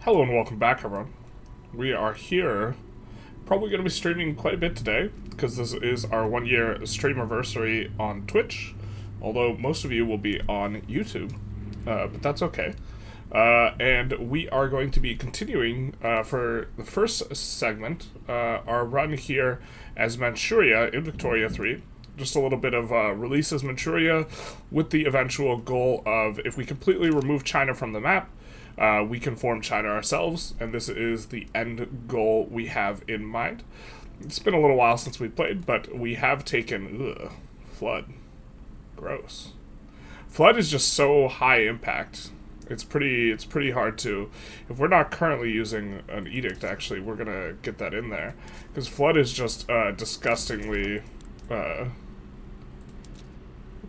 Hello and welcome back, everyone. We are here, probably going to be streaming quite a bit today, because this is our 1-year Streamiversary on Twitch, although most of you will be on YouTube, but that's okay. And we are going to be continuing, for the first segment, our run here as Manchuria in Victoria 3. Just a little bit of release as Manchuria, with the eventual goal of, if we completely remove China from the map, we can form China ourselves, and this is the end goal we have in mind. It's been a little while since we played, but we have taken... Flood. Gross. Flood is just so high impact. It's pretty hard to... If we're not currently using an Edict, actually, we're gonna get that in there. Because Flood is just disgustingly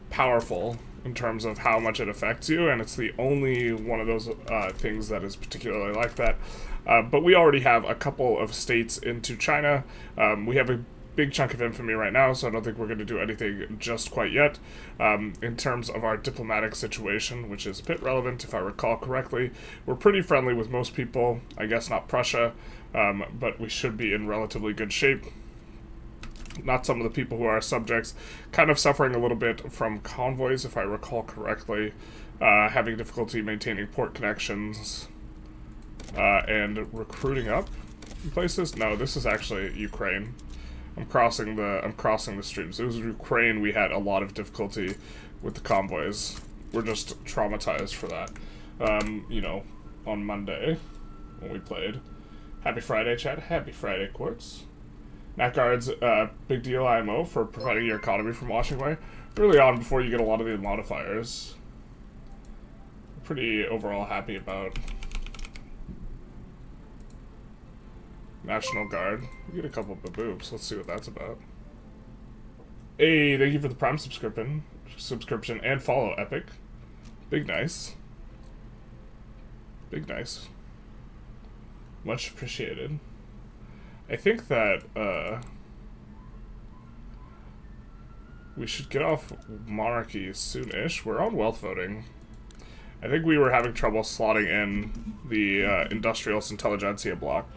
powerful in terms of how much it affects you, and it's the only one of those things that is particularly like that. But we already have a couple of states into China. We have a big chunk of infamy right now, so I don't think we're going to do anything just quite yet. In terms of our diplomatic situation, which is a bit relevant if I recall correctly, we're pretty friendly with most people. I guess not Prussia, but we should be in relatively good shape. Not some of the people who are subjects, kind of suffering a little bit from convoys, if I recall correctly, having difficulty maintaining port connections, and recruiting up places. No, this is actually Ukraine. I'm crossing the streams. It was Ukraine we had a lot of difficulty with the convoys. We're just traumatized for that. You know, on Monday when we played. Happy Friday, chat. Happy Friday, Quartz. Nat Guard's big deal IMO for preventing your economy from washing away early on before you get a lot of the modifiers. Pretty overall happy about National Guard. We get a couple of baboobs. Let's see what that's about. Hey, thank you for the Prime subscription and follow, Epic. Big nice. Big nice. Much appreciated. I think that, we should get off monarchy soon-ish. We're on wealth voting. I think we were having trouble slotting in the, Industrialists Intelligentsia block.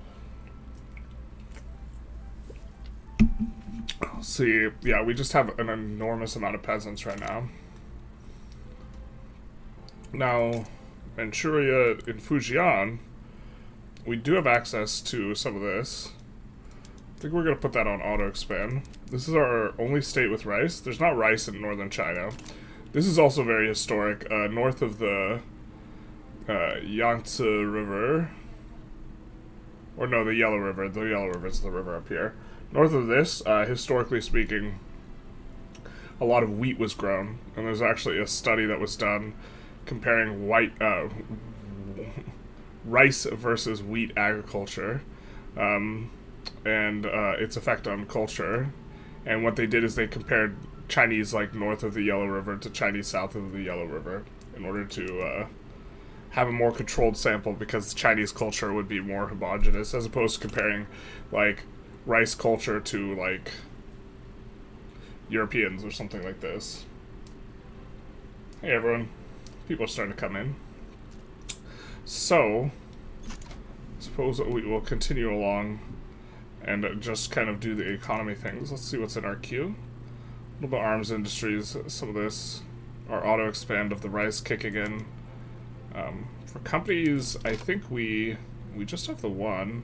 See, yeah, we just have an enormous amount of peasants right now. Now, Manchuria in Fujian, we do have access to some of this. I think we're going to put that on auto-expand. This is our only state with rice. There's not rice in northern China. This is also very historic. North of the Yangtze River. Or no, the Yellow River. The Yellow River is the river up here. North of this, historically speaking, a lot of wheat was grown. And there's actually a study that was done comparing rice versus wheat agriculture. And its effect on culture. And what they did is they compared Chinese, like, north of the Yellow River to Chinese south of the Yellow River in order to have a more controlled sample, because Chinese culture would be more homogenous, as opposed to comparing, like, rice culture to, like, Europeans or something like this. Hey, everyone. People are starting to come in. So, I suppose we will continue along and just kind of do the economy things. Let's see what's in our queue. A little bit of arms industries, some of this, our auto-expand of the rice kicking in. For companies, I think we just have the one.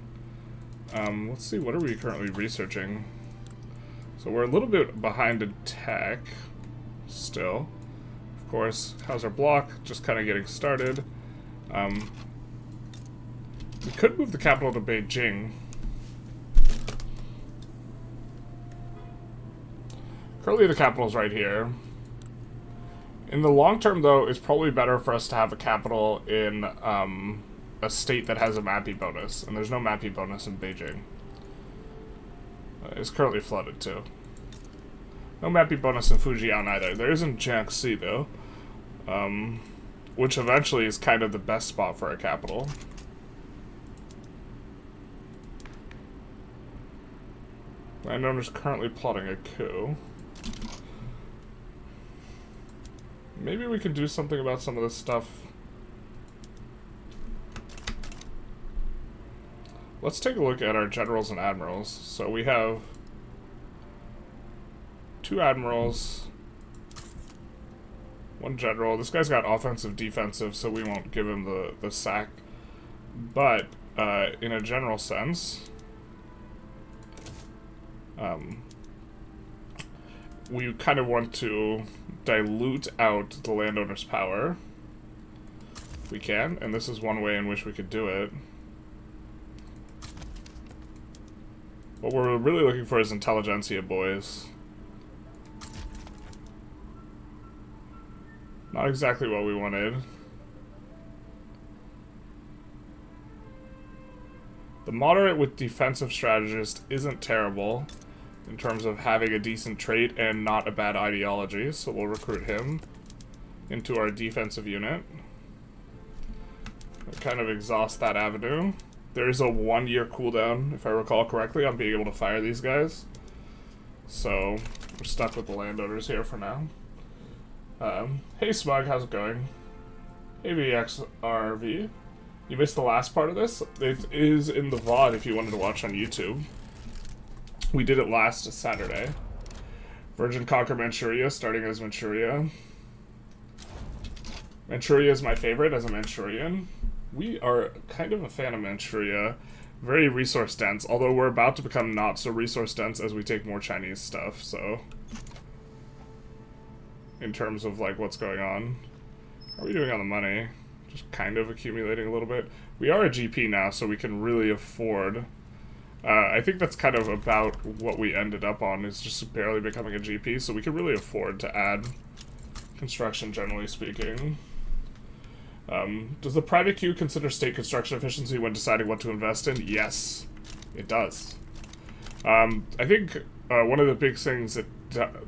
Let's see, what are we currently researching? So we're a little bit behind in tech, still. Of course, how's our block? Just kind of getting started. We could move the capital to Beijing. Currently the capital's right here. In the long term, though, it's probably better for us to have a capital in a state that has a MAPI bonus, and there's no MAPI bonus in Beijing. It's currently flooded, too. No MAPI bonus in Fujian either. There is in Jiangxi, though, which eventually is kind of the best spot for a capital. Landowners currently plotting a coup. Maybe we can do something about some of this stuff. Let's take a look at our generals and admirals. So we have 2 admirals, 1 general. This guy's got offensive, defensive, so we won't give him the sack. But in a general sense, we kind of want to dilute out the landowner's power. If we can, and this is one way in which we could do it. What we're really looking for is Intelligentsia, boys. Not exactly what we wanted. The moderate with defensive strategist isn't terrible in terms of having a decent trait and not a bad ideology, so we'll recruit him into our defensive unit. We'll kind of exhaust that avenue. There is a 1-year cooldown, if I recall correctly, on being able to fire these guys. So, we're stuck with the landowners here for now. Hey Smug, how's it going? Hey VXRV. You missed the last part of this? It is in the VOD if you wanted to watch on YouTube. We did it last Saturday. Virgin conquer Manchuria, starting as Manchuria. Manchuria is my favorite as a Manchurian. We are kind of a fan of Manchuria. Very resource dense, although we're about to become not so resource dense as we take more Chinese stuff, so. In terms of like what's going on. How are we doing on the money? Just kind of accumulating a little bit. We are a GP now, so we can really afford. I think that's kind of about what we ended up on, is just barely becoming a GP, so we can really afford to add construction, generally speaking. Does the private queue consider state construction efficiency when deciding what to invest in? Yes, it does. I think one of the big things that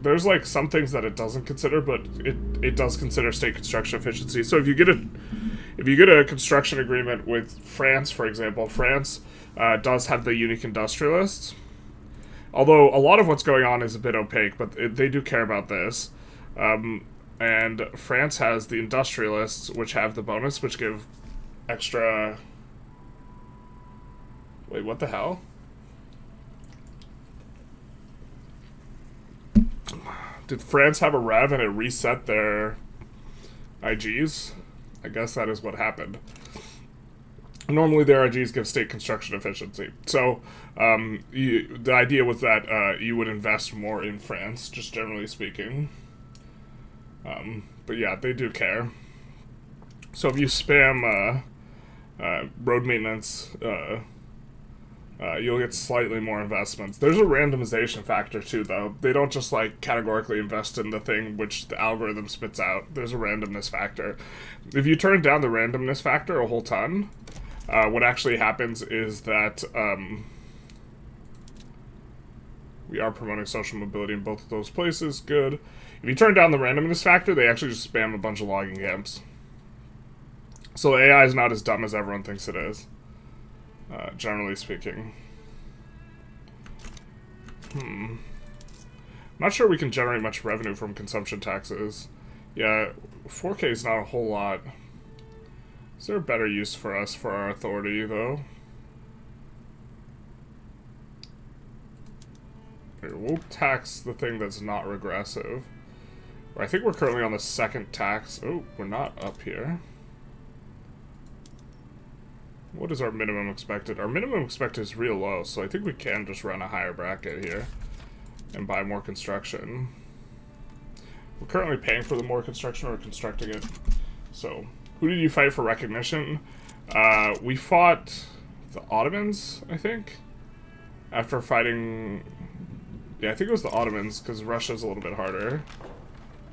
there's like some things that it doesn't consider, but it does consider state construction efficiency. So if you get a construction agreement with France, for example, France does have the unique industrialists. Although a lot of what's going on is a bit opaque, but they do care about this. And France has the industrialists, which have the bonus, which give extra. Wait, what the hell? Did France have a rev and it reset their IGs? I guess that is what happened. Normally their IGs give state construction efficiency. So the idea was that you would invest more in France, just generally speaking. But yeah, they do care. So if you spam road maintenance, you'll get slightly more investments. There's a randomization factor too, though. They don't just like categorically invest in the thing which the algorithm spits out. There's a randomness factor. If you turn down the randomness factor a whole ton, what actually happens is that we are promoting social mobility in both of those places. Good. If you turn down the randomness factor, they actually just spam a bunch of logging camps. So the AI is not as dumb as everyone thinks it is. Generally speaking. I'm not sure we can generate much revenue from consumption taxes. Yeah, 4K is not a whole lot. Is there a better use for us for our authority, though? Here, we'll tax the thing that's not regressive. I think we're currently on the 2nd tax. Oh, we're not up here. What is our minimum expected? Our minimum expected is real low, so I think we can just run a higher bracket here and buy more construction. We're currently paying for the more construction or constructing it. So, who did you fight for recognition? We fought the Ottomans, I think. After fighting... Yeah, I think it was the Ottomans, because Russia's a little bit harder.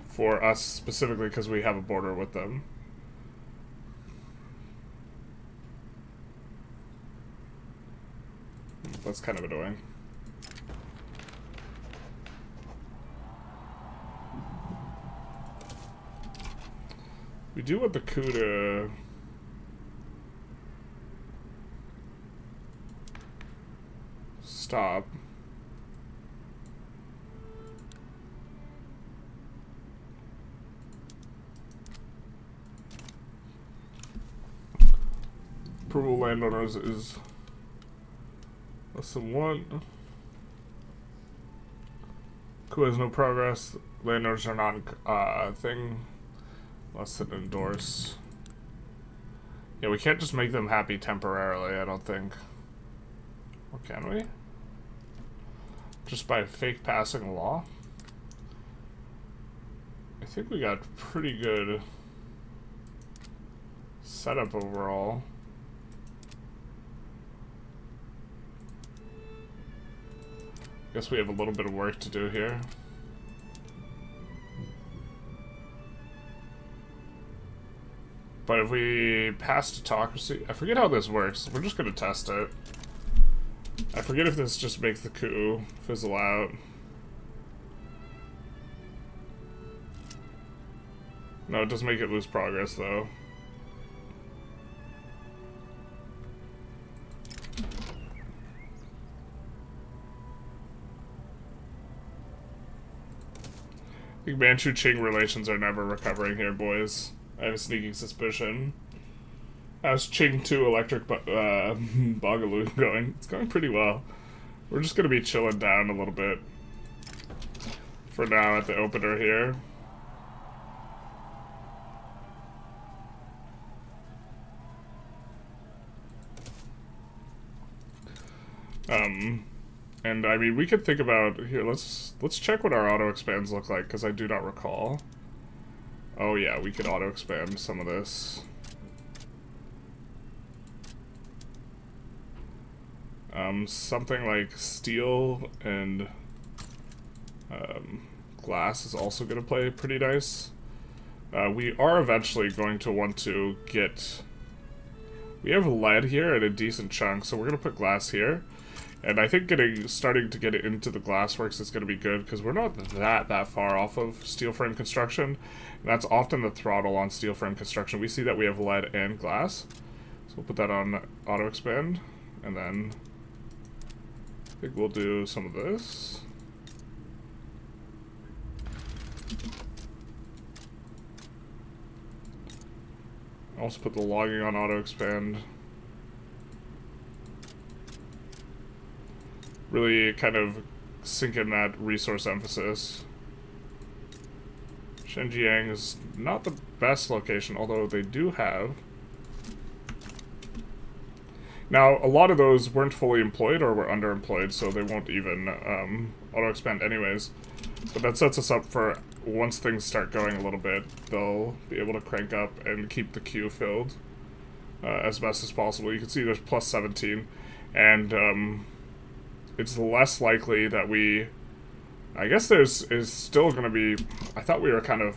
For us, specifically, because we have a border with them. That's kind of annoying. We do want the coup to... stop. Approval landowners is Less than 1. Coup has no progress. Landowners are not thing. Less than endorse. Yeah, we can't just make them happy temporarily, I don't think. Or can we? Just by fake passing a law? I think we got pretty good setup overall. Guess we have a little bit of work to do here. But if we pass autocracy, I forget how this works. We're just gonna test it. I forget if this just makes the coup fizzle out. No, it does make it lose progress though. I think Manchu-Qing relations are never recovering here, boys. I have a sneaking suspicion. How's Qing 2 Electric Boogaloo going? It's going pretty well. We're just gonna be chilling down a little bit for now at the opener here. And I mean, we could think about here. Let's check what our auto expands look like, because I do not recall. Oh yeah, we could auto expand some of this. Something like steel and glass is also going to play pretty nice. We are eventually going to want to get. We have lead here at a decent chunk, so we're going to put glass here. And I think starting to get it into the glassworks is going to be good, because we're not that far off of steel frame construction. And that's often the throttle on steel frame construction. We see that we have lead and glass. So we'll put that on auto expand. And then I think we'll do some of this. Also put the logging on auto expand. Really kind of sink in that resource emphasis. Xinjiang is not the best location, although they do have. Now, a lot of those weren't fully employed or were underemployed, so they won't even auto-expand anyways. But that sets us up for, once things start going a little bit, they'll be able to crank up and keep the queue filled as best as possible. You can see there's plus 17, and it's less likely that we... I guess is still going to be... I thought we were kind of...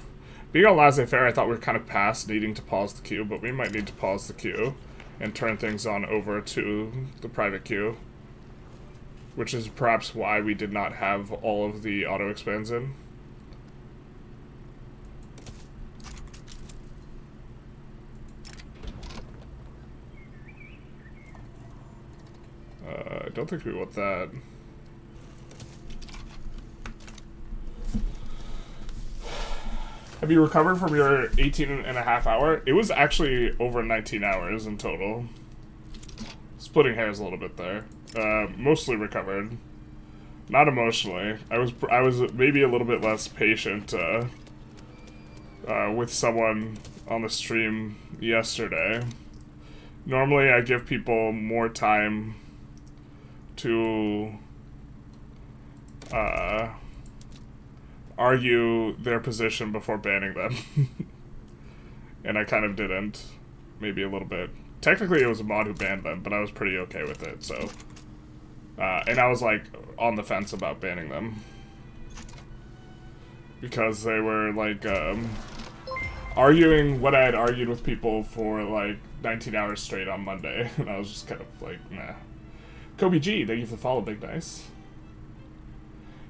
Being on laissez-faire, I thought we were kind of past needing to pause the queue, but we might need to pause the queue and turn things on over to the private queue. Which is perhaps why we did not have all of the auto-expands in. I don't think we want that. Have you recovered from your 18.5 hour? It was actually over 19 hours in total. Splitting hairs a little bit there. Mostly recovered. Not emotionally. I was maybe a little bit less patient with someone on the stream yesterday. Normally I give people more time to argue their position before banning them. And I kind of didn't. Maybe a little bit. Technically it was a mod who banned them, but I was pretty okay with it, so. And I was like on the fence about banning them. Because they were like arguing what I had argued with people for like 19 hours straight on Monday. And I was just kind of like, nah. Kobe G, thank you for the follow, Big Nice.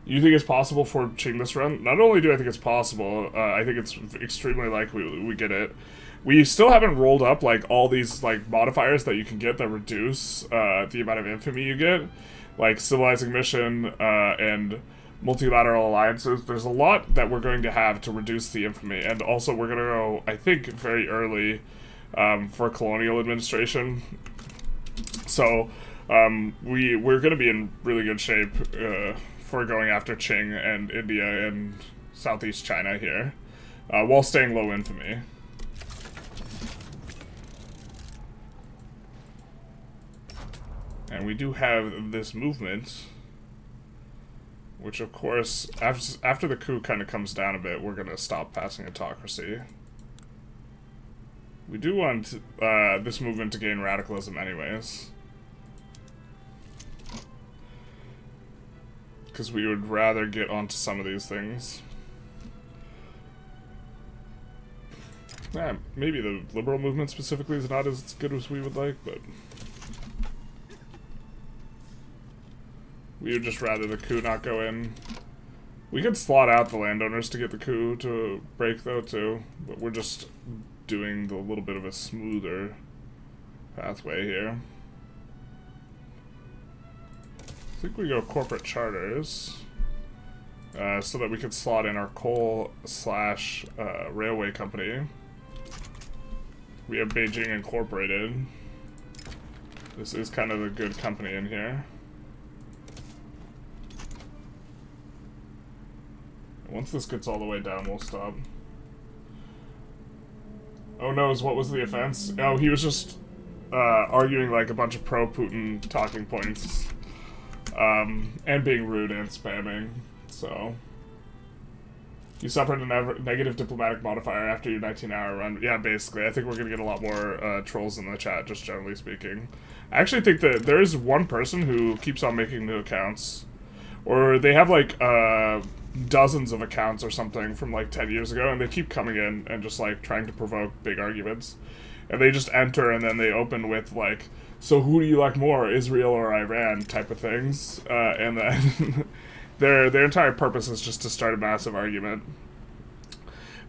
You think it's possible for Qing this run? Not only do I think it's possible, I think it's extremely likely we get it. We still haven't rolled up like all these like modifiers that you can get that reduce the amount of infamy you get, like civilizing mission and multilateral alliances. There's a lot that we're going to have to reduce the infamy, and also we're gonna go, I think, very early for colonial administration. So We're going to be in really good shape for going after Qing and India and Southeast China here, while staying low infamy. And we do have this movement, which of course, after the coup kind of comes down a bit, we're going to stop passing autocracy. We do want this movement to gain radicalism anyways, because we would rather get onto some of these things. Yeah, maybe the liberal movement specifically is not as good as we would like, but we would just rather the coup not go in. We could slot out the landowners to get the coup to break, though, too. But we're just doing the little bit of a smoother pathway here. I think we go corporate charters, so that we could slot in our coal slash railway company. We have Beijing Incorporated. This is kind of a good company in here. Once this gets all the way down, we'll stop. Oh no, what was the offense? Oh, he was just arguing like a bunch of pro-Putin talking points. And being rude and spamming, so. You suffered a negative diplomatic modifier after your 19-hour run. Yeah, basically. I think we're gonna get a lot more trolls in the chat, just generally speaking. I actually think that there is one person who keeps on making new accounts. Or they have like, dozens of accounts or something from like 10 years ago, and they keep coming in and just like trying to provoke big arguments. And they just enter and then they open with like, so who do you like more, Israel or Iran type of things, and then their entire purpose is just to start a massive argument.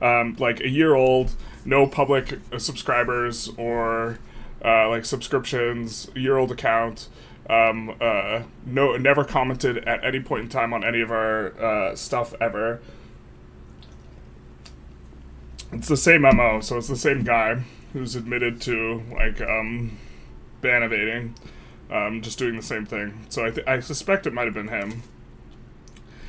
Like a year old, no public subscribers or like subscriptions, year-old account. Never commented at any point in time on any of our stuff ever. It's the same MO, so it's the same guy who's admitted to like ban evading, just doing the same thing. So I suspect it might have been him,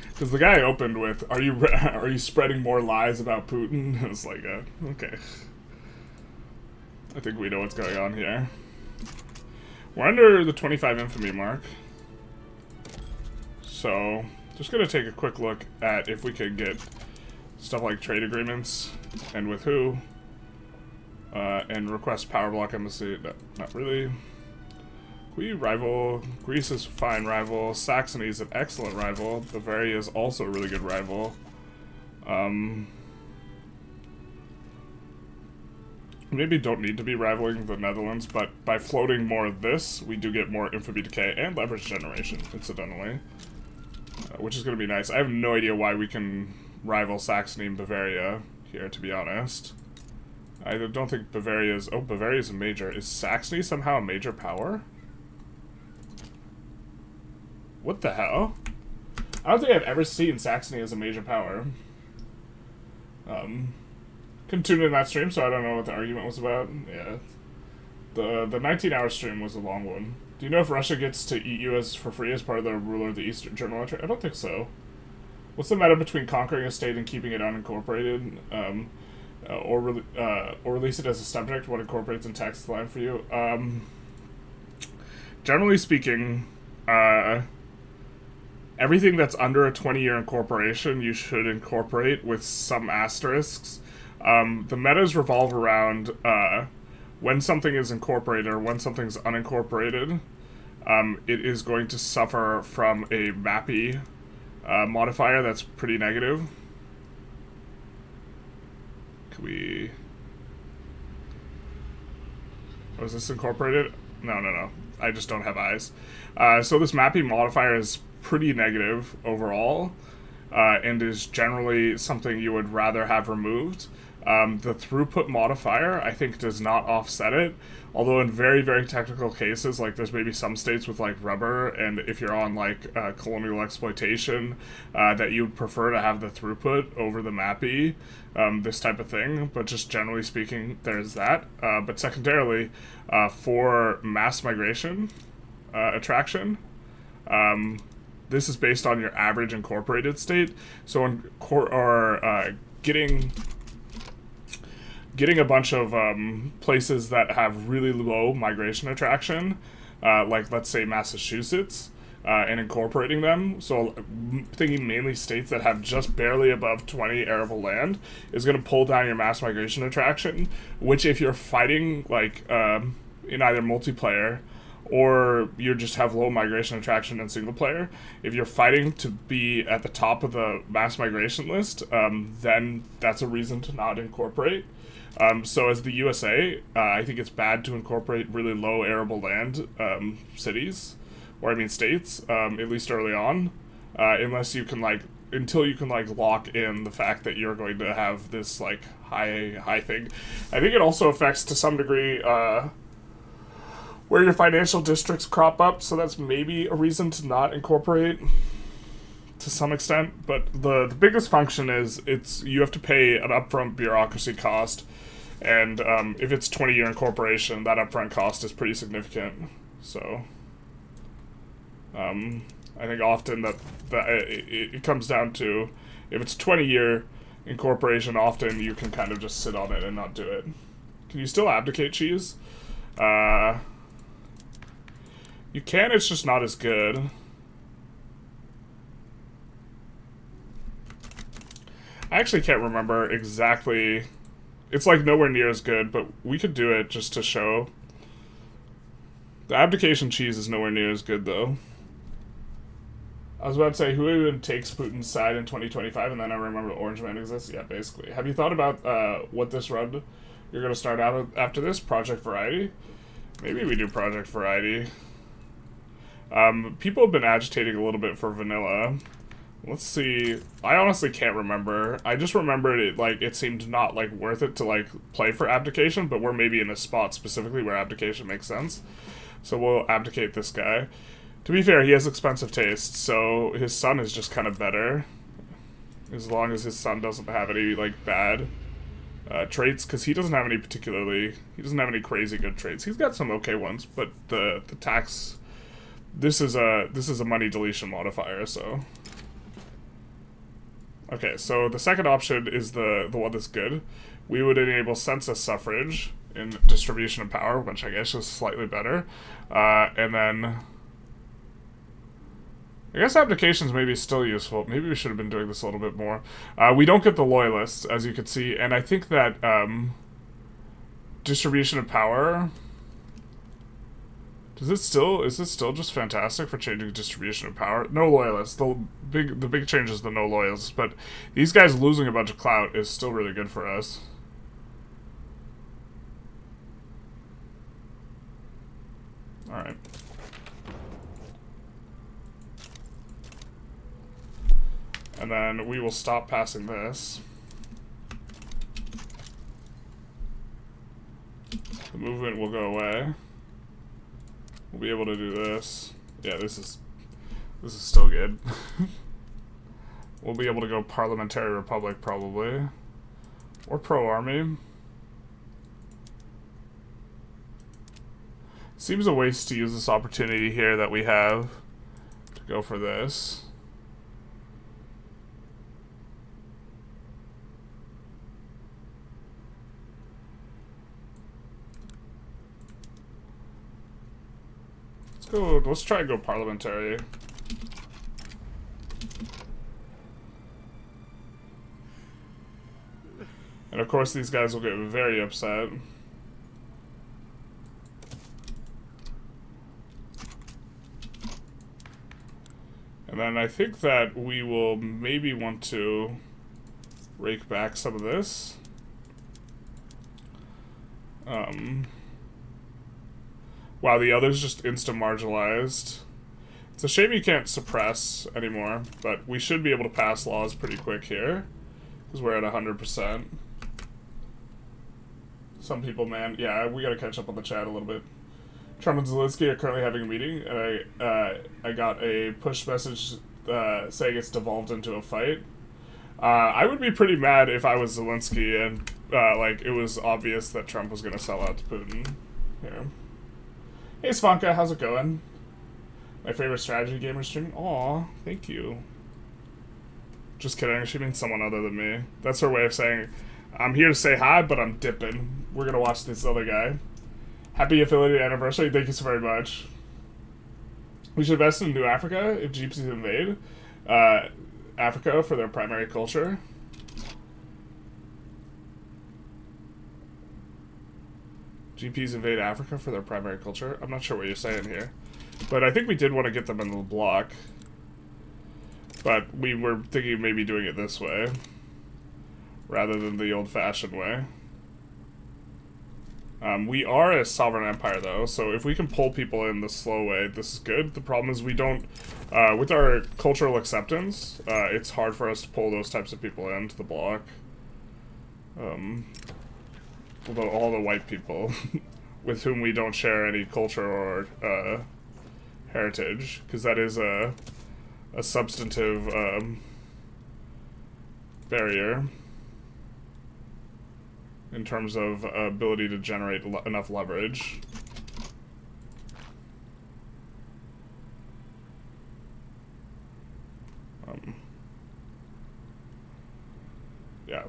because the guy opened with, "Are you spreading more lies about Putin?" It was like, okay, I think we know what's going on here. We're under the 25 infamy mark, so just gonna take a quick look at if we could get stuff like trade agreements, and with who, and request power block embassy. No, not really. We rival. Greece is fine rival. Saxony is an excellent rival. Bavaria is also a really good rival. Maybe don't need to be rivaling the Netherlands, but by floating more of this, we do get more infamy decay and leverage generation, incidentally, which is going to be nice. I have no idea why we can rival Saxony and Bavaria here, to be honest. I don't think Bavaria's... Oh, Bavaria's a major. Is Saxony somehow a major power? What the hell? I don't think I've ever seen Saxony as a major power. Couldn't tune in that stream, so I don't know what the argument was about. Yeah. The 19-hour stream was a long one. Do you know if Russia gets to eat you for free as part of the ruler of the Eastern Journal entry? I don't think so. What's the matter between conquering a state and keeping it unincorporated? Or release it as a subject? What incorporates in text line for you? Generally speaking, everything that's under a 20-year incorporation, you should incorporate with some asterisks. The metas revolve around when something is incorporated or when something's unincorporated, it is going to suffer from a MAPI modifier that's pretty negative. Can we... Oh, is this incorporated? No. I just don't have eyes. So this MAPI modifier is pretty negative overall, and is generally something you would rather have removed. The throughput modifier, I think, does not offset it, although in very, very technical cases, like there's maybe some states with like rubber, and if you're on like colonial exploitation, that you'd prefer to have the throughput over the MAPI, this type of thing, but just generally speaking, there's that. But secondarily, for mass migration, attraction. This is based on your average incorporated state. So getting a bunch of places that have really low migration attraction, like let's say Massachusetts, and incorporating them. So thinking mainly states that have just barely above 20 arable land is going to pull down your mass migration attraction, which if you're fighting like in either multiplayer or you just have low migration attraction in single player, if you're fighting to be at the top of the mass migration list, then that's a reason to not incorporate. So as the USA, I think it's bad to incorporate really low arable land cities, or I mean states, at least early on, unless you can until you can lock in the fact that you're going to have this high thing. I think it also affects to some degree where your financial districts crop up, so that's maybe a reason to not incorporate to some extent. But the biggest function is you have to pay an upfront bureaucracy cost, and if it's 20-year incorporation, that upfront cost is pretty significant. So I think often that it comes down to, if it's 20-year incorporation, often you can kind of just sit on it and not do it. Can you still abdicate cheese? You can, it's just not as good. I actually can't remember exactly. It's nowhere near as good, but we could do it just to show. The abdication cheese is nowhere near as good, though. I was about to say, who even takes Putin's side in 2025, and then I remember Orange Man exists? Yeah, basically. Have you thought about what this run you're going to start out with after this? Project Variety? Maybe we do Project Variety. People have been agitating a little bit for vanilla. Let's see. I honestly can't remember. I just remembered it, it seemed not, worth it to, play for Abdication, but we're maybe in a spot specifically where Abdication makes sense. So we'll abdicate this guy. To be fair, he has expensive tastes, so his son is just kind of better. As long as his son doesn't have any, bad traits, because he doesn't have any crazy good traits. He's got some okay ones, but the tax... This is a money deletion modifier, so... Okay, so the second option is the one that's good. We would enable census suffrage in distribution of power, which I guess is slightly better. And then... I guess abdication's maybe still useful. Maybe we should have been doing this a little bit more. We don't get the loyalists, as you can see, and I think that distribution of power... Is this still just fantastic for changing distribution of power? No loyalists. The big change is the no loyalists, but these guys losing a bunch of clout is still really good for us. Alright. And then we will stop passing this. The movement will go away. We'll be able to do this. Yeah, this is still good. We'll be able to go Parliamentary Republic, probably. Or pro-army. Seems a waste to use this opportunity here that we have to go for this. Let's try and go parliamentary. And of course these guys will get very upset. And then I think that we will maybe want to rake back some of this. Wow, the other's just insta-marginalized. It's a shame you can't suppress anymore, but we should be able to pass laws pretty quick here, because we're at 100%. Some people, man, yeah, we gotta catch up on the chat a little bit. Trump and Zelensky are currently having a meeting, and I got a push message saying it's devolved into a fight. I would be pretty mad if I was Zelensky and it was obvious that Trump was gonna sell out to Putin. Here. Hey Svanka, how's it going? My favorite strategy gamer streaming. Aw, thank you. Just kidding, she means someone other than me. That's her way of saying, I'm here to say hi, but I'm dipping. We're gonna watch this other guy. Happy affiliate anniversary, thank you so very much. We should invest in New Africa if gypsies invade Africa for their primary culture. GPs invade Africa for their primary culture? I'm not sure what you're saying here. But I think we did want to get them in the block. But we were thinking of maybe doing it this way, rather than the old-fashioned way. We are a sovereign empire, though, so if we can pull people in the slow way, this is good. The problem is we don't, with our cultural acceptance, it's hard for us to pull those types of people into the block. Although all the white people with whom we don't share any culture or heritage, because that is a substantive barrier in terms of ability to generate enough leverage. Yeah.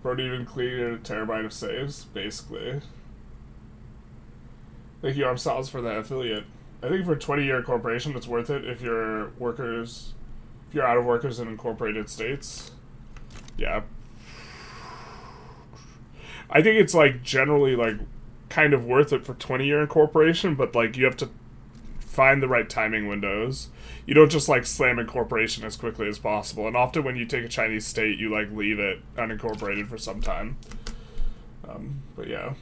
Brody even cleared a terabyte of saves, basically. Thank you, Armsals, for that affiliate. I think for a 20-year corporation, it's worth it if you're workers, if you're out of workers in incorporated states. Yeah. I think it's, like, generally, like, kind of worth it for 20-year incorporation, but, like, you have to find the right timing windows. You don't just, like, slam incorporation as quickly as possible. And often when you take a Chinese state, you, like, leave it unincorporated for some time. But, yeah.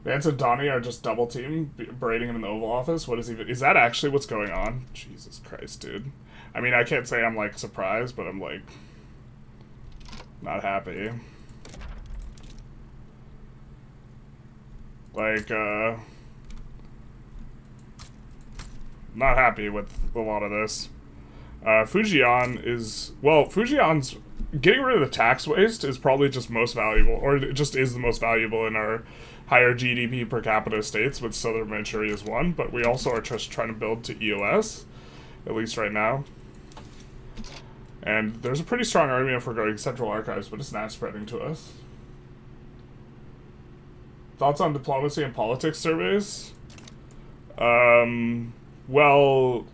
Vance and Donnie are just double team, berating him in the Oval Office. What is even? Is that actually what's going on? Jesus Christ, dude. I mean, I can't say I'm, like, surprised, but I'm, like, not happy. Like, not happy with a lot of this. Fujian is... Well, Fujian's... Getting rid of the tax waste is probably just most valuable, or it just is the most valuable in our higher GDP per capita states, with Southern Manchuria as one, but we also are just trying to build to EOS, at least right now. And there's a pretty strong argument for going Central Archives, but it's not spreading to us. Thoughts on diplomacy and politics surveys? Well,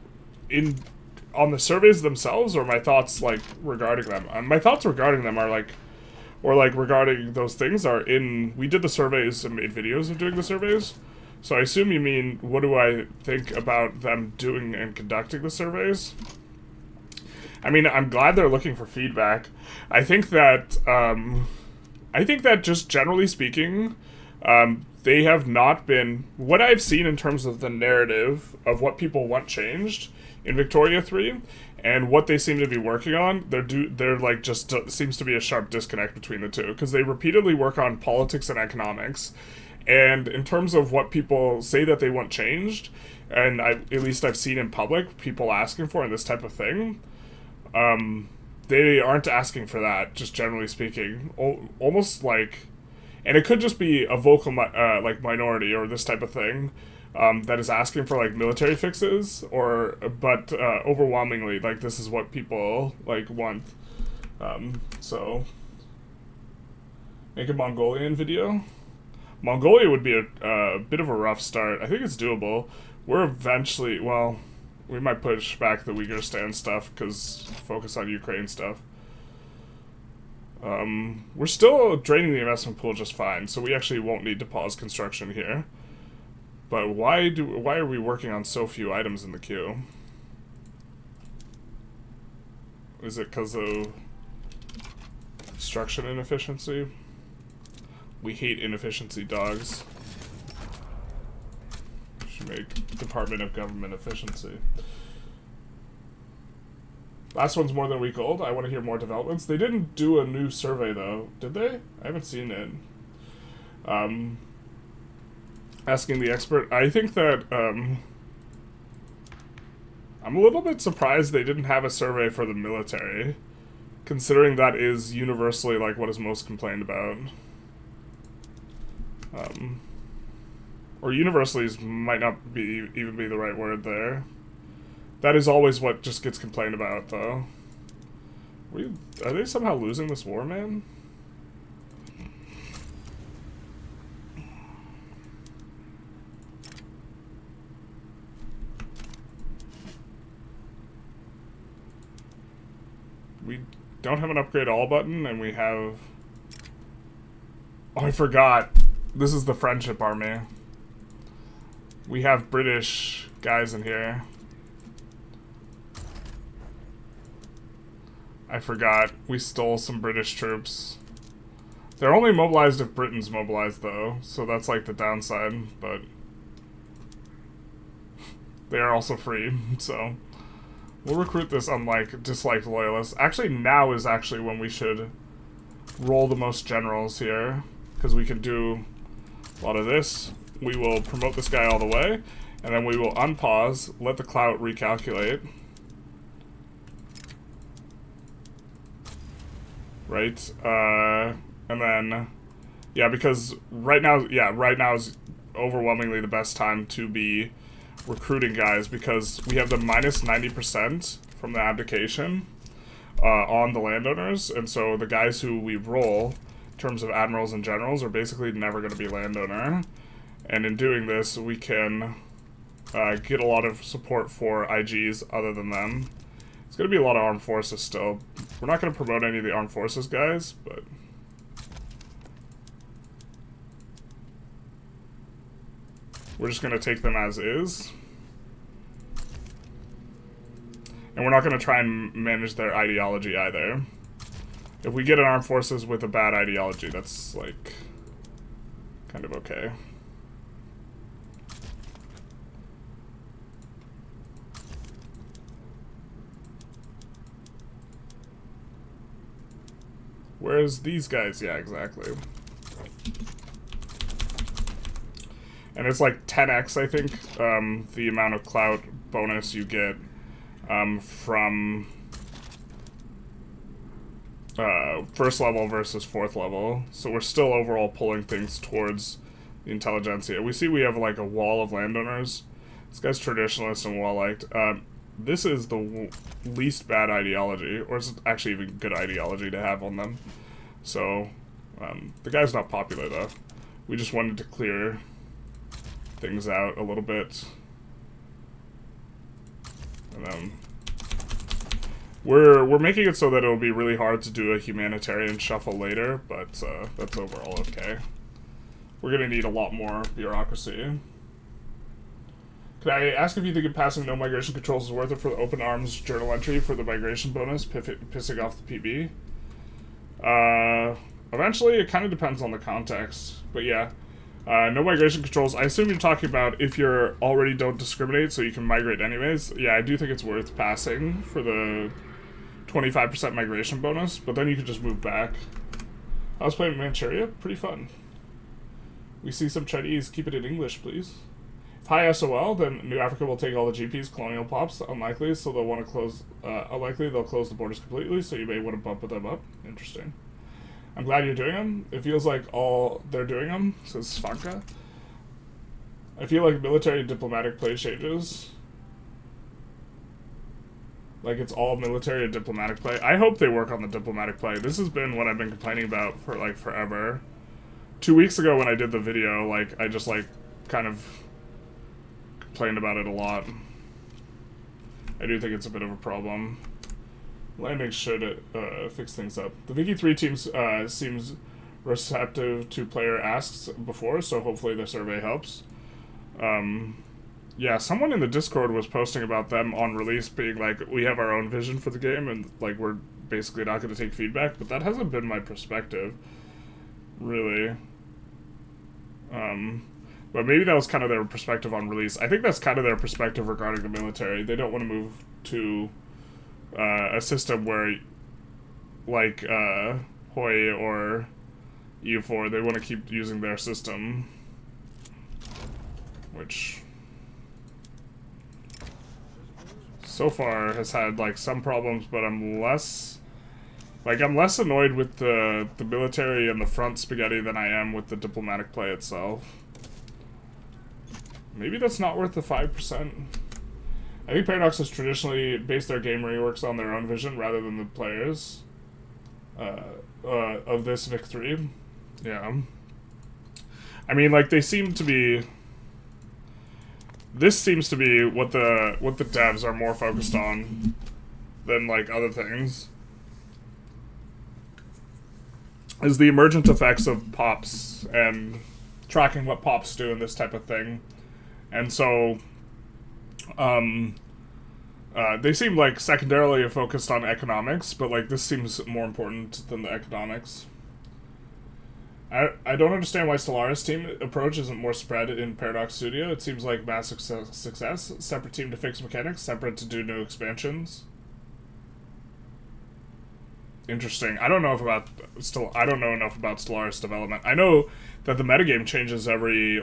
on the surveys themselves, or my thoughts, like, regarding them? My thoughts regarding them are, like, or, like, regarding those things are in... We did the surveys and made videos of doing the surveys. So I assume you mean, what do I think about them doing and conducting the surveys? I mean, I'm glad they're looking for feedback. I think that just generally speaking, they have not been... What I've seen in terms of the narrative of what people want changed in Victoria 3, and what they seem to be working on, they're like, just seems to be a sharp disconnect between the two, because they repeatedly work on politics and economics, and in terms of what people say that they want changed, and at least I've seen in public, people asking for in this type of thing, they aren't asking for that, just generally speaking. Almost like... And it could just be a vocal, like, minority or this type of thing, that is asking for, like, military fixes, but overwhelmingly, like, this is what people, like, want. So, make a Mongolian video? Mongolia would be a bit of a rough start. I think it's doable. We're eventually, well, we might push back the Uyghur stuff, because focus on Ukraine stuff. We're still draining the investment pool just fine, so we actually won't need to pause construction here. But why are we working on so few items in the queue? Is it because of construction inefficiency? We hate inefficiency, dogs. We should make Department of Government efficiency. Last one's more than a week old. I want to hear more developments. They didn't do a new survey, though. Did they? I haven't seen it. Asking the expert. I think that, I'm a little bit surprised they didn't have a survey for the military, considering that is universally, like, what is most complained about. Or universalities might not be even be the right word there. That is always what just gets complained about, though. Are they somehow losing this war, man? We don't have an upgrade all button, and we have... Oh, I forgot. This is the friendship army. We have British guys in here. I forgot. We stole some British troops. They're only mobilized if Britain's mobilized, though, so that's like the downside, but they are also free, so we'll recruit this unlike disliked loyalists. Actually, now is actually when we should roll the most generals here, because we can do a lot of this. We will promote this guy all the way, and then we will unpause, let the clout recalculate. Right, and then, yeah, because right now is overwhelmingly the best time to be recruiting guys, because we have the minus 90% from the abdication on the landowners, and so the guys who we roll, in terms of admirals and generals, are basically never going to be landowner, and in doing this, we can get a lot of support for IGs other than them. It's going to be a lot of armed forces still. We're not going to promote any of the armed forces guys, but... we're just going to take them as is. And we're not going to try and manage their ideology either. If we get an armed forces with a bad ideology, that's, like, kind of okay. Whereas these guys, yeah, exactly. And it's like 10x, I think, the amount of clout bonus you get from first level versus fourth level. So we're still overall pulling things towards the Intelligentsia. We see we have like a wall of landowners. This guy's traditionalist and well-liked. This is the least bad ideology, or it's actually even good ideology to have on them. So, the guy's not popular though. We just wanted to clear things out a little bit. And then we're making it so that it'll be really hard to do a humanitarian shuffle later, but that's overall okay. We're gonna need a lot more bureaucracy. Can I ask if you think passing no migration controls is worth it for the open arms journal entry for the migration bonus, pissing off the PB? Eventually, it kind of depends on the context, but yeah. No migration controls. I assume you're talking about if you're already don't discriminate, so you can migrate anyways. Yeah, I do think it's worth passing for the 25% migration bonus, but then you could just move back. I was playing Manchuria. Pretty fun. We see some Chinese. Keep it in English, please. High SOL, then New Africa will take all the GPs, colonial pops, unlikely, so they'll want to close, unlikely they'll close the borders completely, so you may want to bump them up. Interesting. I'm glad you're doing them. It feels like all they're doing them, says Svanka. I feel like military and diplomatic play changes. Like it's all military and diplomatic play. I hope they work on the diplomatic play. This has been what I've been complaining about for like forever. 2 weeks ago when I did the video, like I just like kind of complained about it a lot. I do think it's a bit of a problem. Landing should fix things up. The Vicky 3 team seems receptive to player asks before, so hopefully the survey helps. Yeah, someone in the Discord was posting about them on release being like, we have our own vision for the game and like we're basically not going to take feedback, but that hasn't been my perspective, really. But maybe that was kind of their perspective on release. I think that's kind of their perspective regarding the military. They don't want to move to a system where, like, Hoi or EU4, they want to keep using their system. Which, so far, has had, like, some problems, but I'm less annoyed with the military and the front spaghetti than I am with the diplomatic play itself. maybe that's not worth the 5%. I think Paradox has traditionally based their game reworks on their own vision rather than the players of this victory. Yeah. I mean, like, they seem to be... This seems to be what the devs are more focused on than, like, other things. Is the emergent effects of pops and tracking what pops do and this type of thing. And so, they seem like secondarily focused on economics, but like this seems more important than the economics. I don't understand why Stellaris team approach isn't more spread in Paradox Studio. It seems like massive success. Separate team to fix mechanics, separate to do new expansions. Interesting. I don't know enough about Stellaris development. I know that the metagame changes every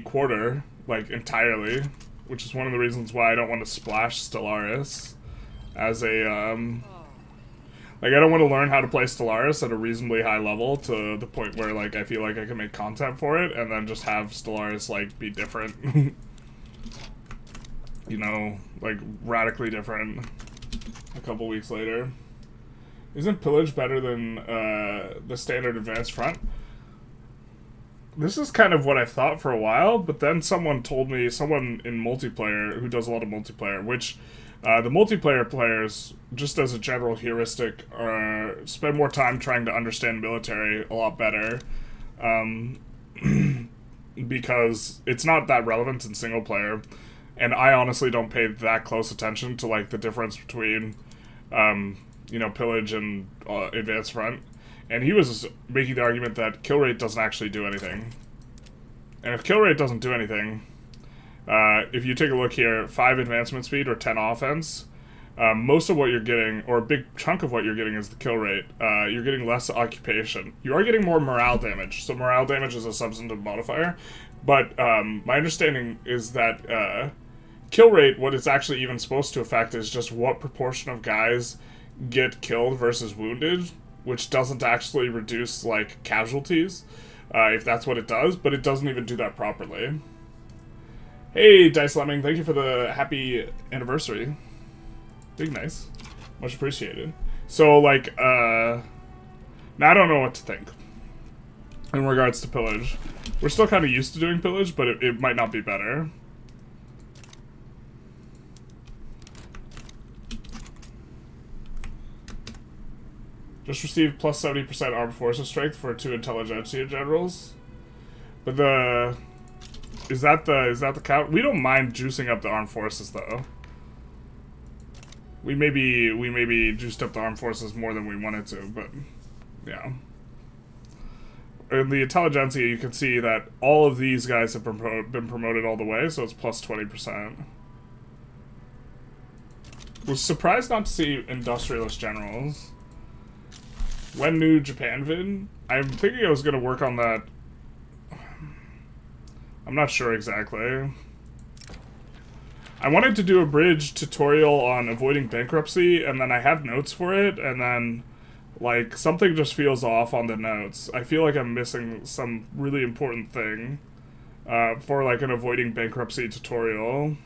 quarter, like entirely, which is one of the reasons why I don't want to splash Stellaris as a like, I don't want to learn how to play Stellaris at a reasonably high level to the point where, like, I feel like I can make content for it, and then just have Stellaris, like, be different. You know, like, radically different a couple weeks later. Isn't Pillage better than the standard advanced front? This is kind of what I've thought for a while, but then someone told me, someone in multiplayer, who does a lot of multiplayer, which... the multiplayer players, just as a general heuristic, spend more time trying to understand military a lot better, because it's not that relevant in single player, and I honestly don't pay that close attention to, like, the difference between, you know, Pillage and Advanced Front, and he was making the argument that kill rate doesn't actually do anything. And if kill rate doesn't do anything... if you take a look here, 5 advancement speed or 10 offense, most of what you're getting, or a big chunk of what you're getting, is the kill rate. You're getting less occupation. You are getting more morale damage, so morale damage is a substantive modifier, but my understanding is that kill rate, what it's actually even supposed to affect is just what proportion of guys get killed versus wounded, which doesn't actually reduce, like, casualties, if that's what it does, but it doesn't even do that properly. Hey, Dice Lemming, thank you for the happy anniversary. Big nice. Much appreciated. So, like, now I don't know what to think in regards to Pillage. We're still kind of used to doing Pillage, but it might not be better. Just received plus 70% armed forces strength for 2 Intelligentsia generals. But the... Is that the count? We don't mind juicing up the armed forces, though. We maybe juiced up the armed forces more than we wanted to, but yeah. In the Intelligentsia, you can see that all of these guys have been promoted all the way, so it's plus 20%. Was surprised not to see Industrialist generals. When new Japan vid? I'm thinking I was gonna work on that. I'm not sure exactly. I wanted to do a bridge tutorial on avoiding bankruptcy, and then I have notes for it, and then, like, something just feels off on the notes. I feel like I'm missing some really important thing for, like, an avoiding bankruptcy tutorial.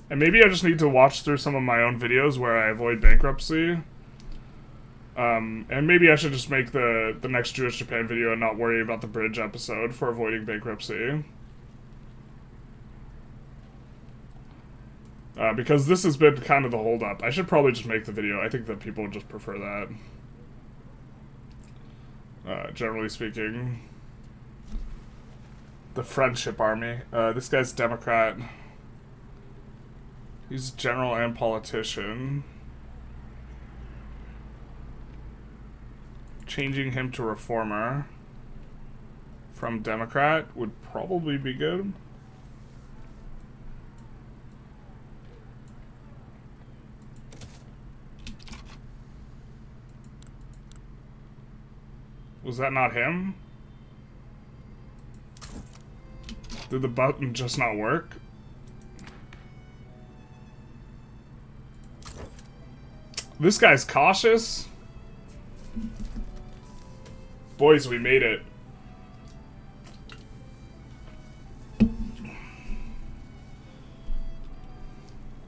And maybe I just need to watch through some of my own videos where I avoid bankruptcy. And maybe I should just make the next Jewish Japan video and not worry about the bridge episode for avoiding bankruptcy. Because this has been kind of the holdup. I should probably just make the video. I think that people would just prefer that. Generally speaking. The Friendship Army. This guy's Democrat. He's general and politician. Changing him to reformer from Democrat would probably be good. Was that not him? Did the button just not work? This guy's cautious. Boys, we made it.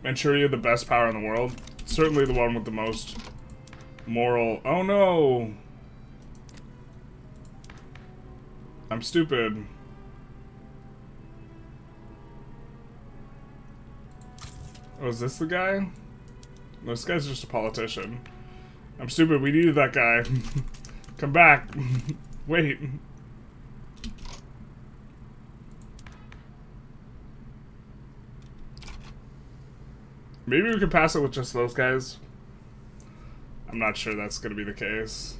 Manchuria, the best power in the world. Certainly the one with the most moral... Oh no! I'm stupid. Oh, is this the guy? No, this guy's just a politician. I'm stupid, we needed that guy. Come back. Wait. Maybe we could pass it with just those guys. I'm not sure that's gonna be the case.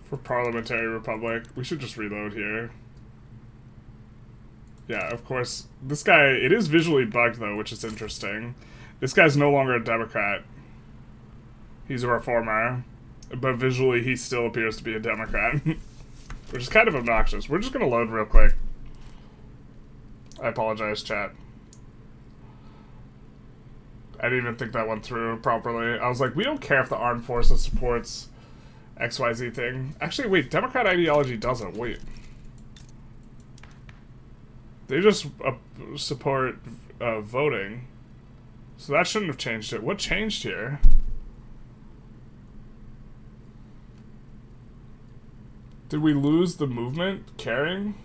For Parliamentary Republic, we should just reload here. Yeah, of course. This guy, it is visually bugged though, which is interesting. This guy's no longer a Democrat. He's a reformer. But visually, he still appears to be a Democrat. Which is kind of obnoxious. We're just gonna load real quick. I apologize, chat. I didn't even think that went through properly. I was like, we don't care if the armed forces supports XYZ thing. Actually, wait, Democrat ideology doesn't. Wait. They just support voting. So that shouldn't have changed it. What changed here? Did we lose the movement caring?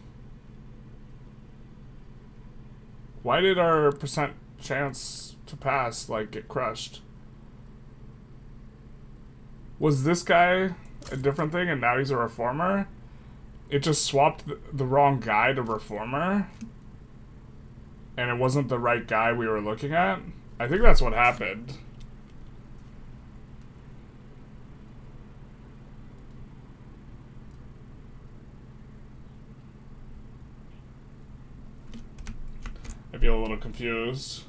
Why did our percent chance to pass, like, get crushed? Was this guy a different thing and now he's a reformer? It just swapped the wrong guy to reformer? And it wasn't the right guy we were looking at? I think that's what happened. I feel a little confused.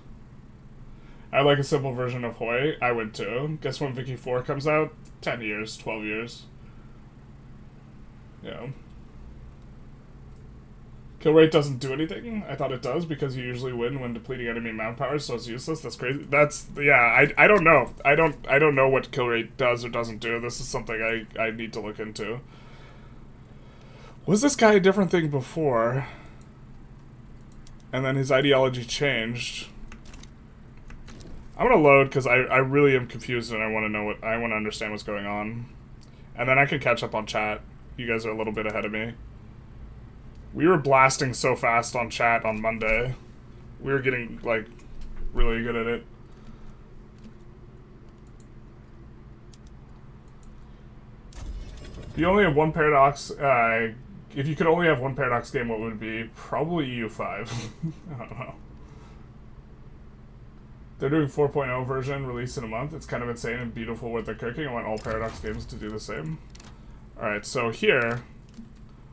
I like a simple version of Hoi. I would too. Guess when Vicky 4 comes out? 10 years, 12 years. Yeah. Kill rate doesn't do anything? I thought it does because you usually win when depleting enemy manpower, so it's useless. That's crazy. That's, yeah, I don't know. I don't know what kill rate does or doesn't do. This is something I need to look into. Was this guy a different thing before? And then his ideology changed. I'm gonna load because I really am confused and I want to understand what's going on. And then I can catch up on chat. You guys are a little bit ahead of me. We were blasting so fast on chat on Monday. We were getting, like, really good at it. If you only have one paradox, if you could only have one paradox game, what would it be? Probably EU5. I don't know. They're doing 4.0 version released in a month. It's kind of insane and beautiful what they're cooking. I want all paradox games to do the same. Alright, so here...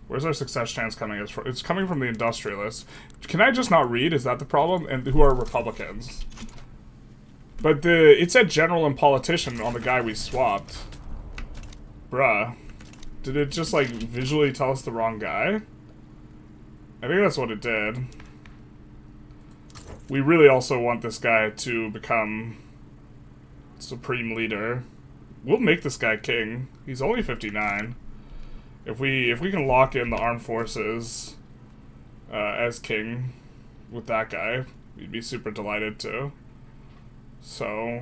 Where's our success chance coming? It's coming from the Industrialists. Can I just not read? Is that the problem? And who are Republicans? But it said general and politician on the guy we swapped. Bruh. Did it just, like, visually tell us the wrong guy? I think that's what it did. We really also want this guy to become supreme leader. We'll make this guy king. He's only 59. If we can lock in the armed forces as king with that guy, we'd be super delighted too. So...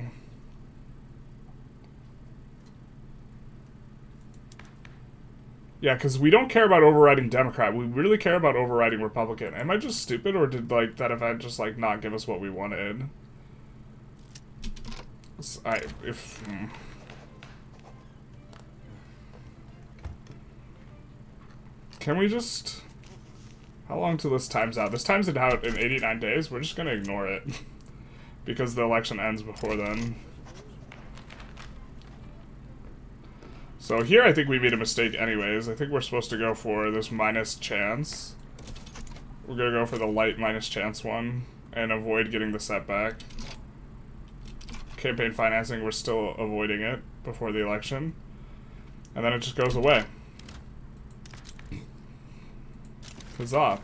yeah, because we don't care about overriding Democrat. We really care about overriding Republican. Am I just stupid, or did, like, that event just, like, not give us what we wanted? Can we just... How long till this time's out? This time's out in 89 days. We're just gonna ignore it. Because the election ends before then. So here I think we made a mistake anyways. I think we're supposed to go for this minus chance. We're gonna go for the light minus chance one. And avoid getting the setback. Campaign financing, we're still avoiding it before the election. And then it just goes away. Huzzah.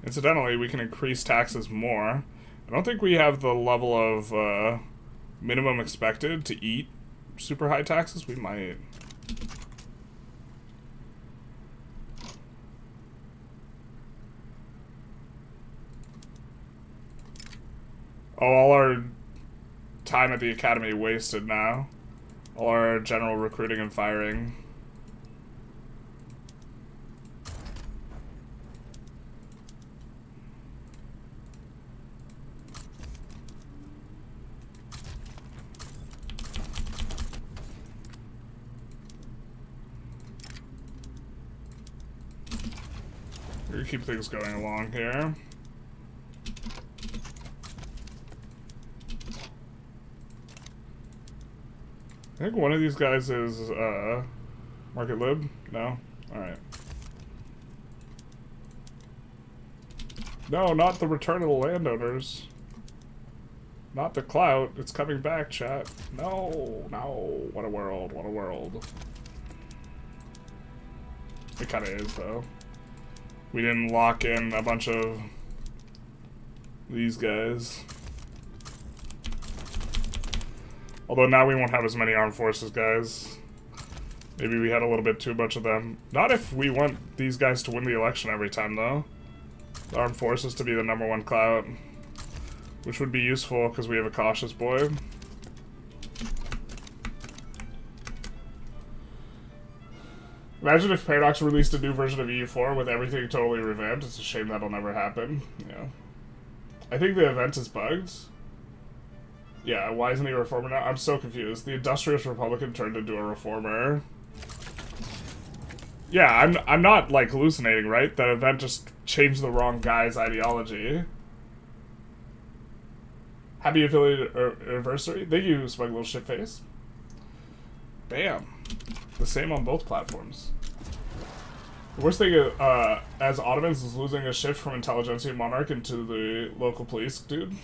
Incidentally, we can increase taxes more. I don't think we have the level of minimum expected to eat super high taxes. We might. Oh, all our time at the academy wasted now. All our general recruiting and firing. We're gonna keep things going along here. I think one of these guys is, Market Lib? No? Alright. No, not the return of the landowners. Not the clout. It's coming back, chat. No, no. What a world, what a world. It kinda is, though. We didn't lock in a bunch of these guys. Although now we won't have as many armed forces guys. Maybe we had a little bit too much of them. Not if we want these guys to win the election every time, though. The armed forces to be the #1 clout. Which would be useful, because we have a cautious boy. Imagine if Paradox released a new version of EU4 with everything totally revamped. It's a shame that'll never happen. Yeah. I think the event is bugged. Yeah, why isn't he a reformer now? I'm so confused. The industrialist Republican turned into a reformer. Yeah, I'm not, like, hallucinating, right? That event just changed the wrong guy's ideology. Happy affiliate anniversary. Thank you, Smug Little Shitface. Bam. The same on both platforms. The worst thing as Ottomans is losing a shift from Intelligentsia monarch into the local police, dude.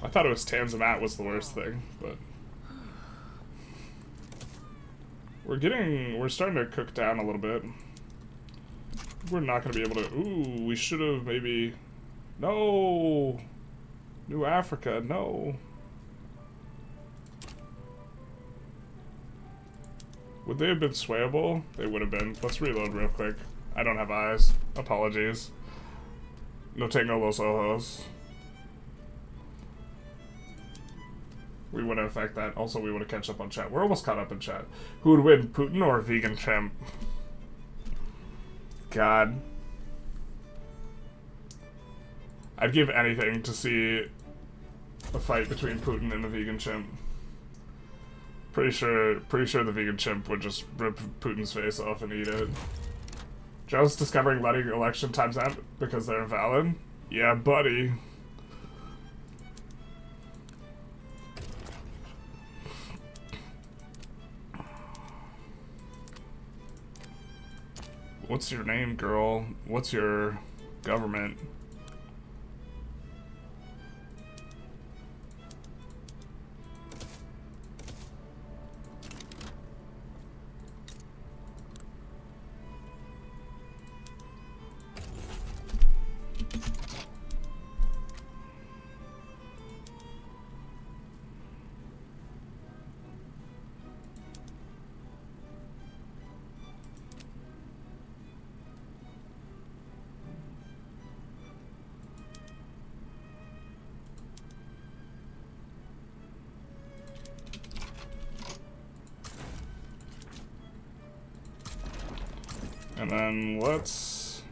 I thought it was Tanzimat was the worst thing, but we're starting to cook down a little bit. We're not gonna be able to. Ooh, we should have maybe. No, New Africa, no. Would they have been swayable? They would have been. Let's reload real quick. I don't have eyes. Apologies. No tengo los ojos. We wouldn't affect that. Also, we would have catch up on chat. We're almost caught up in chat. Who would win, Putin or Vegan Chimp? God. I'd give anything to see a fight between Putin and the Vegan Chimp. Pretty sure the Vegan Chimp would just rip Putin's face off and eat it. Joe's discovering letting election times out because they're invalid? Yeah, buddy. What's your name, girl? What's your government? And then let's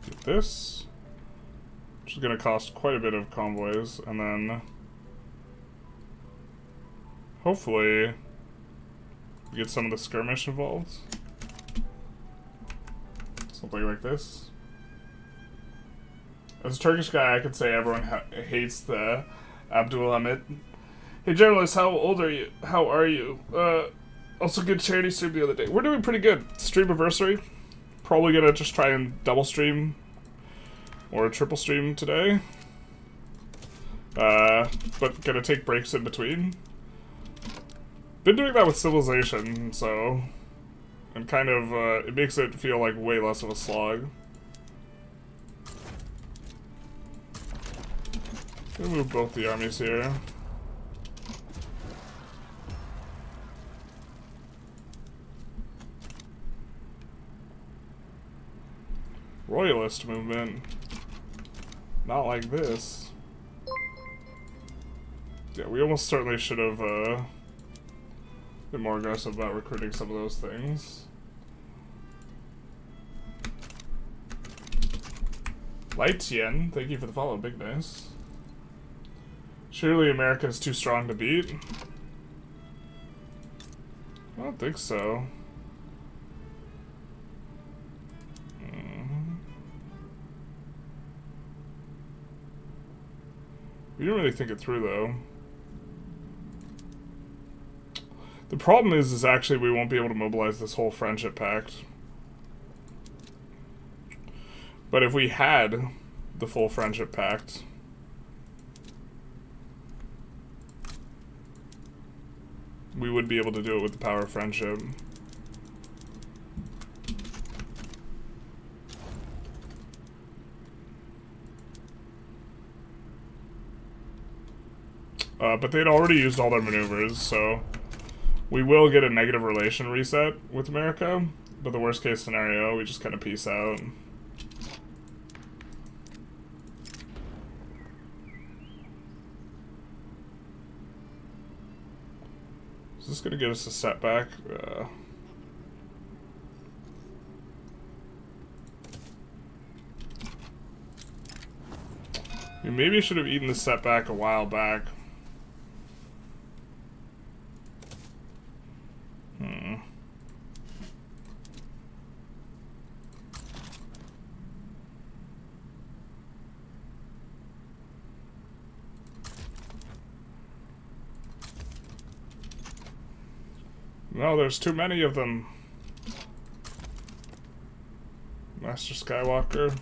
get this, which is going to cost quite a bit of convoys, and then hopefully we get some of the skirmish involved. Something like this. As a Turkish guy, I could say everyone hates the Abdul Hamid. Hey, journalist, how old are you? How are you? Also, good charity stream the other day. We're doing pretty good. Streamiversary. Probably gonna just try and double stream or triple stream today. But gonna take breaks in between. Been doing that with Civilization, so... And kind of, it makes it feel like way less of a slog. I'm gonna move both the armies here. Royalist movement. Not like this. Yeah, we almost certainly should have been more aggressive about recruiting some of those things. Light Tien, thank you for the follow, big nice. Surely America's too strong to beat? I don't think so. We didn't really think it through, though. The problem is actually we won't be able to mobilize this whole friendship pact. But if we had the full friendship pact, we would be able to do it with the power of friendship. But they'd already used all their maneuvers, so we will get a negative relation reset with America, but the worst case scenario, we just kind of peace out. Is this going to give us a setback? We maybe should have eaten the setback a while back. No, there's too many of them. Master Skywalker.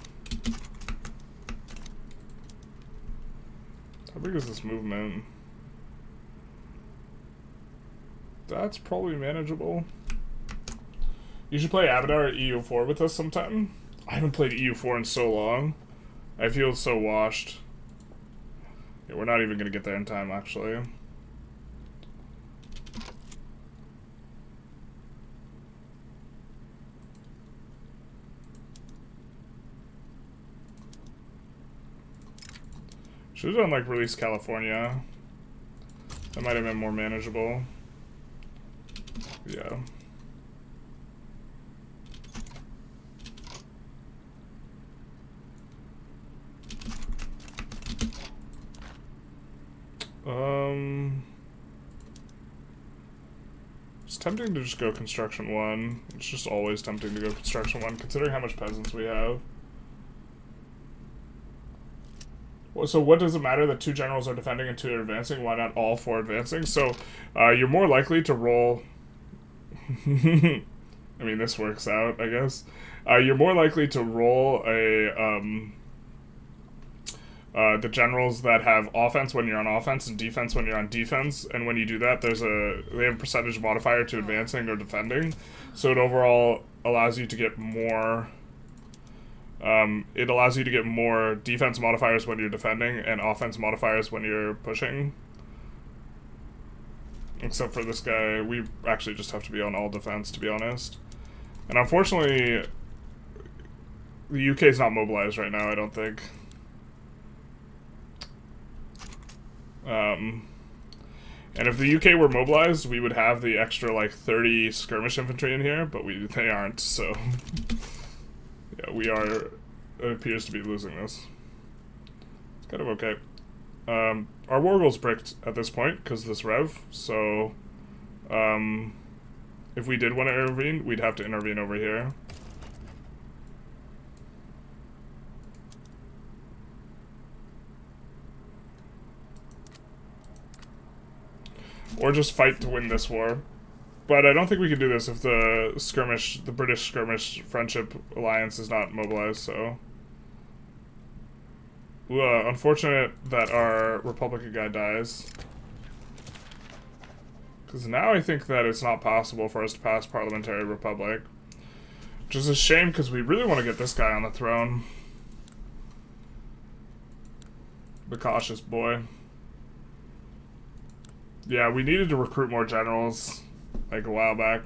How big is this movement? That's probably manageable. You should play Avatar at EU4 with us sometime. I haven't played EU4 in so long. I feel so washed. Yeah, we're not even gonna get there in time, actually. Should have done, like, Release California. That might have been more manageable. Yeah. It's tempting to just go Construction 1. It's just always tempting to go Construction 1, considering how much peasants we have. So what does it matter that 2 generals are defending and 2 are advancing? Why not all 4 advancing? So you're more likely to roll... I mean, this works out, I guess. You're more likely to roll the generals that have offense when you're on offense and defense when you're on defense. And when you do that, they have a percentage modifier to advancing or defending. So it overall allows you to get more... it allows you to get more defense modifiers when you're defending and offense modifiers when you're pushing. Except for this guy, we actually just have to be on all defense, to be honest. And unfortunately, the UK is not mobilized right now, I don't think. And if the UK were mobilized, we would have the extra, like, 30 skirmish infantry in here, but they aren't, so... Yeah, we are, it appears to be losing this. It's kind of okay. Our war goal's bricked at this point, because of this rev, so, if we did want to intervene, we'd have to intervene over here. Or just fight to win this war. But I don't think we can do this if the British skirmish friendship alliance is not mobilized, so. Unfortunate that our Republican guy dies. Because now I think that it's not possible for us to pass Parliamentary Republic. Which is a shame, because we really want to get this guy on the throne. The cautious boy. Yeah, we needed to recruit more generals. Like a while back.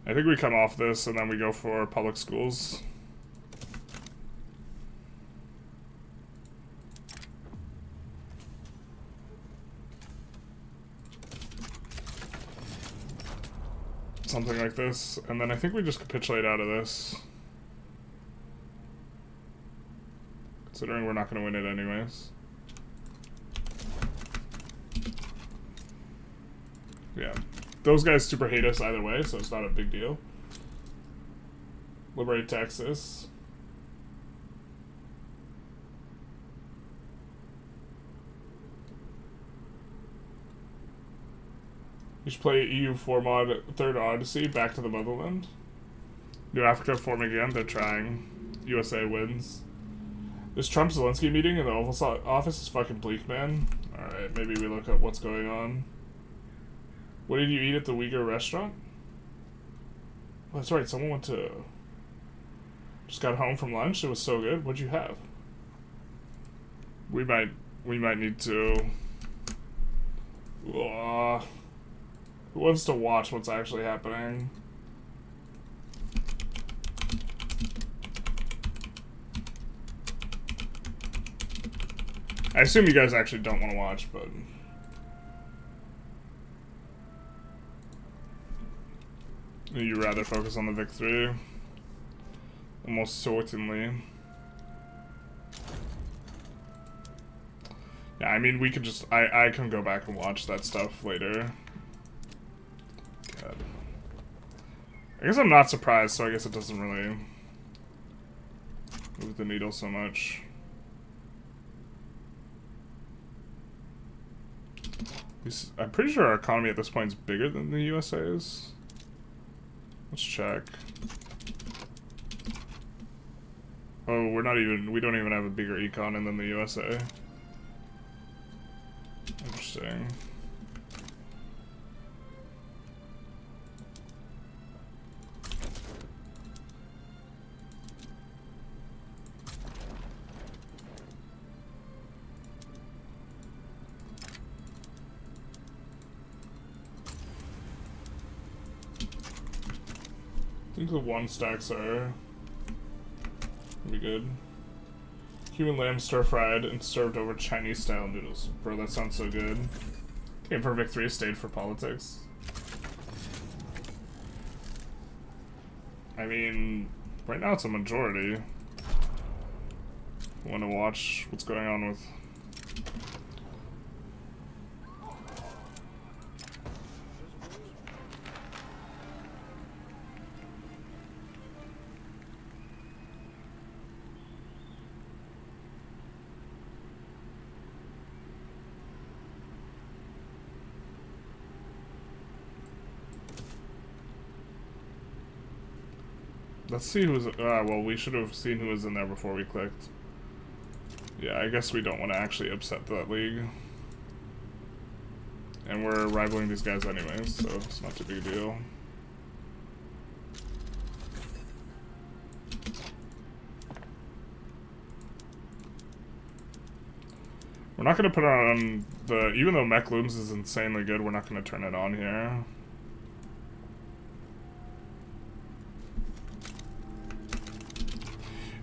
I think we come off this and then we go for public schools. Something like this, and then I think we just capitulate out of this. Considering we're not going to win it anyways. Yeah. Those guys super hate us either way, so it's not a big deal. Liberate Texas. You should play EU 4 mod, Third Odyssey, Back to the Motherland. New Africa forming again, they're trying. USA wins. This Trump-Zelensky meeting in the Oval Office is fucking bleak, man. Alright, maybe we look up what's going on. What did you eat at the Uyghur restaurant? Oh, that's right, someone went to... Just got home from lunch, it was so good. What'd you have? We might need to... Who wants to watch what's actually happening? I assume you guys actually don't want to watch, but... You'd rather focus on the victory? Almost certainly. Yeah, I mean, we could just... I can go back and watch that stuff later. God. I guess I'm not surprised, so I guess it doesn't really move the needle so much. I'm pretty sure our economy at this point is bigger than the USA's. Let's check. Oh, we don't even have a bigger econ than the USA. Interesting. I think the one stacks are be good. Human lamb stir-fried and served over Chinese-style noodles. Bro, that sounds so good. Came for victory, stayed for politics. I mean, right now it's a majority. I want to watch what's going on with... Let's see who's... well, we should have seen who was in there before we clicked. Yeah, I guess we don't want to actually upset that league. And we're rivaling these guys anyways, so it's not too big a deal. We're not going to put it on the... Even though Mech Looms is insanely good, we're not going to turn it on here.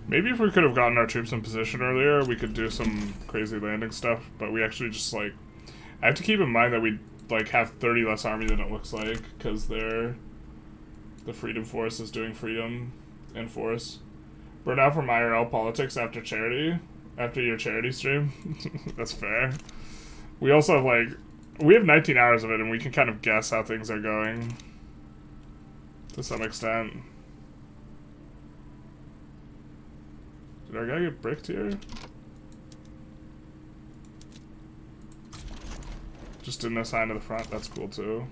Maybe if we could have gotten our troops in position earlier, we could do some crazy landing stuff, but we actually just, like... I have to keep in mind that we, like, have 30 less army than it looks like, because they're... The Freedom Force is doing freedom and force. Burn out from IRL politics after charity? After your charity stream? That's fair. We also have, like... We have 19 hours of it, and we can kind of guess how things are going. To some extent. Did our guy get bricked here? Just didn't assign to the front, that's cool too.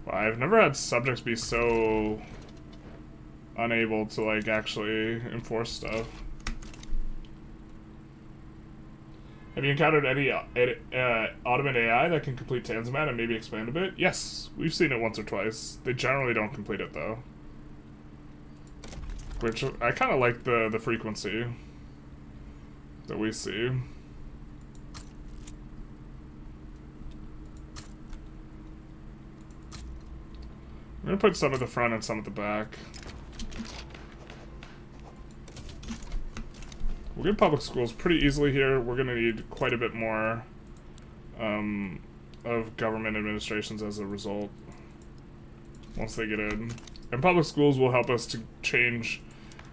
Well, I've never had subjects be so unable to, like, actually enforce stuff. Have you encountered any Ottoman AI that can complete Tanzimat and maybe expand a bit? Yes, we've seen it once or twice. They generally don't complete it, though. Which I kind of like the frequency that we see. I'm gonna put some at the front and some at the back. We'll get public schools pretty easily here. We're gonna need quite a bit more of government administrations as a result once they get in. And public schools will help us to change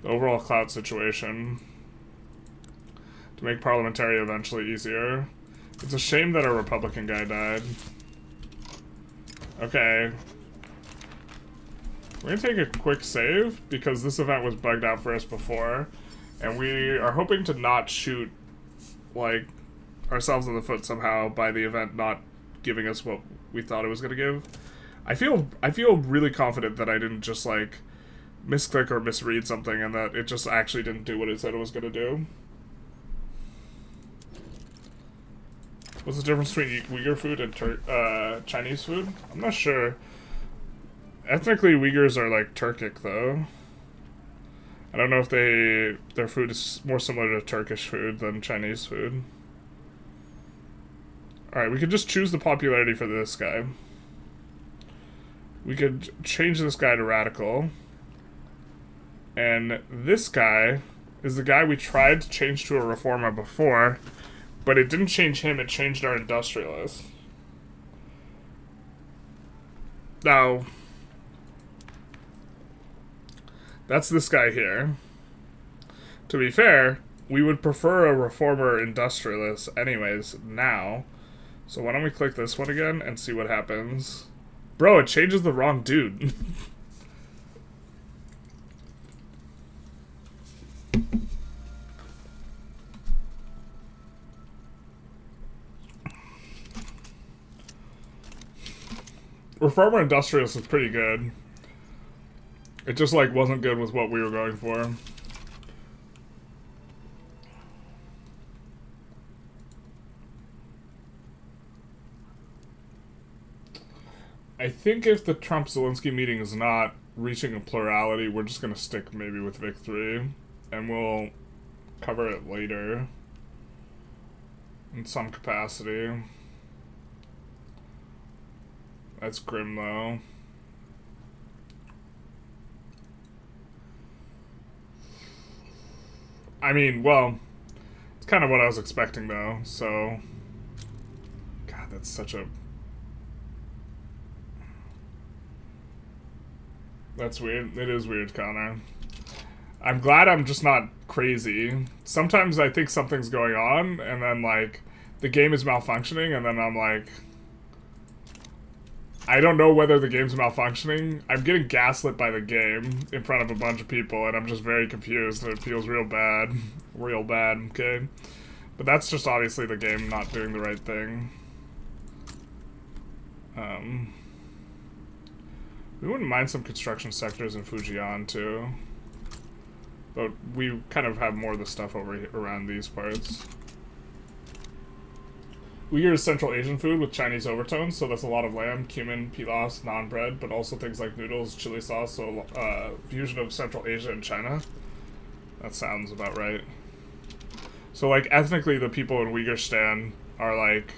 the overall clout situation to make parliamentary eventually easier. It's a shame that our Republican guy died. Okay. We're gonna take a quick save because this event was bugged out for us before, and we are hoping to not shoot like ourselves in the foot somehow by the event not giving us what we thought it was gonna give. I feel really confident that I didn't just like misclick or misread something and that it just actually didn't do what it said it was gonna do. What's the difference between Uyghur food and Chinese food? I'm not sure. Ethnically, Uyghurs are like Turkic though. I don't know if their food is more similar to Turkish food than Chinese food. Alright, we could just choose the popularity for this guy. We could change this guy to radical. And this guy is the guy we tried to change to a reformer before, but it didn't change him, it changed our industrialists. Now, that's this guy here. To be fair, we would prefer a reformer industrialist anyways now. So why don't we click this one again and see what happens. Bro, it changes the wrong dude. Reformer industrialist is pretty good. It just like wasn't good with what we were going for. I think if the Trump-Zelensky meeting is not reaching a plurality, we're just gonna stick maybe with Vic 3, and we'll cover it later in some capacity. That's grim though. I mean, well, it's kind of what I was expecting though, so... God, that's such a... That's weird. It is weird, Connor. I'm glad I'm just not crazy. Sometimes I think something's going on, and then, like, the game is malfunctioning, and then I'm like... I don't know whether the game's malfunctioning. I'm getting gaslit by the game in front of a bunch of people, and I'm just very confused, and it feels real bad. Real bad, okay? But that's just obviously the game not doing the right thing. We wouldn't mind some construction sectors in Fujian, too. But we kind of have more of the stuff over here, around these parts. Uyghur is Central Asian food with Chinese overtones, so that's a lot of lamb, cumin, pilafs, naan bread, but also things like noodles, chili sauce, so fusion of Central Asia and China. That sounds about right. So, like, ethnically, the people in Uyghurstan are, like,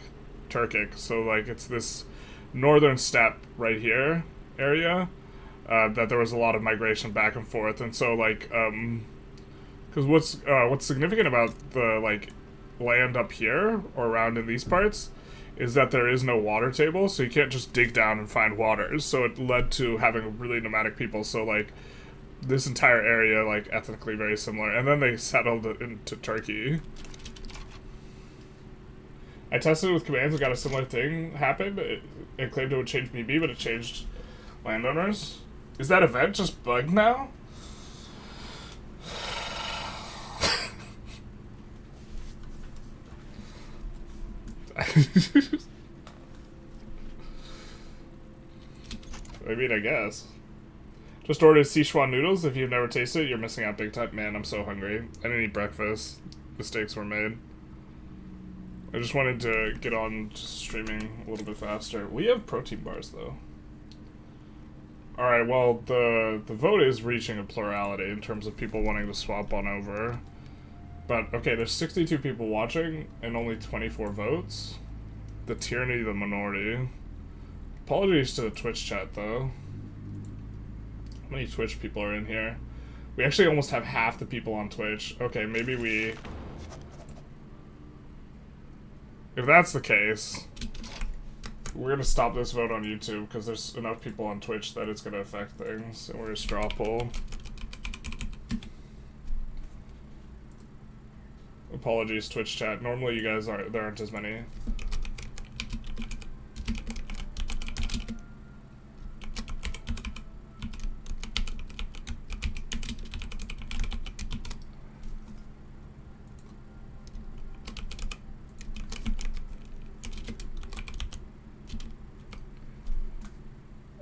Turkic, so, like, it's this northern steppe right here area that there was a lot of migration back and forth, and so, like, because what's significant about the, like, land up here or around in these parts is that there is no water table, so you can't just dig down and find waters, so it led to having really nomadic people, so, like, this entire area, like, ethnically very similar, and then they settled into Turkey. I tested it with commands and got a similar thing happen. It claimed it would change BB, but it changed Landowners. Is that event just bugged now? I mean, I guess. Just ordered Sichuan noodles. If you've never tasted it, you're missing out big time. Man, I'm so hungry. I didn't eat breakfast. Mistakes were made. I just wanted to get on just streaming a little bit faster. We have protein bars, though. All right. Well, the vote is reaching a plurality in terms of people wanting to swap on over. But okay, there's 62 people watching and only 24 votes. The tyranny of the minority. Apologies to the Twitch chat though. How many Twitch people are in here? We actually almost have half the people on Twitch. Okay, maybe we... If that's the case, we're gonna stop this vote on YouTube because there's enough people on Twitch that it's gonna affect things. And we're gonna straw poll. Apologies, Twitch chat. Normally you guys aren't, there aren't as many.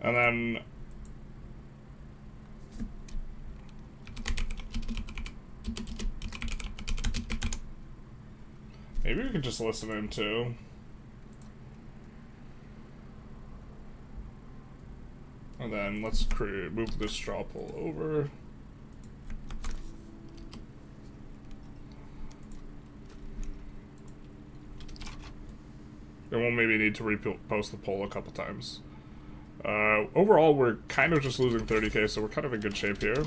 And then maybe we could just listen in too. And then let's move this straw poll over. And we'll maybe need to repost the poll a couple times. Overall, we're kind of just losing 30k, so we're kind of in good shape here.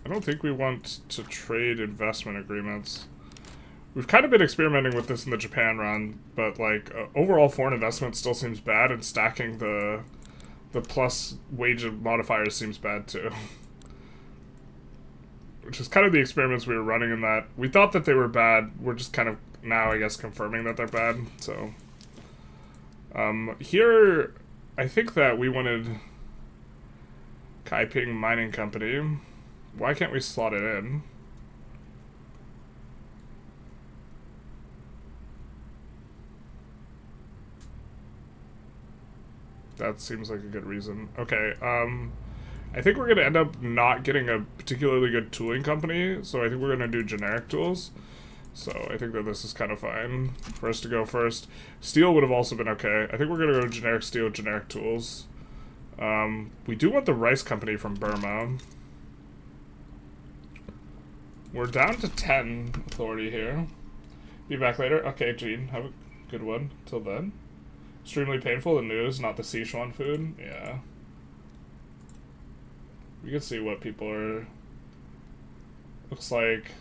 I don't think we want to trade investment agreements. We've kind of been experimenting with this in the Japan run, but like overall foreign investment still seems bad, and stacking the plus wage modifiers seems bad too. Which is kind of the experiments we were running in that. We thought that they were bad, we're just kind of now, I guess, confirming that they're bad, so... here, I think that we wanted Kaiping Mining Company. Why can't we slot it in? That seems like a good reason. Okay, I think we're gonna end up not getting a particularly good tooling company, so I think we're gonna do generic tools. So I think that this is kind of fine for us to go first. Steel would have also been okay. I think we're gonna go generic steel, generic tools. We do want the rice company from Burma. We're down to 10 authority here. Be back later. Okay, Gene, have a good one. Till then. Extremely painful, the news, not the Sichuan food. Yeah. We can see what people are... Looks like...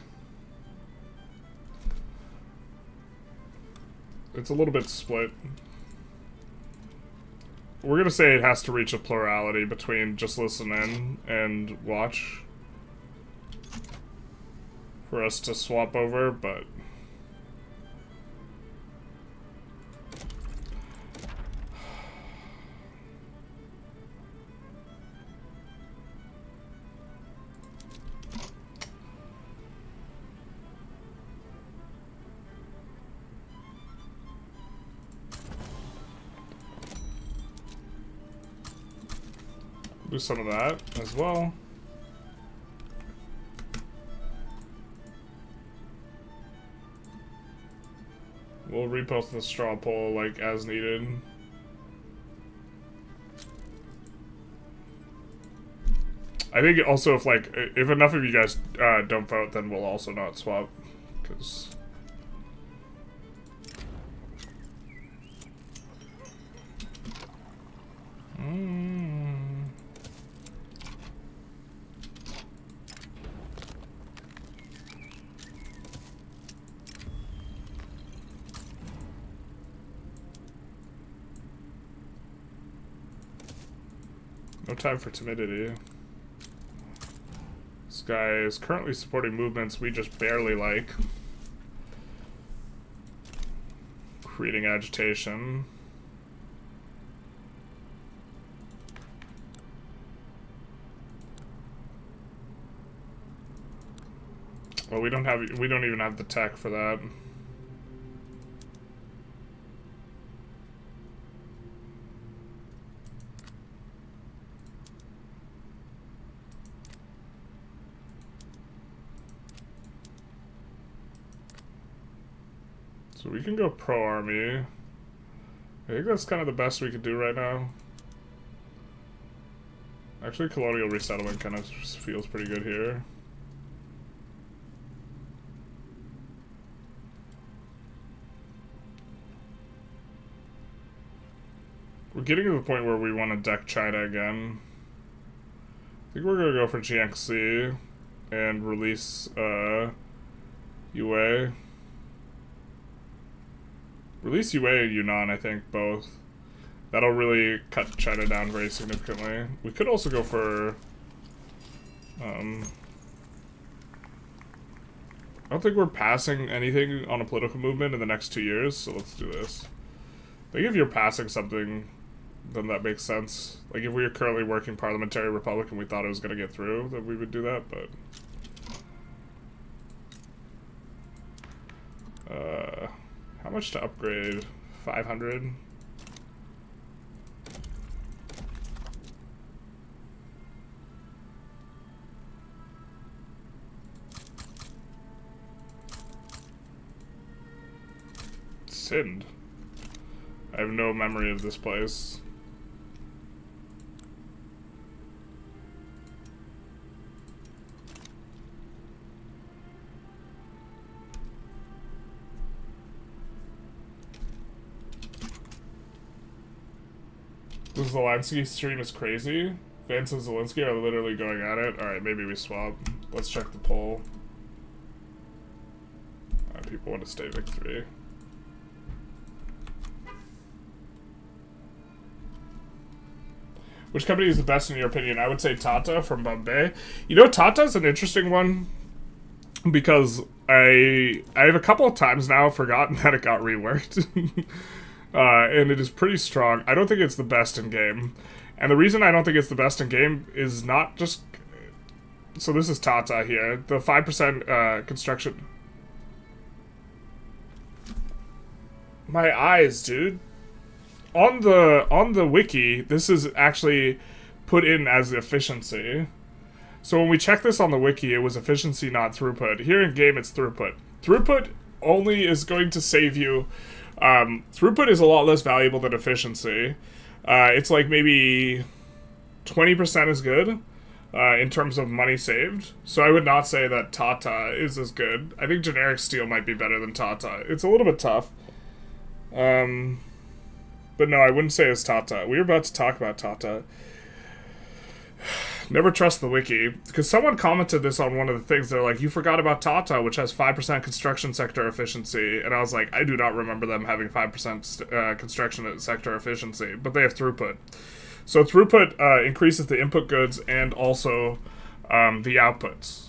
It's a little bit split. We're gonna say it has to reach a plurality between just listen in and watch for us to swap over, but... do some of that as well. We'll repost the straw poll like as needed. I think also if enough of you guys don't vote, then we'll also not swap, because no time for timidity. This guy is currently supporting movements we just barely like. Creating agitation. Well, we don't even have the tech for that. So we can go pro-army. I think that's kind of the best we could do right now. Actually, colonial resettlement kind of feels pretty good here. We're getting to the point where we want to deck China again. I think we're going to go for Jiangxi and release Yue. Release Yue and Yunnan, I think, both. That'll really cut China down very significantly. We could also go for... I don't think we're passing anything on a political movement in the next 2 years, so let's do this. I think if you're passing something, then that makes sense. Like, if we are currently working Parliamentary Republic and we thought it was going to get through, then we would do that, but... how much to upgrade? 500? Sind. I have no memory of this place. This Zelensky stream is crazy. Vance and Zelensky are literally going at it. Alright, maybe we swap. Let's check the poll. People want to stay victory. Which company is the best in your opinion? I would say Tata from Bombay. You know, Tata's an interesting one because I have a couple of times now forgotten that it got reworked. And it is pretty strong. I don't think it's the best in game. And the reason I don't think it's the best in game is not just... So this is Tata here. The 5% construction... My eyes, dude. On the wiki, this is actually put in as efficiency. So when we check this on the wiki, it was efficiency, not throughput. Here in game, it's throughput. Throughput only is going to save you... throughput is a lot less valuable than efficiency. It's like maybe 20% is good in terms of money saved. So I would not say that Tata is as good. I think generic steel might be better than Tata. It's a little bit tough. But no, I wouldn't say it's Tata. We were about to talk about Tata. Never trust the wiki. Because someone commented this on one of the things. They're like, you forgot about Tata, which has 5% construction sector efficiency. And I was like, I do not remember them having 5% construction sector efficiency. But they have throughput. So throughput increases the input goods and also the outputs.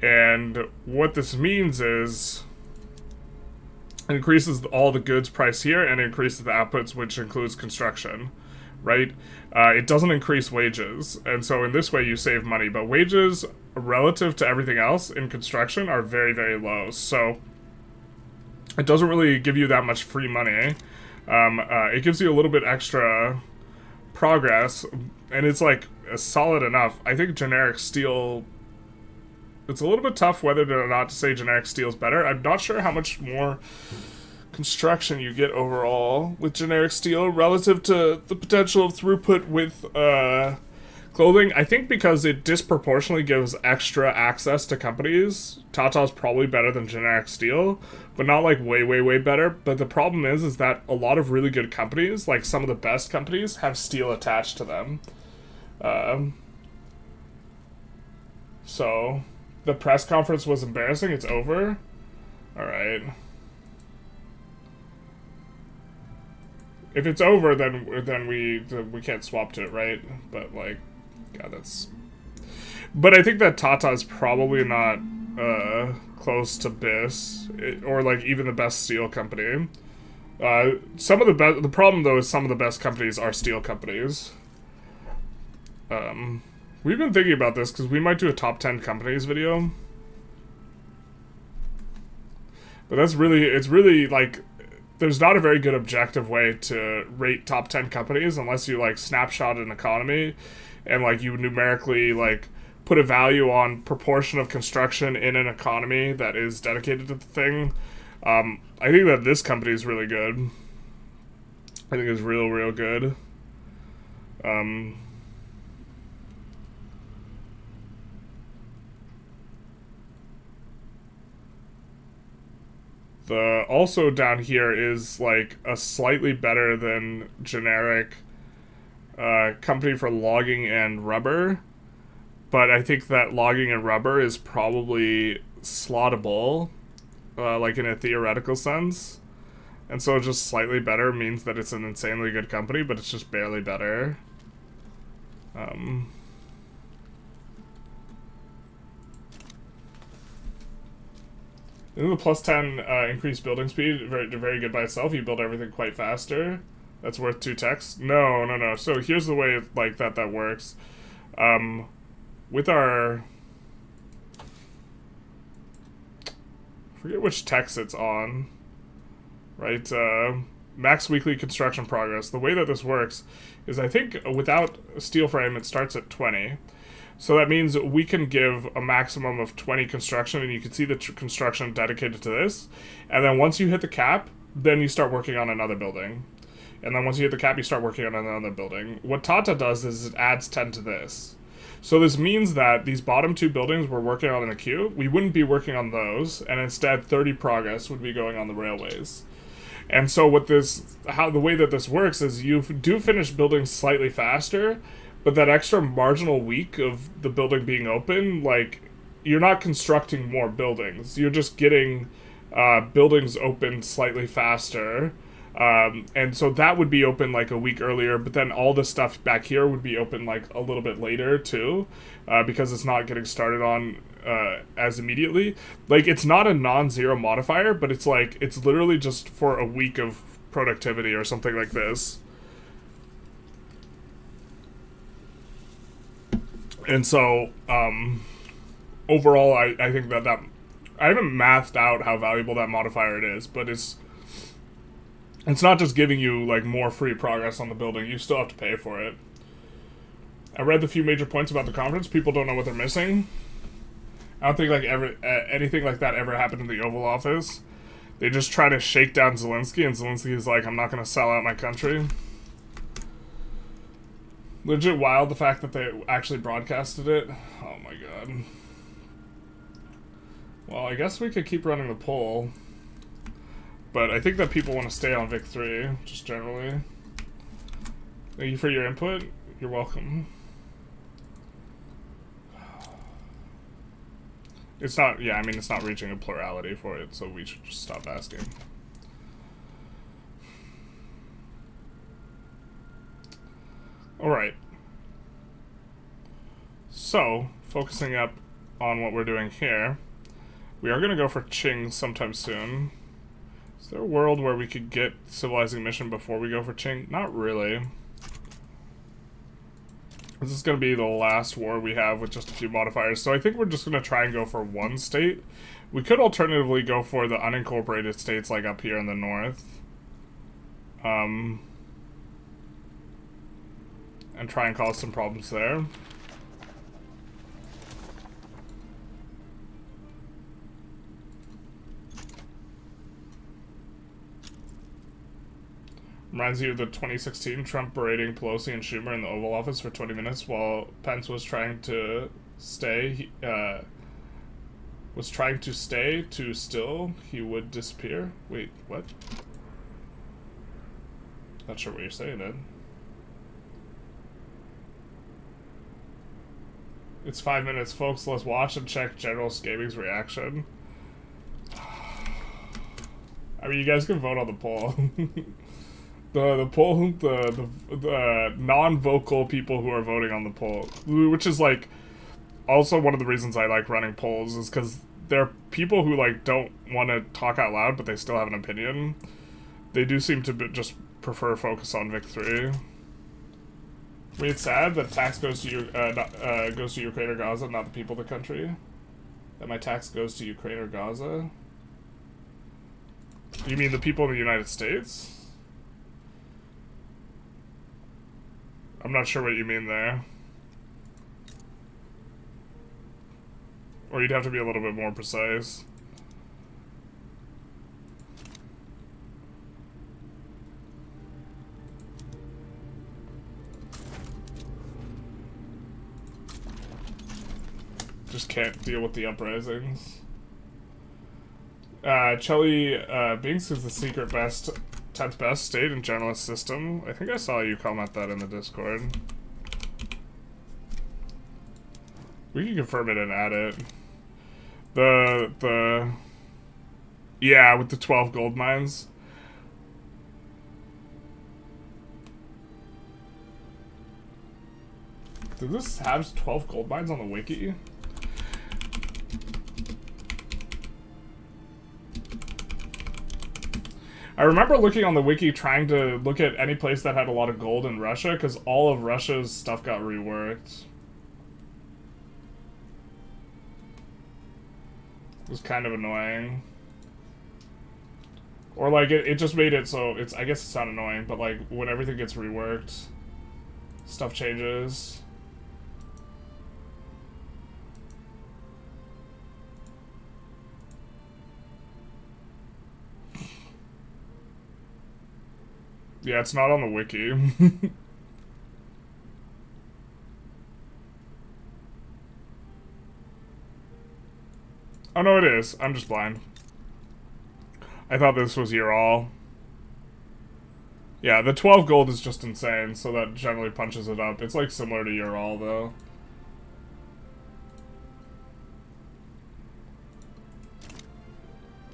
And what this means is... it increases all the goods price here and increases the outputs, which includes construction. Right? It doesn't increase wages, and so in this way you save money, but wages relative to everything else in construction are very, very low, so it doesn't really give you that much free money. It gives you a little bit extra progress, and it's like solid enough. I think generic steel, it's a little bit tough whether or not to say generic steel is better. I'm not sure how much more construction you get overall with generic steel relative to the potential of throughput with clothing. I think because it disproportionately gives extra access to companies, Tata's probably better than generic steel, but not like way, way, way better. But the problem is that a lot of really good companies, like some of the best companies, have steel attached to them. So the press conference was embarrassing. It's over. All right. If it's over, then we can't swap to it, right? But like, God, that's... But I think that Tata is probably not close to BIS, or like even the best steel company. Some of the best... The problem though is some of the best companies are steel companies. We've been thinking about this because we might do a top 10 companies video. But that's really... It's really like... There's not a very good objective way to rate top 10 companies unless you like snapshot an economy and like you numerically like put a value on proportion of construction in an economy that is dedicated to the thing. I think that this company is really good. I think it's real good. The also down here is like a slightly better than generic company for logging and rubber, but I think that logging and rubber is probably slottable, like in a theoretical sense. And so just slightly better means that it's an insanely good company, but it's just barely better. The plus 10 increased building speed, very good by itself. You build everything quite faster. That's worth 2 techs. No. So here's the way like that works. With our... I forget which text it's on. Right? Max weekly construction progress. The way that this works is I think without a steel frame it starts at 20. So that means we can give a maximum of 20 construction, and you can see the construction dedicated to this. And then once you hit the cap, then you start working on another building. And then once you hit the cap, you start working on another building. What Tata does is it adds 10 to this. So this means that these bottom 2 buildings we're working on in the queue, we wouldn't be working on those, and instead 30 progress would be going on the railways. And so what the way that this works is you do finish building slightly faster, but that extra marginal week of the building being open, like, you're not constructing more buildings. You're just getting buildings open slightly faster. And so that would be open like a week earlier, but then all the stuff back here would be open like a little bit later too, because it's not getting started on as immediately. Like, it's not a non-zero modifier, but it's like, it's literally just for a week of productivity or something like this. And so, overall, I think that I haven't mathed out how valuable that modifier it is, but it's not just giving you, like, more free progress on the building. You still have to pay for it. I read the few major points about the conference. People don't know what they're missing. I don't think, like, anything like that ever happened in the Oval Office. They just try to shake down Zelensky, and Zelensky is like, I'm not going to sell out my country. Legit wild, the fact that they actually broadcasted it. Oh my god. Well, I guess we could keep running the poll. But I think that people want to stay on Vic 3, just generally. Thank you for your input. You're welcome. It's not, yeah, I mean, it's not reaching a plurality for it, so we should just stop asking. Alright. So, focusing up on what we're doing here, we are going to go for Qing sometime soon. Is there a world where we could get Civilizing Mission before we go for Qing? Not really. This is going to be the last war we have with just a few modifiers, so I think we're just going to try and go for one state. We could alternatively go for the unincorporated states like up here in the north. And try and cause some problems there. Reminds you of the 2016 Trump berating Pelosi and Schumer in the Oval Office for 20 minutes while Pence was trying to stay. He would disappear. Wait, what? Not sure what you're saying, Ed. It's 5 minutes, folks. Let's watch and check General Scabing's reaction. I mean, you guys can vote on the poll. The poll, the non-vocal people who are voting on the poll, which is like also one of the reasons I like running polls, is because there are people who like don't want to talk out loud, but they still have an opinion. They do seem to just prefer focus on Vic 3. I mean, it's sad that tax goes to Ukraine or Gaza, not the people of the country. That my tax goes to Ukraine or Gaza. You mean the people in the United States? I'm not sure what you mean there. Or you'd have to be a little bit more precise. Just can't deal with the uprisings. Chelly Binks is the secret best, 10th best state in generalist system. I think I saw you comment that in the Discord. We can confirm it and add it. Yeah, with the 12 gold mines. Does this have 12 gold mines on the wiki? I remember looking on the wiki trying to look at any place that had a lot of gold in Russia, because all of Russia's stuff got reworked. It was kind of annoying. Or like, it just made it so it's, I guess it's not annoying, but like, when everything gets reworked, stuff changes. Yeah, it's not on the wiki. Oh no, it is. I'm just blind. I thought this was year all. Yeah, the 12 gold is just insane, so that generally punches it up. It's like similar to year all though.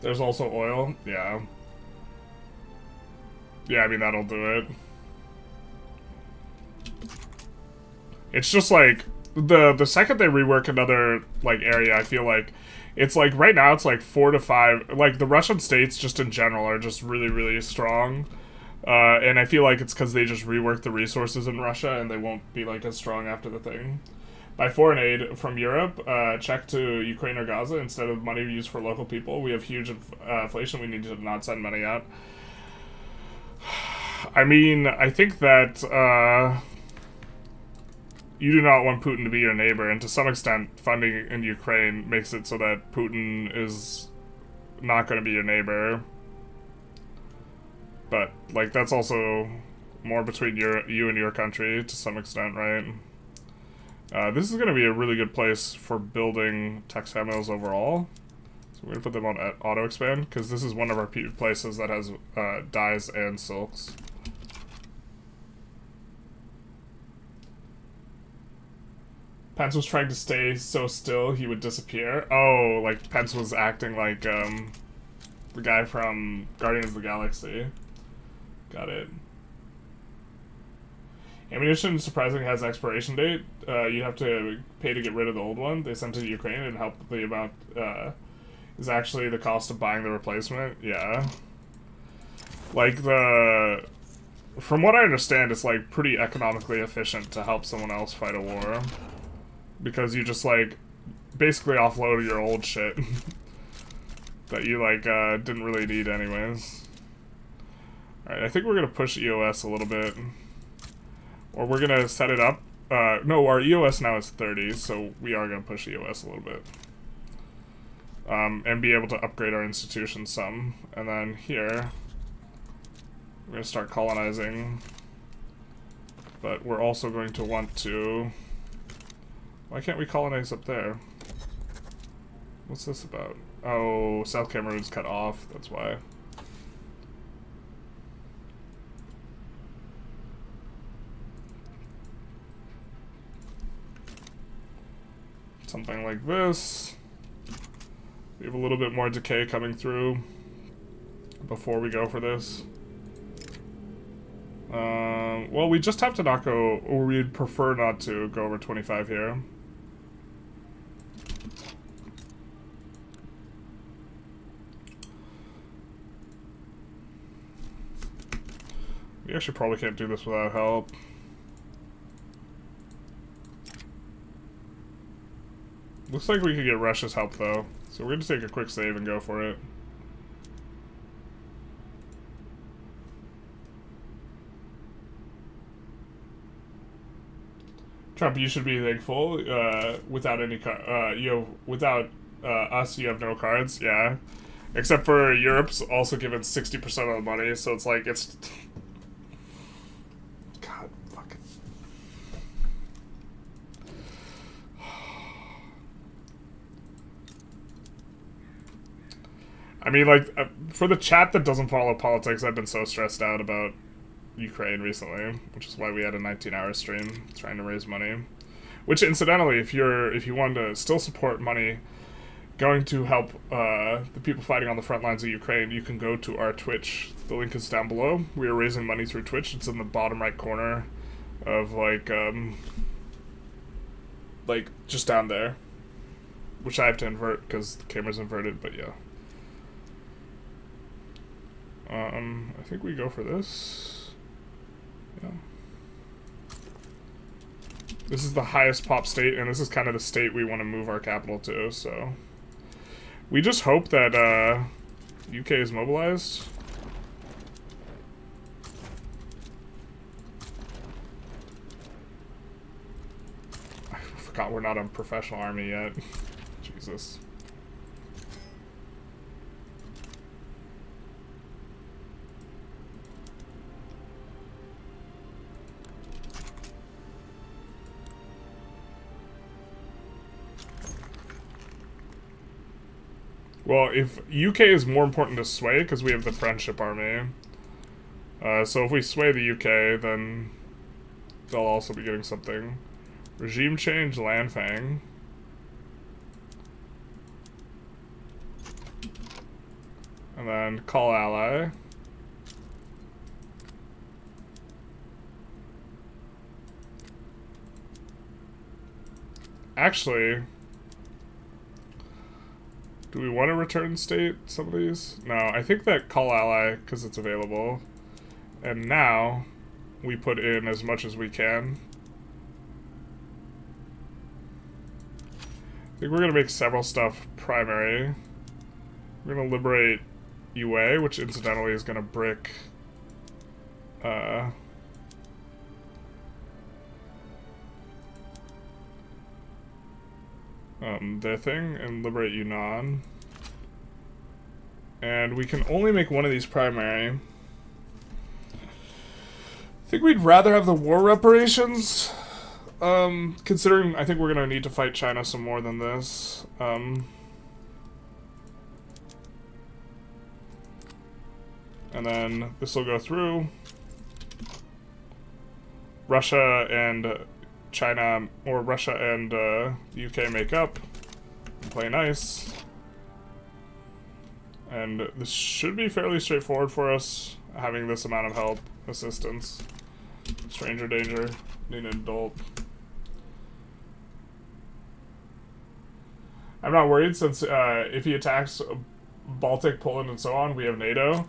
There's also oil. Yeah. Yeah, I mean, that'll do it. It's just like, the second they rework another, like, area, I feel like, it's like, right now it's like 4 to 5, like, the Russian states just in general are just really, really strong. And I feel like it's because they just rework the resources in Russia and they won't be, like, as strong after the thing. By foreign aid from Europe, check to Ukraine or Gaza instead of money used for local people. We have huge inflation, we need to not send money out. I mean, I think that, you do not want Putin to be your neighbor, and to some extent, funding in Ukraine makes it so that Putin is not going to be your neighbor. But, like, that's also more between you and your country, to some extent, right? This is going to be a really good place for building textile mills overall. So we're going to put them on auto-expand, because this is one of our places that has dyes and silks. Pence was trying to stay so still he would disappear. Oh, like Pence was acting like the guy from Guardians of the Galaxy. Got it. Ammunition surprisingly has expiration date. You have to pay to get rid of the old one. They sent it to Ukraine and help the amount is actually the cost of buying the replacement. Yeah. Like from what I understand, it's like pretty economically efficient to help someone else fight a war. Because you just, like, basically offload your old shit that you, like, didn't really need anyways. Alright, I think we're gonna push EOS a little bit. Or we're gonna set it up. No, our EOS now is 30, so we are gonna push EOS a little bit. And be able to upgrade our institution some. And then here, we're gonna start colonizing. But we're also going to want to... Why can't we colonize up there? What's this about? Oh, South Cameroon's cut off, that's why. Something like this. We have a little bit more decay coming through before we go for this. Well, we just have to not go, or we'd prefer not to go over 25 here. We actually probably can't do this without help. Looks like we could get Russia's help though, so we're gonna take a quick save and go for it. Trump, you should be thankful. Without any without us, you have no cards. Yeah, except for Europe's also given 60% of the money, so it's like it's. God, fucking. I mean, like, for the chat that doesn't follow politics, I've been so stressed out about Ukraine recently, which is why we had a 19-hour stream trying to raise money. Which, incidentally, if you want to still support money going to help the people fighting on the front lines of Ukraine, you can go to our Twitch. The link is down below. We are raising money through Twitch. It's in the bottom right corner of, like just down there. Which I have to invert because the camera's inverted, but yeah. I think we go for this. Yeah. This is the highest pop state, and this is kind of the state we want to move our capital to, so... We just hope that, UK is mobilized. I forgot we're not a professional army yet. Jesus. Well, if UK is more important to sway, because we have the Friendship Army. So if we sway the UK, then they'll also be getting something. Regime change, Landfang. And then call ally. Actually... Do we want to return state some of these? No, I think that call ally, because it's available. And now, we put in as much as we can. I think we're going to make several stuff primary. We're going to liberate UA, which incidentally is going to brick... their thing, and liberate Yunnan. And we can only make one of these primary. I think we'd rather have the war reparations, considering I think we're gonna need to fight China some more than this. And then this will go through. Russia and China, or Russia and UK make up and play nice. And this should be fairly straightforward for us, having this amount of help, assistance. Stranger danger, need an adult. I'm not worried since if he attacks Baltic, Poland, and so on, we have NATO.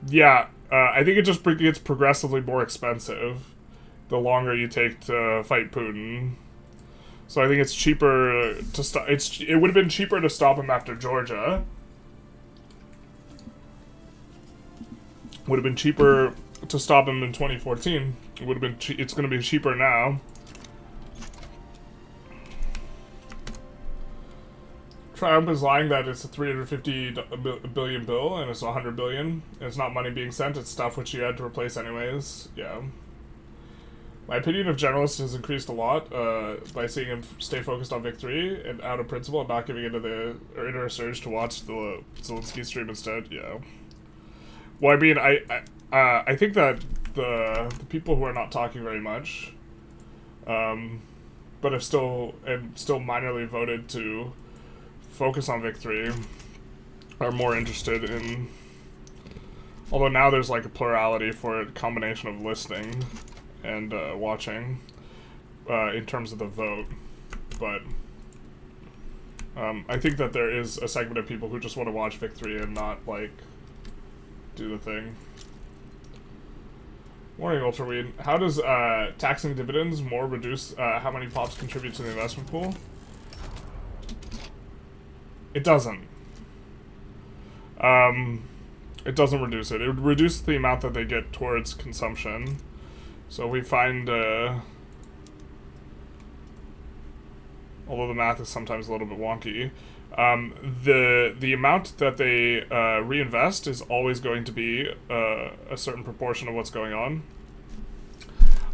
Yeah. I think it just gets progressively more expensive the longer you take to fight Putin. So I think it's cheaper to stop. It would have been cheaper to stop him after Georgia. Would have been cheaper to stop him in 2014. It would have been. It's going to be cheaper now. Trump is lying that it's a 350 billion bill and it's 100 billion. And it's not money being sent, it's stuff which you had to replace anyways. Yeah. My opinion of generalists has increased a lot by seeing him stay focused on victory and out of principle and not giving into the inner surge to watch the Zelensky stream instead. Yeah. Well, I mean, I think that the people who are not talking very much, but have still minorly voted to focus on victory, are more interested in, although now there's like a plurality for a combination of listening and watching in terms of the vote, but I think that there is a segment of people who just want to watch victory and not like do the thing. Morning, Ultraweed. How does taxing dividends more reduce how many pops contribute to the investment pool? It doesn't. It doesn't reduce it. It would reduce the amount that they get towards consumption. So we find, although the math is sometimes a little bit wonky, the amount that they reinvest is always going to be a certain proportion of what's going on.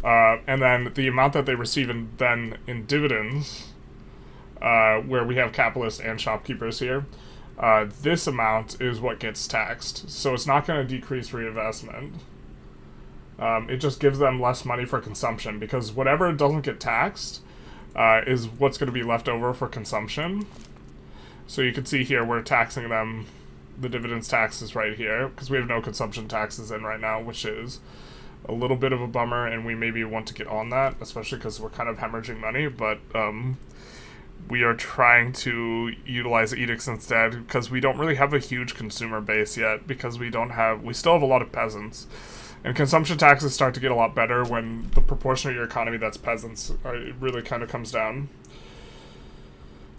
And then the amount that they receive in dividends where we have capitalists and shopkeepers here, this amount is what gets taxed. So it's not going to decrease reinvestment. It just gives them less money for consumption, because whatever doesn't get taxed is what's going to be left over for consumption. So you can see here we're taxing them. The dividends tax is right here, because we have no consumption taxes in right now, which is a little bit of a bummer, and we maybe want to get on that, especially because we're kind of hemorrhaging money, but we are trying to utilize edicts instead, because we don't really have a huge consumer base yet, because we still have a lot of peasants. And consumption taxes start to get a lot better when the proportion of your economy that's peasants really kind of comes down.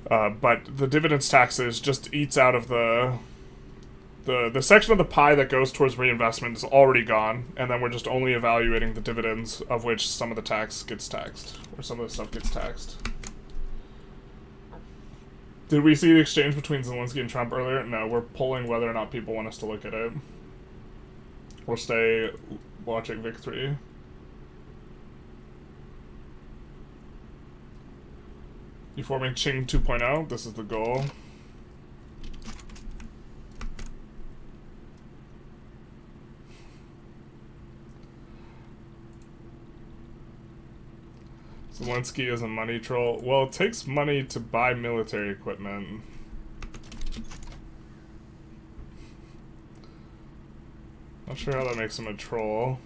But the dividends taxes just eats out of the section of the pie that goes towards reinvestment is already gone, and then we're just only evaluating the dividends, of which some of the tax gets taxed, or some of the stuff gets taxed. Did we see the exchange between Zelensky and Trump earlier? No, we're polling whether or not people want us to look at it. We'll stay watching Vic3. You forming Qing 2.0? This is the goal. Zelensky is a money troll. Well, it takes money to buy military equipment. Not sure how that makes him a troll.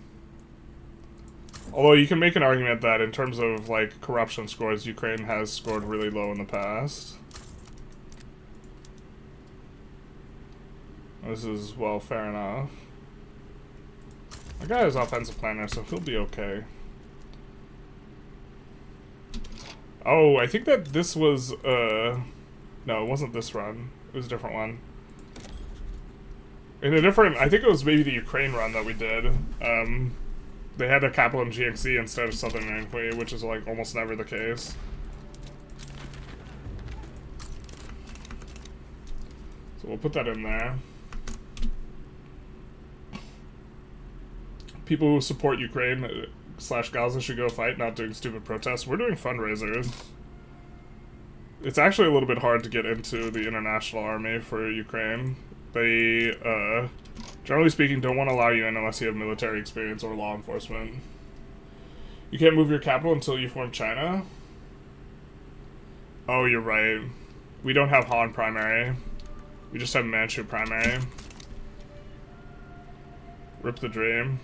Although you can make an argument that in terms of like corruption scores, Ukraine has scored really low in the past. This is, well, fair enough. My guy is offensive planner, so he'll be okay. Oh, I think that this was, no, it wasn't this run. It was a different one. In a different, I think it was maybe the Ukraine run that we did. They had a capital in GXC instead of Southern Inquiry, which is like almost never the case. So we'll put that in there. People who support Ukraine / Gaza should go fight, not doing stupid protests. We're doing fundraisers. It's actually a little bit hard to get into the international army for Ukraine. They, generally speaking, don't want to allow you in unless you have military experience or law enforcement. You can't move your capital until you form China? Oh, you're right. We don't have Han primary. We just have Manchu primary. Rip the dream.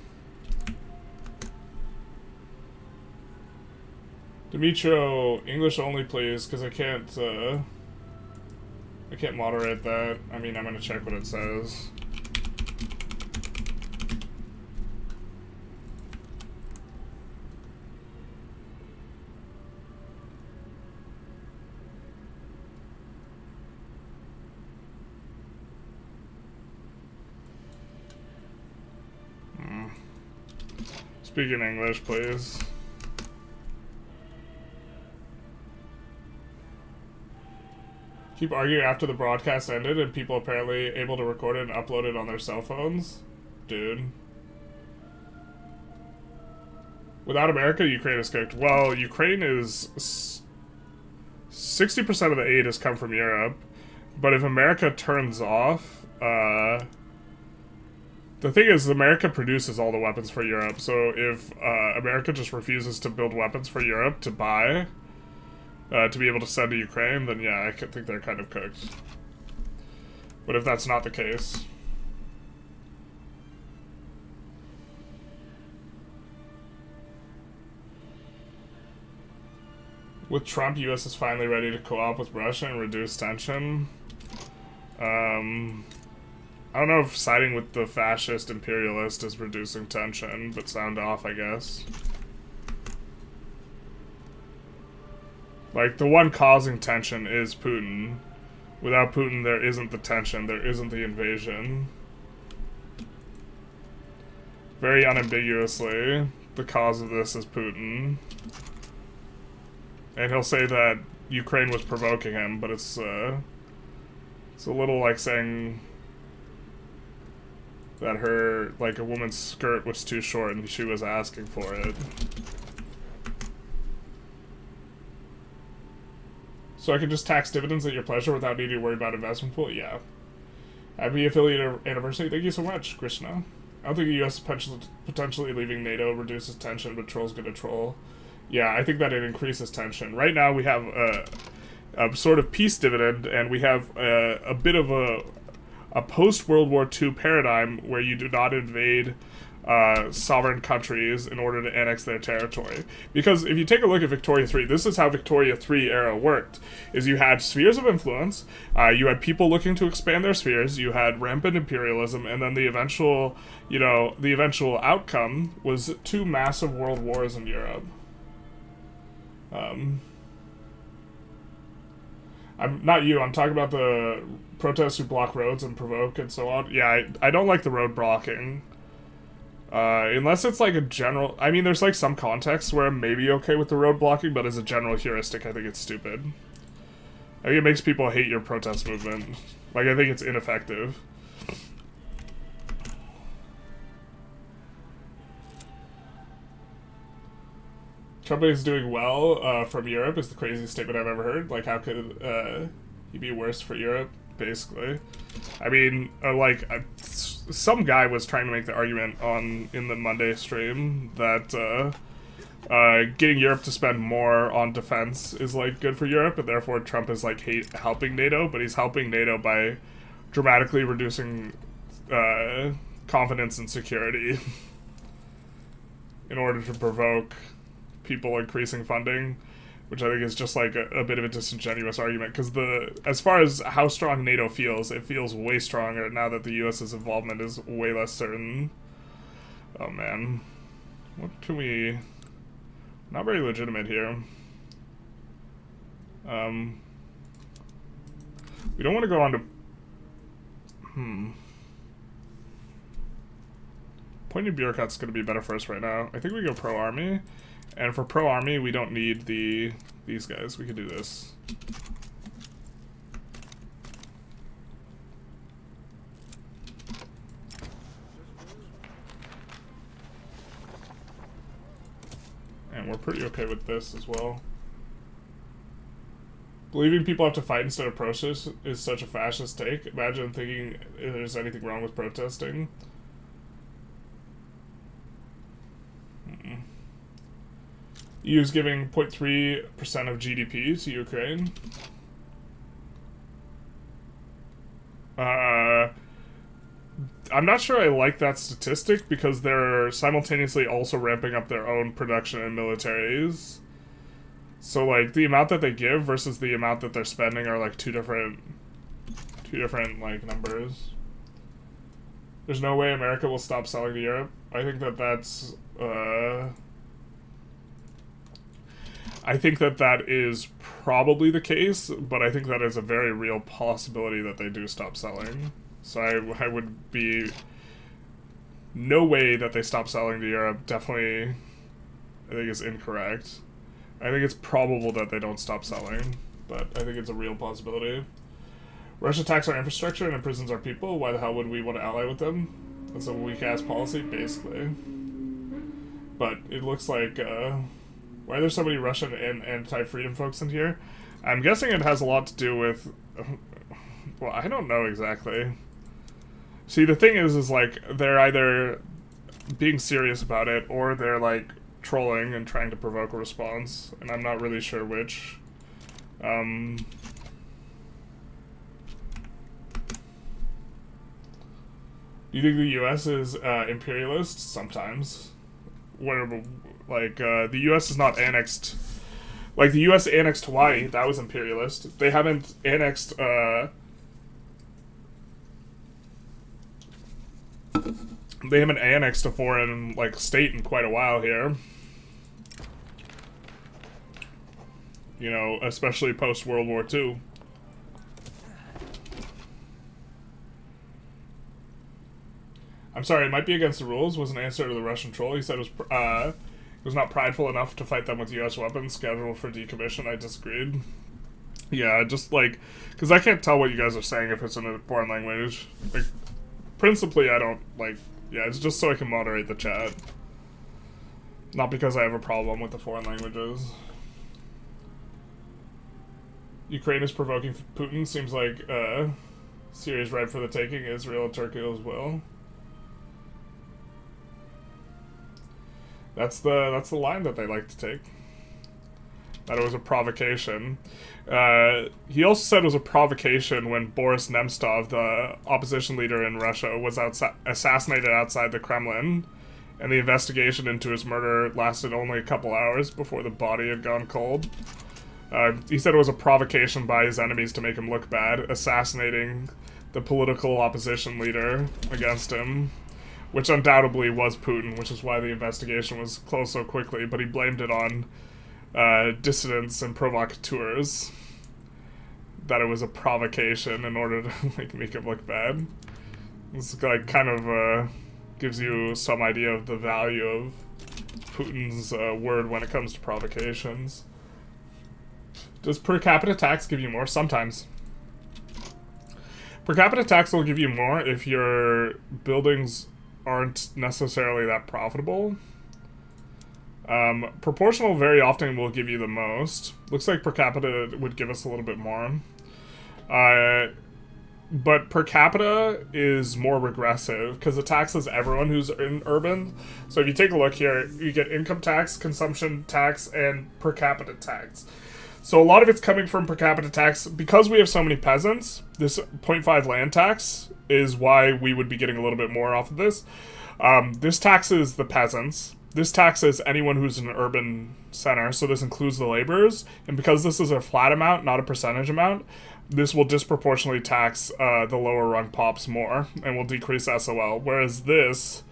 Dimitro, English only please, because I can't moderate that. I mean, I'm gonna check what it says. Speak in English, please. Keep arguing after the broadcast ended and people apparently able to record it and upload it on their cell phones? Dude. Without America, Ukraine is cooked. Well, Ukraine is... 60% of the aid has come from Europe. But if America turns off... the thing is, America produces all the weapons for Europe. So if America just refuses to build weapons for Europe to buy... to be able to send to Ukraine, then yeah, I think they're kind of cooked. But if that's not the case... With Trump, US is finally ready to co-op with Russia and reduce tension. I don't know if siding with the fascist imperialist is reducing tension, but sound off, I guess. Like, the one causing tension is Putin. Without Putin, there isn't the tension, there isn't the invasion. Very unambiguously, the cause of this is Putin. And he'll say that Ukraine was provoking him, but it's a little like saying that her, like, a woman's skirt was too short and she was asking for it. So I can just tax dividends at your pleasure without needing to worry about investment pool? Yeah. Happy affiliate anniversary. Thank you so much, Krishna. I don't think the U.S. potentially leaving NATO reduces tension, but troll's gonna troll. Yeah, I think that it increases tension. Right now we have a sort of peace dividend, and we have a bit of a post-World War II paradigm where you do not invade sovereign countries in order to annex their territory. Because if you take a look at Victoria III, this is how Victoria III era worked, is you had spheres of influence, you had people looking to expand their spheres, you had rampant imperialism, and then the eventual, the eventual outcome was 2 massive world wars in Europe. I'm talking about the protests who block roads and provoke and so on. Yeah, I don't like the road blocking. Unless it's like a general... I mean, there's like some contexts where I'm maybe okay with the road blocking, but as a general heuristic, I think it's stupid. I think it makes people hate your protest movement. Like, I think it's ineffective. Trump is doing well from Europe is the craziest statement I've ever heard. Like, how could he be worse for Europe, basically? I mean, some guy was trying to make the argument in the Monday stream that getting Europe to spend more on defense is like good for Europe, and therefore Trump is like helping NATO, but he's helping NATO by dramatically reducing confidence and security in order to provoke people increasing funding, which I think is just like a bit of a disingenuous argument, because as far as how strong NATO feels, it feels way stronger now that the US's involvement is way less certain. Oh man, what can we... Not very legitimate here. We don't want to go on to... Appointing bureaucrats is going to be better for us right now. I think we go pro-army. And for pro-army, we don't need these guys. We can do this. And we're pretty okay with this as well. Believing people have to fight instead of protest is such a fascist take. Imagine thinking there's anything wrong with protesting. EU's giving 0.3% of GDP to Ukraine. I'm not sure I like that statistic because they're simultaneously also ramping up their own production and militaries. So like the amount that they give versus the amount that they're spending are like two different like numbers. There's no way America will stop selling to Europe. I think that's I think that is probably the case, but I think that is a very real possibility that they do stop selling. So I would be... No way that they stop selling to Europe, definitely, I think is incorrect. I think it's probable that they don't stop selling, but I think it's a real possibility. Russia attacks our infrastructure and imprisons our people. Why the hell would we want to ally with them? That's a weak-ass policy, basically. But it looks like... Why are there so many Russian and anti-freedom folks in here? I'm guessing it has a lot to do with... Well, I don't know exactly. See, the thing is like, they're either being serious about it, or they're, like, trolling and trying to provoke a response, and I'm not really sure which. Do you think the U.S. is imperialist? Sometimes. Whatever. Like, the U.S. is not annexed... Like, the U.S. annexed Hawaii, that was imperialist. They haven't annexed, They haven't annexed a foreign, like, state in quite a while here. You know, especially post-World War II. I'm sorry, it might be against the rules, was an answer to the Russian troll. He said it was not prideful enough to fight them with U.S. weapons scheduled for decommission. I disagreed. Yeah, just like, because I can't tell what you guys are saying if it's in a foreign language. Like, principally, I don't, like, yeah, it's just so I can moderate the chat. Not because I have a problem with the foreign languages. Ukraine is provoking Putin. Seems like Syria's ripe for the taking. Israel and Turkey as well. That's the line that they like to take. That it was a provocation. He also said it was a provocation when Boris Nemtsov, the opposition leader in Russia, was assassinated outside the Kremlin, and the investigation into his murder lasted only a couple hours before the body had gone cold. He said it was a provocation by his enemies to make him look bad, assassinating the political opposition leader against him, which undoubtedly was Putin, which is why the investigation was closed so quickly, but he blamed it on dissidents and provocateurs, that it was a provocation in order to like make him look bad. It's like kind of gives you some idea of the value of Putin's word when it comes to provocations. Does per capita tax give you more? Sometimes. Per capita tax will give you more if your buildings aren't necessarily that profitable. Proportional very often will give you the most. Looks like per capita would give us a little bit more. But per capita is more regressive because it taxes everyone who's in urban. So if you take a look here, you get income tax, consumption tax, and per capita tax. So a lot of it's coming from per capita tax. Because we have so many peasants, this 0.5 land tax is why we would be getting a little bit more off of this. This taxes the peasants. This taxes anyone who's in an urban center, so this includes the laborers. And because this is a flat amount, not a percentage amount, this will disproportionately tax the lower rung pops more and will decrease SOL. Whereas this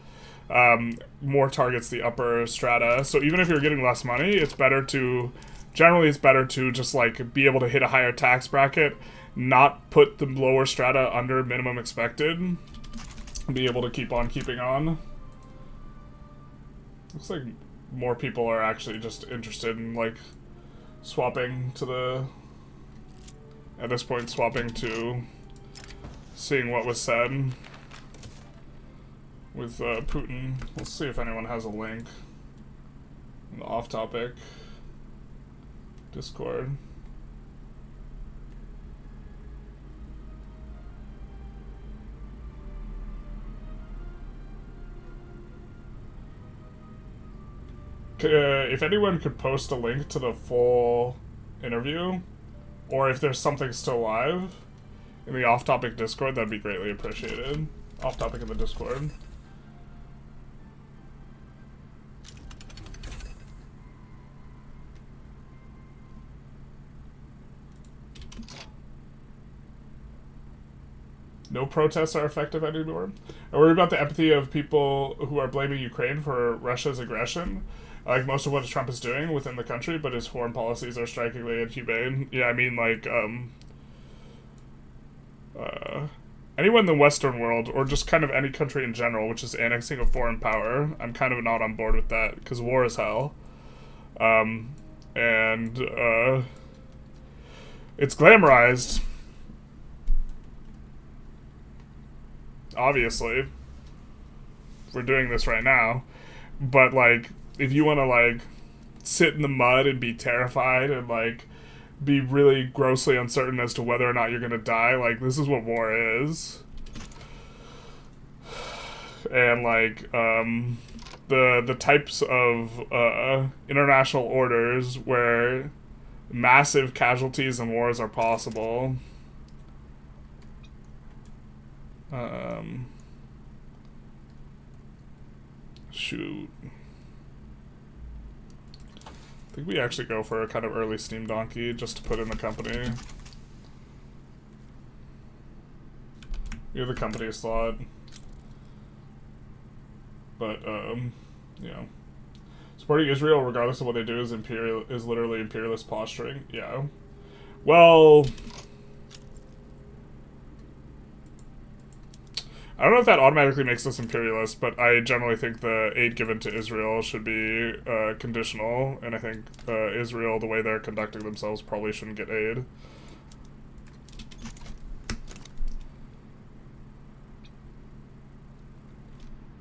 more targets the upper strata. So even if you're getting less money, it's better to just like be able to hit a higher tax bracket, not put the lower strata under minimum expected, and be able to keep on keeping on. Looks like more people are actually just interested in like swapping to the, at this point, swapping to seeing what was said with Putin. Let's see if anyone has a link in the off-topic Discord. If anyone could post a link to the full interview, or if there's something still live in the off-topic Discord, that'd be greatly appreciated. Off-topic in the Discord. No protests are effective anymore. I worry about the empathy of people who are blaming Ukraine for Russia's aggression. Like most of what Trump is doing within the country, but his foreign policies are strikingly inhumane. Yeah, I mean, like, anyone in the Western world, or just kind of any country in general, which is annexing a foreign power, I'm kind of not on board with that, because war is hell. It's glamorized. Obviously. We're doing this right now. But, like, if you want to, like, sit in the mud and be terrified and, like, be really grossly uncertain as to whether or not you're gonna die, like, this is what war is. And, like, the types of international orders where massive casualties and wars are possible. Shoot. I think we actually go for a kind of early Steam Donkey just to put in the company. We have the company slot. But, you know. Supporting Israel, regardless of what they do, is literally imperialist posturing. Yeah. Well, I don't know if that automatically makes us imperialist, but I generally think the aid given to Israel should be conditional, and I think Israel, the way they're conducting themselves, probably shouldn't get aid.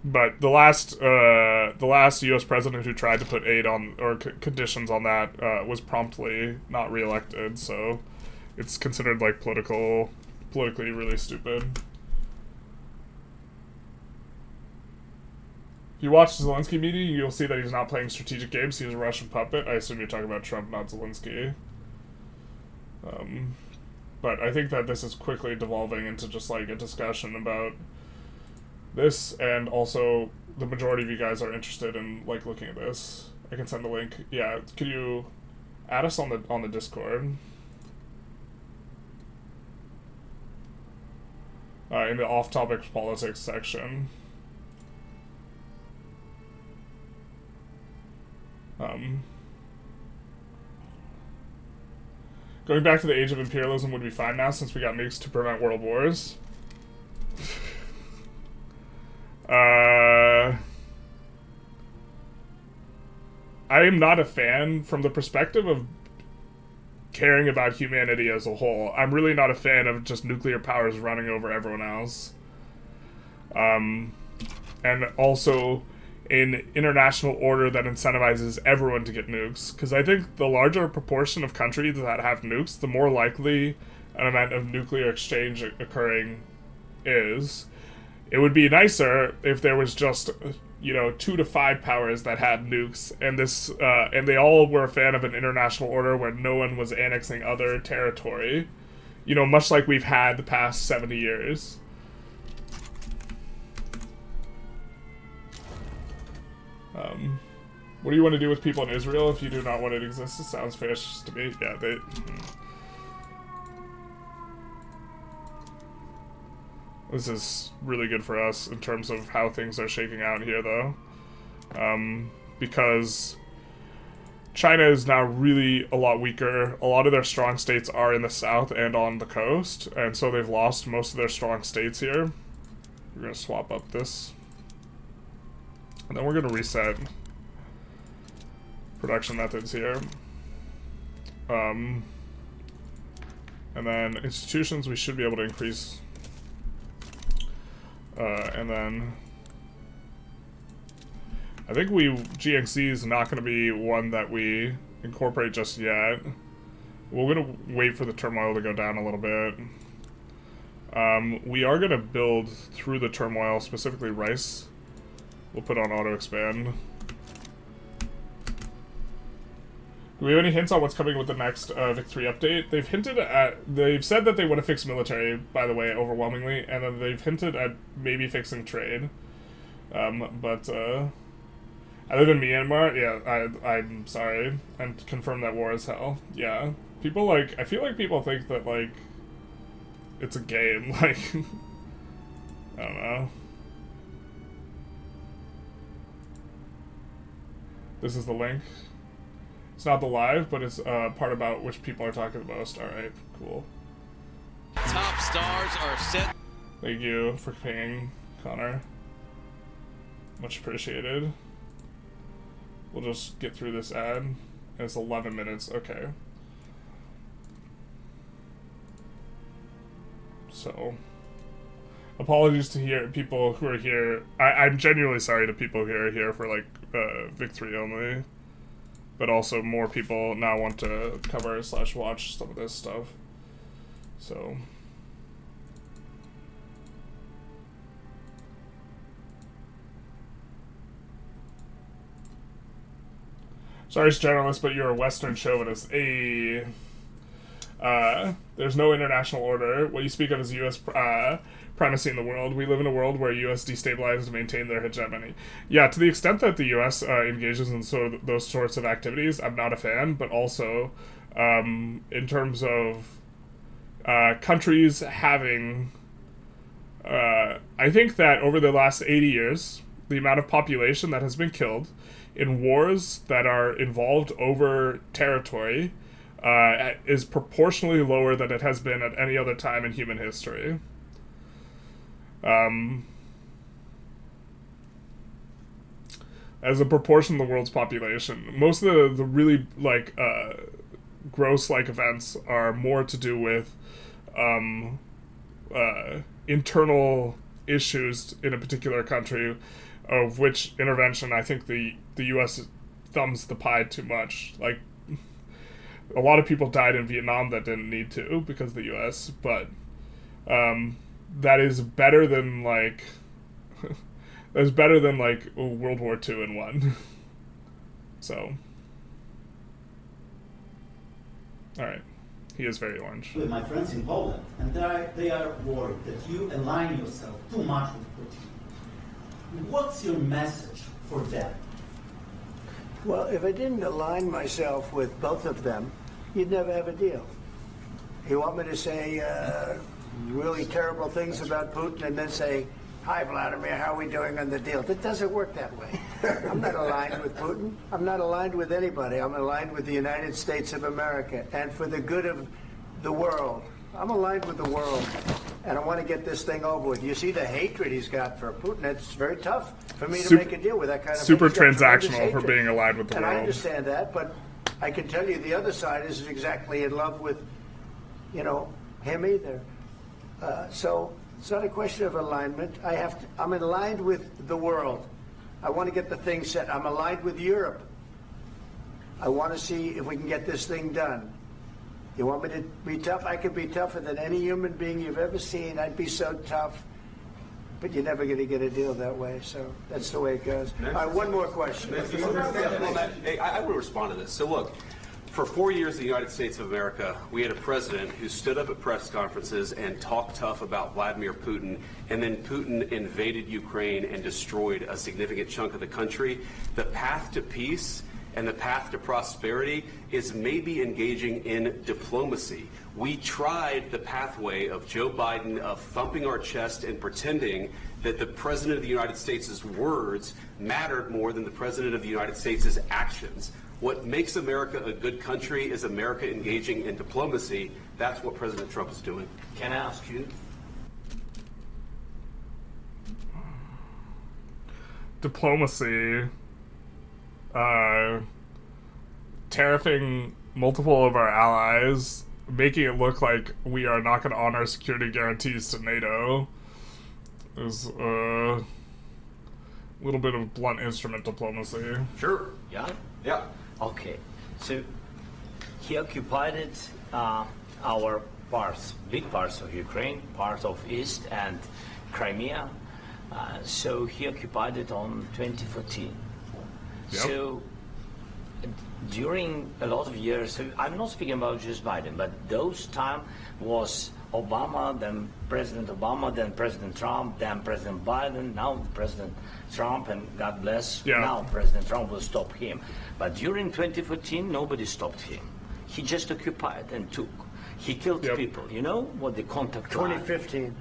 But the last U.S. president who tried to put aid on, or conditions on that, was promptly not reelected, so It's considered like politically really stupid. If you watch the Zelensky meeting, you'll see that he's not playing strategic games. He's a Russian puppet. I assume you're talking about Trump, not Zelensky. But I think that this is quickly devolving into just like a discussion about this, and also the majority of you guys are interested in like looking at this. I can send the link. Yeah, could you add us on the Discord? In the off-topic politics section. Going back to the age of imperialism would be fine now since we got nukes to prevent world wars. I am not a fan from the perspective of caring about humanity as a whole. I'm really not a fan of just nuclear powers running over everyone else. And also an international order that incentivizes everyone to get nukes. Because I think the larger proportion of countries that have nukes, the more likely an amount of nuclear exchange occurring is. It would be nicer if there was just, 2 to 5 powers that had nukes, and and they all were a fan of an international order where no one was annexing other territory. Much like we've had the past 70 years. What do you want to do with people in Israel if you do not want it to exist? It sounds fascist to me. Yeah, This is really good for us in terms of how things are shaking out here, though. Because China is now really a lot weaker. A lot of their strong states are in the south and on the coast, and so they've lost most of their strong states here. We're going to swap up this. And then we're going to reset production methods here. And then institutions, we should be able to increase. And then I think GNC is not going to be one that we incorporate just yet. We're going to wait for the turmoil to go down a little bit. We are going to build through the turmoil, specifically rice. We'll put on auto expand. Do we have any hints on what's coming with the next Vic-3 update? They've said that they want to fix military, by the way, overwhelmingly, and then they've hinted at maybe fixing trade. But other than Myanmar, yeah, I'm sorry, and confirm that war is hell. Yeah, people I feel like people think that it's a game. I don't know. This is the link. It's not the live, but it's part about which people are talking the most. Alright, cool. Top stars are set. Thank you for pinging, Connor. Much appreciated. We'll just get through this ad. And it's 11 minutes. Okay. So, apologies to people who are here. I'm genuinely sorry to people who are here for Vic-3 only. But also more people now want to cover / watch some of this stuff. So. Sorry, generalist, but you're a Western chauvinist. There's no international order. What you speak of is U.S. Primacy in the world. We live in a world where U.S. destabilizes to maintain their hegemony. Yeah, to the extent that the U.S. Engages in those sorts of activities, I'm not a fan, but also in terms of countries having... I think that over the last 80 years, the amount of population that has been killed in wars that are involved over territory is proportionally lower than it has been at any other time in human history. As a proportion of the world's population. Most of the really, gross, events are more to do with, internal issues in a particular country, of which intervention I think the U.S. thumbs the pie too much. a lot of people died in Vietnam that didn't need to because of the U.S., but that is better than like that's better than like World War II in one. So, all right, he is very orange. With my friends in Poland, and they are worried that you align yourself too much with Putin. What's your message for them? Well, if I didn't align myself with both of them, you'd never have a deal. You want me to say really terrible things about Putin and then say, "Hi, Vladimir, how are we doing on the deal?" That doesn't work that way. I'm not aligned with Putin. I'm not aligned with anybody. I'm aligned with the United States of America and for the good of the world. I'm aligned with the world, and I want to get this thing over with. You see the hatred he's got for Putin. It's very tough for me to make a deal with that kind of super thing. He's got transactional for being aligned with the and world. I understand that, but I can tell you the other side isn't exactly in love with, him either. So it's not a question of alignment. I'm aligned with the world. I want to get the thing set. I'm aligned with Europe. I want to see if we can get this thing done. You want me to be tough? I could be tougher than any human being you've ever seen. I'd be so tough. But you're never going to get a deal that way, so that's the way it goes. All right, one more question. I will respond to this. So look, for 4 years in the United States of America, we had a president who stood up at press conferences and talked tough about Vladimir Putin, and then Putin invaded Ukraine and destroyed a significant chunk of the country. The path to peace and the path to prosperity is maybe engaging in diplomacy. We tried the pathway of Joe Biden of thumping our chest and pretending that the President of the United States' words mattered more than the President of the United States' actions. What makes America a good country is America engaging in diplomacy. That's what President Trump is doing. Can I ask you? Diplomacy, tariffing multiple of our allies, making it look like we are not going to honor security guarantees to NATO is a little bit of blunt instrument diplomacy. Sure. Yeah? Yeah. Okay. So he occupied our parts, big parts of Ukraine, part of East and Crimea. So he occupied it on 2014. Yep. So during a lot of years, so I'm not speaking about just Biden, but those time was Obama, then President Obama, then President Trump, then President Biden, now President Trump, and God bless, now President Trump will stop him. But during 2014, nobody stopped him. He just occupied and took. He killed people. You know what the contact 2015.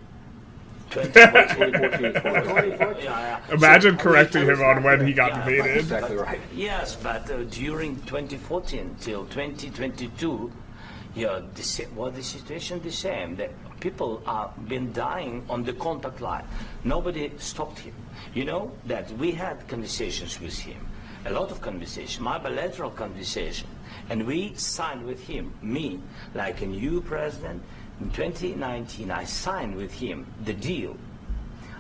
2014. Yeah. Imagine correcting him on when he got invaded. Exactly right. Yes, but during 2014 till 2022, the situation the same. The people are been dying on the contact line. Nobody stopped him. You know that we had conversations with him, a lot of conversation, my bilateral conversation, and we signed with him, me, like a new president. In 2019, I signed with him the deal.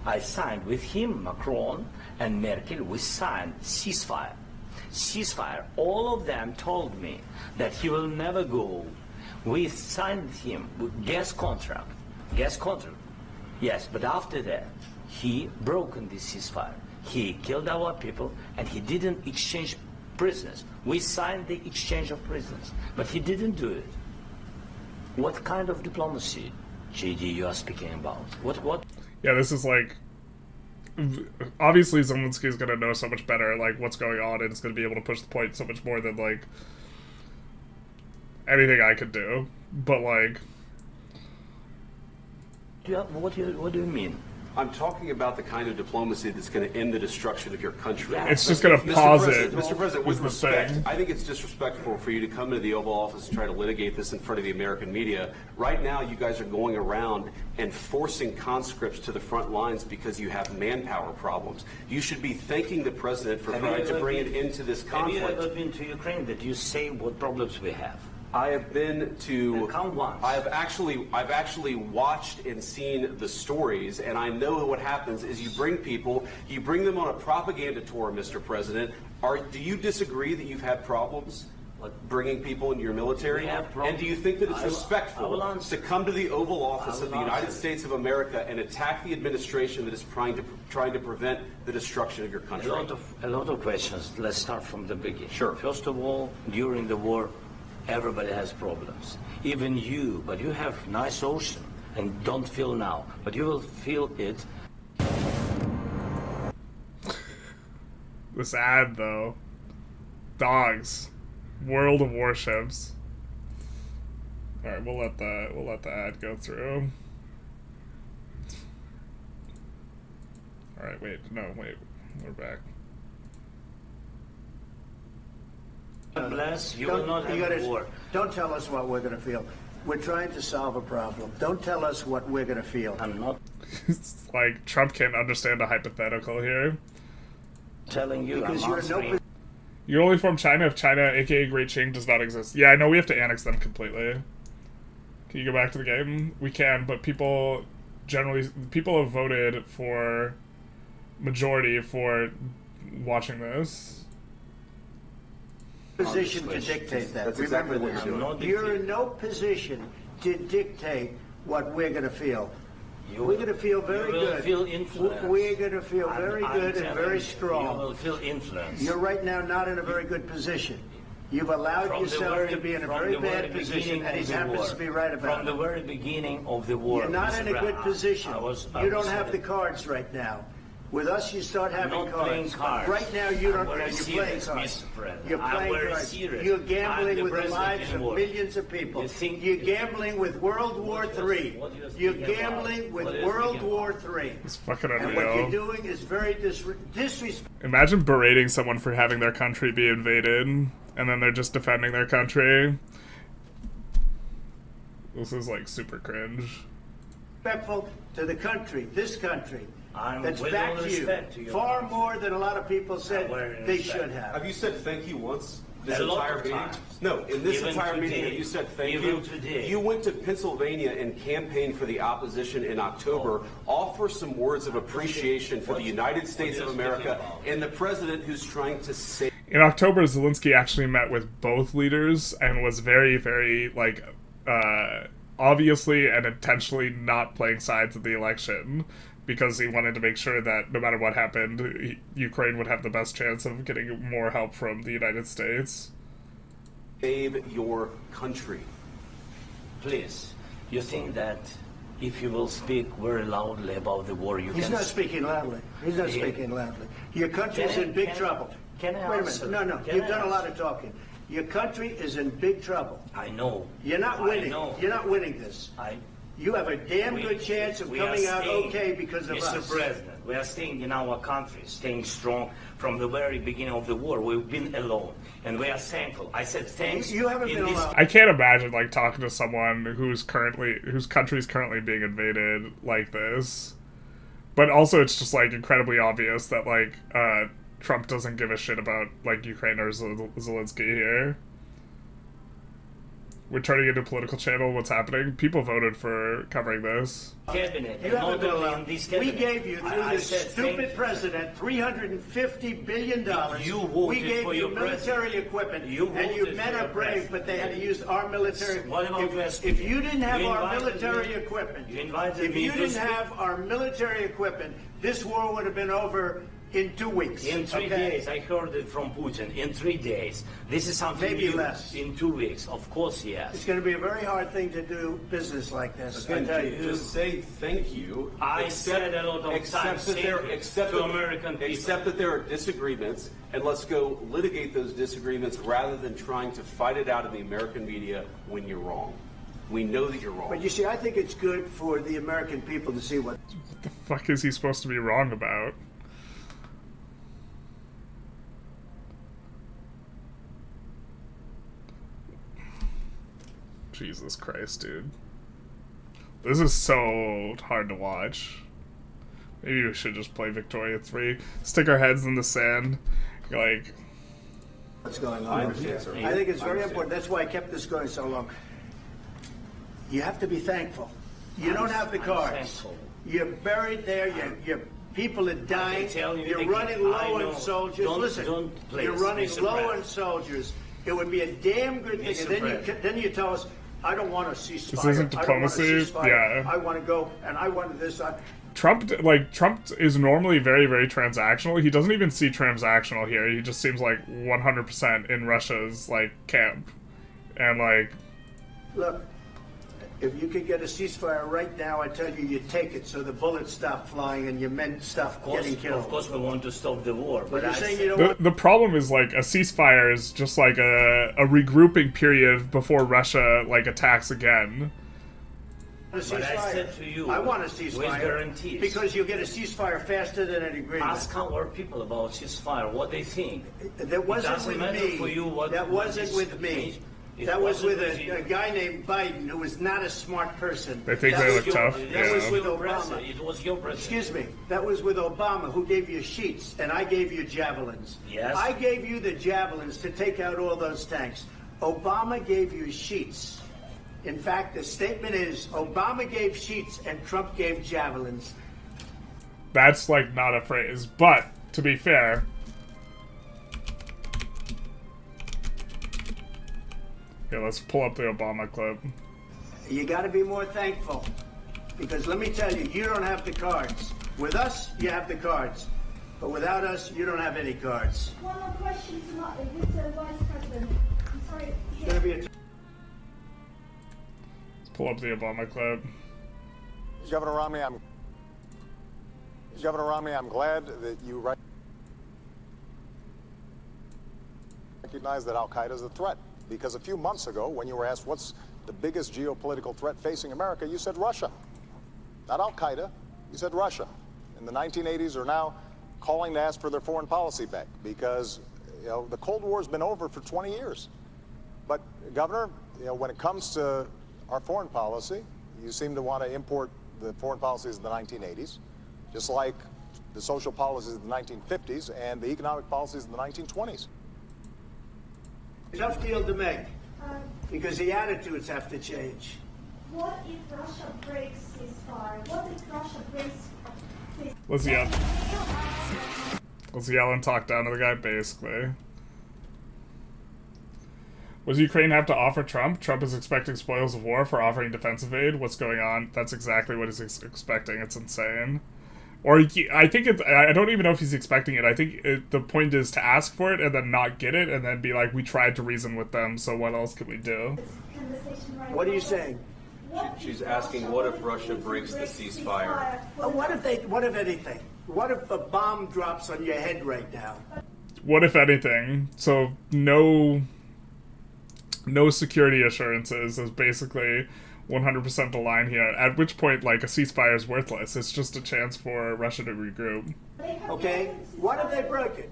I signed with him, Macron and Merkel, we signed ceasefire. Ceasefire. All of them told me that he will never go. We signed with him with gas contract. Gas contract. Yes, but after that, he broken the ceasefire. He killed our people and he didn't exchange prisoners. We signed the exchange of prisoners, but he didn't do it. What kind of diplomacy, JD, you are speaking about? What? Yeah, this is like, obviously Zelensky is going to know so much better, like, what's going on, and it's going to be able to push the point so much more than, like, anything I could do. But, like... What do you mean? I'm talking about the kind of diplomacy that's going to end the destruction of your country. It's just going to pause it. Mr. President, with respect, I think it's disrespectful for you to come into the Oval Office and try to litigate this in front of the American media. Right now, you guys are going around and forcing conscripts to the front lines because you have manpower problems. You should be thanking the President for trying to bring it into this conflict. Have you ever been to Ukraine that you say what problems we have? I have been to. Count once. I've actually watched and seen the stories, and I know what happens is you bring them on a propaganda tour, Mr. President. Do you disagree that you've had problems? bringing people into your military? We have And do you think that it's I will respectful answer. to come to the Oval Office I of the will United answer. States of America and attack the administration that is trying to prevent the destruction of your country? A lot of questions. Let's start from the beginning. Sure. First of all, during the war, everybody has problems. Even you, but you have nice ocean and don't feel now, but you will feel it. This ad, though. Dogs. World of Warships. Alright, we'll let the ad go through. Alright, wait. We're back. Unless you will not have war. Don't tell us what we're going to feel. We're trying to solve a problem. Don't tell us what we're going to feel. I'm not It's like Trump can't understand a hypothetical here. telling you. Because I'm you're answering. You're only from China if China, aka Great Qing, does not exist. Yeah, I know we have to annex them completely. Can you go back to the game? We can, but people have voted for majority for watching this. Position to dictate that. That's Remember exactly what this. you're doing. You're in no position to dictate what we're going to feel. You We're going to feel very you will good. Feel influence. We're going to feel I'm- very I'm good and telling very you, strong. You will feel influence. You're right now not in a very good position. You've allowed From the yourself very- to be in a from very the very bad position, beginning and he of the happens war. to be right about From the it. very beginning of the war. You're not in a Mr. good Brown, position. I was You don't have the saying- cards right now. With us, you start having not playing cards. cards. Right now, you I'm don't. very You're serious, playing cards. Mr. President. You're I'm playing very cards. serious. You're I'm gambling the with the president lives in of war. millions of people. You think- You're gambling with World War III. what you're You're speaking gambling about? with What you're World speaking War III. It's fucking And what you're unreal. doing is very disrespectful. Imagine berating someone for having their country be invaded, and then they're just defending their country. This is like super cringe. To the country, this country, I'm that's with all backed respect to you your far country. more than a lot of people said very they respect. should have. Have you said thank you once? This A lot entire of meeting? times. No, in this Even entire meeting, today. have you said thank Even you? today. You went to Pennsylvania and campaigned for the opposition in October. Offer some words of appreciation for the United States of America and the president who's trying to save. In October, Zelensky actually met with both leaders and was very, very, like, obviously and intentionally not playing sides in the election because he wanted to make sure that no matter what happened, Ukraine would have the best chance of getting more help from the United States. Save your country. Please, you think that if you will speak very loudly about the war, you He's can... not speaking loudly. He's not Yeah. speaking loudly. Your country's Can I- in big can I- trouble. can I Wait a answer? minute. No. Can You've I done a lot answer? of talking. Your country is in big trouble. I know. You're not I winning. know. You're not winning this. You have a damn good chance of we are coming out staying- okay because of Mr. us. President, we are staying in our country, staying strong from the very beginning of the war. We've been alone, and we are thankful. I said thanks. You haven't in been this- alone. I can't imagine, like, talking to someone whose country's currently being invaded like this. But also, it's just, like, incredibly obvious that, like, Trump doesn't give a shit about, like, Ukraine or Zelensky here. We're turning into a political channel. What's happening? People voted for covering this. Cabinet, You and haven't not been only alone. in this We cabinet. gave you, through I this said thank stupid president, $350 billion. You voted we gave for you your military president. equipment. You and you voted men for are your brave, president. but they had to use our military. What about West If you didn't have You our invited military me- equipment, you invited if me you to didn't speak- have our military equipment, this war would have been over in 2 weeks. In 3 okay? days, I heard it from Putin. In 3 days, this is something Maybe new. less. In 2 weeks, of course, yes. It's going to be a very hard thing to do business like this. I tell you. Just say thank you. I said a lot of except times that thank there, you except to that, American people. Except that there are disagreements, and let's go litigate those disagreements rather than trying to fight it out in the American media when you're wrong. We know that you're wrong. But you see, I think it's good for the American people to see what What the fuck is he supposed to be wrong about? Jesus Christ, dude. This is so hard to watch. Maybe we should just play Victoria 3. Stick our heads in the sand. Like, what's going I on. understand, sir. I think it's I very understand. important. That's why I kept this going so long. You have to be thankful. You don't have the I'm cards. thankful. You're buried there. Your people are dying. tell you You're again, running I low know. on soldiers. Don't- Listen, don't, please, you're running Mr. low President. on soldiers. It would be a damn good thing. And then you tell us, I don't want a ceasefire. This isn't diplomacy. Yeah. I want to go, and I want this. Trump is normally very, very transactional. He doesn't even see transactional here. He just seems like 100% in Russia's camp, and Look, if you could get a ceasefire right now, I tell you, you'd take it so the bullets stop flying and your men stop getting killed. Of course, we want to stop the war, but you're saying you don't want... The problem is a ceasefire is just a regrouping period before Russia attacks again. But I said to you, I want a ceasefire with guarantees. Because you'll get a ceasefire faster than an agreement. Ask our people about ceasefire, what they think. That wasn't with me. That wasn't with me. That was with a guy named Biden who was not a smart person. They think they look tough. That was with Obama. It was your president. Excuse me. That was with Obama, who gave you sheets, and I gave you javelins. Yes. I gave you the javelins to take out all those tanks. Obama gave you sheets. In fact, the statement is Obama gave sheets and Trump gave javelins. That's not a phrase, but to be fair, yeah, let's pull up the Obama clip. You got to be more thankful, because let me tell you, you don't have the cards. With us, you have the cards, but without us, you don't have any cards. One more question to Mr. Vice President. I'm sorry. It's going to be a Pull up the Obama clip. Governor Romney, I'm glad that you recognize that Al-Qaeda is a threat. Because a few months ago, when you were asked what's the biggest geopolitical threat facing America, you said Russia. Not Al-Qaeda, you said Russia. In the 1980s are now calling to ask for their foreign policy back because the Cold War has been over for 20 years. But Governor, when it comes to our foreign policy, you seem to want to import the foreign policies of the 1980s, just like the social policies of the 1950s and the economic policies of the 1920s. tough deal to make, because the attitudes have to change. What if Russia breaks ceasefire? What if Russia breaks ceasefire? Let's yell and talk down to the guy, basically. Was Ukraine have to offer Trump? Trump is expecting spoils of war for offering defensive aid. What's going on? That's exactly what he's expecting. It's insane. Or I think I don't even know if he's expecting it. I think the point is to ask for it and then not get it and then be like, we tried to reason with them, so what else could we do? What are you saying? She's asking, what if Russia breaks the ceasefire? What if anything? What if a bomb drops on your head right now? What if anything? So no security assurances is basically 100% the line here, at which point, like, a ceasefire is worthless. It's just a chance for Russia to regroup. Okay, what if they broke it?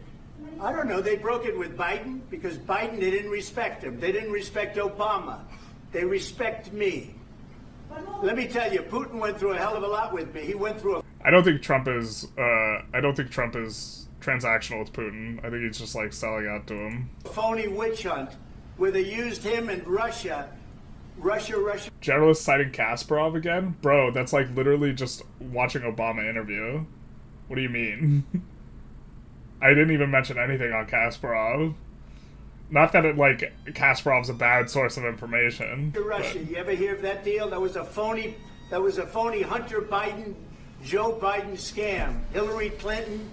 I don't know, they broke it with Biden, because Biden, they didn't respect him. They didn't respect Obama. They respect me. Let me tell you, Putin went through a hell of a lot with me. He went through a... I don't think Trump is transactional with Putin. I think he's just, like, selling out to him. phony witch hunt, where they used him and Russia. Generalist citing Kasparov again? Bro, that's like literally just watching Obama interview. What do you mean? I didn't even mention anything on Kasparov. Not that Kasparov's a bad source of information. Russia, you ever hear of that deal? That was a phony Hunter Biden, Joe Biden scam. Hillary Clinton,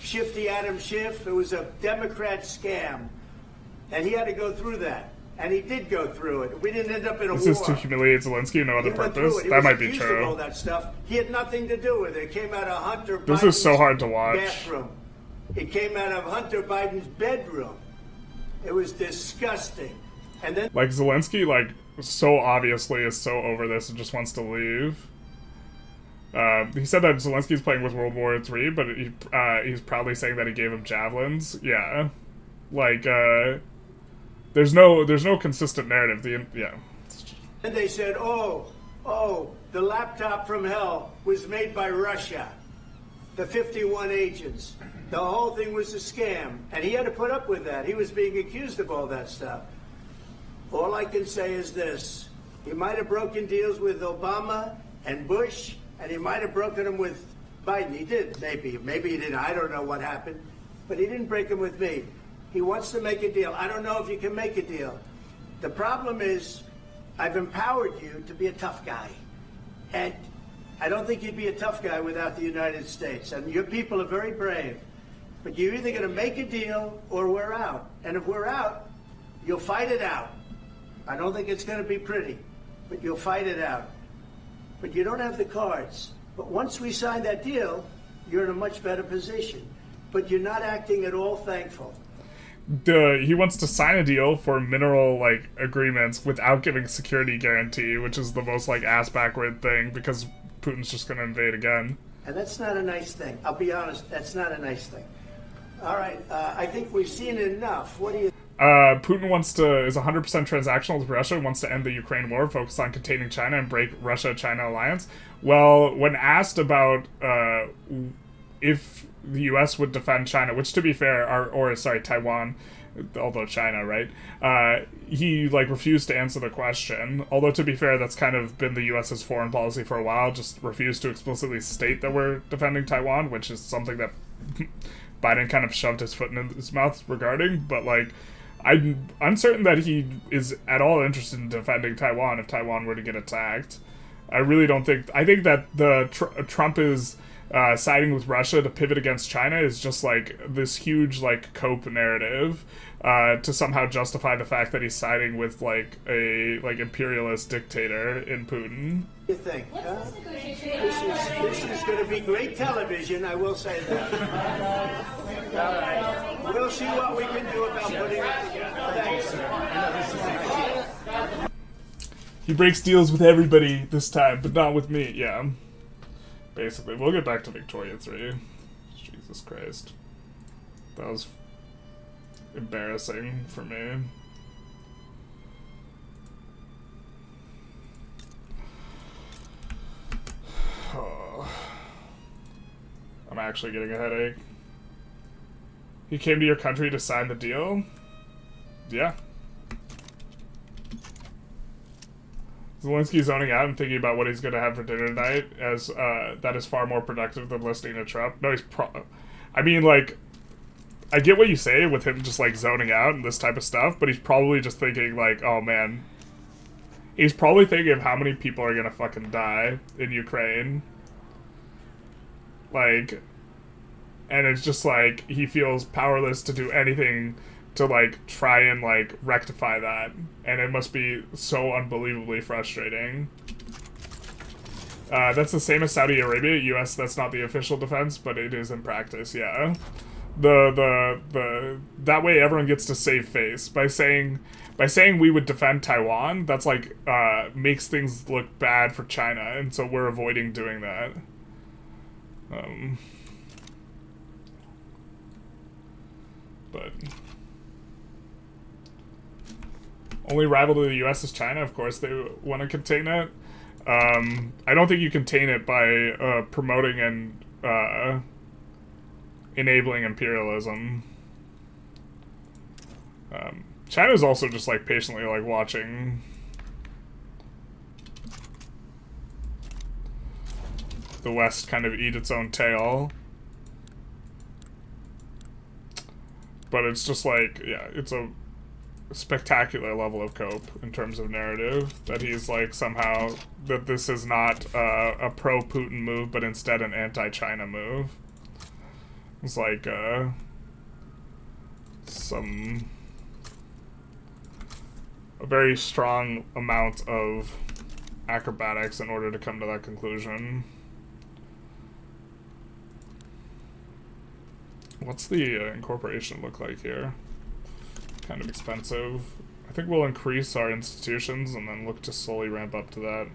Shifty Adam Schiff. It was a Democrat scam. And he had to go through that. And he did go through it. We didn't end up in a war. This is to humiliate Zelensky, no other purpose. That might be true. All that stuff. He had nothing to do with it. It came out of Hunter Biden's This is so hard to watch. bathroom. It came out of Hunter Biden's bedroom. It was disgusting. And then, like, Zelensky, like, so obviously is so over this and just wants to leave. He said that Zelensky's playing with World War III, but he's proudly saying that he gave him javelins. Yeah, like, there's no consistent narrative. And they said, oh, the laptop from hell was made by Russia. The 51 agents. The whole thing was a scam. And he had to put up with that. He was being accused of all that stuff. All I can say is this. He might have broken deals with Obama and Bush, and he might have broken them with Biden. He did, maybe. Maybe he didn't. I don't know what happened. But he didn't break them with me. He wants to make a deal. I don't know if you can make a deal. The problem is, I've empowered you to be a tough guy. And I don't think you'd be a tough guy without the United States. And your people are very brave. But you're either going to make a deal or we're out. And if we're out, you'll fight it out. I don't think it's going to be pretty, but you'll fight it out. But you don't have the cards. But once we sign that deal, you're in a much better position. But you're not acting at all thankful. He wants to sign a deal for mineral agreements without giving security guarantee, which is the most ass backward thing because Putin's just going to invade again. And that's not a nice thing. I'll be honest, that's not a nice thing. All right, I think we've seen enough. What do you? Putin is 100% transactional with Russia, wants to end the Ukraine war, focus on containing China, and break Russia-China alliance. Well, when asked about if the U.S. would defend China, which to be fair, Taiwan, although China, right? He refused to answer the question. Although to be fair, that's kind of been the U.S.'s foreign policy for a while, just refused to explicitly state that we're defending Taiwan, which is something that Biden kind of shoved his foot in his mouth regarding, but I'm uncertain that he is at all interested in defending Taiwan if Taiwan were to get attacked. I really don't think. I think that Trump is siding with Russia to pivot against China is just this huge cope narrative to somehow justify the fact that he's siding with a imperialist dictator in Putin. What do you think? Huh? This is going to be great television, I will say that. All right. We'll see what we can do about putting it together. Thanks. He breaks deals with everybody this time, but not with me. Yeah. Basically, we'll get back to Victoria 3. Jesus Christ. That was embarrassing for me. Oh. I'm actually getting a headache. He came to your country to sign the deal? Yeah. Zelensky zoning out and thinking about what he's going to have for dinner tonight, as that is far more productive than listening to Trump. No, I get what you say with him just zoning out and this type of stuff, but he's probably just thinking oh man. He's probably thinking of how many people are going to fucking die in Ukraine. And it's just he feels powerless to do anything to try and rectify that, and it must be so unbelievably frustrating. That's the same as Saudi Arabia. US, that's not the official defense, but it is in practice. Yeah, the that way everyone gets to save face by saying we would defend Taiwan. That's makes things look bad for China, and so we're avoiding doing that. But only rival to the U.S. is China. Of course, they want to contain it. I don't think you contain it by promoting and enabling imperialism. China's also just patiently watching the West kind of eat its own tail. But it's just yeah, it's a spectacular level of cope in terms of narrative that he's somehow that this is not a pro-Putin move, but instead an anti-China move. It's a very strong amount of acrobatics in order to come to that conclusion. What's the incorporation look like here? Kind of expensive. I think we'll increase our institutions and then look to slowly ramp up to that.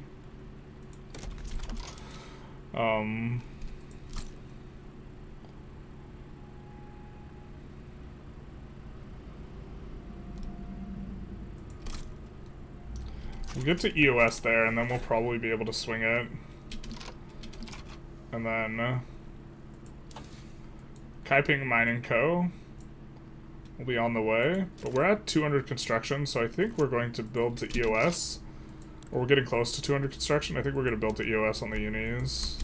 We'll get to EOS there, and then we'll probably be able to swing it. And then Kaiping Mining Co. will be on the way, but we're at 200 construction, so I think we're going to build to EOS. Or we're getting close to 200 construction. I think we're going to build to EOS on the unis.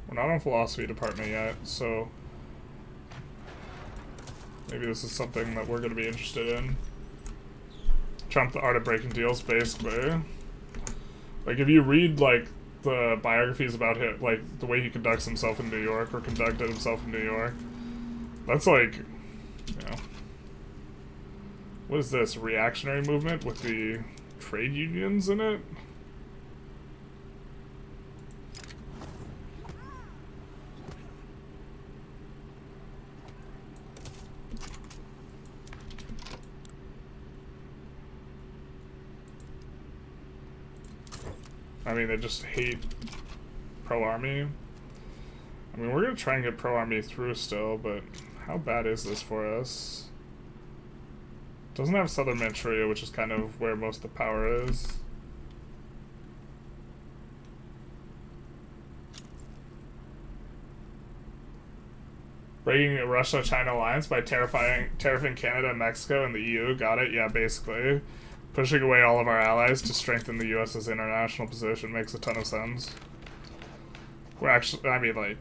We're not on philosophy department yet, so Maybe this is something that we're going to be interested in. Trump, the art of breaking deals, basically. Like, if you read, like, the biographies about him, like, the way he conducts himself in New York, or conducted himself in New York, that's like, you know... What is this? Reactionary movement with the trade unions in it? I mean, they just hate pro-army. I mean, we're gonna try and get pro-army through still, but how bad is this for us? Doesn't have southern Manchuria, which is kind of where most of the power is. Breaking a Russia-China alliance by tariffing Canada and Mexico and the EU. Got it? Yeah, basically. Pushing away all of our allies to strengthen the US's international position makes a ton of sense. We're actually, I mean, like...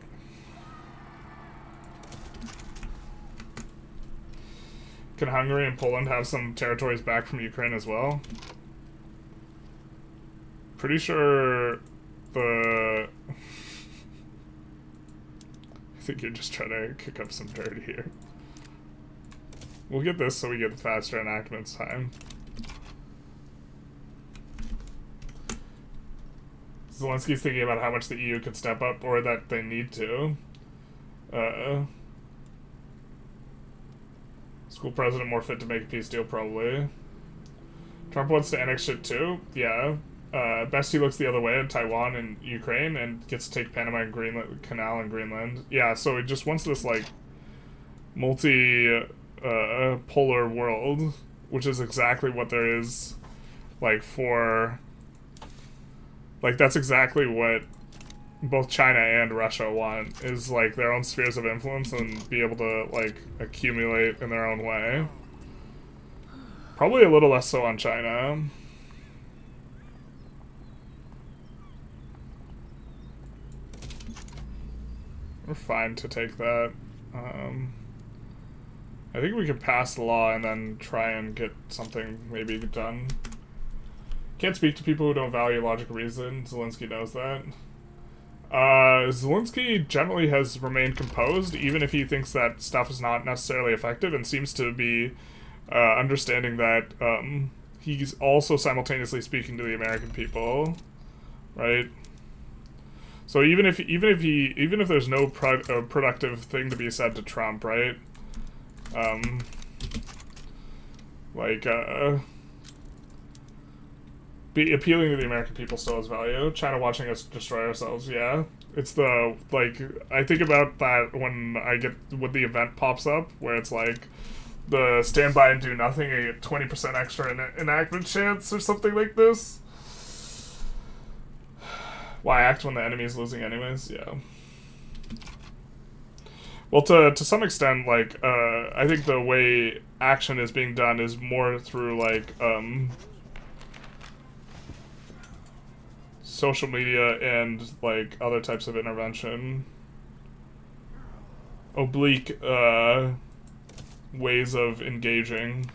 Can Hungary and Poland have some territories back from Ukraine as well? Pretty sure the... I think you're just trying to kick up some dirt here. We'll get this so we get faster enactments time. Zelensky's thinking about how much the EU could step up, or that they need to. School president more fit to make a peace deal, probably. Trump wants to annex shit too? Yeah. Best he looks the other way in Taiwan and Ukraine and gets to take Panama and Greenland, Canal and Greenland. Yeah, so he just wants this, like, polar world, which is exactly what there is, like, for... Like, that's exactly what both China and Russia want, is, like, their own spheres of influence and be able to, like, accumulate in their own way. Probably a little less so on China. We're fine to take that. I think we could pass the law and then try and get something maybe done. Can't speak to people who don't value logical reason. Zelensky knows that. Zelensky generally has remained composed, even if he thinks that stuff is not necessarily effective, and seems to be understanding that he's also simultaneously speaking to the American people, right? So even if there's no productive thing to be said to Trump, right? Be appealing to the American people still has value. China watching us destroy ourselves, yeah. It's the, like, I think about that when the event pops up, where it's like, the stand by and do nothing, and you get 20% extra enactment chance or something like this. Why act when the enemy is losing anyways? Yeah. Well, to some extent, like, I think the way action is being done is more through, like, social media and, like, other types of intervention. Oblique, ways of engaging.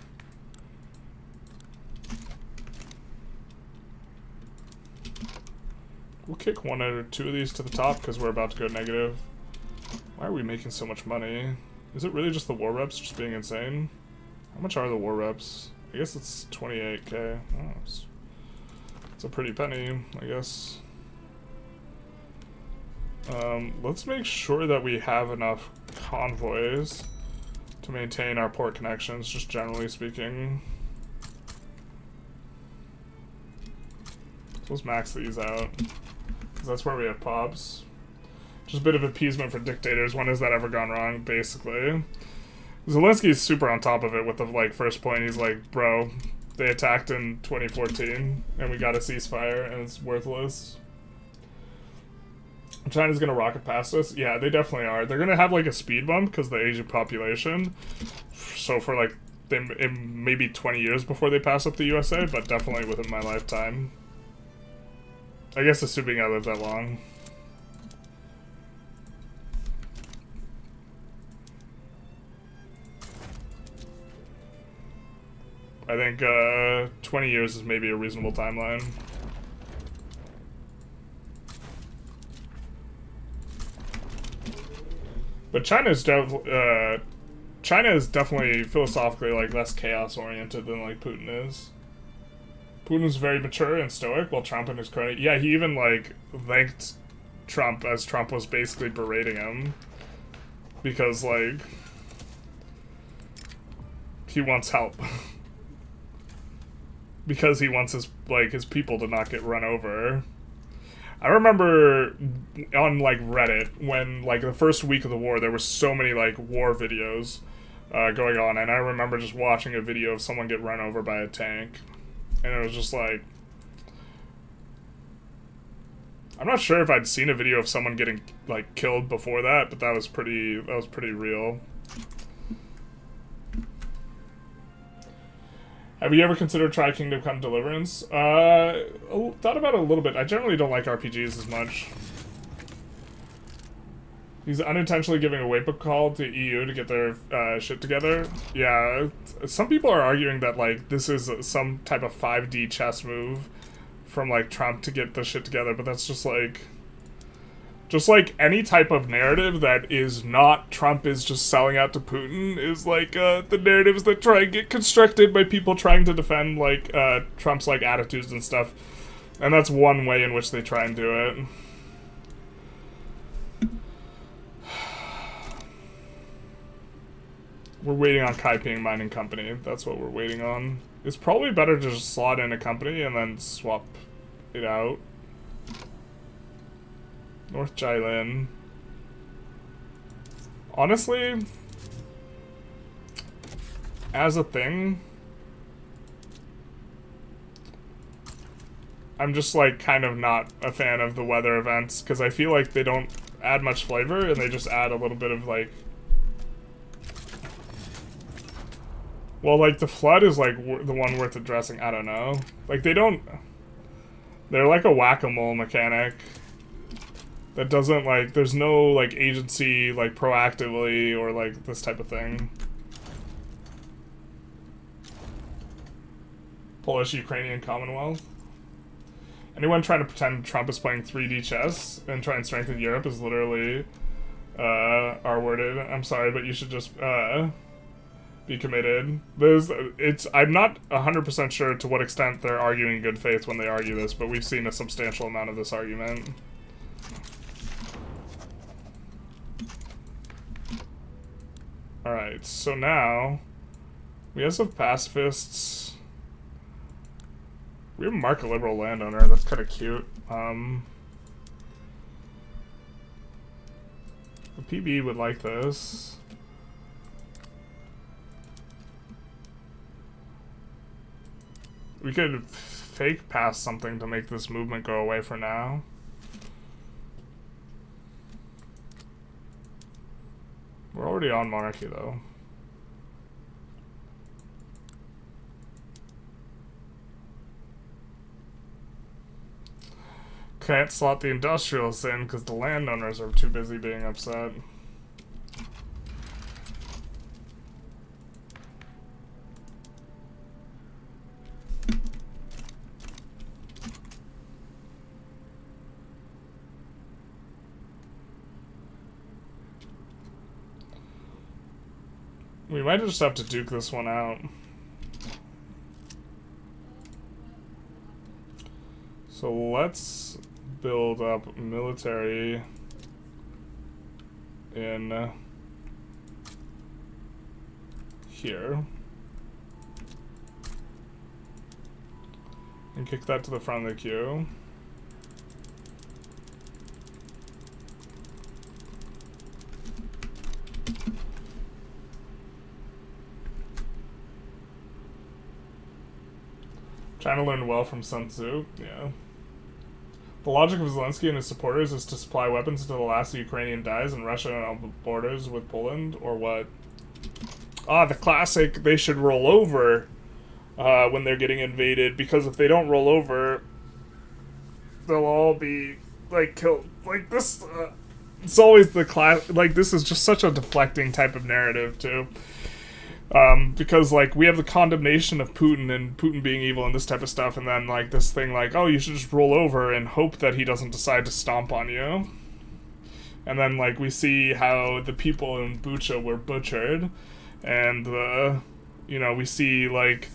We'll kick one or two of these to the top because we're about to go negative. Why are we making so much money? Is it really just the war reps just being insane? How much are the war reps? I guess it's 28k. Oh, it's a pretty penny, I guess. Let's make sure that we have enough convoys to maintain our port connections, just generally speaking. So let's max these out, because that's where we have pops. Just a bit of appeasement for dictators. When has that ever gone wrong, basically? Zelensky's super on top of it with the, like, first point. He's like, bro, they attacked in 2014, and we got a ceasefire, and it's worthless. China's gonna rocket past us? Yeah, they definitely are. They're gonna have, like, a speed bump because the Asian population. So for, like, maybe 20 years before they pass up the USA, but definitely within my lifetime. I guess assuming I live that long. I think 20 years is maybe a reasonable timeline. But China is definitely philosophically like less chaos oriented than like Putin is. Putin is very mature and stoic, while Trump and his crony. Yeah, he even like thanked Trump as Trump was basically berating him because like he wants help. Because he wants his people to not get run over. I remember on like Reddit when like the first week of the war there were so many like war videos going on, and I remember just watching a video of someone get run over by a tank, and it was just like, I'm not sure if I'd seen a video of someone getting like killed before that, but that was pretty real. Have you ever considered Try Kingdom Come Deliverance? Thought about it a little bit. I generally don't like RPGs as much. He's unintentionally giving a wake-up call to EU to get their shit together. Yeah, some people are arguing that like this is some type of 5D chess move from like Trump to get the shit together, but that's just like any type of narrative that is not Trump is just selling out to Putin is like the narratives that try and get constructed by people trying to defend like Trump's like attitudes and stuff, and that's one way in which they try and do it. We're waiting on Kaiping Mining Company. That's what we're waiting on. It's probably better to just slot in a company and then swap it out. North Jilin. Honestly, as a thing, I'm just like kind of not a fan of the weather events because I feel like they don't add much flavor and they just add a little bit of like, well, like the flood is like the one worth addressing. I don't know. Like they're like a whack-a-mole mechanic. That doesn't, like, there's no, like, agency, like, proactively or, like, this type of thing. Polish-Ukrainian Commonwealth. Anyone trying to pretend Trump is playing 3D chess and try and strengthen Europe is literally, R-worded. I'm sorry, but you should just, be committed. I'm not 100% sure to what extent they're arguing in good faith when they argue this, but we've seen a substantial amount of this argument. Alright, so now we have some pacifists. We have a market liberal landowner, that's kind of cute. The PB would like this. We could fake pass something to make this movement go away for now. We're already on monarchy, though. Can't slot the industrialists in because the landowners are too busy being upset. We might just have to duke this one out. So let's build up military in here. And kick that to the front of the queue. Trying to learn well from Sun Tzu, yeah. The logic of Zelensky and his supporters is to supply weapons until the last Ukrainian dies and Russia on the borders with Poland, or what? Ah, the classic, they should roll over when they're getting invaded, because if they don't roll over, they'll all be, like, killed. Like, this, it's always the class, like, this is just such a deflecting type of narrative, too. Because, like, we have the condemnation of Putin and Putin being evil and this type of stuff, and then, like, this thing like, oh, you should just roll over and hope that he doesn't decide to stomp on you. And then, like, we see how the people in Bucha were butchered, and, you know, we see, like,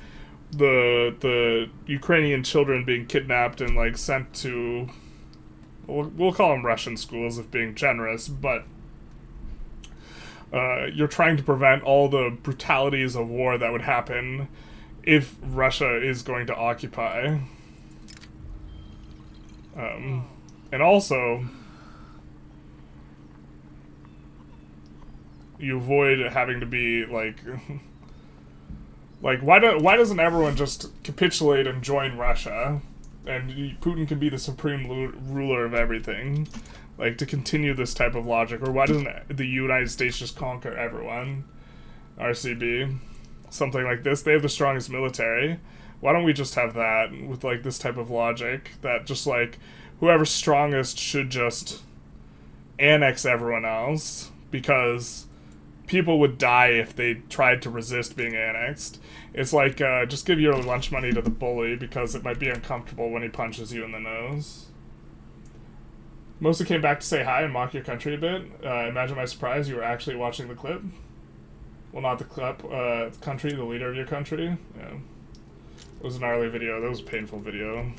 the Ukrainian children being kidnapped and, like, sent to, we'll call them Russian schools if being generous, but you're trying to prevent all the brutalities of war that would happen if Russia is going to occupy. And also, you avoid having to be, like, why doesn't everyone just capitulate and join Russia? And Putin can be the supreme ruler of everything. Like, to continue this type of logic. Or why doesn't the United States just conquer everyone? RCB. Something like this. They have the strongest military. Why don't we just have that with, like, this type of logic? That just, like, whoever's strongest should just annex everyone else. Because people would die if they tried to resist being annexed. It's like, just give your lunch money to the bully because it might be uncomfortable when he punches you in the nose. Mostly came back to say hi and mock your country a bit. Imagine my surprise, you were actually watching the clip. Well, not the clip, country, the leader of your country. Yeah. It was a gnarly video. That was a painful video.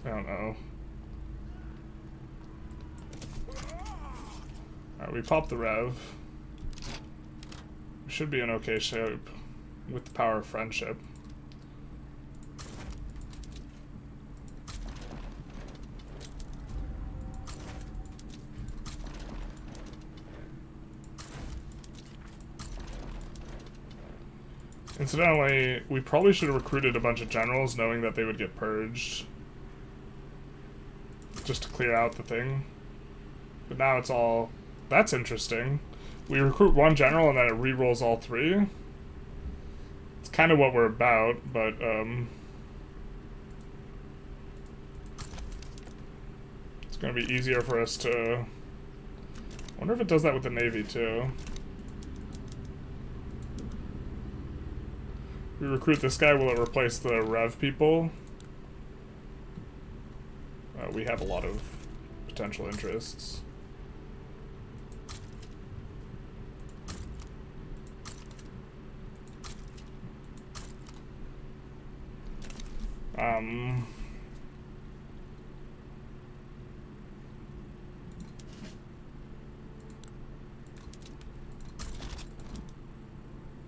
I don't know. Alright, we popped the rev. We should be in okay shape with the power of friendship. Incidentally, we probably should have recruited a bunch of generals knowing that they would get purged. Just to clear out the thing. But now it's all... That's interesting. We recruit one general and then it re-rolls all three. It's kind of what we're about, but, it's gonna be easier for us to... I wonder if it does that with the Navy, too. We recruit this guy, will it replace the Rev people? We have a lot of potential interests.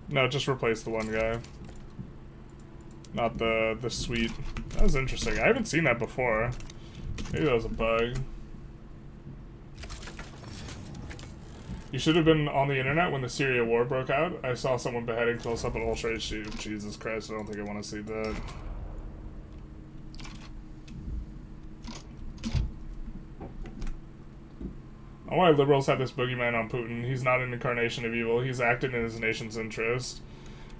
No, just replace the one guy. Not the suite. That was interesting. I haven't seen that before. Maybe that was a bug. You should have been on the internet when the Syria war broke out. I saw someone beheading close up at Ultra HD. Jesus Christ, I don't think I want to see that. I don't know why liberals have this boogeyman on Putin. He's not an incarnation of evil. He's acting in his nation's interest.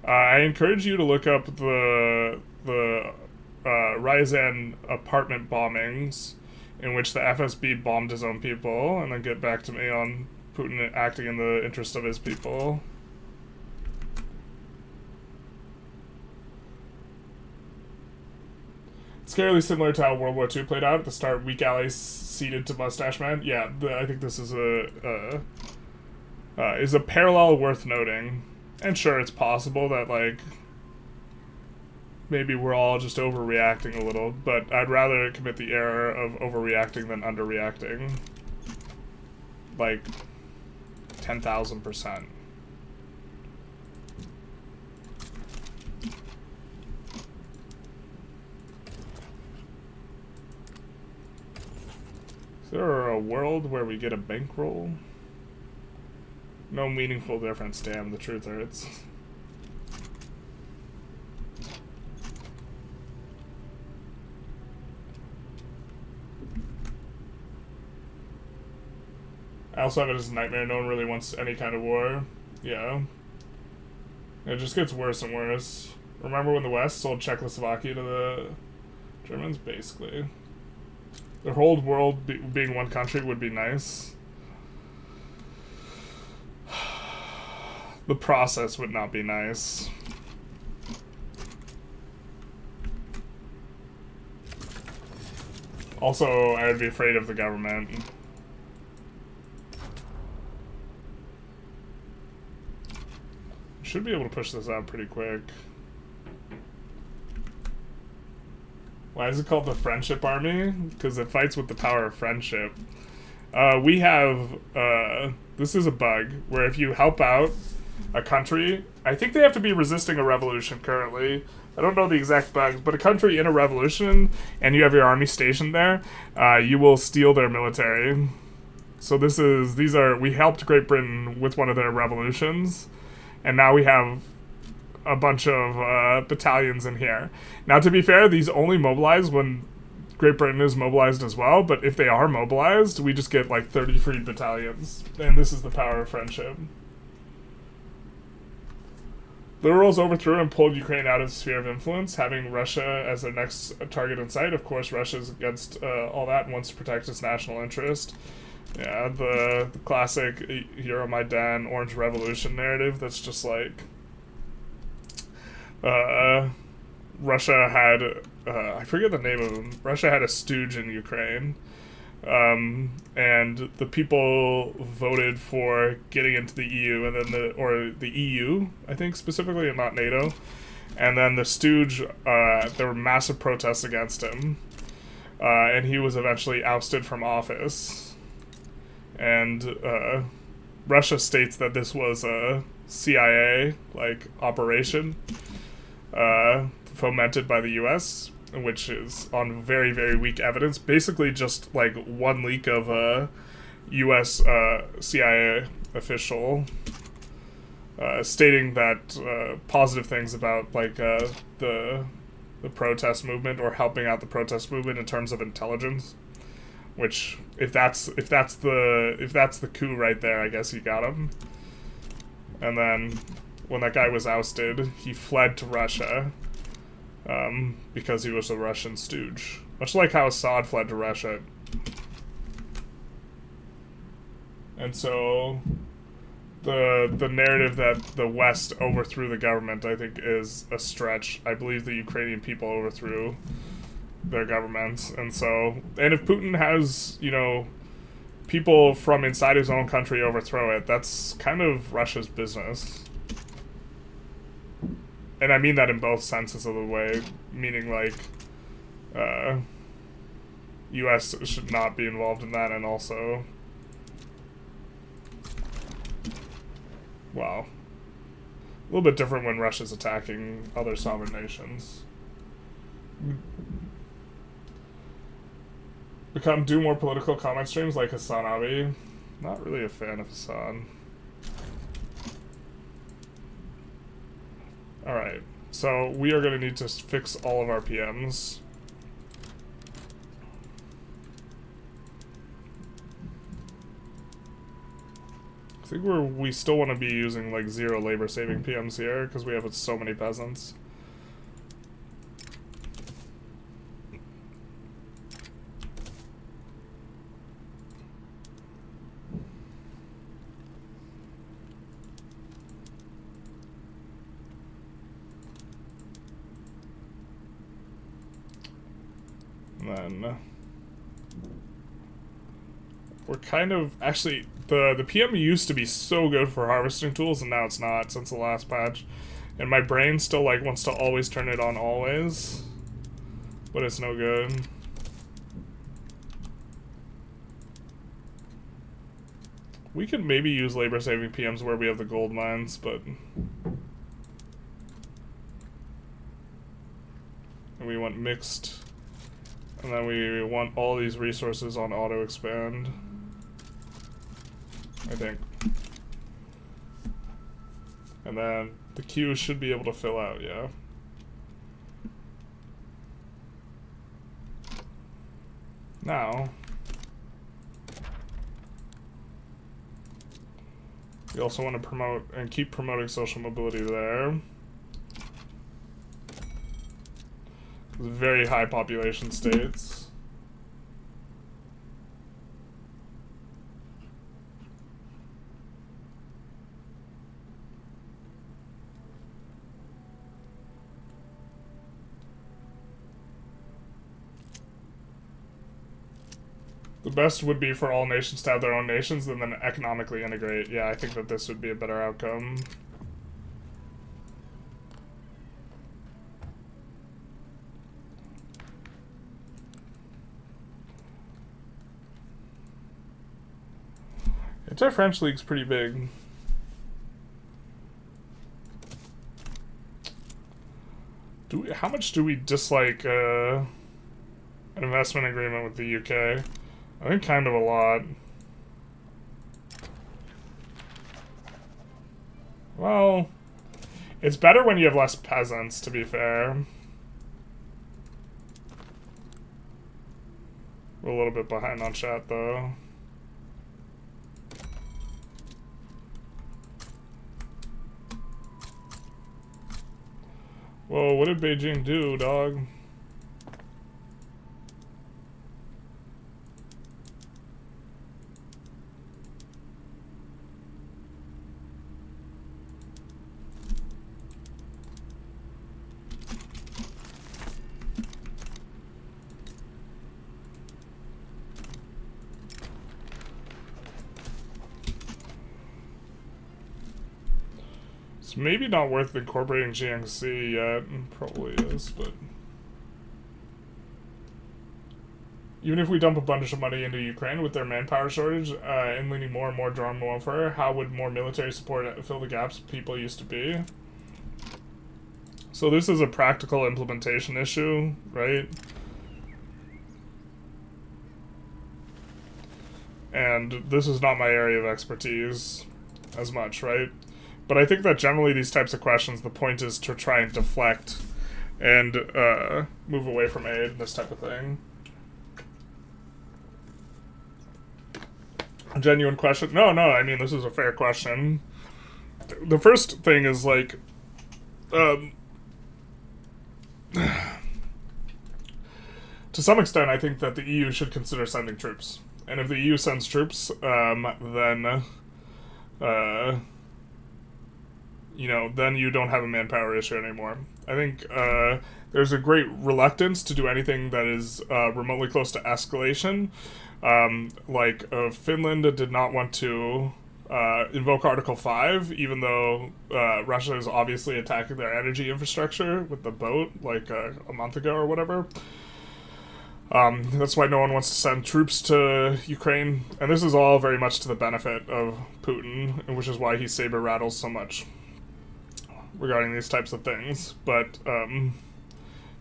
I encourage you to look up the Ryazan apartment bombings in which the FSB bombed his own people, and then get back to me on Putin acting in the interest of his people. It's scarily similar to how World War II played out. At the start, weak allies ceded to Mustache Man. Yeah, I think this is a parallel worth noting. And sure, it's possible that, like, maybe we're all just overreacting a little, but I'd rather commit the error of overreacting than underreacting. Like, 10,000%. Is there a world where we get a bankroll? No meaningful difference, damn, the truth hurts. I also have it as a nightmare. No one really wants any kind of war. Yeah. It just gets worse and worse. Remember when the West sold Czechoslovakia to the Germans? Basically. The whole world being one country would be nice. the process would not be nice. Also, I would be afraid of the government. Should be able to push this out pretty quick. Why is it called the Friendship Army? Because it fights with the power of friendship. We have, this is a bug, where if you help out a country, I think they have to be resisting a revolution currently. I don't know the exact bugs, but a country in a revolution, and you have your army stationed there, you will steal their military. So we helped Great Britain with one of their revolutions, and now we have a bunch of battalions in here. Now, to be fair, these only mobilize when Great Britain is mobilized as well, but if they are mobilized, we just get like 30 free battalions, and this is the power of friendship. Liberals overthrew and pulled Ukraine out of the sphere of influence, having Russia as their next target in sight. Of course, Russia's against all that and wants to protect its national interest. Yeah, the classic Euromaidan Orange Revolution narrative that's just like Russia had, I forget the name of him, Russia had a stooge in Ukraine, and the people voted for getting into the EU, and then the EU, I think specifically, and not NATO, and then the stooge, there were massive protests against him, and he was eventually ousted from office, and Russia states that this was a CIA, like, operation, fomented by the US, which is on very, very weak evidence. Basically just, like, one leak of a US CIA official stating that positive things about, like, the protest movement, or helping out the protest movement in terms of intelligence. Which, if that's the coup right there, I guess you got him. And then, when that guy was ousted, he fled to Russia, because he was a Russian stooge. Much like how Assad fled to Russia. And so, the narrative that the West overthrew the government, I think, is a stretch. I believe the Ukrainian people overthrew their governments, and if Putin has, people from inside his own country overthrow it, that's kind of Russia's business. And I mean that in both senses of the way, meaning, like, US should not be involved in that, and also, well, a little bit different when Russia's attacking other sovereign nations. Do more political comment streams like Hassan Abi. Not really a fan of Hassan. Alright, so we are going to need to fix all of our PMs. I think we still want to be using like 0 labor saving PMs here because we have so many peasants. Then we're kind of actually the PM used to be so good for harvesting tools, and now it's not since the last patch. And my brain still like wants to always turn it on always, but it's no good. We could maybe use labor saving PMs where we have the gold mines, but and we want mixed. And then we want all these resources on auto expand, I think. And then the queue should be able to fill out, yeah. Now, we also want to promote and keep promoting social mobility there. Very high population states. The best would be for all nations to have their own nations and then economically integrate. Yeah, I think that this would be a better outcome. Anti-French League's pretty big. How much do we dislike an investment agreement with the UK? I think kind of a lot. Well, it's better when you have less peasants, to be fair. We're a little bit behind on chat, though. Whoa, what did Beijing do, dog? It's maybe not worth incorporating Jiangxi yet. Probably is, but... Even if we dump a bunch of money into Ukraine with their manpower shortage and leaning more and more drone warfare, how would more military support fill the gaps people used to be? So this is a practical implementation issue, right? And this is not my area of expertise as much, right? But I think that generally these types of questions, the point is to try and deflect and move away from aid, this type of thing. A genuine question? No, I mean, this is a fair question. The first thing is, like, to some extent, I think that the EU should consider sending troops. And if the EU sends troops, then, you know, then you don't have a manpower issue anymore. I think there's a great reluctance to do anything that is remotely close to escalation. Finland did not want to invoke Article 5, even though Russia is obviously attacking their energy infrastructure with the boat, like a month ago or whatever. That's why no one wants to send troops to Ukraine. And this is all very much to the benefit of Putin, which is why he saber rattles so much regarding these types of things. But,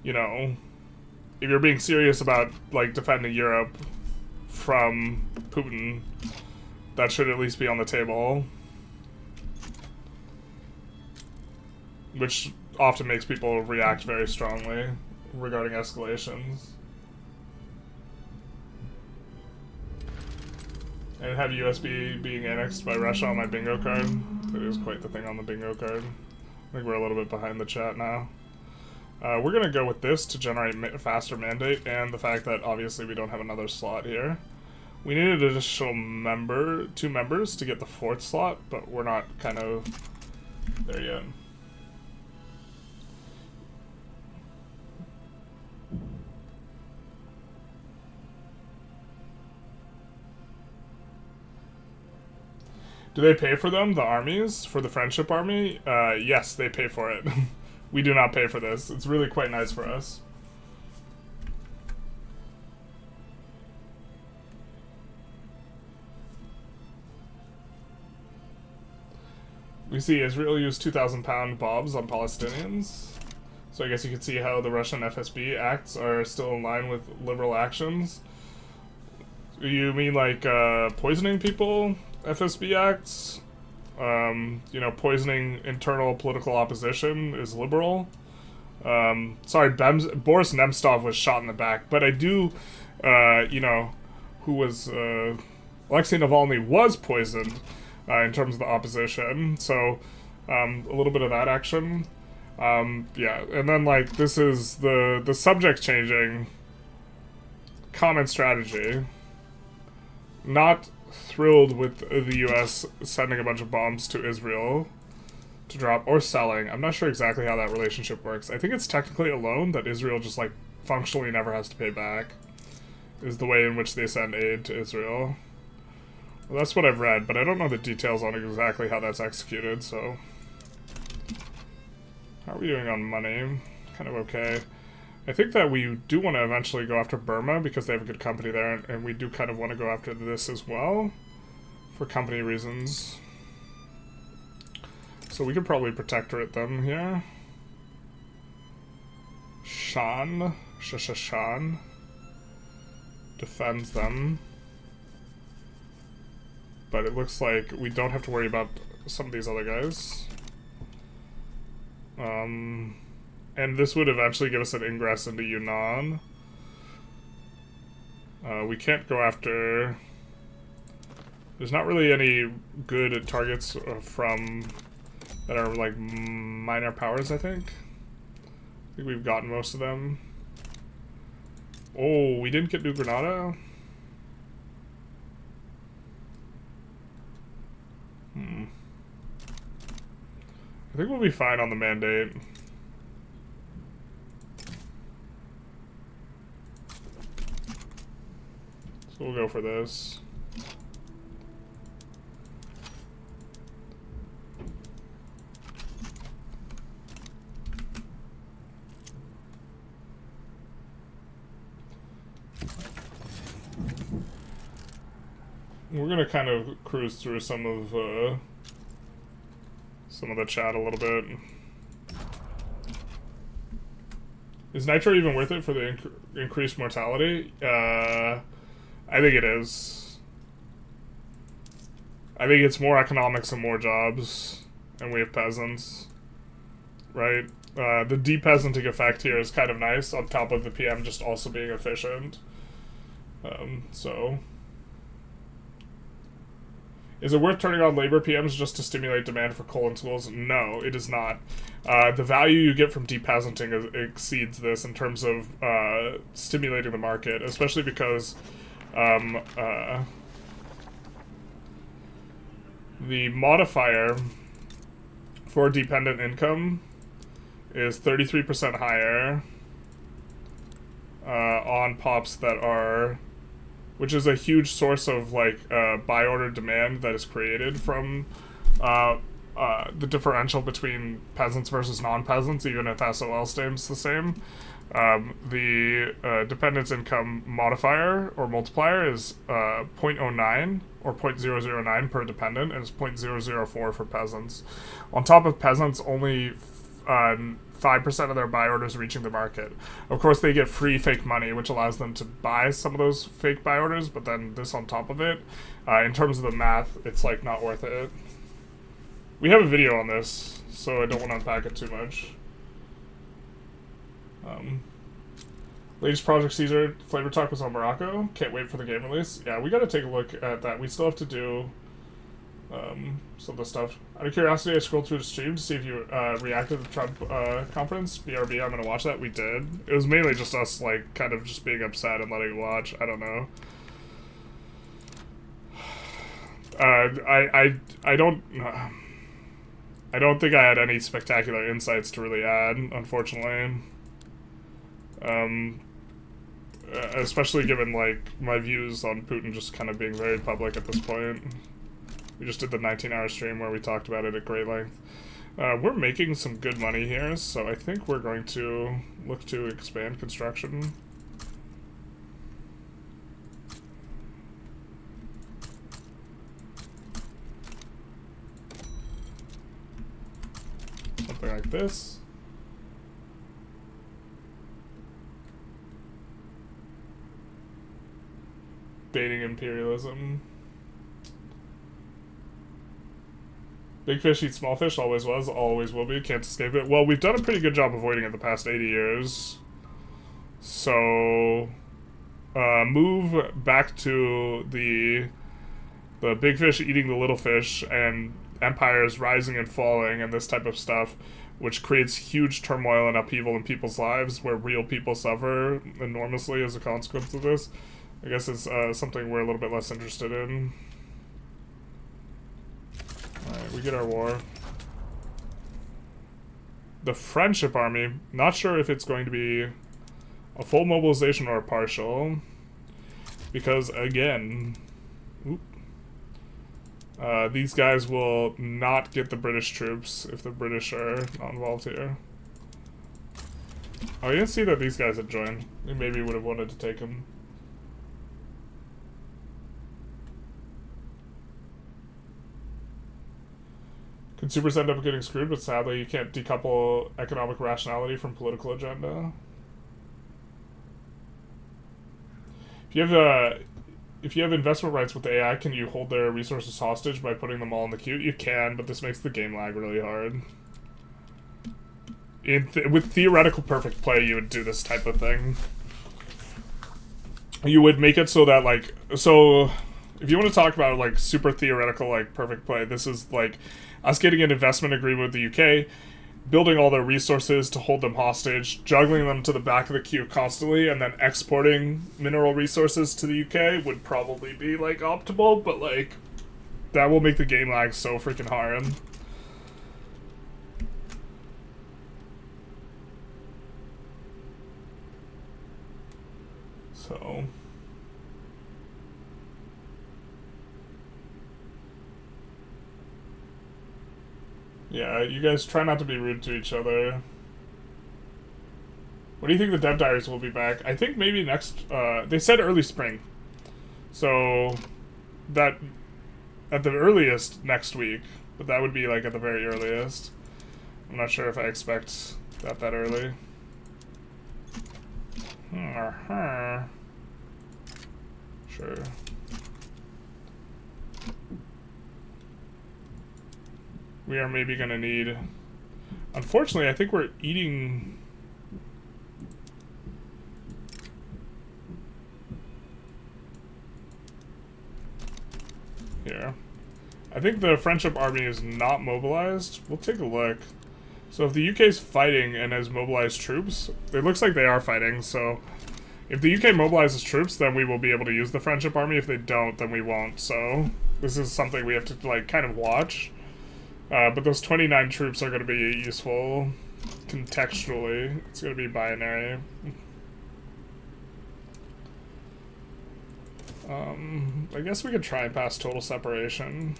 you know, if you're being serious about, like, defending Europe from Putin, that should at least be on the table. Which often makes people react very strongly regarding escalations. And have USB being annexed by Russia on my bingo card. It is quite the thing on the bingo card. I think we're a little bit behind the chat now. We're going to go with this to generate a faster mandate, and the fact that obviously we don't have another slot here. We needed an additional two members to get the 4th slot, but we're not kind of there yet. Do they pay for them, the armies, for the Friendship Army? Yes, they pay for it. We do not pay for this. It's really quite nice for us. We see Israel use 2,000-pound bombs on Palestinians. So I guess you can see how the Russian FSB acts are still in line with liberal actions. You mean like poisoning people? FSB acts? You know, poisoning internal political opposition is liberal. Sorry, Boris Nemtsov was shot in the back, but I do, you know, who was, Alexei Navalny was poisoned in terms of the opposition, so a little bit of that action. Yeah, and then, like, this is the subject changing common strategy. Not thrilled with the US sending a bunch of bombs to Israel to drop, or selling. I'm not sure exactly how that relationship works. I think it's technically a loan that Israel just, like, functionally never has to pay back. is the way in which they send aid to Israel. Well, that's what I've read, but I don't know the details on exactly how that's executed, so... How are we doing on money? Kind of okay. I think that we do want to eventually go after Burma, because they have a good company there, and we do kind of want to go after this as well, for company reasons. So we could probably protectorate them here. Shan defends them. But it looks like we don't have to worry about some of these other guys. And this would eventually give us an ingress into Yunnan. We can't go after... There's not really any good targets from... that are like minor powers, I think. I think we've gotten most of them. Oh, we didn't get New Granada? I think we'll be fine on the mandate. So we'll go for this. We're gonna kind of cruise through some of the chat a little bit. Is Nitro even worth it for the increased mortality? I think it is. I think it's more economics and more jobs, and we have peasants, right? The de-peasanting effect here is kind of nice, on top of the PM just also being efficient. So... Is it worth turning on labor PMs just to stimulate demand for coal and tools? No, it is not. The value you get from de-peasanting exceeds this in terms of stimulating the market, especially because the modifier for dependent income is 33% higher on pops that are... which is a huge source of, like, buy order demand that is created from the differential between peasants versus non-peasants, even if SOL stays the same. The dependence income modifier, or multiplier, is 0.09, or 0.009 per dependent, and it's 0.004 for peasants. On top of peasants, only 5% of their buy orders reaching the market. Of course, they get free fake money, which allows them to buy some of those fake buy orders, but then this on top of it, in terms of the math, it's like not worth it. We have a video on this, so I don't want to unpack it too much. Latest Project Caesar flavor talk was on Morocco. Can't wait for the game release. Yeah, we gotta take a look at that. We still have to do some of the stuff. Out of curiosity, I scrolled through the stream to see if you reacted to the Trump conference. BRB, I'm gonna watch that. We did. It was mainly just us, like, kind of just being upset and letting it watch. I don't know. I don't think I had any spectacular insights to really add, unfortunately. Especially given, like, my views on Putin just kind of being very public at this point. We just did the 19-hour stream where we talked about it at great length. We're making some good money here, so I think we're going to look to expand construction. Something like this. Baiting imperialism. Big fish eat small fish, always was, always will be, can't escape it. Well, we've done a pretty good job avoiding it the past 80 years. So, move back to the big fish eating the little fish, and empires rising and falling, and this type of stuff, which creates huge turmoil and upheaval in people's lives, where real people suffer enormously as a consequence of this. I guess it's something we're a little bit less interested in. Alright, we get our war. The Friendship Army, not sure if it's going to be a full mobilization or a partial. Because, again, these guys will not get the British troops if the British are not involved here. Oh, you didn't see that these guys had joined. We maybe would have wanted to take them. Consumers end up getting screwed, but sadly you can't decouple economic rationality from political agenda. If you have investment rights with the AI, can you hold their resources hostage by putting them all in the queue? You can, but this makes the game lag really hard. With theoretical perfect play, you would do this type of thing. You would make it so that, like, so if you want to talk about, like, super theoretical, like, perfect play, this is, like, us getting an investment agreement with the UK, building all their resources to hold them hostage, juggling them to the back of the queue constantly, and then exporting mineral resources to the UK would probably be, like, optimal, but, like, that will make the game lag so freaking hard. So... yeah, you guys try not to be rude to each other. When do you think the Dev Diaries will be back? I think maybe next, they said early spring. So, that, at the earliest, next week. But that would be, like, at the very earliest. I'm not sure if I expect that early. Sure. We are maybe gonna need... Unfortunately, I think we're eating... Here. I think the Friendship Army is not mobilized. We'll take a look. So if the UK's fighting and has mobilized troops, it looks like they are fighting, so... If the UK mobilizes troops, then we will be able to use the Friendship Army. If they don't, then we won't, so... This is something we have to, like, kind of watch. But those 29 troops are going to be useful contextually. It's going to be binary. I guess we could try and pass total separation.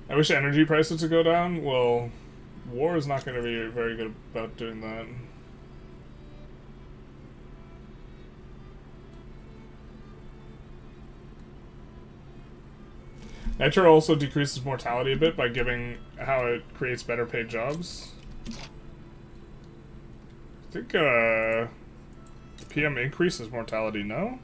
I wish energy prices would go down. Well, war is not going to be very good about doing that. Nitro also decreases mortality a bit by giving how it creates better paid jobs. I think PM increases mortality, no?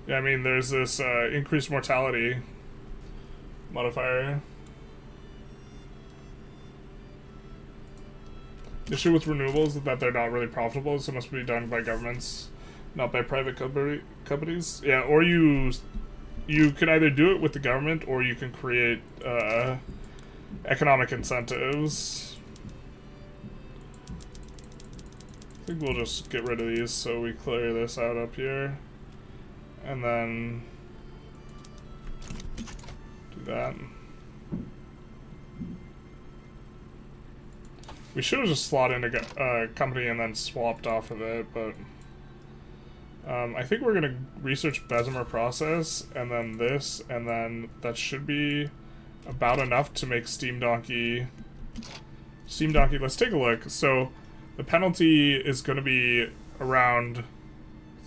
Yeah, I mean, there's this increased mortality modifier. The issue with renewables is that they're not really profitable, so it must be done by governments, not by private companies. Yeah, or you can either do it with the government, or you can create economic incentives. I think we'll just get rid of these so we clear this out up here. And then do that. We should have just slotted in a company and then swapped off of it, but I think we're gonna research Bessemer process and then this, and then that should be about enough to make Steam Donkey. Let's take a look. So the penalty is going to be around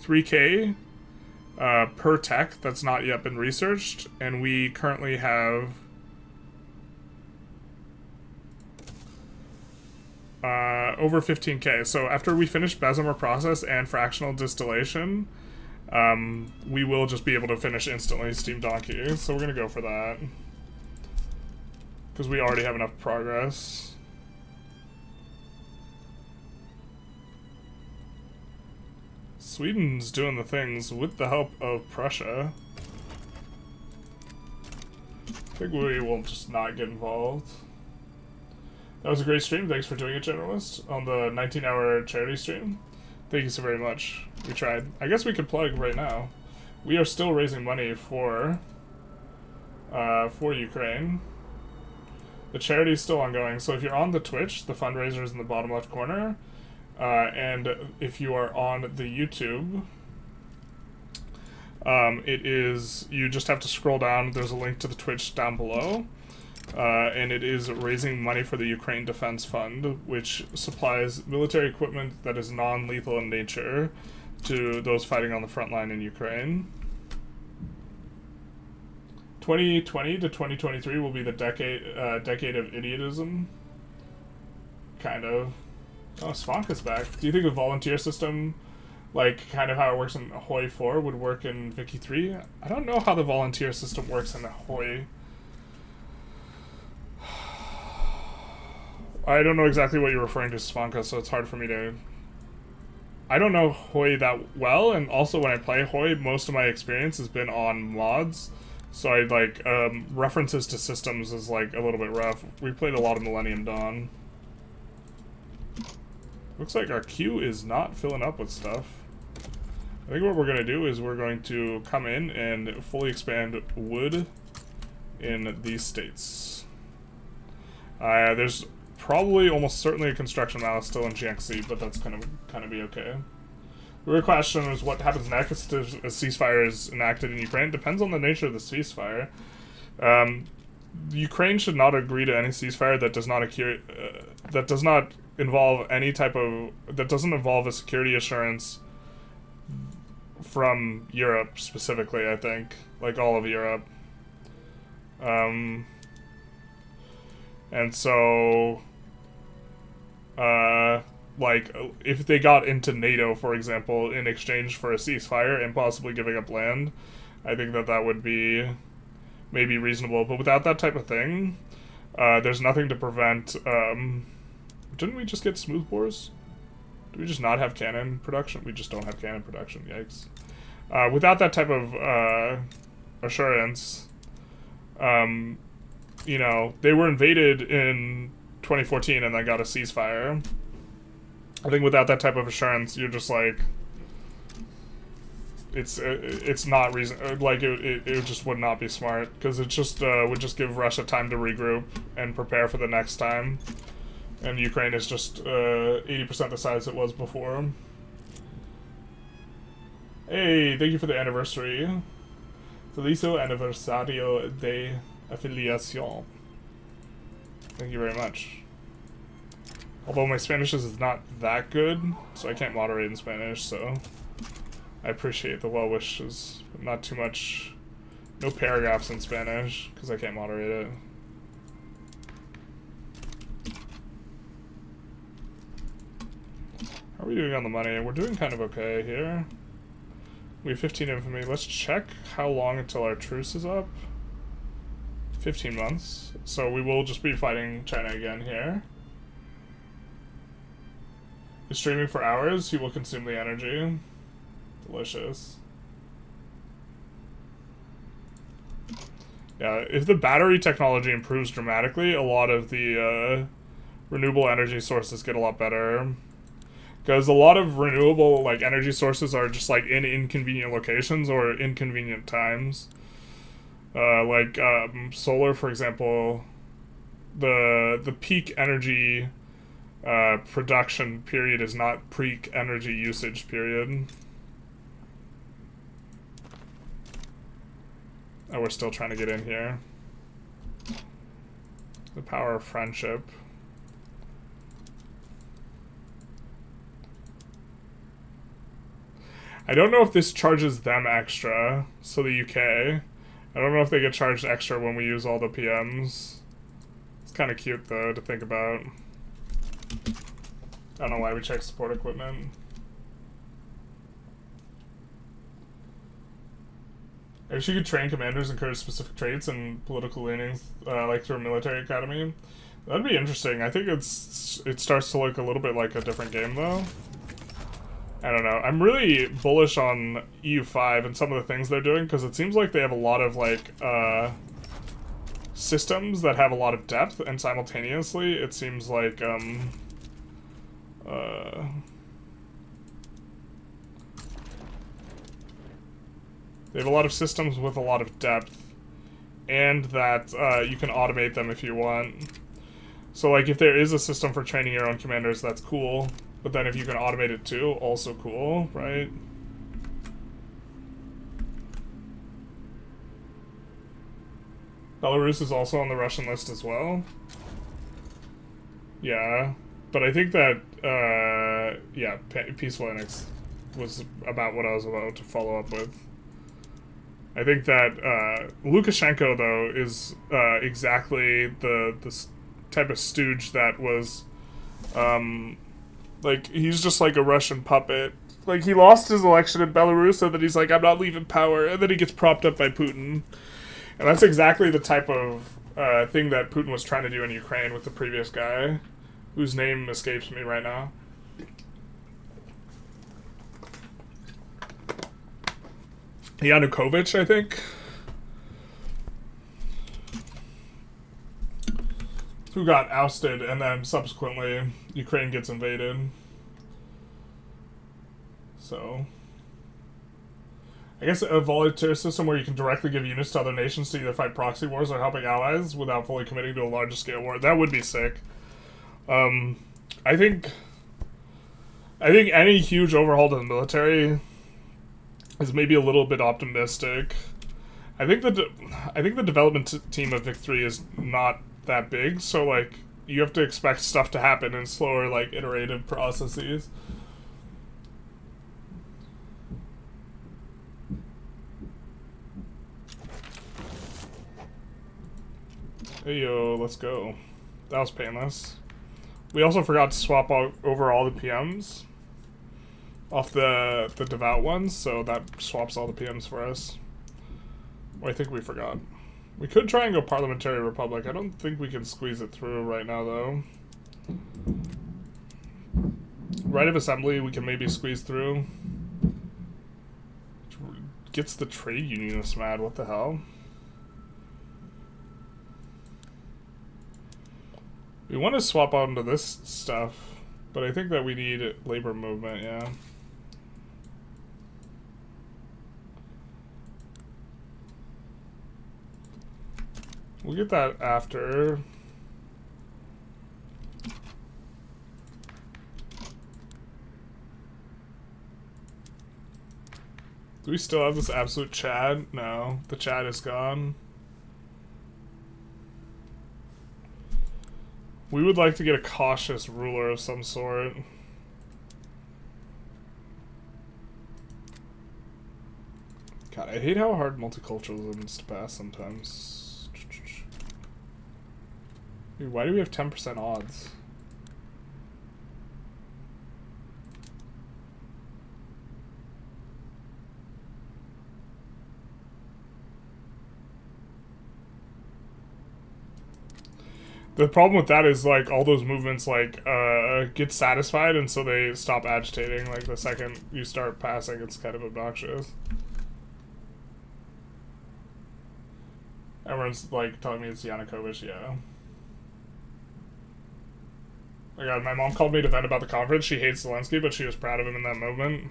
3K per tech that's not yet been researched, and we currently have over 15K. So after we finish Bessemer process and fractional distillation, we will just be able to finish instantly Steam Donkey. So we're gonna go for that because we already have enough progress. Sweden's doing the things with the help of Prussia. I think we will just not get involved. That was a great stream. Thanks for doing it, Generalist, on the 19-hour charity stream. Thank you so very much. We tried. I guess we could plug right now. we are still raising money for Ukraine. The charity is still ongoing, so if you're on the Twitch, the fundraiser is in the bottom left corner, and if you are on the YouTube, you just have to scroll down, there's a link to the Twitch down below, and it is raising money for the Ukraine Defense Fund, which supplies military equipment that is non-lethal in nature to those fighting on the front line in Ukraine. 2020 to 2023 will be the decade of idiotism. Kind of. Oh, Svanka's back. Do you think the volunteer system, like kind of how it works in Hoi 4, would work in Wiki 3? I don't know how the volunteer system works in Hoi. I don't know exactly what you're referring to, Svanka, so it's hard for me to... I don't know Hoi that well, and also when I play Hoi, most of my experience has been on mods. So I like references to systems is like a little bit rough. We played a lot of Millennium Dawn. Looks like our queue is not filling up with stuff. I think what we're going to do is we're going to come in and fully expand wood in these states. There's probably almost certainly a construction malice still in Jiangxi, but that's gonna kind of be okay. The real question is what happens next if a ceasefire is enacted in Ukraine. It depends on the nature of the ceasefire. Ukraine should not agree to any ceasefire that does not involve any type of... that doesn't involve a security assurance from Europe specifically, I think. Like all of Europe. And so... like, if they got into NATO, for example, in exchange for a ceasefire and possibly giving up land, I think that that would be maybe reasonable. But without that type of thing, there's nothing to prevent... didn't we just get smoothbores? Do we just not have cannon production? We just don't have cannon production, yikes. Without that type of assurance, you know, they were invaded in 2014 and then got a ceasefire. I think without that type of assurance, you're just like, it's not reason, like it just would not be smart, because it just would just give Russia time to regroup and prepare for the next time, and Ukraine is just 80% the size it was before. Hey, thank you for the anniversary. Felicio aniversario de afiliación. Thank you very much. Although my Spanish is not that good, so I can't moderate in Spanish, so I appreciate the well wishes, but not too much. No paragraphs in Spanish, because I can't moderate it. How are we doing on the money? We're doing kind of okay here. We have 15 infamy. Let's check how long until our truce is up. 15 months. So we will just be fighting China again here. He's streaming for hours. He will consume the energy. Delicious. Yeah, if the battery technology improves dramatically, a lot of the renewable energy sources get a lot better. Because a lot of renewable like energy sources are just like in inconvenient locations or inconvenient times. Like solar, for example, the peak energy production period is not peak energy usage period. Oh, we're still trying to get in here. The power of friendship. I don't know if this charges them extra, so the UK. I don't know if they get charged extra when we use all the PMs. It's kind of cute, though, to think about. I don't know why we check support equipment. I wish you could train commanders, encourage specific traits and political leanings, like through a military academy. That'd be interesting. I think it starts to look a little bit like a different game, though. I don't know. I'm really bullish on EU5 and some of the things they're doing, because it seems like they have a lot of, like, systems that have a lot of depth, and simultaneously it seems like, They have a lot of systems with a lot of depth, and that you can automate them if you want. So, like, if there is a system for training your own commanders, that's cool. But then if you can automate it too, also cool, right? Belarus is also on the Russian list as well. Yeah, but I think that, yeah, Peaceful Annex was about what I was about to follow up with. I think that Lukashenko, though, is exactly the type of stooge that was, like, he's just like a Russian puppet. Like, he lost his election in Belarus, and then he's like, I'm not leaving power, and then he gets propped up by Putin. And that's exactly the type of thing that Putin was trying to do in Ukraine with the previous guy, whose name escapes me right now. Yanukovych, I think. Who got ousted, and then subsequently Ukraine gets invaded. So I guess a volunteer system where you can directly give units to other nations to either fight proxy wars or helping allies without fully committing to a larger scale war. That would be sick. I think any huge overhaul to the military is maybe a little bit optimistic. I think the development team of Vic-3 is not that big, so like you have to expect stuff to happen in slower, like, iterative processes. Hey yo, let's go. That was painless. We also forgot to swap over all the PMs off the devout ones, so that swaps all the PMs for us. Well, I think we forgot. We could try and go Parliamentary Republic. I don't think we can squeeze it through right now, though. Right of Assembly, we can maybe squeeze through. Gets the trade unionists mad, what the hell? We want to swap onto this stuff, but I think that we need labor movement, yeah. We'll get that after. Do we still have this absolute Chad? No, the Chad is gone. We would like to get a cautious ruler of some sort. God, I hate how hard multiculturalism is to pass sometimes. Dude, why do we have 10% odds? The problem with that is, like, all those movements, like, get satisfied, and so they stop agitating. Like, the second you start passing, it's kind of obnoxious. Everyone's, like, telling me it's Yanukovych, yeah. Oh my god, my mom called me to vent about the conference. She hates Zelensky, but she was proud of him in that moment.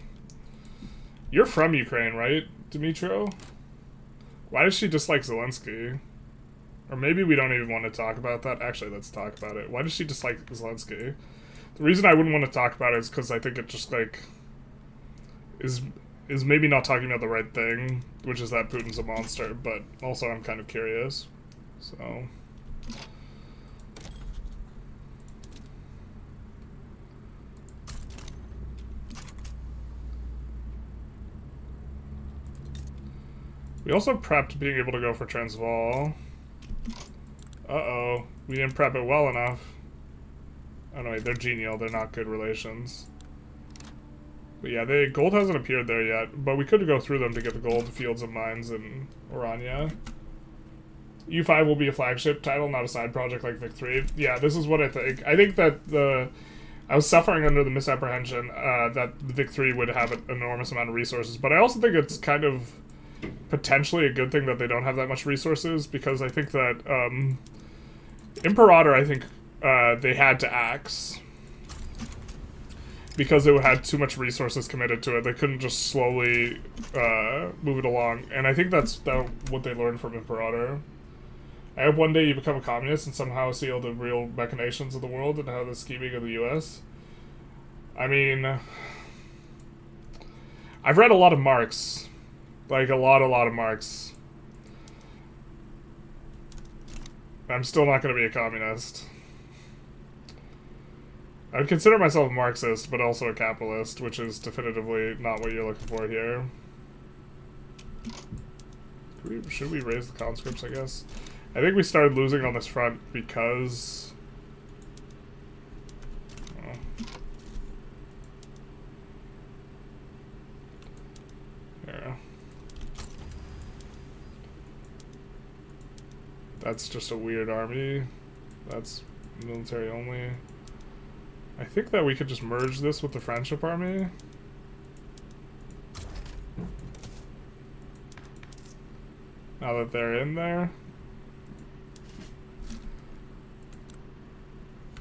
You're from Ukraine, right, Dimitro? Why does she dislike Zelensky? Or maybe we don't even want to talk about that. Actually, let's talk about it. Why does she dislike Zelensky? The reason I wouldn't want to talk about it is because I think it just, like, is maybe not talking about the right thing, which is that Putin's a monster, but also I'm kind of curious. So we also prepped being able to go for Transvaal. Uh-oh. We didn't prep it well enough. Oh no, wait, they're genial. They're not good relations. But yeah, gold hasn't appeared there yet, but we could go through them to get the gold fields and mines in Orania. U5 will be a flagship title, not a side project like Vic-3. Yeah, this is what I think. I think that I was suffering under the misapprehension that the Vic-3 would have an enormous amount of resources, but I also think it's kind of potentially a good thing that they don't have that much resources, because I think that Imperator, I think they had to axe. because it had too much resources committed to it. They couldn't just slowly move it along. And I think that's what they learned from Imperator. I hope one day you become a communist and somehow see all the real machinations of the world and how the scheming of the US. I mean, I've read a lot of Marx. Like, a lot of Marx. I'm still not going to be a communist. I would consider myself a Marxist, but also a capitalist, which is definitively not what you're looking for here. Should we raise the conscripts, I guess? I think we started losing on this front because... Yeah. That's just a weird army. That's military only. I think that we could just merge this with the friendship army. Now that they're in there.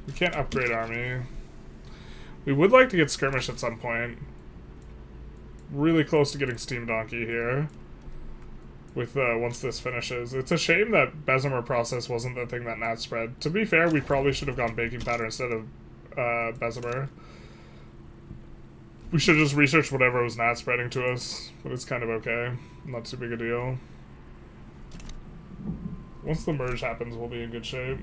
We can't upgrade army. We would like to get skirmish at some point. Really close to getting Steam Donkey here. With once this finishes. It's a shame that Bessemer process wasn't the thing that Nat spread. To be fair, we probably should have gone baking powder instead of Bessemer. We should just research whatever was Nat spreading to us, but it's kind of okay. Not too big a deal. Once the merge happens, we'll be in good shape.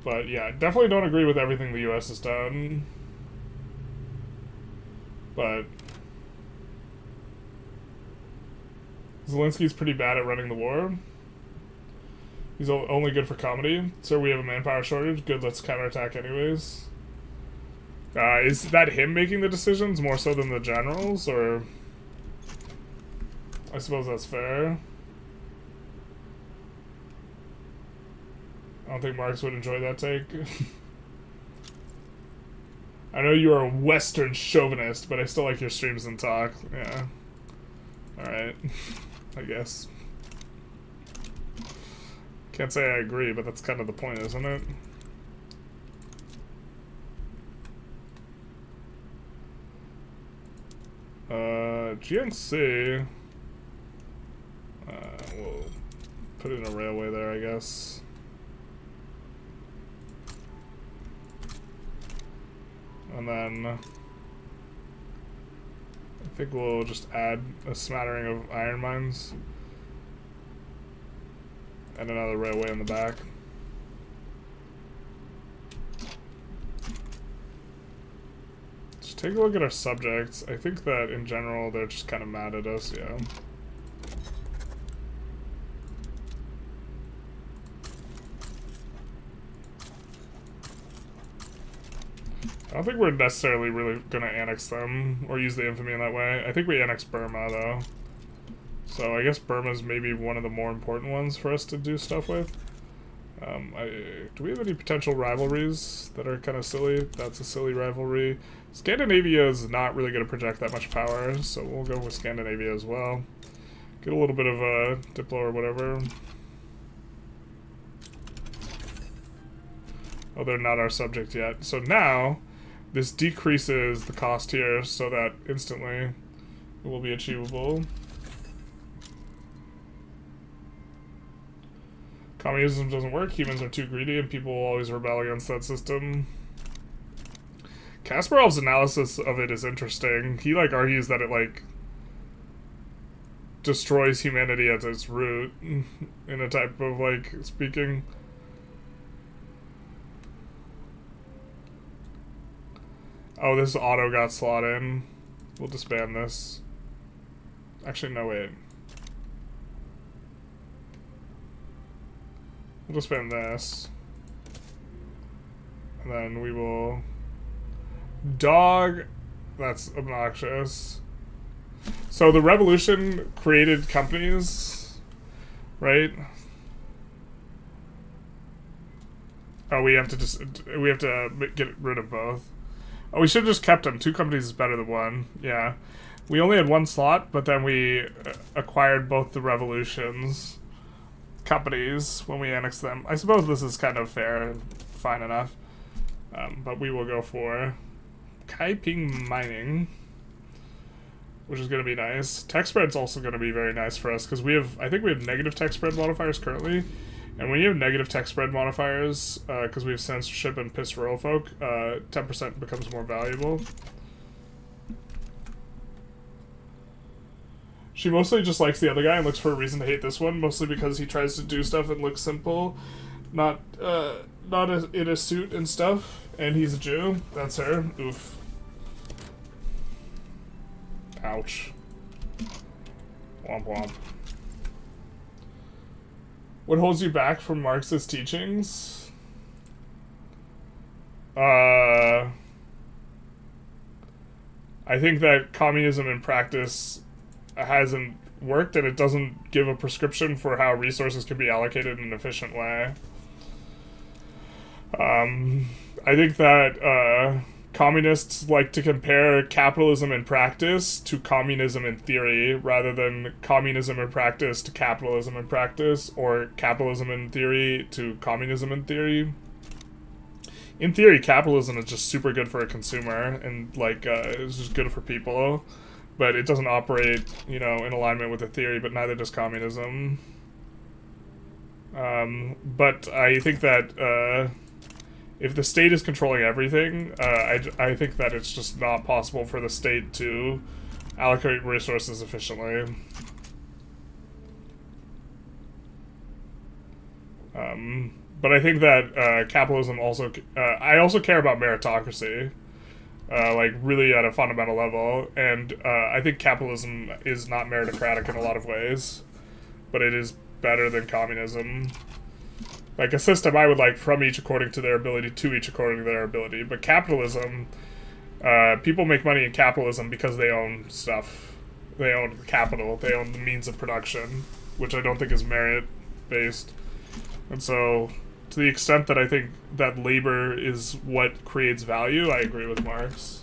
But yeah, definitely don't agree with everything the US has done. But Zelensky's pretty bad at running the war. He's only good for comedy. So we have a manpower shortage. Good, let's counterattack anyways. Is that him making the decisions more so than the generals, or? I suppose that's fair. I don't think Marx would enjoy that take. I know you are a Western chauvinist, but I still like your streams and talk. Yeah. Alright. I guess. Can't say I agree, but that's kind of the point, isn't it? GNC. We'll put in a railway there, I guess. And then I think we'll just add a smattering of iron mines and another railway in the back. Just take a look at our subjects. I think that in general they're just kind of mad at us, yeah. I don't think we're necessarily really gonna annex them or use the infamy in that way. I think we annex Burma though. So I guess Burma's maybe one of the more important ones for us to do stuff with. Do we have any potential rivalries that are kind of silly? That's a silly rivalry. Scandinavia is not really going to project that much power, so we'll go with Scandinavia as well. Get a little bit of a Diplo or whatever. Oh, they're not our subject yet. So now, this decreases the cost here so that instantly it will be achievable. Communism doesn't work, humans are too greedy, and people will always rebel against that system. Kasparov's analysis of it is interesting. He, like, argues that it, like, destroys humanity at its root, in a type of, like, speaking. Oh, this auto got slot in. We'll disband this. Actually, no, wait. We'll disband this. And then we will... Dog. That's obnoxious. So the revolution created companies, right? Oh, we have to get rid of both. Oh, we should have just kept them. 2 companies is better than 1. Yeah. We only had 1 slot, but then we acquired both the revolutions companies when we annexed them. I suppose this is kind of fair and fine enough. But we will go for Kaiping mining, which is going to be nice. Tech spread's also going to be very nice for us, because I think we have negative tech spread modifiers currently. And when you have negative tech spread modifiers, because we have censorship and pissed rural folk, 10% becomes more valuable. She mostly just likes the other guy and looks for a reason to hate this one, mostly because he tries to do stuff and looks simple, not in a suit and stuff, and he's a Jew. That's her. Oof. Ouch. Womp womp. What holds you back from Marxist teachings? I think that communism in practice hasn't worked, and it doesn't give a prescription for how resources can be allocated in an efficient way. I think that communists like to compare capitalism in practice to communism in theory, rather than communism in practice to capitalism in practice, or capitalism in theory to communism in theory. In theory, capitalism is just super good for a consumer, and like it's just good for people, but it doesn't operate, you know, in alignment with the theory, but neither does communism. But I think that if the state is controlling everything, I think that it's just not possible for the state to allocate resources efficiently. But I think that capitalism also... I also care about meritocracy, like really at a fundamental level, and I think capitalism is not meritocratic in a lot of ways, but it is better than communism. Like a system I would like from each according to their ability to each according to their ability. But capitalism, people make money in capitalism because they own stuff. They own capital. They own the means of production, which I don't think is merit-based. And so, to the extent that I think that labor is what creates value, I agree with Marx.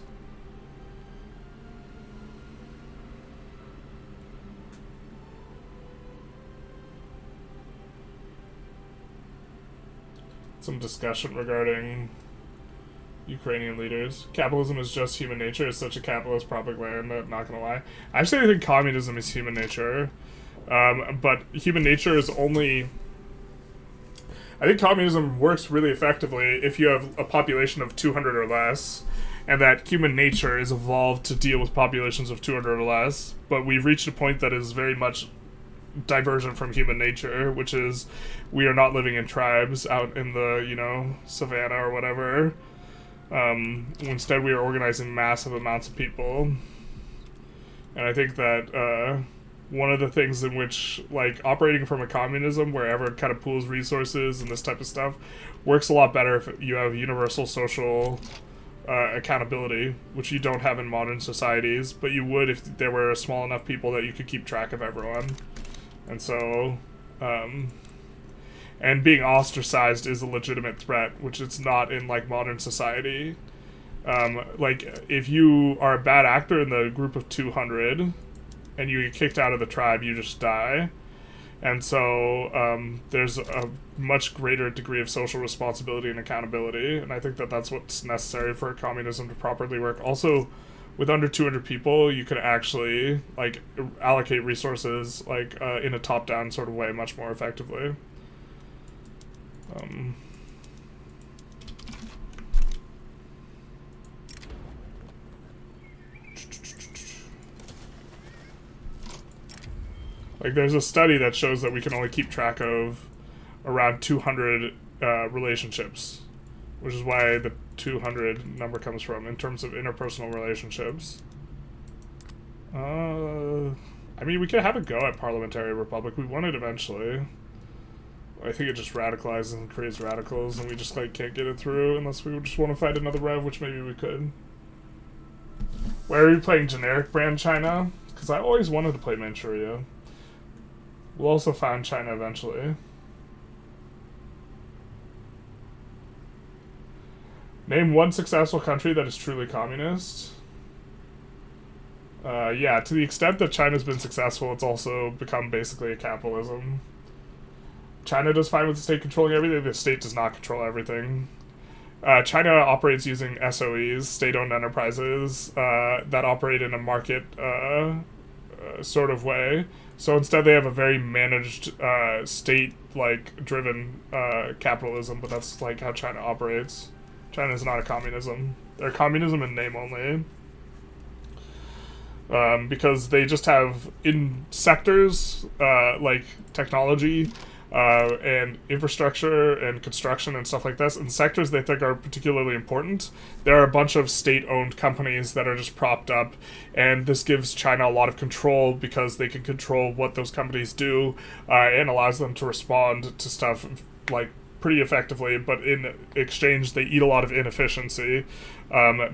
Some discussion regarding Ukrainian leaders. Capitalism is just human nature. It's such a capitalist propaganda, not gonna lie. Actually, I think communism is human nature. But human nature is only... I think communism works really effectively if you have a population of 200 or less, and that human nature is evolved to deal with populations of 200 or less, but we've reached a point that is very much divergent from human nature, which is we are not living in tribes out in the, you know, savannah or whatever. Instead, we are organizing massive amounts of people. And I think that one of the things in which, like, operating from a communism wherever it kind of pools resources and this type of stuff works a lot better if you have universal social accountability, which you don't have in modern societies, but you would if there were small enough people that you could keep track of everyone. And so, and being ostracized is a legitimate threat, which it's not in, like, modern society. Like, if you are a bad actor in the group of 200 and you get kicked out of the tribe, you just die. And so, there's a much greater degree of social responsibility and accountability, and I think that that's what's necessary for communism to properly work. Also, with under 200 people, you could actually, like, allocate resources, like, in a top-down sort of way much more effectively. Like, there's a study that shows that we can only keep track of around 200 relationships, which is why the 200 number comes from, in terms of interpersonal relationships. I mean, we could have a go at Parliamentary Republic. We won it eventually. I think it just radicalizes and creates radicals, and we just, like, can't get it through unless we just want to fight another rev, which maybe we could. Where are you playing generic brand China? Because I always wanted to play Manchuria. We'll also find China eventually. Name one successful country that is truly communist. Yeah, to the extent that China's been successful, it's also become basically a capitalism. China does fine with the state controlling everything, the state does not control everything. China operates using SOEs, state-owned enterprises, that operate in a market sort of way. So instead they have a very managed, state-like driven capitalism, but that's like how China operates. China is not a communism. They're communism in name only. Because they just have, in sectors like technology and infrastructure and construction and stuff like this, in sectors they think are particularly important, there are a bunch of state-owned companies that are just propped up, and this gives China a lot of control because they can control what those companies do and allows them to respond to stuff like pretty effectively, but in exchange they eat a lot of inefficiency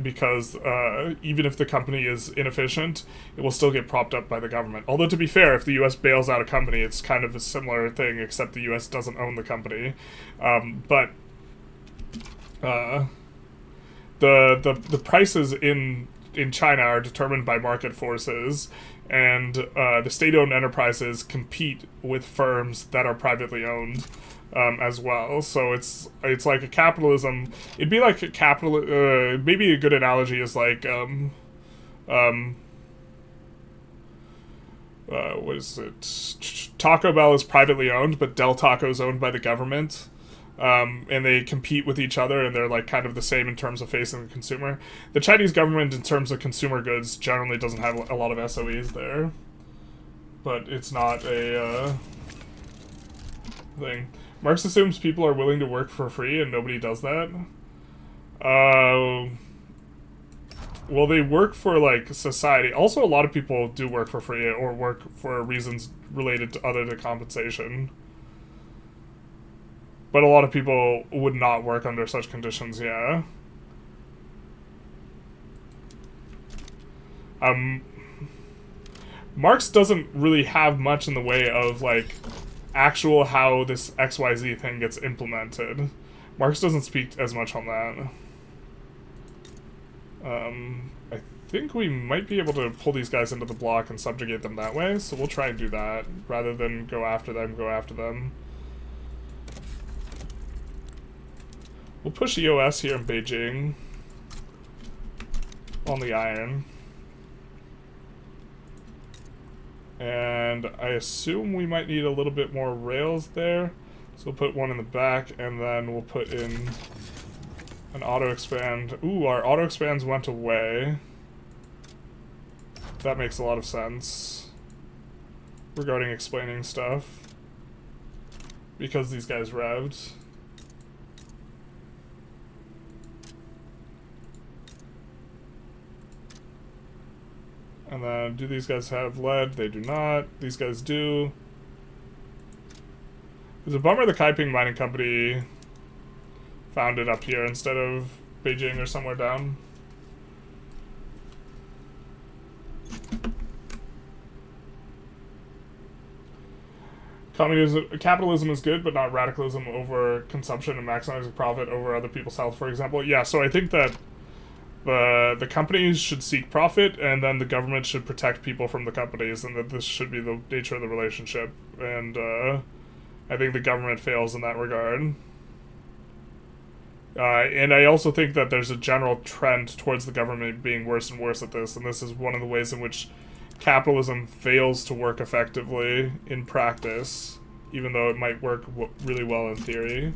because even if the company is inefficient, it will still get propped up by the government. Although, to be fair, if the US bails out a company, it's kind of a similar thing, except the US doesn't own the company. But the prices in China are determined by market forces, and the state-owned enterprises compete with firms that are privately owned. As well, so it's like a capitalism. It'd be like a maybe a good analogy is like what is it? Taco Bell is privately owned, but Del Taco is owned by the government, and they compete with each other, and they're like kind of the same in terms of facing the consumer. The Chinese government, in terms of consumer goods, generally doesn't have a lot of SOEs there, but it's not a thing. Marx assumes people are willing to work for free, and nobody does that. Well, they work for, like, society. Also, a lot of people do work for free, or work for reasons related to other to compensation. But a lot of people would not work under such conditions, yeah. Marx doesn't really have much in the way of, like, actual how this XYZ thing gets implemented. Marx doesn't speak as much on that. I think we might be able to pull these guys into the block and subjugate them that way, so we'll try and do that, rather than go after them. We'll push EOS here in Beijing on the iron. And I assume we might need a little bit more rails there. So we'll put one in the back, and then we'll put in an auto-expand. Ooh, our auto-expands went away. That makes a lot of sense regarding explaining stuff, because these guys revved. And then, do these guys have lead? They do not. These guys do. It's a bummer the Kaiping Mining Company found it up here instead of Beijing or somewhere down. Capitalism is good, but not radicalism over consumption and maximizing profit over other people's health, for example. Yeah, so I think that the companies should seek profit, and then the government should protect people from the companies, and that this should be the nature of the relationship. And I think the government fails in that regard. And I also think that there's a general trend towards the government being worse and worse at this, and this is one of the ways in which capitalism fails to work effectively in practice, even though it might work really well in theory.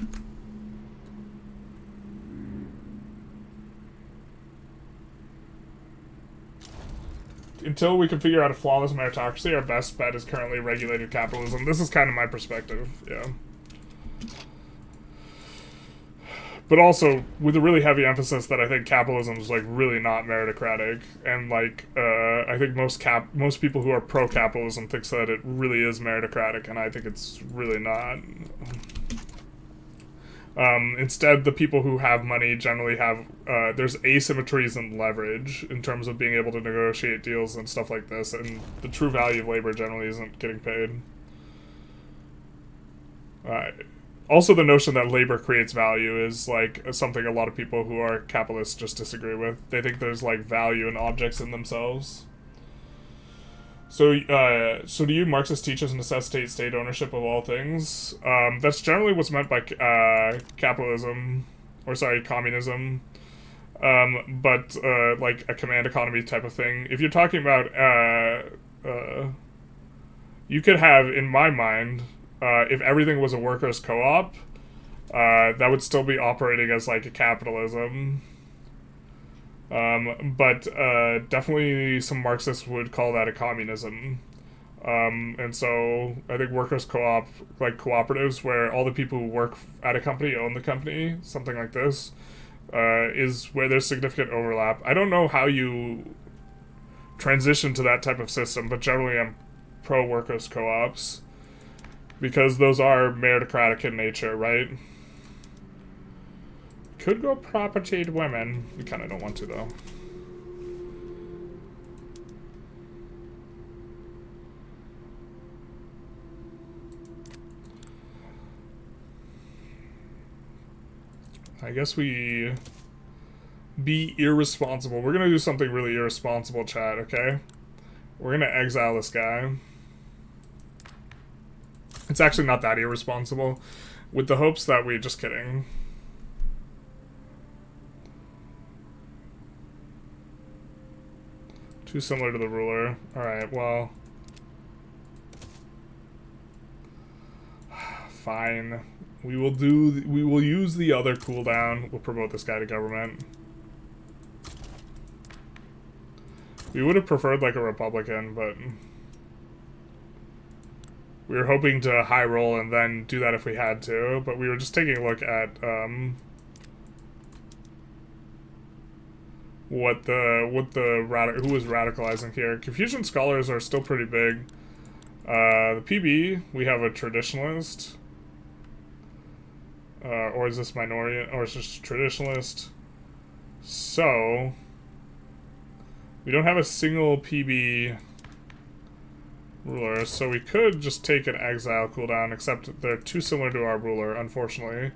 Until we can figure out a flawless meritocracy, our best bet is currently regulated capitalism. This is kind of my perspective, yeah. But also, with a really heavy emphasis that I think capitalism is, like, really not meritocratic. And, like, I think most people who are pro-capitalism thinks that it really is meritocratic, and I think it's really not. Instead, the people who have money generally have, there's asymmetries in leverage in terms of being able to negotiate deals and stuff like this, and the true value of labor generally isn't getting paid. Also, the notion that labor creates value is, like, something a lot of people who are capitalists just disagree with. They think there's, like, value in objects in themselves. So do you Marxist teachers necessitate state ownership of all things? That's generally what's meant by capitalism, or sorry, communism. But like a command economy type of thing. If you're talking about, you could have, in my mind, if everything was a workers' co-op, that would still be operating as like a capitalism. But definitely some Marxists would call that a communism. And so I think workers' co-op, like cooperatives where all the people who work at a company own the company, something like this, is where there's significant overlap. I don't know how you transition to that type of system, but generally I'm pro-workers co-ops, because those are meritocratic in nature, right? Could go property to women. We kind of don't want to, though. I guess we be irresponsible. We're gonna do something really irresponsible, chat, okay? We're gonna exile this guy. It's actually not that irresponsible, with the hopes that we... just kidding. Too similar to the ruler. Alright, well... fine. We will use the other cooldown. We'll promote this guy to government. We would have preferred like a Republican, but we were hoping to high roll and then do that if we had to, but we were just taking a look at who was radicalizing here. Confucian scholars are still pretty big. The PB, we have a traditionalist. Or is this minority, or is this traditionalist? So, we don't have a single PB ruler, so we could just take an exile cooldown, except they're too similar to our ruler, unfortunately,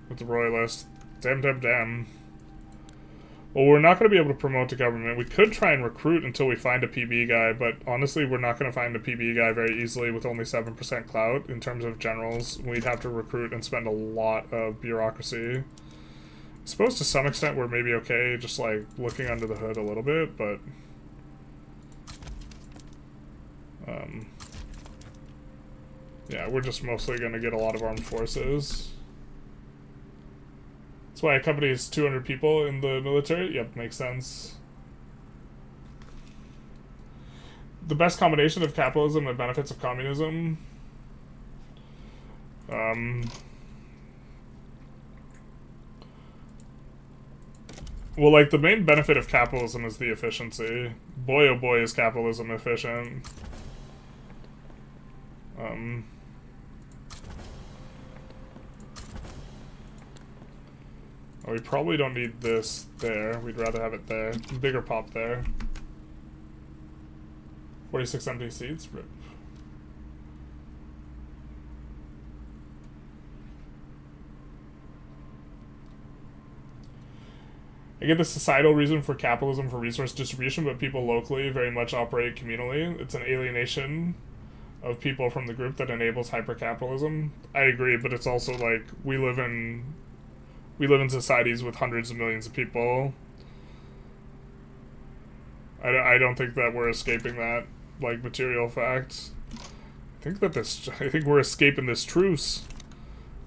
with the royalist. Damn. Well, we're not going to be able to promote to government. We could try and recruit until we find a PB guy, but honestly, we're not going to find a PB guy very easily with only 7% clout in terms of generals. We'd have to recruit and spend a lot of bureaucracy. I suppose to some extent we're maybe okay just like looking under the hood a little bit, but... yeah, we're just mostly going to get a lot of armed forces. That's why a company is 200 people in the military. Yep, makes sense. The best combination of capitalism and benefits of communism. Well, like, the main benefit of capitalism is the efficiency. Boy, oh boy, is capitalism efficient. Oh, we probably don't need this there. We'd rather have it there. Bigger pop there. 46 empty seats. Rip. I get the societal reason for capitalism for resource distribution, but people locally very much operate communally. It's an alienation of people from the group that enables hyper-capitalism. I agree, but it's also like we live in societies with hundreds of millions of people. I don't think that we're escaping that, like, material fact. I think we're escaping this truce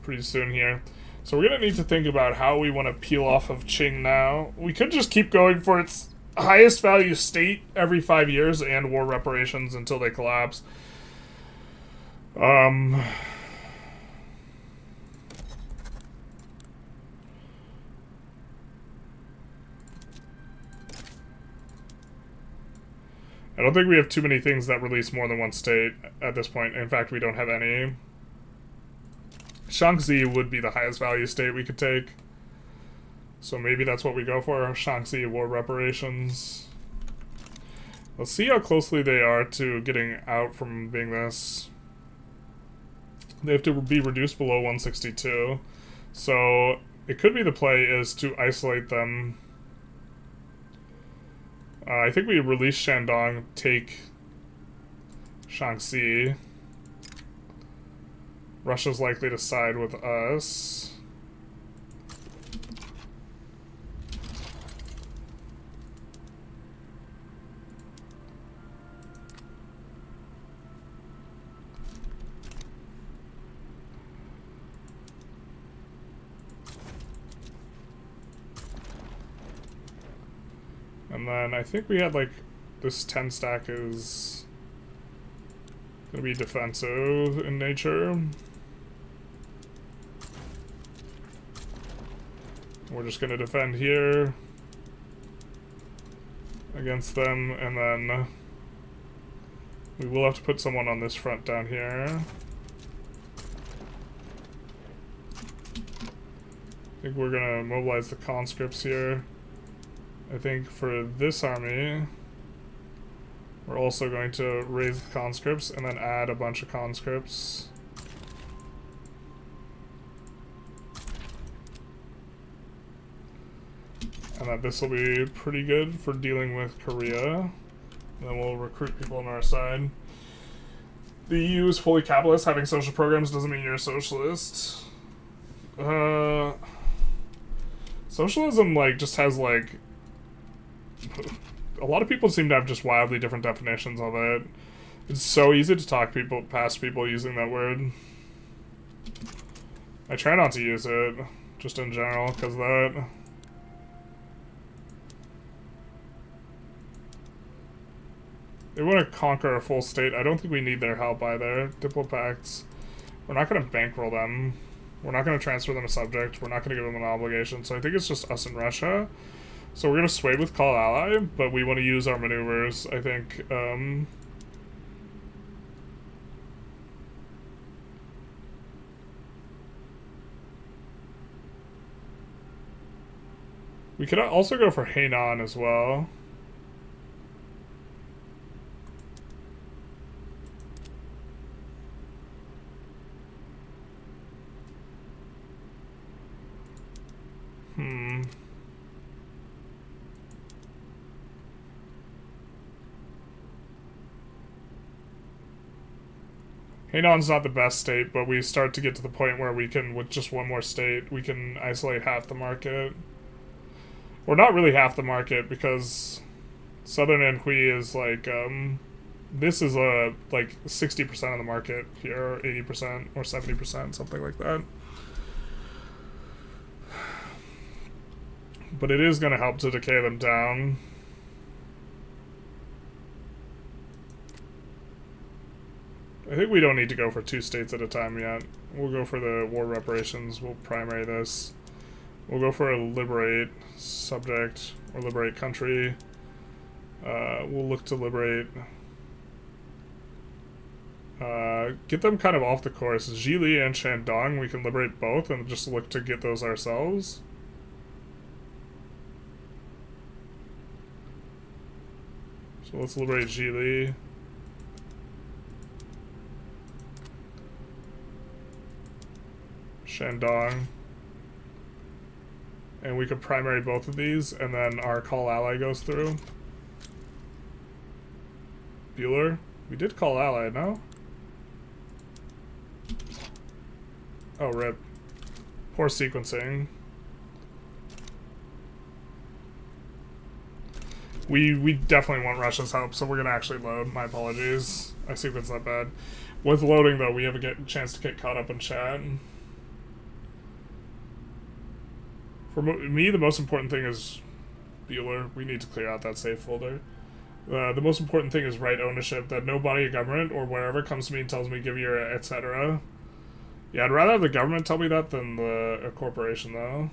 pretty soon here. So we're gonna need to think about how we want to peel off of Qing now. We could just keep going for its highest value state every 5 years and war reparations until they collapse. I don't think we have too many things that release more than one state at this point. In fact, we don't have any. Shaanxi would be the highest value state we could take. So maybe that's what we go for. Shaanxi war reparations. Let's see how closely they are to getting out from being this. They have to be reduced below 162. So it could be the play is to isolate them. I think we release Shandong, take Shaanxi. Russia's likely to side with us. And then I think we had like this 10 stack is gonna be defensive in nature. We're just gonna defend here against them, and then we will have to put someone on this front down here. I think we're gonna mobilize the conscripts here. I think for this army, we're also going to raise the conscripts and then add a bunch of conscripts. And that this will be pretty good for dealing with Korea. And then we'll recruit people on our side. The EU is fully capitalist. Having social programs doesn't mean you're a socialist. Socialism, like, just has, like... a lot of people seem to have just wildly different definitions of it. It's so easy to talk past people using that word. I try not to use it, just in general, because that... They want to conquer a full state. I don't think we need their help either. Diplopacts. We're not going to bankroll them. We're not going to transfer them a subject. We're not going to give them an obligation. So I think it's just us and Russia. So we're going to sway with call ally, but we want to use our maneuvers, I think. We could also go for Hainan as well. Hainan's not the best state, but we start to get to the point where we can, with just one more state, we can isolate half the market. Or not really half the market, because Southern Anhui is like, this is like 60% of the market here, or 80%, or 70%, something like that. But it is going to help to decay them down. I think we don't need to go for 2 states at a time yet. We'll go for the war reparations. We'll primary this. We'll go for a liberate subject or liberate country. We'll look to liberate. Get them kind of off the course. Jili and Shandong, we can liberate both and just look to get those ourselves. So let's liberate Jili. Shandong. And we could primary both of these, and then our call ally goes through. Bueller. We did call ally, no? Oh, rip. Poor sequencing. We definitely want Russia's help, so we're gonna actually load. My apologies. I sequenced that bad. With loading, though, we have a chance to get caught up in chat. For me, the most important thing is Bueller. We need to clear out that safe folder. The most important thing is right ownership, that no body of government or wherever comes to me and tells me give your etc. Yeah, I'd rather have the government tell me that than a corporation, though.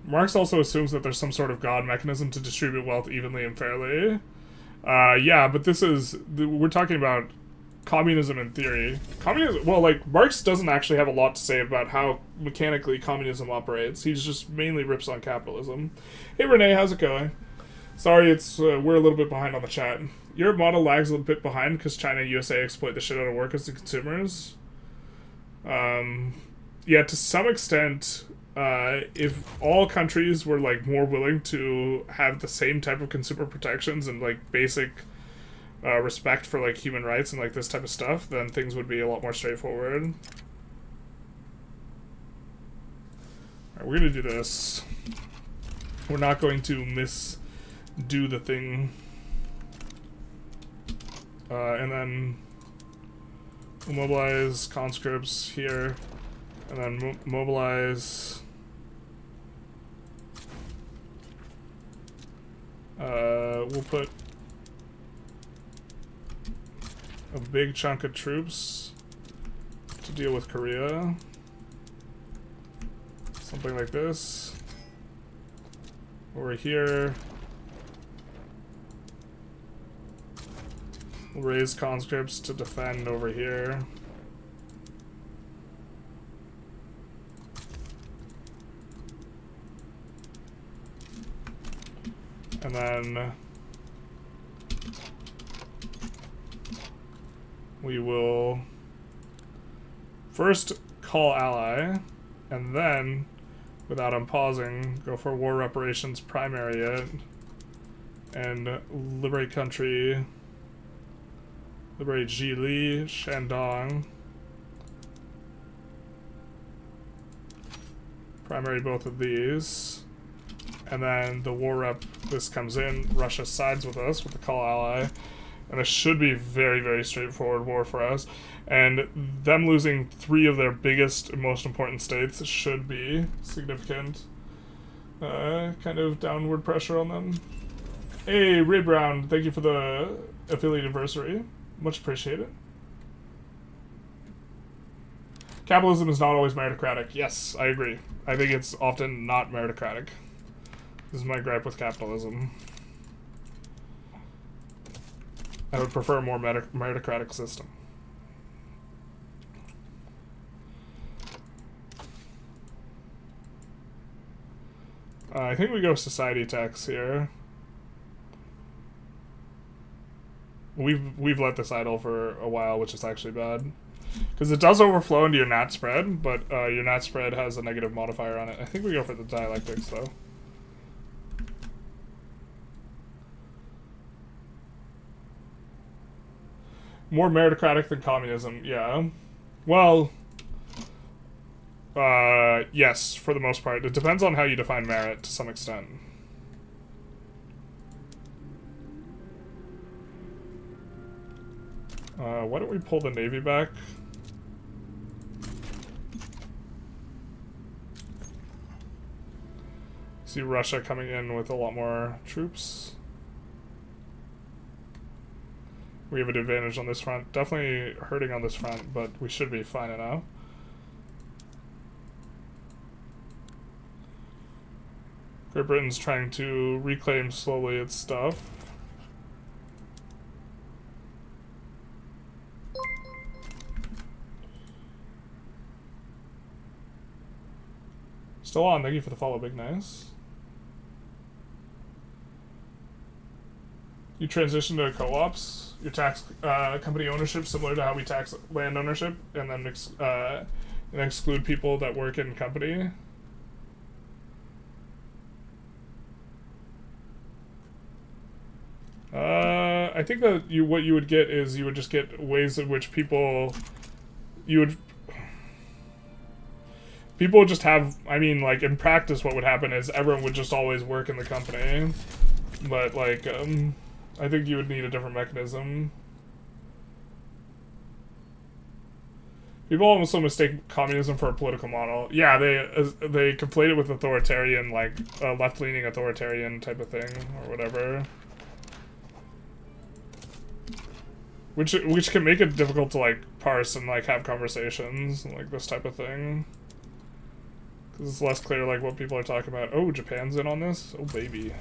Marx also assumes that there's some sort of God mechanism to distribute wealth evenly and fairly. Yeah, but we're talking about communism in theory. Communism, well, like, Marx doesn't actually have a lot to say about how mechanically communism operates. He's just mainly rips on capitalism. Hey Renee, how's it going? Sorry, we're a little bit behind on the chat. Your model lags a little bit behind because China and USA exploit the shit out of workers and consumers. Yeah, to some extent, if all countries were, like, more willing to have the same type of consumer protections and, like, basic respect for, like, human rights and, like, this type of stuff, then things would be a lot more straightforward. Alright, we're gonna do this. We're not going to misdo the thing. And then we'll mobilize conscripts here, and then mobilize We'll put a big chunk of troops to deal with Korea. Something like this. Over here. We'll raise conscripts to defend over here. And then we will first call ally, and then, without unpausing, go for war reparations primary and liberate country, liberate Jili, Shandong, primary both of these. And then the war rep, this comes in, Russia sides with us with the call ally, and this should be very, very straightforward war for us. And them losing 3 of their biggest and most important states should be significant kind of downward pressure on them. Hey, Ray Brown, thank you for the affiliate anniversary. Much appreciated. Capitalism is not always meritocratic. Yes, I agree. I think it's often not meritocratic. This is my gripe with capitalism. I would prefer a more meritocratic system. I think we go society tax here. We've let this idle for a while, which is actually bad. Because it does overflow into your NAT spread, but your NAT spread has a negative modifier on it. I think we go for the dialectics, though. More meritocratic than communism, yeah. Well, yes, for the most part. It depends on how you define merit to some extent. Why don't we pull the Navy back? See Russia coming in with a lot more troops. We have an advantage on this front. Definitely hurting on this front, but we should be fine enough. Great Britain's trying to reclaim slowly its stuff. Still on, thank you for the follow, Big Nice. You transition to co-ops, your tax company ownership similar to how we tax land ownership, and then exclude people that work in company. I think that what you would get is you would just get ways in which people would just have, I mean, like, in practice what would happen is everyone would just always work in the company, but, like, I think you would need a different mechanism. People also mistake communism for a political model. Yeah, they conflate it with authoritarian, like, left-leaning authoritarian type of thing, or whatever. Which can make it difficult to, like, parse and, like, have conversations, and, like, this type of thing. Because it's less clear, like, what people are talking about. Oh, Japan's in on this? Oh, baby.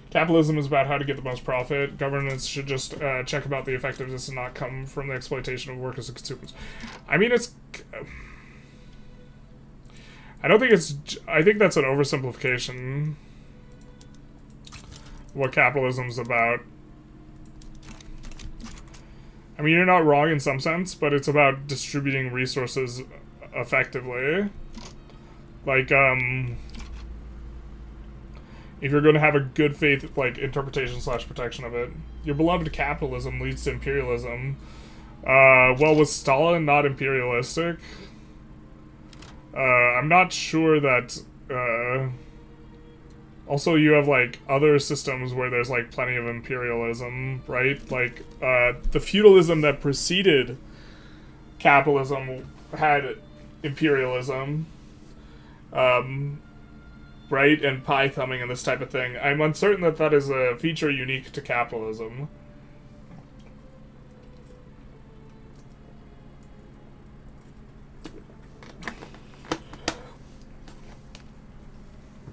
Capitalism is about how to get the most profit. Governments should just check about the effectiveness and not come from the exploitation of workers and consumers. I mean, it's... I don't think it's... I think that's an oversimplification. What capitalism's about. I mean, you're not wrong in some sense, but it's about distributing resources effectively. Like, if you're going to have a good faith, like, interpretation / protection of it. Your beloved capitalism leads to imperialism. Well, was Stalin not imperialistic? I'm not sure that, also you have, like, other systems where there's, like, plenty of imperialism, right? Like, the feudalism that preceded capitalism had imperialism, right, and pie thumbing and this type of thing. I'm uncertain that that is a feature unique to capitalism.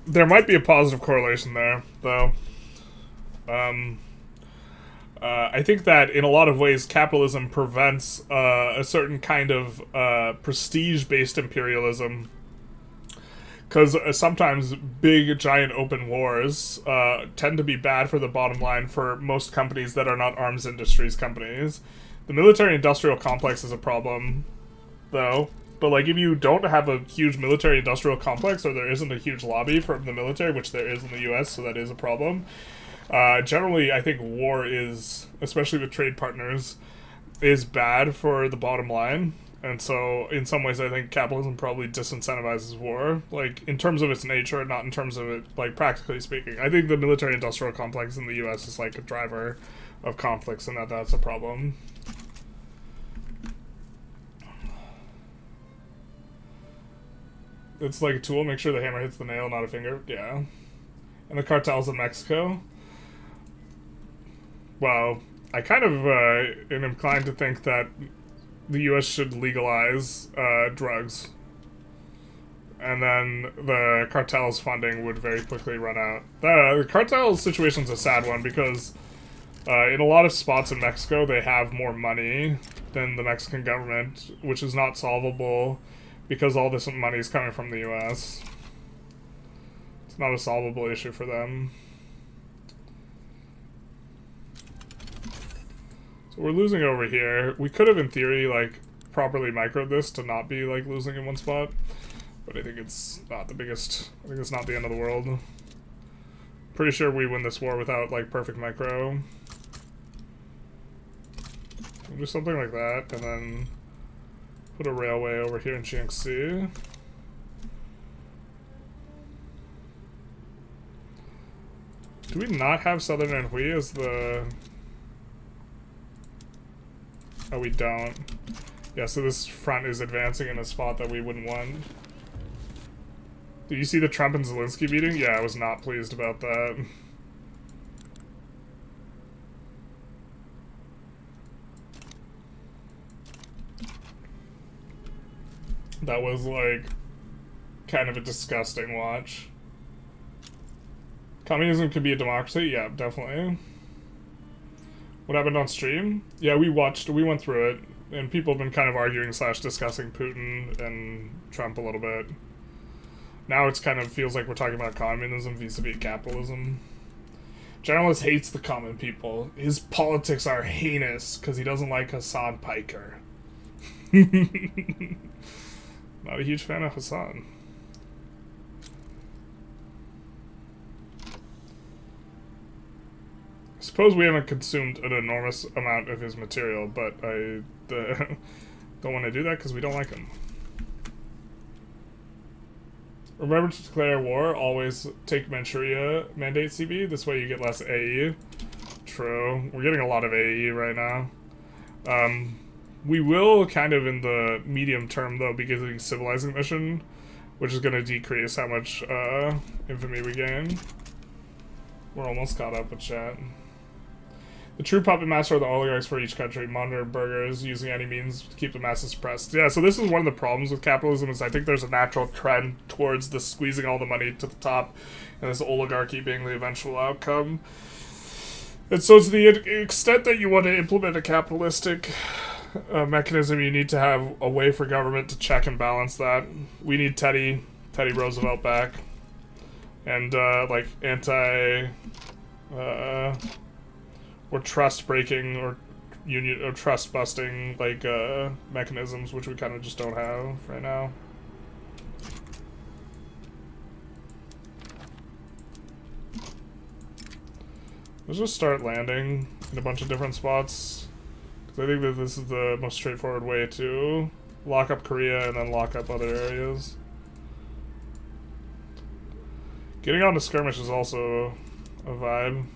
There might be a positive correlation there, though. I think that in a lot of ways capitalism prevents a certain kind of prestige-based imperialism, because sometimes big, giant open wars tend to be bad for the bottom line for most companies that are not arms industries companies. The military-industrial complex is a problem, though. But, like, if you don't have a huge military-industrial complex, or there isn't a huge lobby from the military, which there is in the US, so that is a problem, generally, I think war is, especially with trade partners, is bad for the bottom line. And so, in some ways, I think capitalism probably disincentivizes war, like, in terms of its nature, not in terms of it, like, practically speaking. I think the military-industrial complex in the US is, like, a driver of conflicts, and that's a problem. It's like a tool, make sure the hammer hits the nail, not a finger. Yeah. And the cartels in Mexico. Well, I kind of am inclined to think that the US should legalize drugs. And then the cartel's funding would very quickly run out. The cartel situation's a sad one because in a lot of spots in Mexico, they have more money than the Mexican government, which is not solvable because all this money is coming from the US. It's not a solvable issue for them. So we're losing over here. We could have, in theory, like, properly microed this to not be, like, losing in one spot. But I think it's not the biggest... I think it's not the end of the world. Pretty sure we win this war without, like, perfect micro. We'll do something like that, and then put a railway over here in Jiangxi. Do we not have Southern Anhui as the... Oh, we don't. Yeah, so this front is advancing in a spot that we wouldn't want. Did you see the Trump and Zelensky meeting? Yeah, I was not pleased about that. That was, like, kind of a disgusting watch. Communism could be a democracy? Yeah, definitely. What happened on stream? Yeah, we went through it, and people have been kind of arguing / discussing Putin and Trump a little bit. Now it's kind of feels like we're talking about communism vis-a-vis capitalism. Journalist hates the common people. His politics are heinous because he doesn't like Hassan Piker. Not a huge fan of Hassan. I suppose we haven't consumed an enormous amount of his material, but I don't want to do that because we don't like him. Remember to declare war. Always take Manchuria mandate CB. This way you get less AE. True. We're getting a lot of AE right now. We will kind of in the medium term though be getting civilizing mission, which is going to decrease how much infamy we gain. We're almost caught up with chat. The true puppet master are the oligarchs for each country. Monitor burgers using any means to keep the masses suppressed. Yeah, so this is one of the problems with capitalism is I think there's a natural trend towards the squeezing all the money to the top and this oligarchy being the eventual outcome. And so to the extent that you want to implement a capitalistic mechanism, you need to have a way for government to check and balance that. We need Teddy Roosevelt back. And, like, or trust breaking or union or trust busting like mechanisms, which we kind of just don't have right now. Let's just start landing in a bunch of different spots because I think that this is the most straightforward way to lock up Korea and then lock up other areas. Getting on to skirmish is also a vibe.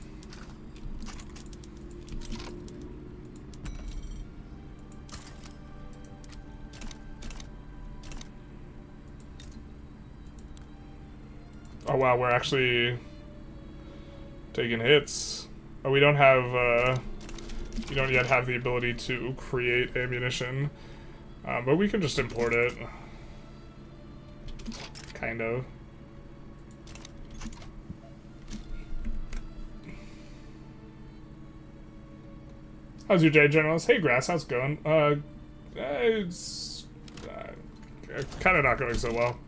Oh wow, we're actually taking hits. Oh, we don't have, we don't yet have the ability to create ammunition. But we can just import it. Kind of. How's your day, Generalist? Hey, Grass, how's it going? It's kind of not going so well.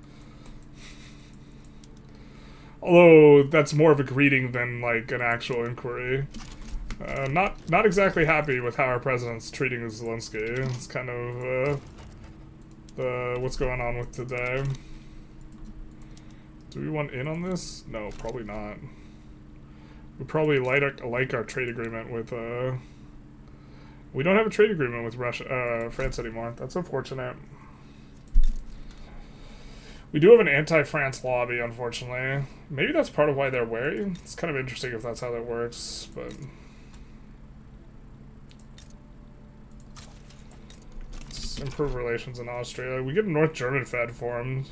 Although, that's more of a greeting than, like, an actual inquiry. Not exactly happy with how our president's treating Zelensky. It's kind of, what's going on with today. Do we want in on this? No, probably not. We probably like our trade agreement with, we don't have a trade agreement with Russia, France anymore. That's unfortunate. We do have an anti-France lobby, unfortunately. Maybe that's part of why they're wary. It's kind of interesting if that's how that works, but... Let's improve relations in Austria. We get a North German Fed formed.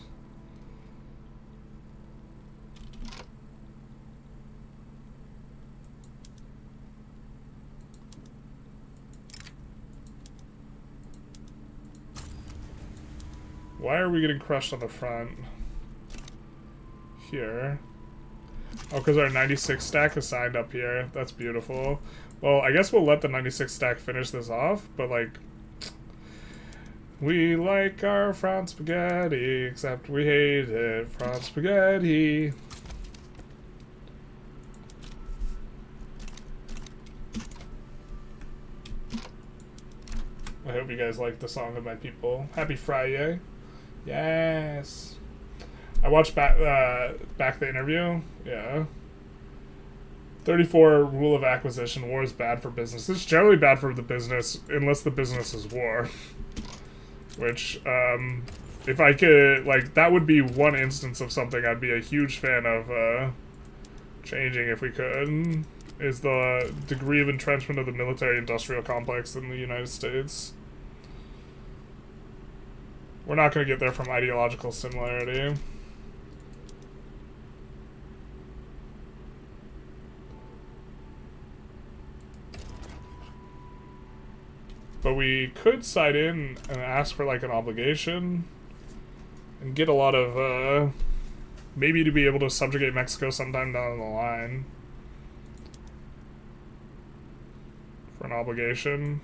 Why are we getting crushed on the front? Here. Oh, because our 96 stack is signed up here. That's beautiful. Well, I guess we'll let the 96 stack finish this off, but like... We like our front spaghetti, except we hate it. Front spaghetti. I hope you guys like the Song of My People. Happy Friday. Yes. I watched back the interview. Yeah. 34 rule of acquisition. War is bad for business. It's generally bad for the business unless the business is war. Which, if I could, like, that would be one instance of something I'd be a huge fan of changing if we could, is the degree of entrenchment of the military-industrial complex in the United States. We're not going to get there from ideological similarity. But we could side in and ask for like an obligation and get a lot of, maybe to be able to subjugate Mexico sometime down the line. For an obligation.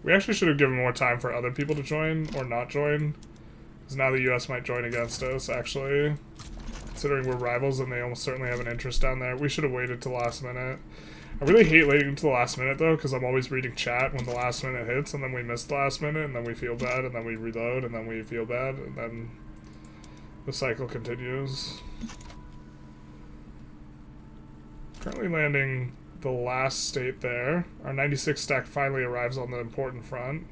We actually should have given more time for other people to join, or not join. Because now the US might join against us, actually. Considering we're rivals and they almost certainly have an interest down there. We should have waited till last minute. I really hate waiting until the last minute, though, because I'm always reading chat when the last minute hits, and then we miss the last minute, and then we feel bad, and then we reload, and then we feel bad, and then the cycle continues. Currently landing the last state there. Our 96 stack finally arrives on the important front.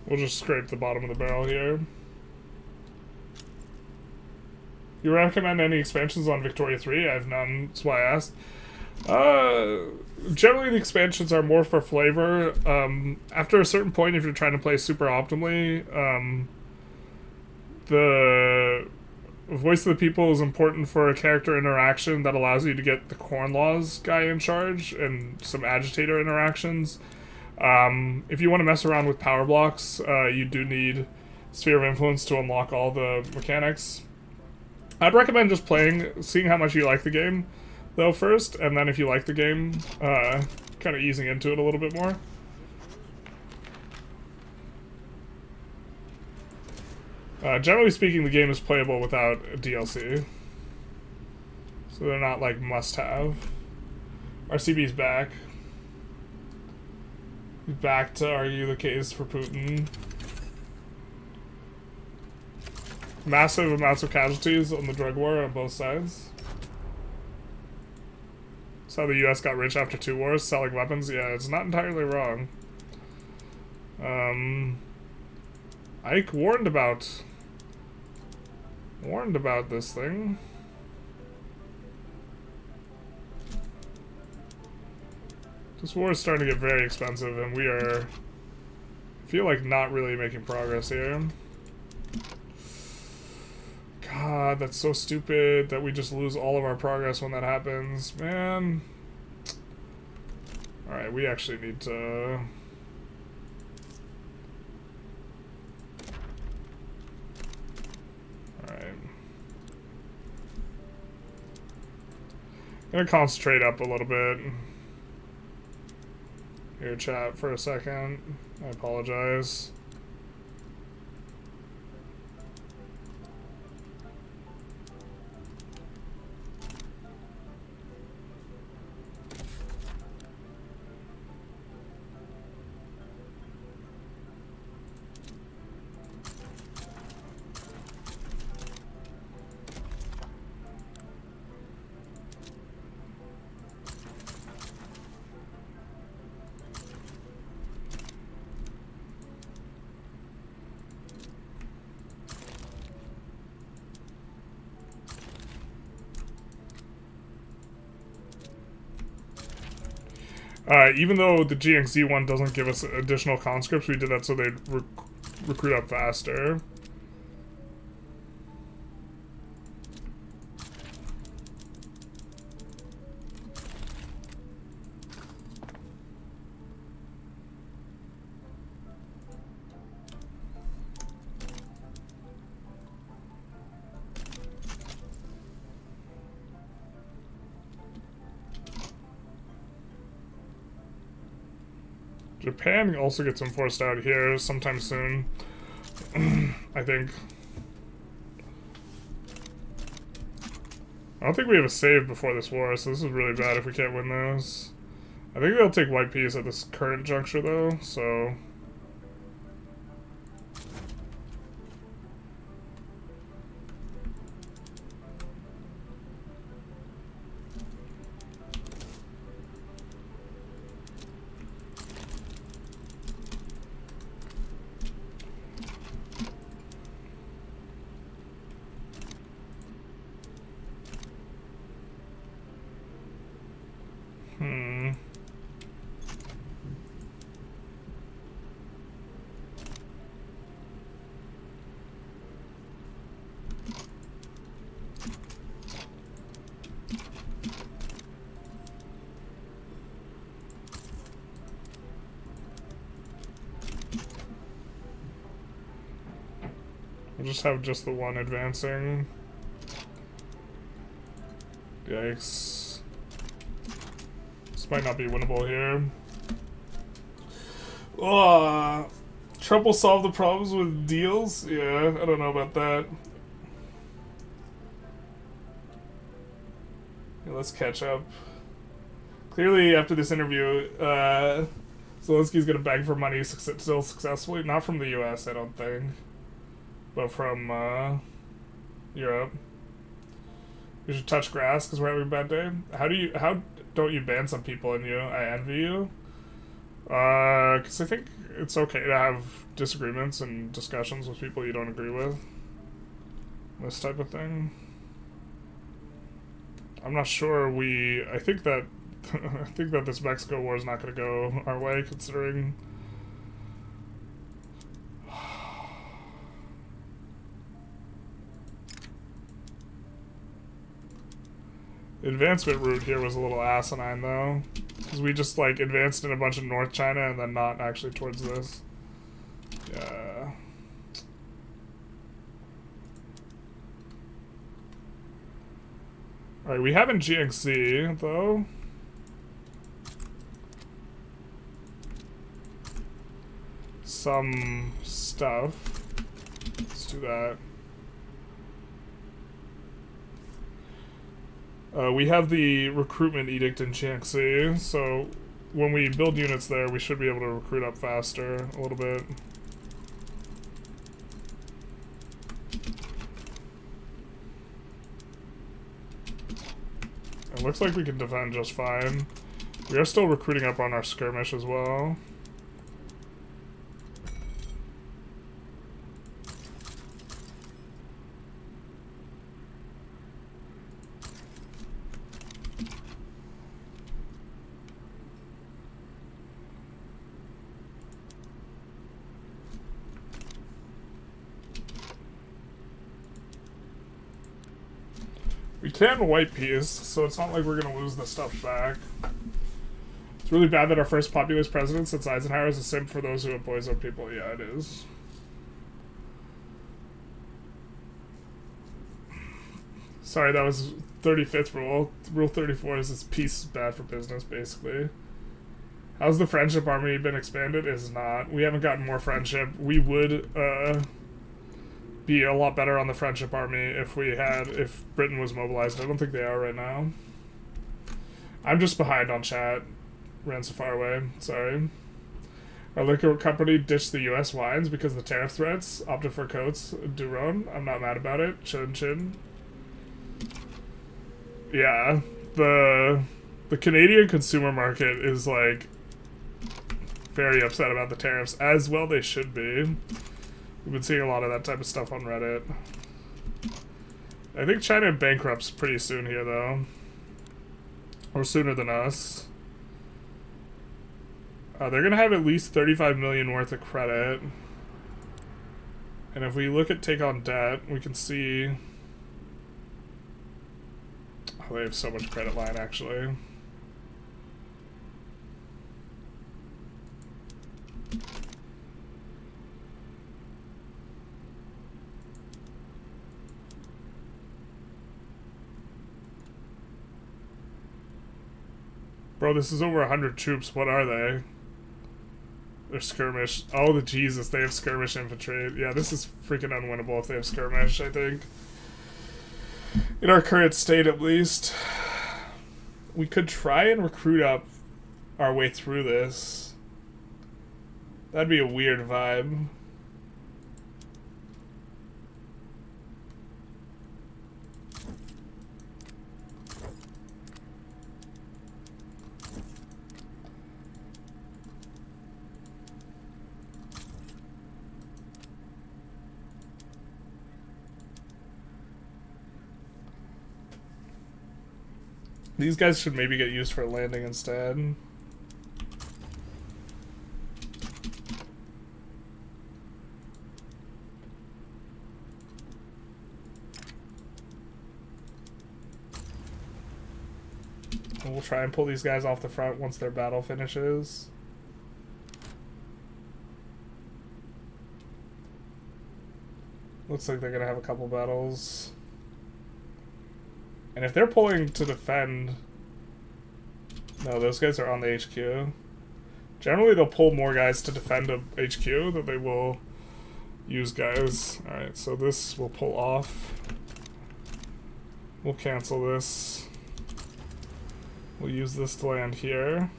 We'll just scrape the bottom of the barrel here. You recommend any expansions on Victoria 3? I have none, that's why I asked. Generally the expansions are more for flavor. After a certain point, if you're trying to play super optimally, the voice of the people is important for a character interaction that allows you to get the Corn Laws guy in charge and some agitator interactions. If you want to mess around with power blocks, you do need Sphere of Influence to unlock all the mechanics. I'd recommend just playing, seeing how much you like the game, though, first, and then if you like the game, kind of easing into it a little bit more. Generally speaking, the game is playable without a DLC. So they're not, like, must-have. RCB's back. Back to argue the case for Putin. massive amounts of casualties on the drug war on both sides. That's how the US got rich after 2 wars, selling weapons. Yeah, it's not entirely wrong. Ike warned about this thing. This war is starting to get very expensive, and we are, I feel like, not really making progress here. God, that's so stupid that we just lose all of our progress when that happens, man. Alright, we actually need to... Alright. I'm gonna concentrate up a little bit. Here, chat, for a second. I apologize. Even though the GXZ one doesn't give us additional conscripts, we did that so they'd recruit up faster. Japan also gets enforced out here sometime soon, I think. I don't think we have a save before this war, so this is really bad if we can't win this. I think they'll take white peace at this current juncture, though, so... We'll just have just the one advancing. Yikes. This might not be winnable here. Trump will solve the problems with deals? Yeah, I don't know about that. Yeah, let's catch up. Clearly, after this interview, Zelensky's gonna beg for money still successfully. Not from the US, I don't think. But from Europe. We should touch grass because we're having a bad day. How don't you ban some people and I envy you? Because I think it's okay to have disagreements and discussions with people you don't agree with. This type of thing. I'm not sure I think that I think that this Mexico war is not going to go our way, considering the advancement route here was a little asinine, though. Because we just, like, advanced in a bunch of North China and then not actually towards this. Yeah. Alright, we have in GXZ, though. Some stuff. Let's do that. We have the recruitment edict in Jiangxi, so when we build units there, we should be able to recruit up faster a little bit. looks like we can defend just fine. We are still recruiting up on our skirmish as well. We can white peace, so it's not like we're gonna lose the stuff back. It's really bad that our first populist president since Eisenhower is a simp for those who have poisoned people. Yeah, it is. Sorry, that was 35th rule. Rule 34 is peace is bad for business, basically. How's the friendship army been expanded? Is not. We haven't gotten more friendship. We would, be a lot better on the friendship army if Britain was mobilized. I don't think they are right now. I'm just behind on chat. Ran so far away. Sorry. Our liquor company ditched the US wines because of the tariff threats. Opted for Coates Duron. I'm not mad about it. Chin chin. Yeah. The Canadian consumer market is like very upset about the tariffs, as well they should be. We've been seeing a lot of that type of stuff on Reddit. I think China bankrupts pretty soon here, though. Or sooner than us. They're going to have at least 35 million worth of credit. And if we look at take on debt, we can see... Oh, they have so much credit line, actually. Bro, this is over 100 troops. What are they? They're skirmish. Oh, the Jesus. They have skirmish infantry. Yeah, this is freaking unwinnable if they have skirmish, I think. In our current state, at least. We could try and recruit up our way through this. That'd be a weird vibe. These guys should maybe get used for landing instead. And we'll try and pull these guys off the front once their battle finishes. Looks like they're gonna have a couple battles. And if they're pulling to defend... No, those guys are on the HQ. Generally, they'll pull more guys to defend a HQ than they will use guys. Alright, so this will pull off. We'll cancel this. We'll use this to land here.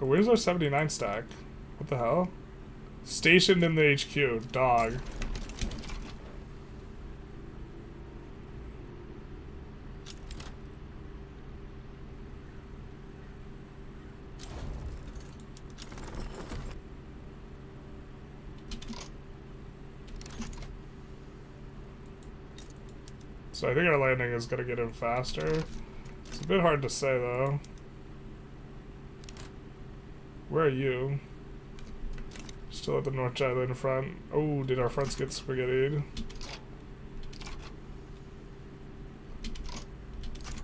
But where's our 79 stack? What the hell? Stationed in the HQ. Dog. So I think our landing is going to get in faster. It's a bit hard to say, though. Where are you? Still at the North Island front. Oh, did our fronts get spaghettied?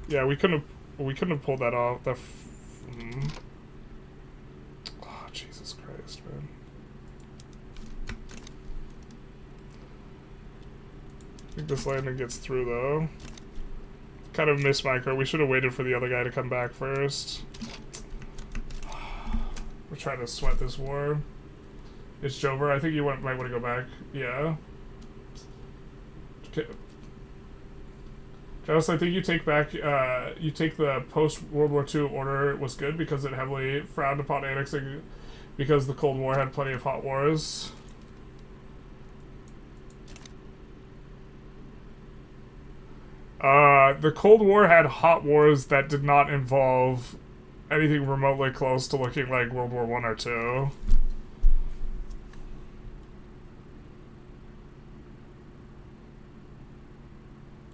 Yeah, we couldn't have pulled that off. Oh, Jesus Christ, man. I think this landing gets through, though. Kind of missed micro. We should have waited for the other guy to come back first. We're trying to sweat this war. It's Jover. I think you might want to go back. Yeah. Okay. Jonas, I think you take back. You take the post-World War II order was good because it heavily frowned upon annexing because the Cold War had plenty of hot wars. The Cold War had hot wars that did not involve anything remotely close to looking like World War I or II.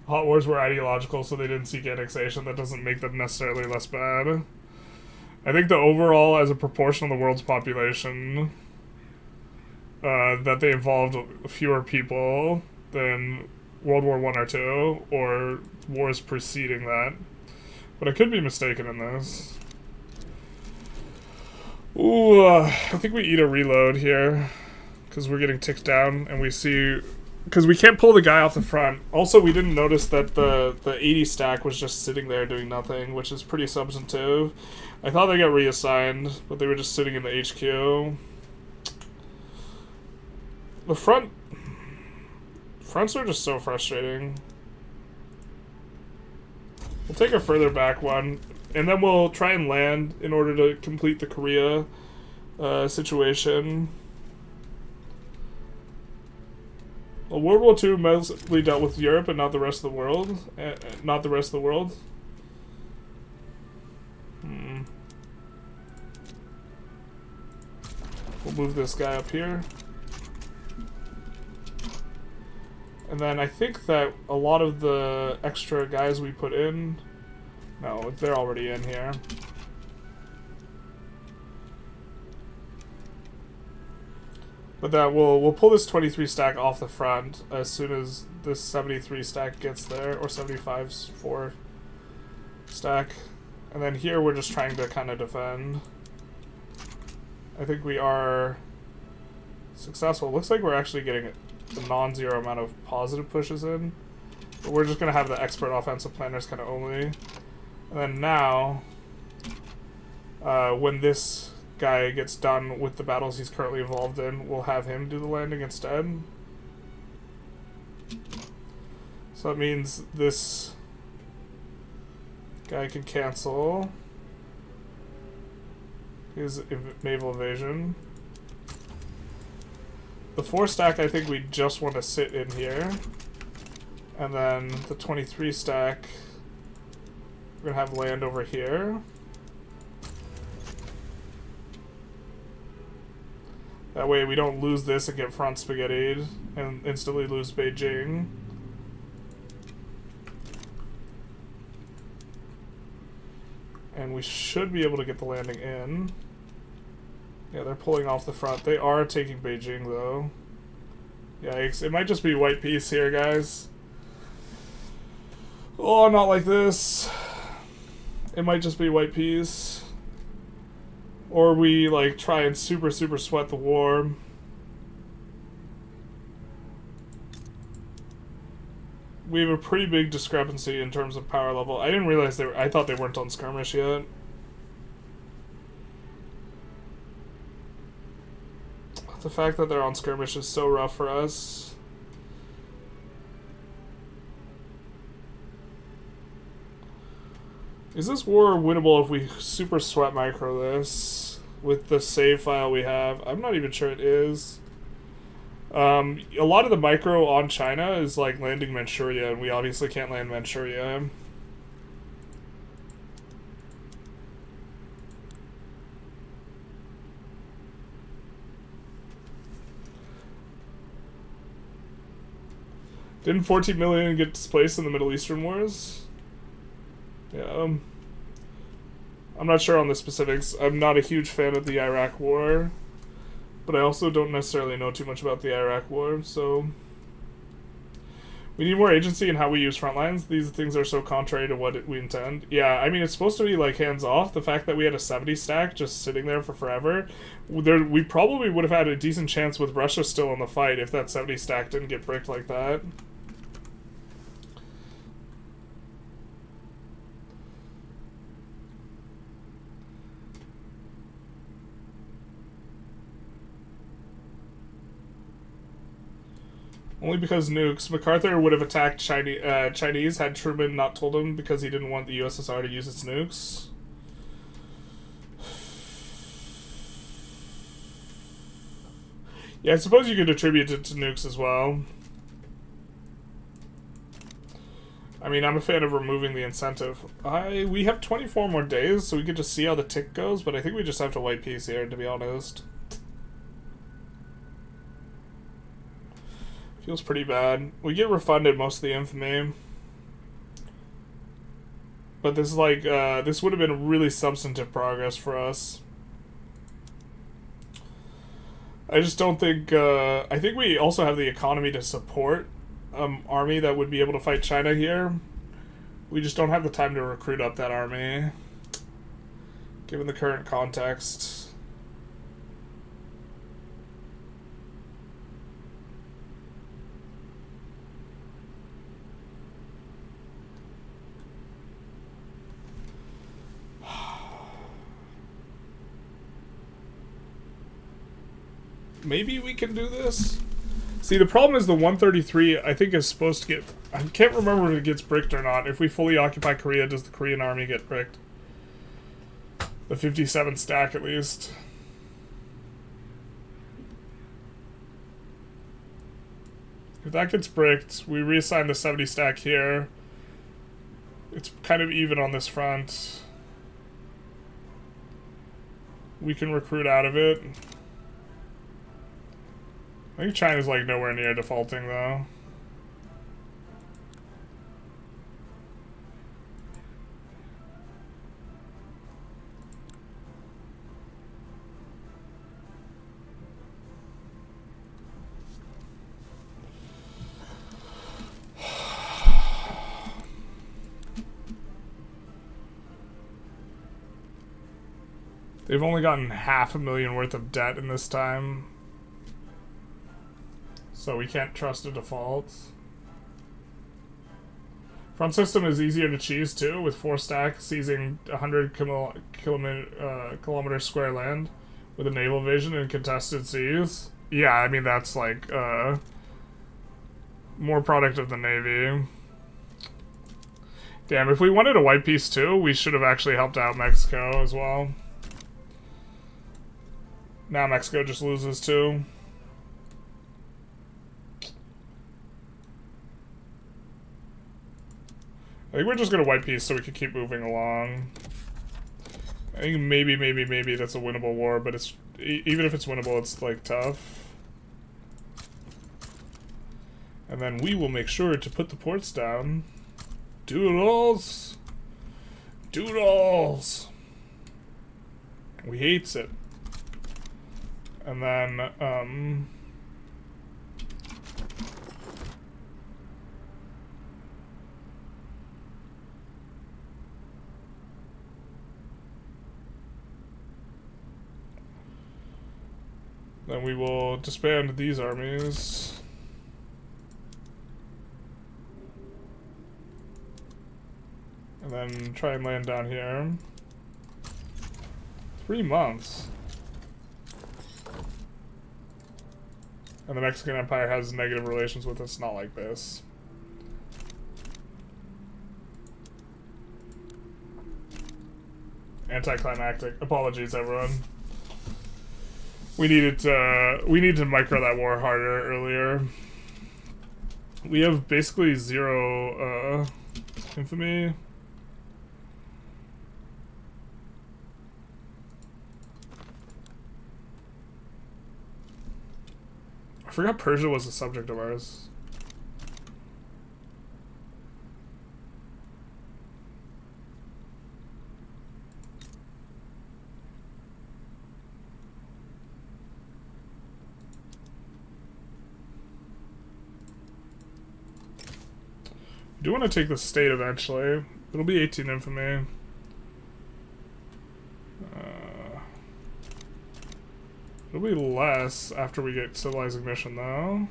Hot wars were ideological, so they didn't seek annexation. That doesn't make them necessarily less bad. I think the overall, as a proportion of the world's population, that they involved fewer people than World War I or II, or wars preceding that. But I could be mistaken in this. Ooh, I think we eat a reload here, because we're getting ticked down, and we see... Because we can't pull the guy off the front. Also, we didn't notice that the 80 stack was just sitting there doing nothing, which is pretty substantive. I thought they got reassigned, but they were just sitting in the HQ. The fronts are just so frustrating. We'll take a further back one, and then we'll try and land in order to complete the Korea situation. Well, World War II mostly dealt with Europe and not the rest of the world. Not the rest of the world. We'll move this guy up here. And then I think that a lot of the extra guys we put in... No, they're already in here. But that we'll pull this 23 stack off the front as soon as this 73 stack gets there, or 75-4 stack. And then here we're just trying to kind of defend. I think we are successful. Looks like we're actually getting a non-zero amount of positive pushes in. But we're just going to have the expert offensive planners kind of only. And then now, when this guy gets done with the battles he's currently involved in, we'll have him do the landing instead. So that means this guy can cancel his naval evasion. The 4 stack, I think we just want to sit in here. And then the 23 stack, we're going to have land over here. That way we don't lose this and get front spaghettied and instantly lose Beijing. And we should be able to get the landing in. Yeah, they're pulling off the front. They are taking Beijing, though. Yikes. It might just be white peace here, guys. Oh, not like this. It might just be white peace. Or we, like, try and super sweat the war. We have a pretty big discrepancy in terms of power level. I didn't realize they were... I thought they weren't on skirmish yet. The fact that they're on skirmish is so rough for us. Is this war winnable if we super sweat micro this with the save file we have? I'm not even sure it is. A lot of the micro on China is like landing Manchuria, and we obviously can't land Manchuria. Didn't 14 million get displaced in the Middle Eastern wars? Yeah, I'm not sure on the specifics. I'm not a huge fan of the Iraq war, but I also don't necessarily know too much about the Iraq war, so... We need more agency in how we use front lines. These things are so contrary to what we intend. Yeah, I mean, it's supposed to be, like, hands-off. The fact that we had a 70 stack just sitting there for forever, we probably would have had a decent chance with Russia still in the fight if that 70 stack didn't get bricked like that. Only because nukes. MacArthur would have attacked Chinese had Truman not told him because he didn't want the USSR to use its nukes. Yeah, I suppose you could attribute it to nukes as well. I mean, I'm a fan of removing the incentive. We have 24 more days, so we could just see how the tick goes, but I think we just have to white piece here, to be honest. Feels pretty bad. We get refunded most of the infamy. But this is like, this would have been really substantive progress for us. I just don't think, I think we also have the economy to support army that would be able to fight China here. We just don't have the time to recruit up that army, given the current context. Maybe we can do this? See, the problem is the 133, I think, is supposed to get... I can't remember if it gets bricked or not. If we fully occupy Korea, does the Korean army get bricked? The 57 stack, at least. If that gets bricked, we reassign the 70 stack here. It's kind of even on this front. We can recruit out of it. I think China's like nowhere near defaulting though. They've only gotten $500,000 worth of debt in this time. So we can't trust a default. Front system is easier to cheese too, with 4 stack seizing 100 kilometer square land with a naval vision in contested seas. Yeah, I mean that's like more product of the Navy. Damn, if we wanted a white piece too, we should have actually helped out Mexico as well. Now Mexico just loses too. I think we're just gonna white piece so we can keep moving along. I think maybe that's a winnable war, but it's even if it's winnable, it's like tough. And then we will make sure to put the ports down. Doodles! Doodles! We hates it. And then, then we will disband these armies. And then try and land down here. 3 months. And the Mexican Empire has negative relations with us, not like this. Anticlimactic. Apologies, everyone. We needed to micro that war harder earlier. We have basically 0 infamy. I forgot Persia was a subject of ours. I do want to take the state eventually. It'll be 18 infamy. It'll be less after we get civilizing mission though.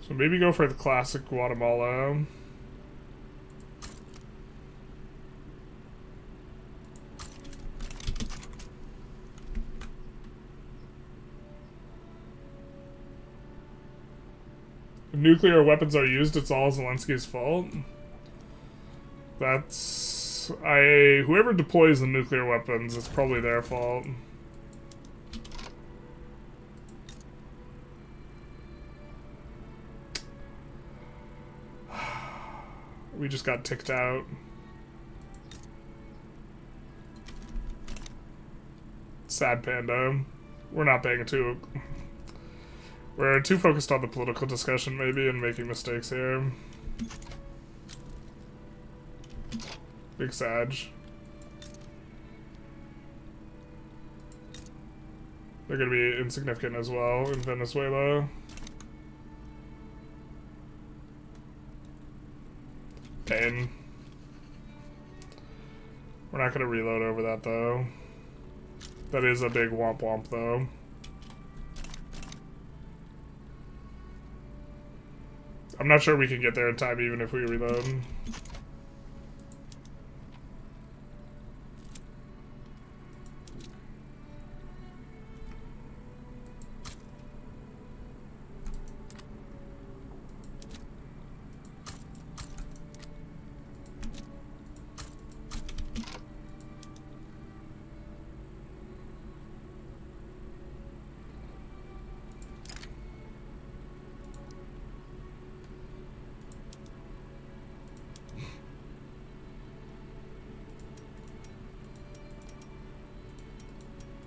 So maybe go for the classic Guatemala. If nuclear weapons are used, it's all Zelensky's fault. That's sucks. Whoever deploys the nuclear weapons, it's probably their fault. We just got ticked out. Sad panda. We're not being too... We're too focused on the political discussion, maybe, and making mistakes here. Big Sag. They're gonna be insignificant as well in Venezuela. Pain. We're not gonna reload over that, though. That is a big womp womp, though. I'm not sure we can get there in time even if we reload.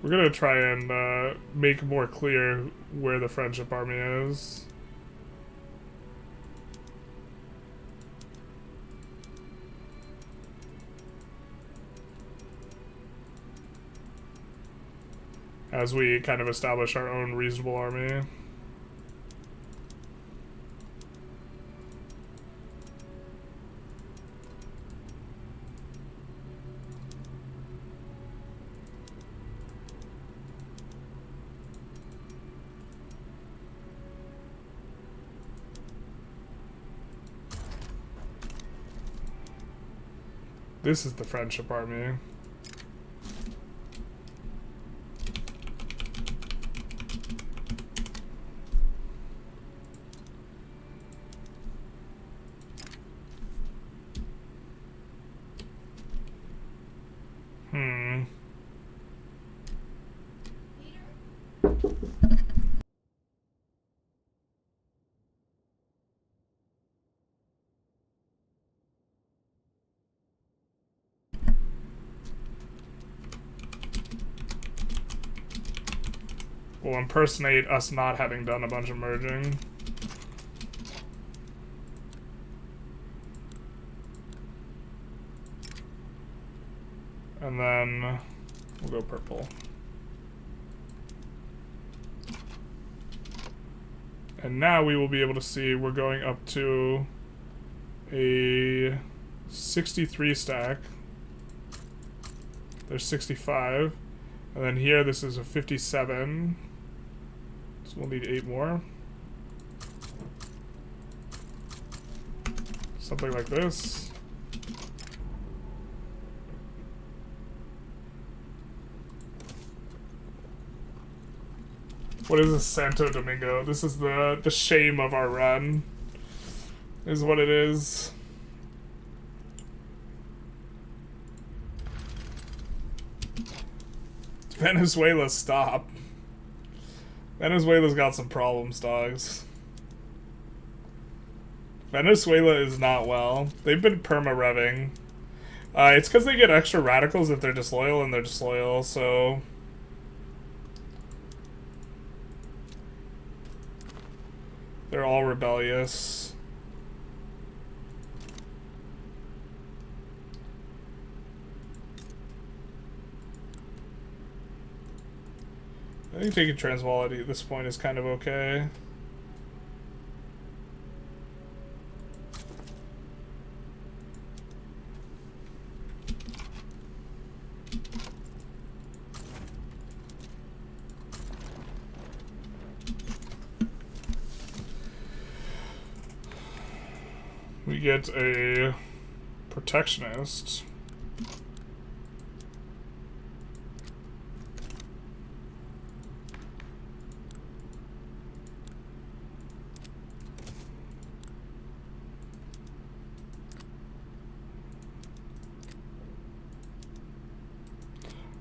We're gonna try and make more clear where the Friendship Army is. As we kind of establish our own reasonable army. This is the Friendship Army. Will impersonate us not having done a bunch of merging. And then we'll go purple. And now we will be able to see we're going up to a 63 stack. There's 65. And then here this is a 57. So we'll need 8 more. Something like this. What is this Santo Domingo? This is the shame of our run. Is what it is. Venezuela, stop. Venezuela's got some problems, dogs. Venezuela is not well. They've been perma-revving. It's because they get extra radicals if they're disloyal, and they're disloyal, so... They're all rebellious. I think taking Transvaal at this point is kind of okay. We get a protectionist.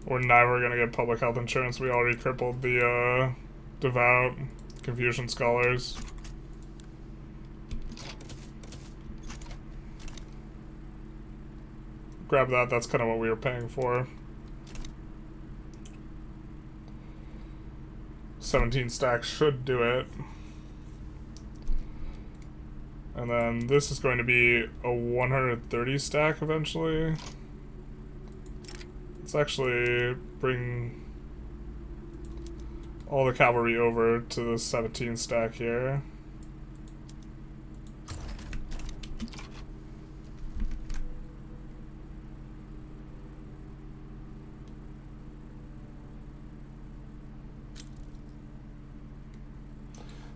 We're never gonna get public health insurance. We already crippled the devout Confucian scholars. Grab that, that's kind of what we were paying for. 17 stacks should do it. And then this is going to be a 130 stack eventually. Let's actually bring all the cavalry over to the 17 stack here.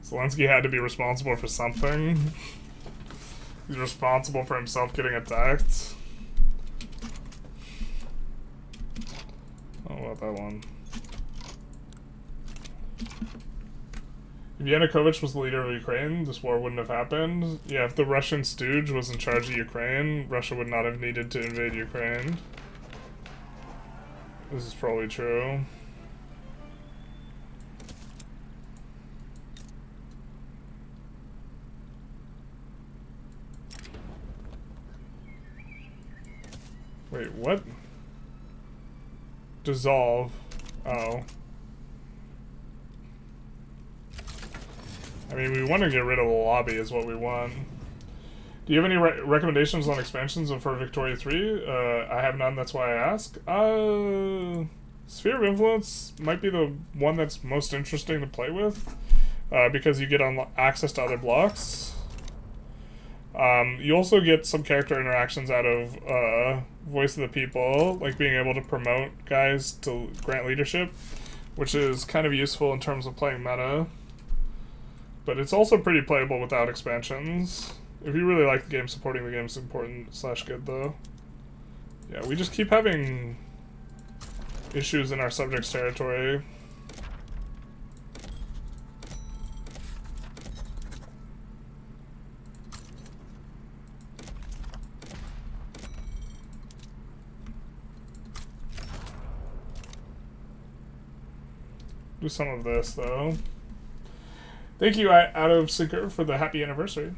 Zelensky had to be responsible for something. He's responsible for himself getting attacked. Oh, what about that one? If Yanukovych was the leader of Ukraine, this war wouldn't have happened. Yeah, if the Russian stooge was in charge of Ukraine, Russia would not have needed to invade Ukraine. This is probably true. Wait, what? Dissolve. Oh. I mean, we want to get rid of the lobby is what we want. Do you have any recommendations on expansions for Victoria 3? I have none, that's why I ask. Sphere of Influence might be the one that's most interesting to play with. Because you get access to other blocks. You also get some character interactions out of Voice of the People, like being able to promote guys to grant leadership, which is kind of useful in terms of playing meta. But it's also pretty playable without expansions. If you really like the game, supporting the game is important / good though. Yeah, we just keep having issues in our subject's territory. Do some of this though. Thank you, Out of Syncer, for the happy anniversary.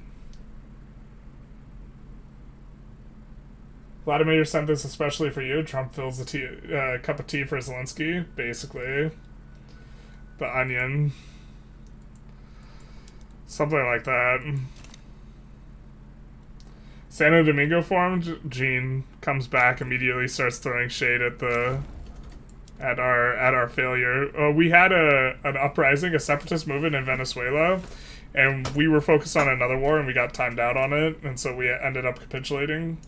Vladimir sent this especially for you. Trump fills the cup of tea for Zelensky, basically. The onion. Something like that. Santo Domingo formed. Gene comes back, immediately starts throwing shade at the at our failure. We had an uprising, a separatist movement in Venezuela, and we were focused on another war, and we got timed out on it, and so we ended up capitulating,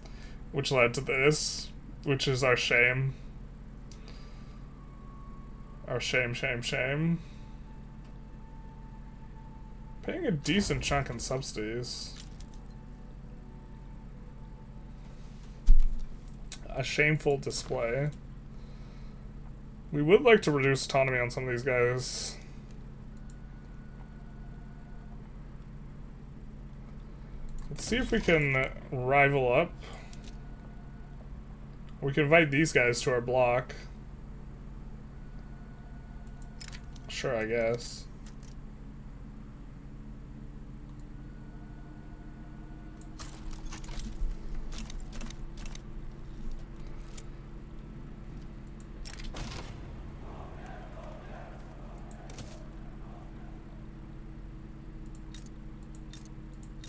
which led to this, which is our shame. Our shame. Paying a decent chunk in subsidies. A shameful display. We would like to reduce autonomy on some of these guys. Let's see if we can rival up. We can invite these guys to our block. Sure, I guess.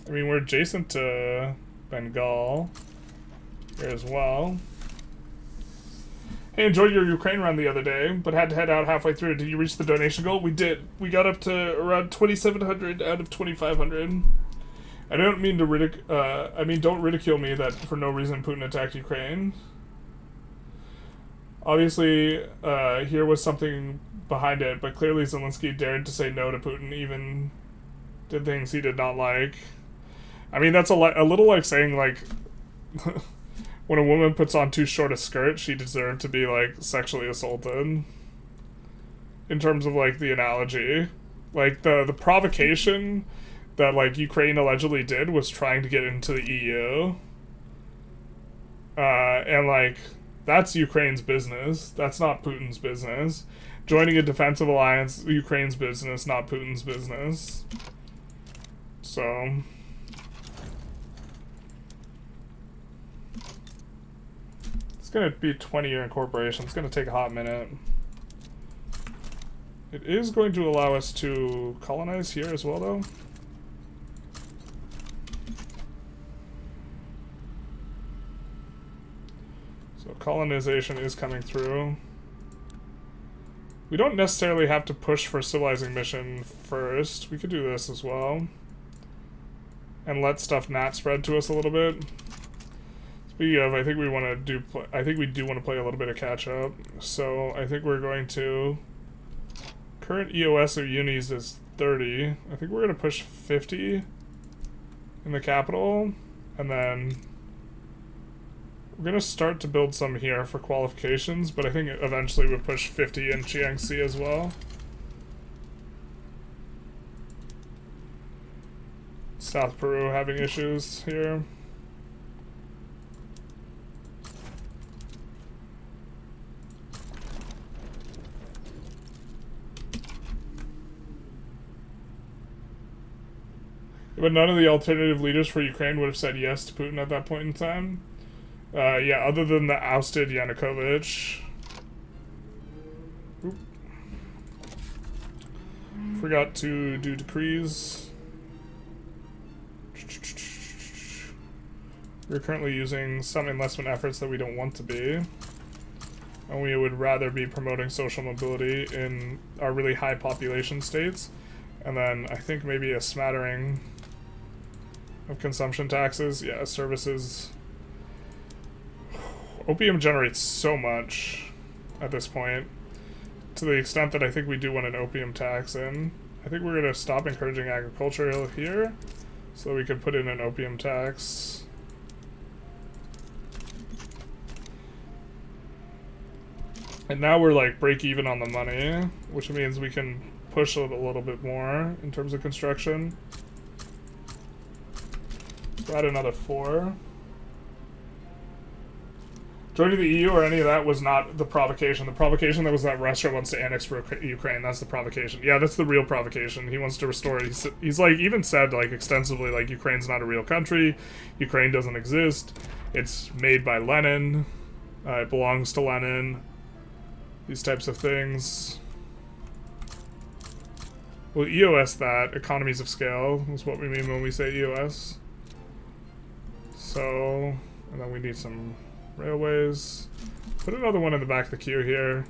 I mean, we're adjacent to Bengal here as well. Hey, enjoyed your Ukraine run the other day, but had to head out halfway through. Did you reach the donation goal? We did. We got up to around 2,700 out of 2,500. I don't mean to don't ridicule me that for no reason Putin attacked Ukraine. Obviously, here was something behind it, but clearly Zelensky dared to say no to Putin, even did things he did not like. I mean, that's a little like saying, like, when a woman puts on too short a skirt, she deserved to be, like, sexually assaulted. In terms of, like, the analogy. Like, the provocation that, like, Ukraine allegedly did was trying to get into the EU. And, like, That's Ukraine's business. That's not Putin's business. Joining a defensive alliance, Ukraine's business, not Putin's business. So... it's going to be 20-year incorporation. It's going to take a hot minute. It is going to allow us to colonize here as well, though. So colonization is coming through. We don't necessarily have to push for civilizing mission first. We could do this as well. And let stuff not spread to us a little bit. Speaking of, I think we want to do. I think we do want to play a little bit of catch up. So I think we're going to. Current EOS of unis is 30. I think we're going to push 50 in the capital, and then we're going to start to build some here for qualifications. But I think eventually we'll push 50 in Jiangxi as well. South Peru having issues here. But none of the alternative leaders for Ukraine would have said yes to Putin at that point in time. Yeah, other than the ousted Yanukovych. Oop. Forgot to do decrees. We're currently using some enlistment efforts that we don't want to be. And we would rather be promoting social mobility in our really high population states. And then I think maybe a smattering of consumption taxes. Yeah, services. Opium generates so much at this point, to the extent that I think we do want an opium tax in. I think we're going to stop encouraging agriculture here, so we can put in an opium tax. And now we're like break even on the money, which means we can push a little bit more in terms of construction. Add another 4. Joining the EU or any of that was not the provocation. The provocation that was that Russia wants to annex Ukraine. That's the provocation. Yeah, that's the real provocation. He wants to restore. He's like even said like extensively like Ukraine's not a real country. Ukraine doesn't exist. It's made by Lenin. It belongs to Lenin. These types of things. Well, EOS that economies of scale is what we mean when we say EOS. So, and then we need some railways. Put another one in the back of the queue here.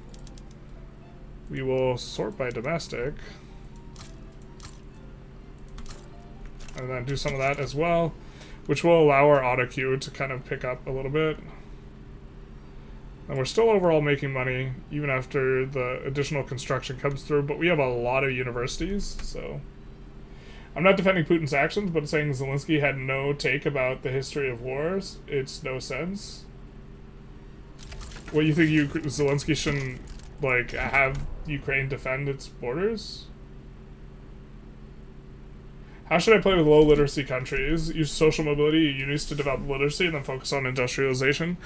We will sort by domestic. And then do some of that as well, which will allow our auto queue to kind of pick up a little bit. And we're still overall making money, even after the additional construction comes through, but we have a lot of universities, so... I'm not defending Putin's actions, but saying Zelensky had no take about the history of wars, it's no sense. What, you think Zelensky shouldn't, like, have Ukraine defend its borders? How should I play with low literacy countries? Use social mobility unis to develop literacy and then focus on industrialization.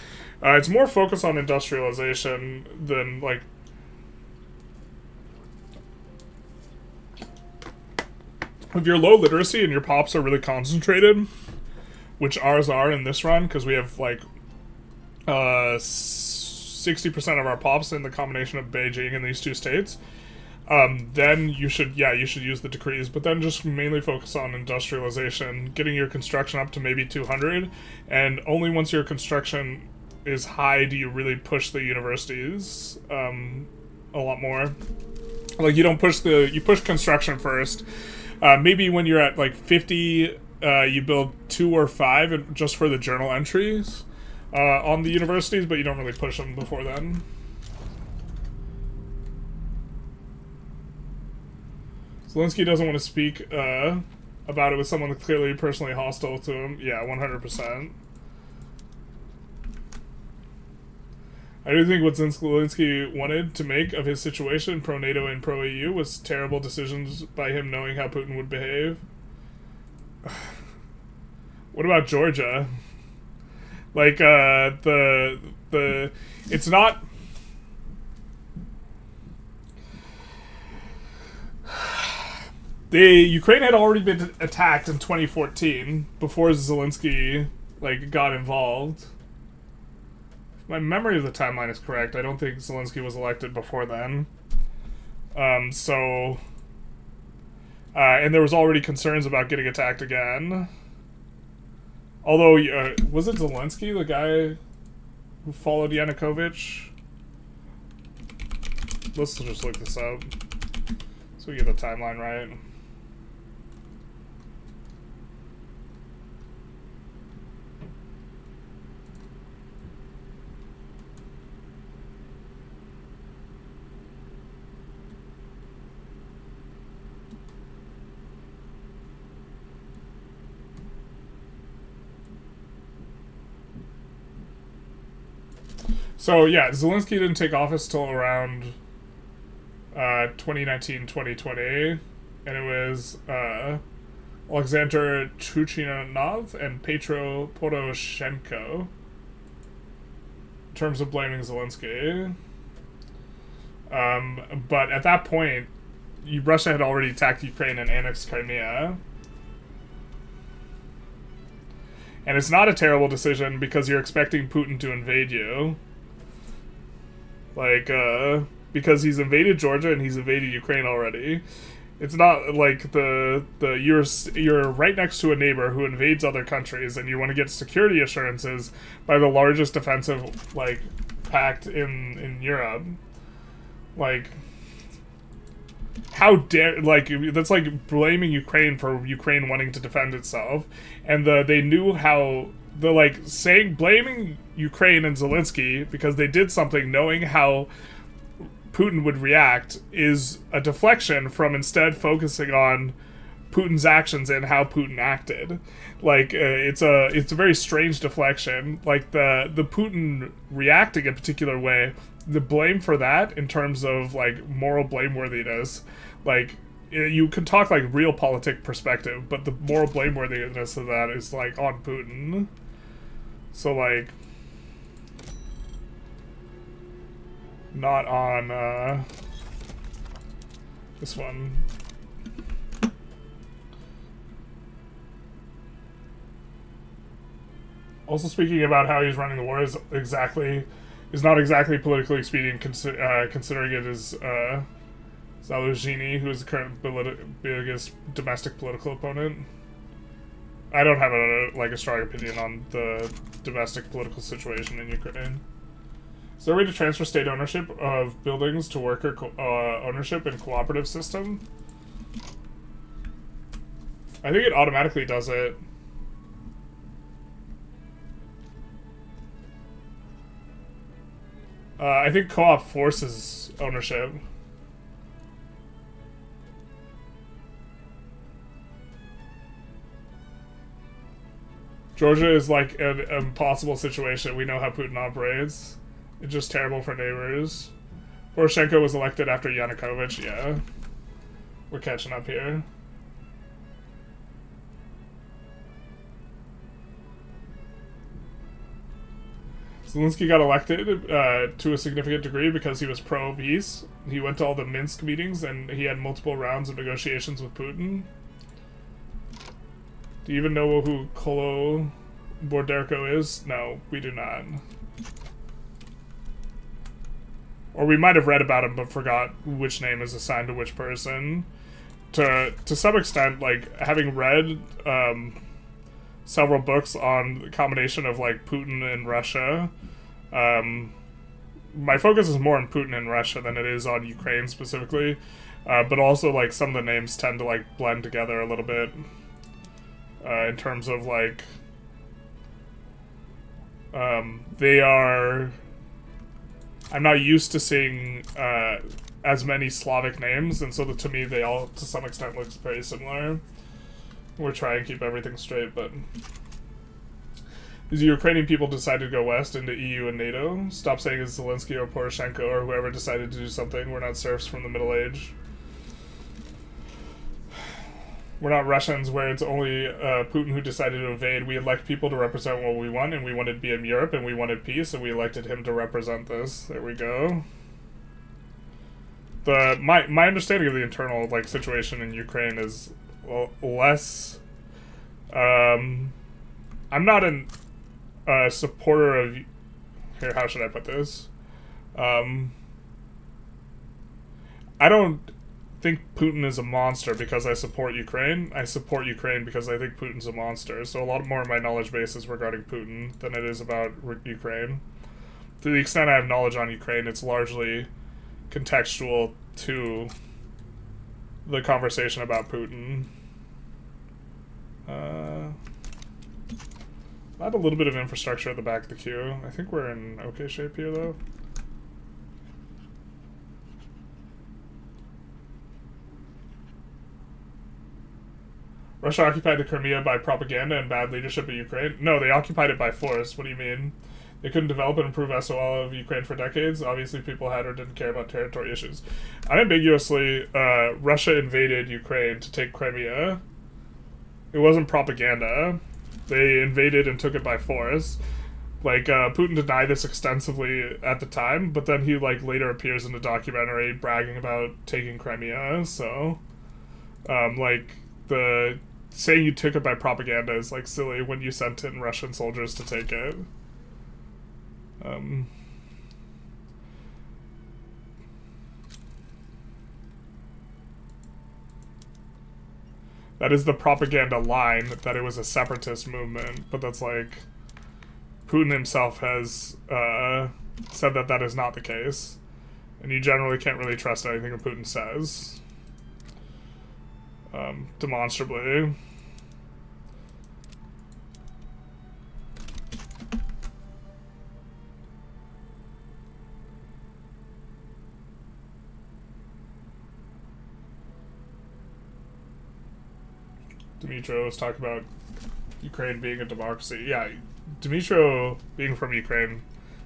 It's more focus on industrialization than, like... If you're low literacy and your pops are really concentrated, which ours are in this run, because we have, like, 60% of our pops in the combination of Beijing and these two states, then you should use the decrees, but then just mainly focus on industrialization, getting your construction up to maybe 200, and only once your construction is high do you really push the universities a lot more. Like, you push construction first. Maybe when you're at like 50, you build 2 or 5 just for the journal entries on the universities, but you don't really push them before then. Zelensky doesn't want to speak about it with someone that's clearly personally hostile to him. Yeah, 100%. I do think what Zelensky wanted to make of his situation, pro-NATO and pro-EU, was terrible decisions by him knowing how Putin would behave. What about Georgia? Like, it's not... Ukraine had already been attacked in 2014 before Zelensky, like, got involved. If my memory of the timeline is correct, I don't think Zelensky was elected before then. And there was already concerns about getting attacked again. Although, was it Zelensky, the guy who followed Yanukovych? Let's just look this up so we get the timeline right. So, yeah, Zelensky didn't take office till around 2019-2020, and it was Alexander Turchinov and Petro Poroshenko in terms of blaming Zelensky. But at that point, Russia had already attacked Ukraine and annexed Crimea. And it's not a terrible decision because you're expecting Putin to invade you. Like, because he's invaded Georgia and he's invaded Ukraine already. It's not like you're right next to a neighbor who invades other countries and you want to get security assurances by the largest defensive, like, pact in Europe. Like, how dare, like, that's like blaming Ukraine for Ukraine wanting to defend itself. And they knew how... blaming Ukraine and Zelensky because they did something knowing how Putin would react is a deflection from instead focusing on Putin's actions and how Putin acted. Like, it's a very strange deflection. Like, the Putin reacting a particular way, the blame for that in terms of, like, moral blameworthiness, like, you can talk, like, realpolitik perspective, but the moral blameworthiness of that is, like, on Putin. So, like, not on, this one. Also speaking about how he's running the war is not exactly politically expedient, considering it is, Zaluzhny, who is the current biggest domestic political opponent. I don't have a strong opinion on the domestic political situation in Ukraine. Is there a way to transfer state ownership of buildings to worker ownership in cooperative system? I think it automatically does it. I think co-op forces ownership. Georgia is like an impossible situation. We know how Putin operates. It's just terrible for neighbors. Poroshenko was elected after Yanukovych, yeah. We're catching up here. Zelensky got elected to a significant degree because he was pro-peace. He went to all the Minsk meetings and he had multiple rounds of negotiations with Putin. Do you even know who Kolo Borderko is? No, we do not. Or we might have read about him but forgot which name is assigned to which person. To some extent, like, having read several books on the combination of, like, Putin and Russia, my focus is more on Putin and Russia than it is on Ukraine specifically. But also, like, some of the names tend to, like, blend together a little bit. In terms of, like, they are... I'm not used to seeing as many Slavic names, and so to me they all, to some extent, look very similar. We're trying to keep everything straight, but... These Ukrainian people decided to go west into EU and NATO. Stop saying it's Zelensky or Poroshenko or whoever decided to do something. We're not serfs from the Middle Age. We're not Russians where it's only Putin who decided to invade. We elect people to represent what we want, and we wanted to be in Europe, and we wanted peace, and we elected him to represent this. There we go. My understanding of the internal like situation in Ukraine is less. I'm not a supporter of. Here, how should I put this? I don't think Putin is a monster because I support Ukraine. I support Ukraine because I think Putin's a monster. So a lot more of my knowledge base is regarding Putin than it is about Ukraine. To the extent I have knowledge on Ukraine, it's largely contextual to the conversation about Putin. I had a little bit of infrastructure at the back of the queue. I think we're in okay shape here, though. Russia occupied the Crimea by propaganda and bad leadership of Ukraine? No, they occupied it by force. What do you mean? They couldn't develop and improve SOL of Ukraine for decades. Obviously, people had or didn't care about territory issues. Unambiguously, Russia invaded Ukraine to take Crimea. It wasn't propaganda. They invaded and took it by force. Like, Putin denied this extensively at the time, but then he, like, later appears in a documentary bragging about taking Crimea, so... like, the... saying you took it by propaganda is, like, silly when you sent in Russian soldiers to take it. That is the propaganda line, that it was a separatist movement, but that's like... Putin himself has said that that is not the case. And you generally can't really trust anything that Putin says. Demonstrably. Dmytro was talking about Ukraine being a democracy. Yeah, Dmytro, being from Ukraine,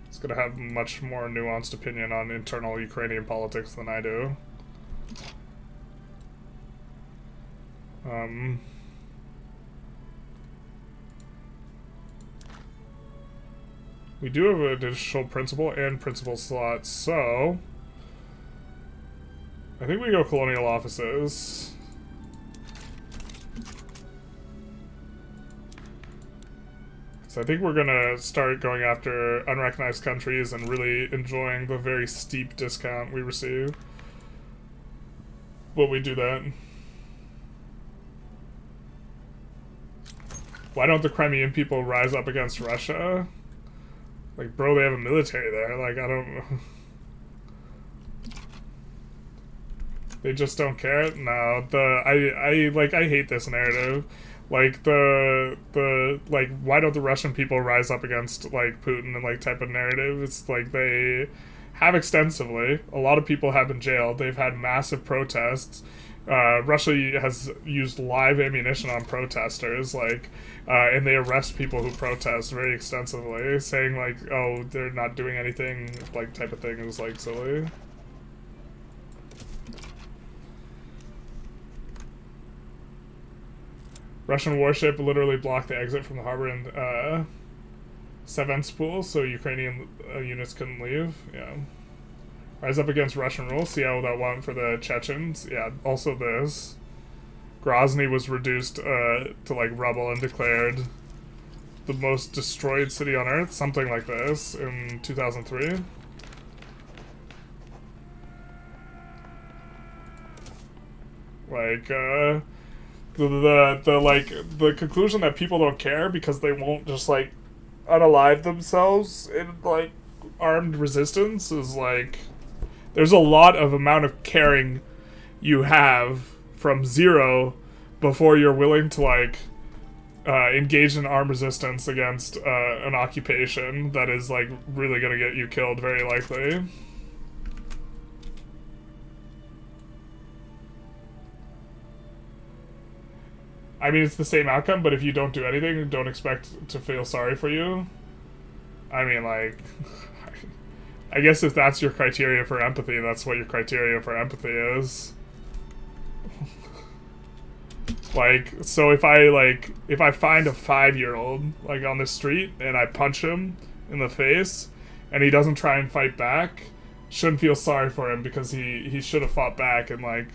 is going to have much more nuanced opinion on internal Ukrainian politics than I do. We do have an additional principal and principal slots, so... I think we go colonial offices. So I think we're gonna start going after unrecognized countries and really enjoying the very steep discount we receive when we do that. Why don't the Crimean people rise up against Russia? Like, bro, they have a military there. Like, I don't... They just don't care? No, I hate this narrative. Like, like, why don't the Russian people rise up against, like, Putin and, like, type of narrative? It's like they have extensively. A lot of people have been jailed. They've had massive protests. Russia has used live ammunition on protesters, like, and they arrest people who protest very extensively, saying, like, oh, they're not doing anything, like, type of thing is, like, silly. Russian warship literally blocked the exit from the harbor in Sevastopol, so Ukrainian units couldn't leave. Yeah. Rise up against Russian rule. See how that went for the Chechens. Yeah, also this. Grozny was reduced to, like, rubble and declared the most destroyed city on Earth. Something like this in 2003. Like, the conclusion that people don't care because they won't just, like, unalive themselves in, like, armed resistance is, like... There's a lot of amount of caring you have from zero before you're willing to, like, engage in armed resistance against an occupation that is, like, really gonna get you killed, very likely. I mean, it's the same outcome, but if you don't do anything, don't expect to feel sorry for you. I mean, like... I guess if that's your criteria for empathy, that's what your criteria for empathy is. Like, so if I find a 5-year-old, like, on the street, and I punch him in the face, and he doesn't try and fight back, shouldn't feel sorry for him, because he should have fought back, and, like,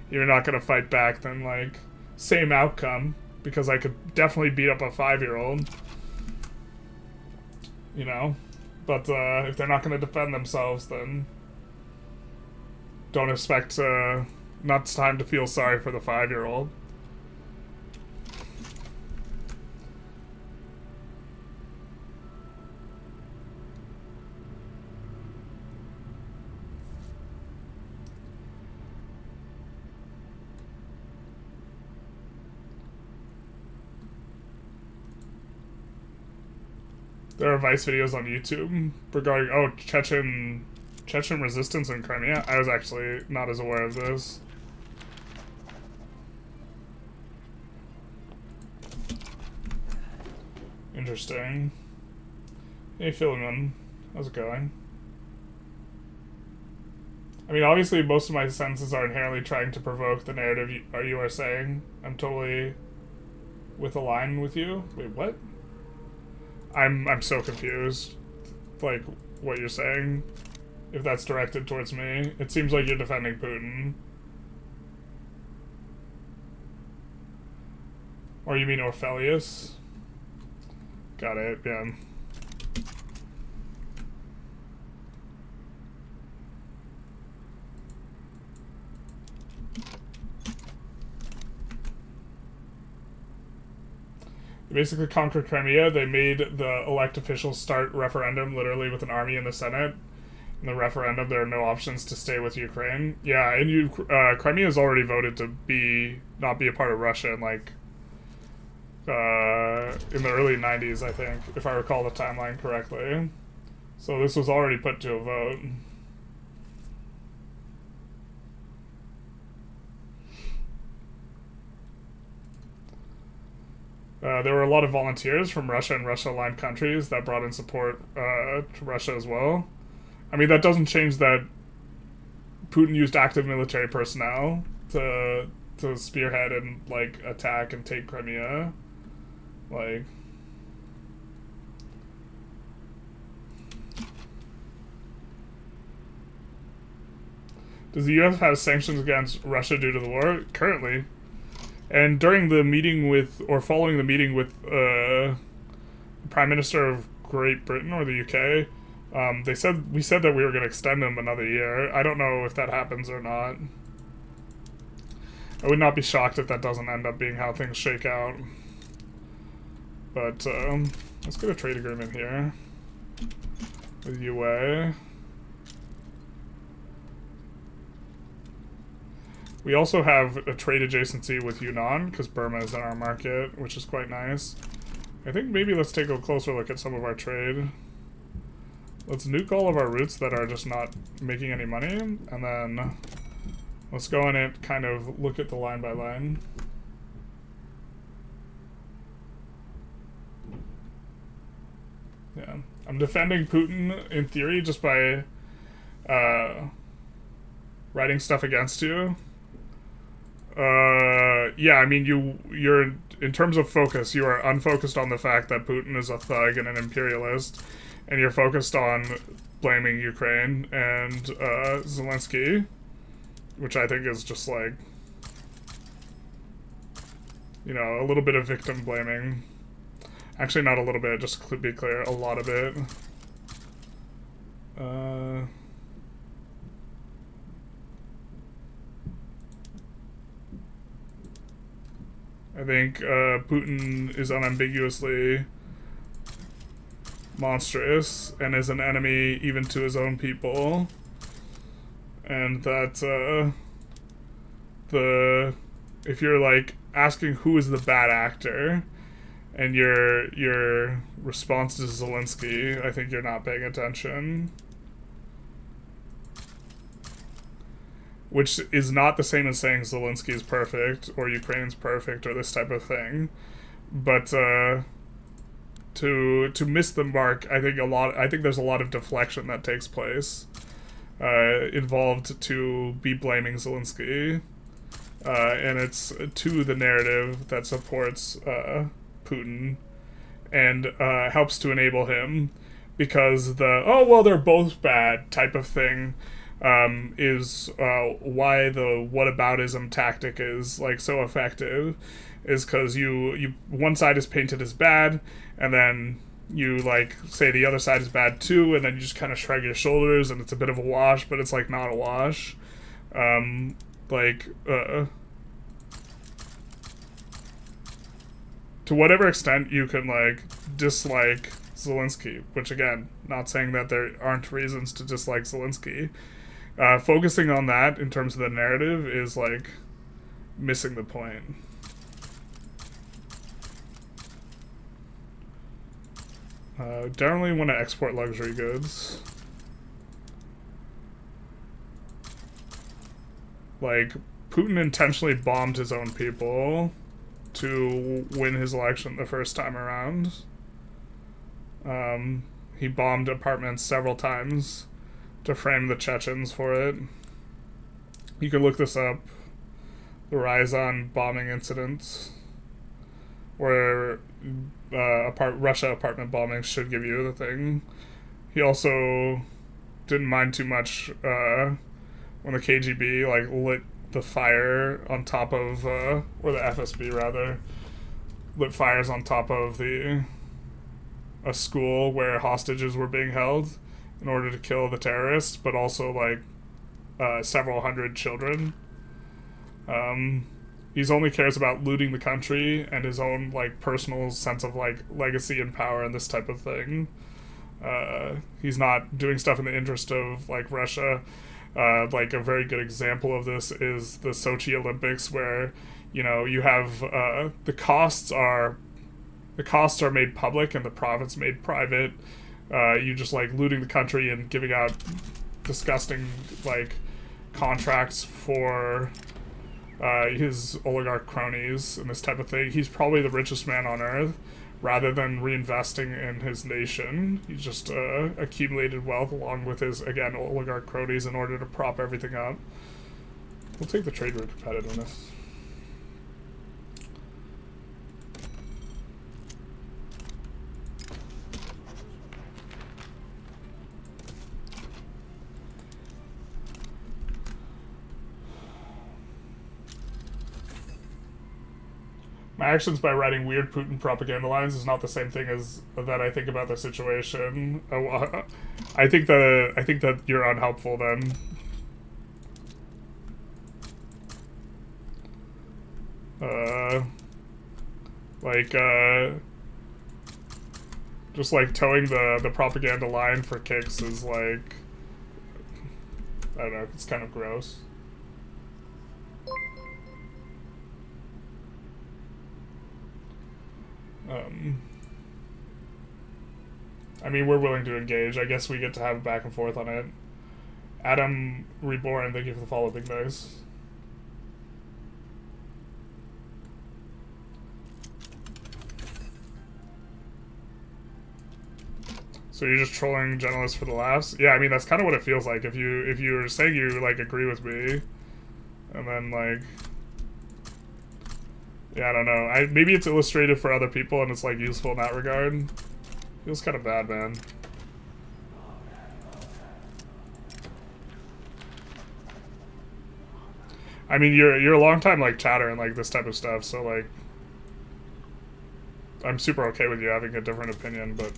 you're not gonna fight back, then, like, same outcome, because I could definitely beat up a 5-year-old. You know? But, if they're not gonna defend themselves, then don't expect, not time to feel sorry for the 5-year-old. There are Vice videos on YouTube regarding, Chechen resistance in Crimea. I was actually not as aware of this. Interesting. Hey Philemon, how's it going? I mean, obviously most of my sentences are inherently trying to provoke the narrative you are saying. I'm totally with a line with you. Wait, what? I'm so confused, like, what you're saying, if that's directed towards me. It seems like you're defending Putin. Or you mean Orpheus? Got it, yeah. They basically conquered Crimea. They made the elect officials start referendum literally with an army in the Senate. In the referendum, there are no options to stay with Ukraine. Yeah, and Crimea has already voted to not be a part of Russia in, like, in the early 90s, I think, if I recall the timeline correctly. So this was already put to a vote. There were a lot of volunteers from Russia and Russia-aligned countries that brought in support to Russia as well. I mean, that doesn't change that Putin used active military personnel to spearhead and, like, attack and take Crimea. Like... Does the U.S. have sanctions against Russia due to the war? Currently. And during the meeting with, or following the meeting with the Prime Minister of Great Britain or the UK, we said that we were going to extend them another year. I don't know if that happens or not. I would not be shocked if that doesn't end up being how things shake out. But let's get a trade agreement here with UA. We also have a trade adjacency with Yunnan, because Burma is in our market, which is quite nice. I think maybe let's take a closer look at some of our trade. Let's nuke all of our routes that are just not making any money, and then let's go in and kind of look at the line by line. Yeah, I'm defending Putin in theory just by writing stuff against you. Yeah, I mean, you're in terms of focus, you are unfocused on the fact that Putin is a thug and an imperialist, and you're focused on blaming Ukraine and Zelensky, which I think is just like, you know, a little bit of victim blaming. Actually, not a little bit, just to be clear, a lot of it. I think Putin is unambiguously monstrous and is an enemy even to his own people, and that if you're like asking who is the bad actor and your response to Zelensky, I think you're not paying attention. Which is not the same as saying Zelensky is perfect or Ukraine's perfect or this type of thing, but to miss the mark, I think there's a lot of deflection that takes place involved to be blaming Zelensky, and it's to the narrative that supports Putin and helps to enable him, because the "oh well, they're both bad" type of thing is why the whataboutism tactic is like so effective, is because you one side is painted as bad, and then you like say the other side is bad too, and then you just kind of shrug your shoulders, and it's a bit of a wash, but it's like not a wash. To whatever extent you can like dislike Zelensky, which again, not saying that there aren't reasons to dislike Zelensky, focusing on that in terms of the narrative is like missing the point. Generally want to export luxury goods. Like, Putin intentionally bombed his own people to win his election the first time around. He bombed apartments several times to frame the Chechens for it. You can look this up. The Ryazan bombing incidents, where Russia apartment bombings should give you the thing. He also didn't mind too much when the KGB like lit the fire on top of, or the FSB rather, lit fires on top of a school where hostages were being held in order to kill the terrorists, but also like several hundred children. He's only cares about looting the country and his own like personal sense of like legacy and power and this type of thing. He's not doing stuff in the interest of like Russia. Like a very good example of this is the Sochi Olympics, where you know you have the costs are made public and the profits made private. You just like looting the country and giving out disgusting like contracts for his oligarch cronies and this type of thing. He's probably the richest man on earth. Rather than reinvesting in his nation, he just accumulated wealth along with his, again, oligarch cronies in order to prop everything up. We'll take the trade route competitiveness. My actions by writing weird Putin propaganda lines is not the same thing as that I think about the situation. I think that you're unhelpful then. Just like towing the propaganda line for kicks is like, I don't know, it's kind of gross. I mean, we're willing to engage. I guess we get to have a back and forth on it. Adam Reborn, thank you for the follow, Big Nice. So you're just trolling journalists for the laughs? Yeah, I mean, that's kind of what it feels like. If you're saying you, like, agree with me, and then, like... Yeah, I don't know. Maybe it's illustrative for other people and it's like useful in that regard. Feels kind of bad, man. I mean, you're a long time like chatter and like this type of stuff, so like I'm super okay with you having a different opinion, but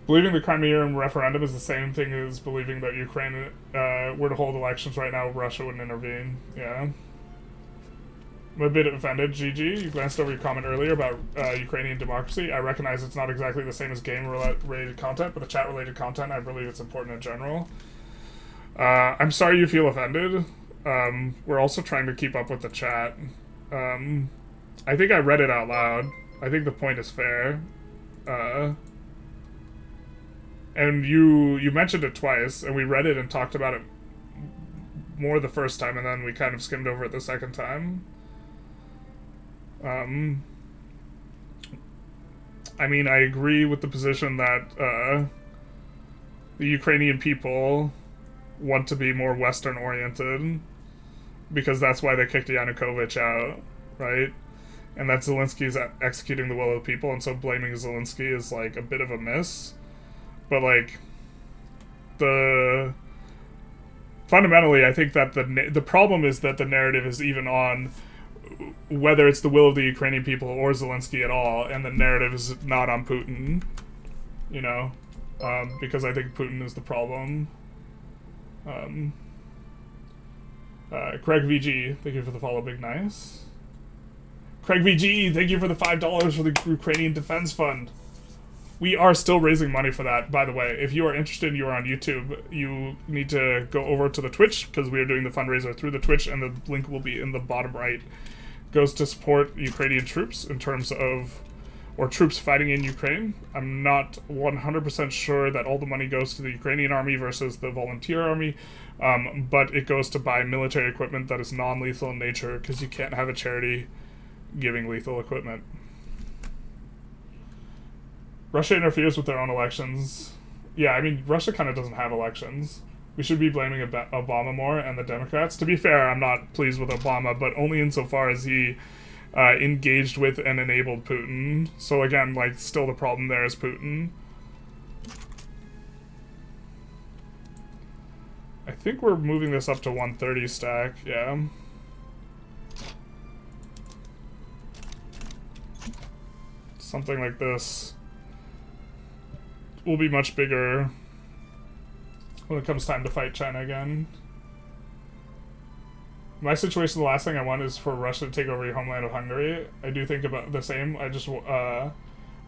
believing the Crimean referendum is the same thing as believing that Ukraine were to hold elections right now, Russia wouldn't intervene. Yeah. I'm a bit offended, GG. You glanced over your comment earlier about Ukrainian democracy. I recognize it's not exactly the same as game-related content, but the chat-related content, I believe it's important in general. I'm sorry you feel offended. We're also trying to keep up with the chat. I think I read it out loud. I think the point is fair. And you mentioned it twice, and we read it and talked about it more the first time, and then we kind of skimmed over it the second time. I mean, I agree with the position that the Ukrainian people want to be more Western-oriented because that's why they kicked Yanukovych out, right? And that Zelensky is executing the will of the people, and so blaming Zelensky is, like, a bit of a miss. But, like, fundamentally, I think that the problem is that the narrative is even on whether it's the will of the Ukrainian people or Zelensky at all, and the narrative is not on Putin, you know, because I think Putin is the problem. Craig VG, thank you for the follow, big nice. Craig VG, thank you for the $5 for the Ukrainian Defense Fund. We are still raising money for that, by the way. If you are interested, you are on YouTube, you need to go over to the Twitch, because we are doing the fundraiser through the Twitch, and the link will be in the bottom right. Goes to support Ukrainian troops in terms of, or troops fighting in Ukraine. I'm not 100% sure that all the money goes to the Ukrainian army versus the volunteer army, but it goes to buy military equipment that is non-lethal in nature, because you can't have a charity giving lethal equipment. Russia interferes with their own elections. Yeah, I mean, Russia kind of doesn't have elections. We should be blaming Obama more and the Democrats. To be fair, I'm not pleased with Obama, but only insofar as he engaged with and enabled Putin. So again, like, still the problem there is Putin. I think we're moving this up to 130 stack, yeah. Something like this will be much bigger when it comes time to fight China again. My situation, the last thing I want is for Russia to take over your homeland of Hungary. I do think about the same. I just, I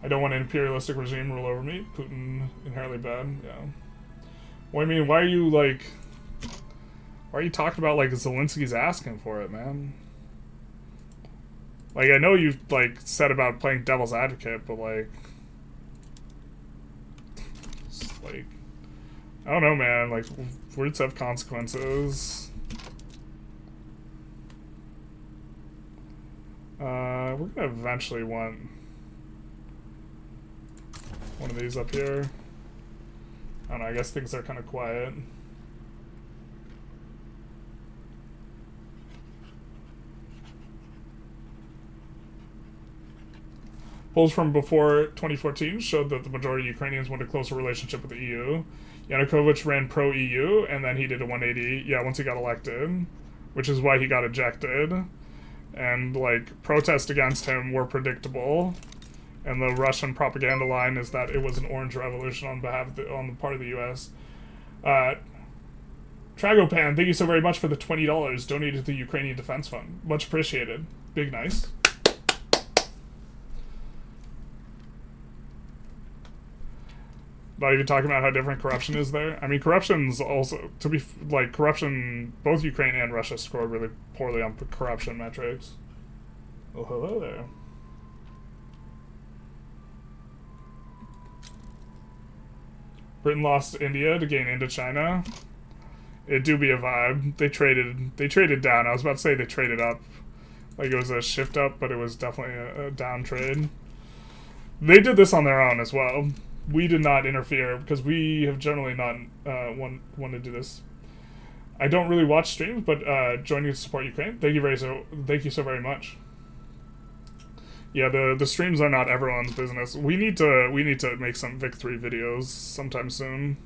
don't want an imperialistic regime rule over me. Putin, inherently bad, yeah. Well, I mean, why are you, like, why are you talking about, like, Zelensky's asking for it, man? Like, I know you've, like, said about playing devil's advocate, but, like, just, like, I don't know, man. Like, words have consequences. We're gonna eventually want one of these up here. I don't know, I guess things are kind of quiet. Polls from before 2014 showed that the majority of Ukrainians want a closer relationship with the EU. Yanukovych ran pro-EU, and then he did a 180, yeah, once he got elected, which is why he got ejected. And, like, protests against him were predictable. And the Russian propaganda line is that it was an orange revolution on the part of the U.S. Tragopan, thank you so very much for the $20 donated to the Ukrainian Defense Fund. Much appreciated. Big nice. Not even talking about how different corruption is there. I mean, corruption's also, to be, like, corruption, both Ukraine and Russia scored really poorly on corruption metrics. Oh, hello there. Britain lost India to gain into China. It do be a vibe. They traded down. I was about to say they traded up. Like, it was a shift up, but it was definitely a down trade. They did this on their own as well. We did not interfere because we have generally not want to do this. I don't really watch streams, but joining to support Ukraine. Thank you so very much. Yeah, the streams are not everyone's business. We need to make some Vic3 videos sometime soon.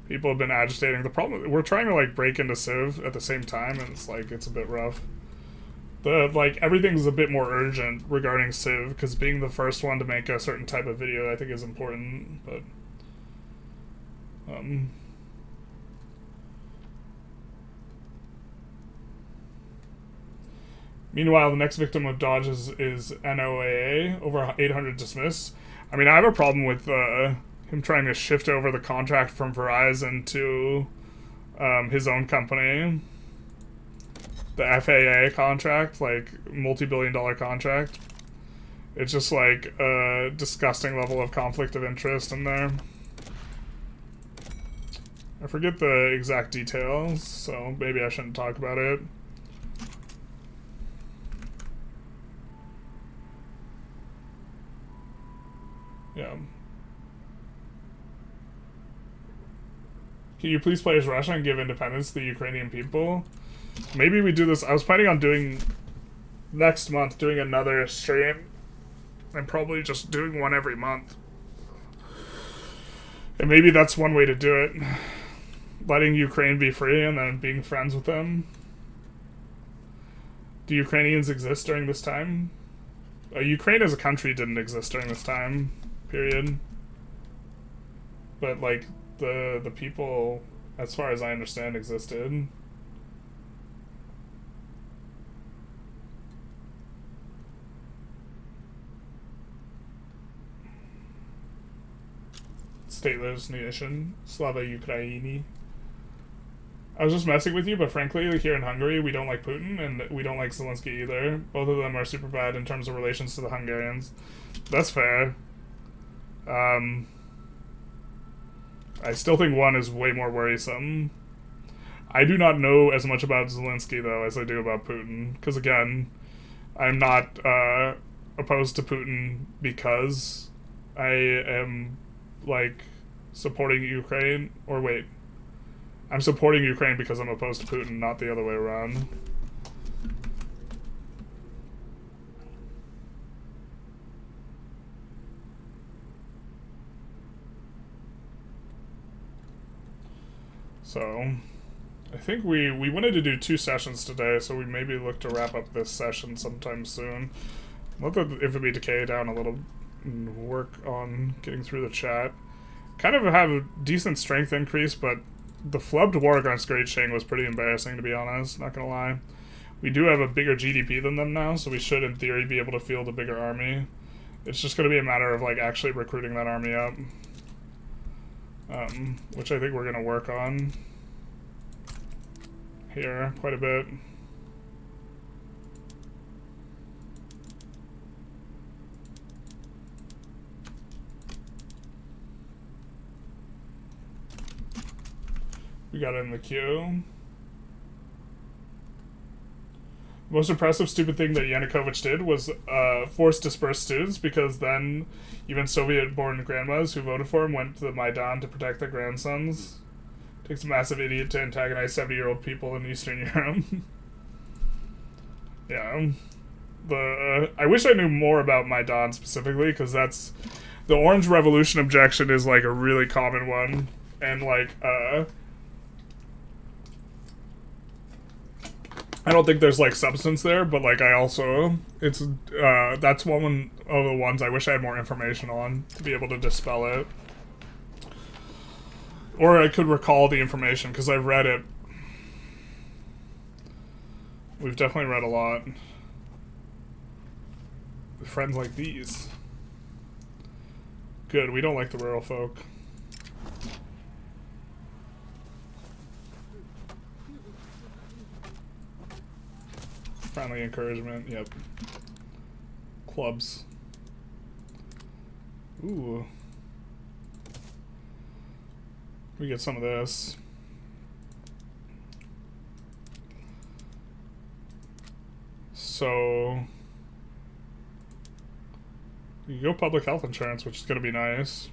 People have been agitating. The problem, we're trying to, like, break into Civ at the same time, and it's like, it's a bit rough. Everything's a bit more urgent regarding Civ, because being the first one to make a certain type of video I think is important, but meanwhile, the next victim of Dodge is NOAA, over 800 dismissed. I mean, I have a problem with him trying to shift over the contract from Verizon to his own company. The FAA contract, like, multi-billion-dollar contract. It's just, like, a disgusting level of conflict of interest in there. I forget the exact details, so maybe I shouldn't talk about it. Yeah. Can you please play as Russia and give independence to the Ukrainian people? Maybe we do this. I was planning on doing next month, doing another stream, and probably just doing one every month. And maybe that's one way to do it. Letting Ukraine be free and then being friends with them. Do Ukrainians exist during this time? Ukraine as a country didn't exist during this time, period. But, like, the people, as far as I understand, existed. Stateless nation, Slava Ukraini. I was just messing with you, but frankly, here in Hungary, we don't like Putin, and we don't like Zelensky either. Both of them are super bad in terms of relations to the Hungarians. That's fair. I still think one is way more worrisome. I do not know as much about Zelensky, though, as I do about Putin. Because, again, I'm not opposed to Putin because I am, like, supporting Ukraine. Or wait. I'm supporting Ukraine because I'm opposed to Putin, not the other way around. So, I think we wanted to do 2 sessions today, so we maybe look to wrap up this session sometime soon. Let the infamy decay down a little and work on getting through the chat. Kind of have a decent strength increase, but the flubbed war against Great Shang was pretty embarrassing, to be honest, not gonna lie. We do have a bigger GDP than them now, so we should, in theory, be able to field a bigger army. It's just gonna be a matter of, like, actually recruiting that army up. Which I think we're gonna work on here quite a bit. We got it in the queue. The most impressive stupid thing that Yanukovych did was force disperse students, because then even Soviet-born grandmas who voted for him went to the Maidan to protect their grandsons. Takes a massive idiot to antagonize 70-year-old people in Eastern Europe. Yeah. I wish I knew more about Maidan specifically, because that's... The Orange Revolution objection is, like, a really common one. And, like, I don't think there's, like, substance there, but, like, I also... It's, that's one of the ones I wish I had more information on to be able to dispel it. Or I could recall the information, because I've read it. We've definitely read a lot. With friends like these. Good, we don't like the rural folk. Friendly encouragement, yep. Clubs. Ooh. We get some of this. So you go public health insurance, which is going to be nice.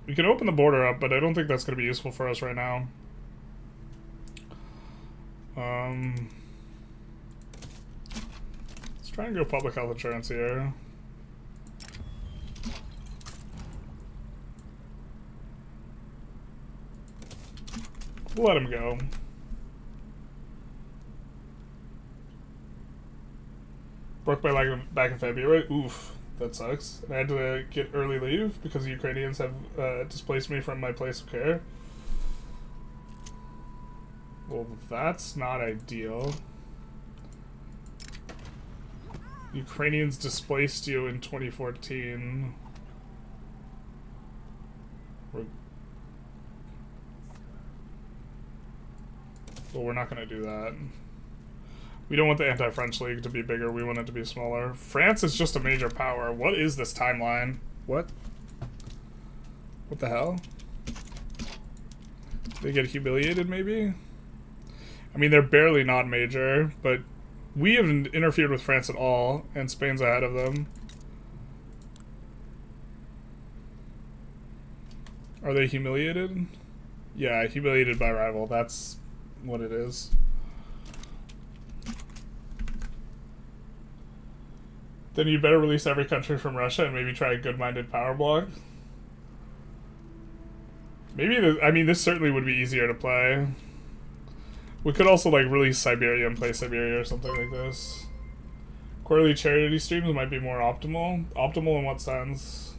We can open the border up, but I don't think that's going to be useful for us right now. Let's try and go public health insurance here. We'll let him go. Broke my leg back in February. Oof, that sucks. And I had to get early leave because the Ukrainians have displaced me from my place of care. Well, that's not ideal. Ukrainians displaced you in 2014. Well, we're not going to do that. We don't want the Anti-French League to be bigger. We want it to be smaller. France is just a major power. What is this timeline? What? What the hell? They get humiliated, maybe? I mean, they're barely not major, but we haven't interfered with France at all, and Spain's ahead of them. Are they humiliated? Yeah, humiliated by rival. That's what it is. Then you better release every country from Russia and maybe try a good-minded power block. Maybe, I mean, this certainly would be easier to play. We could also, like, release Siberia and play Siberia or something like this. Quarterly charity streams might be more optimal. Optimal in what sense?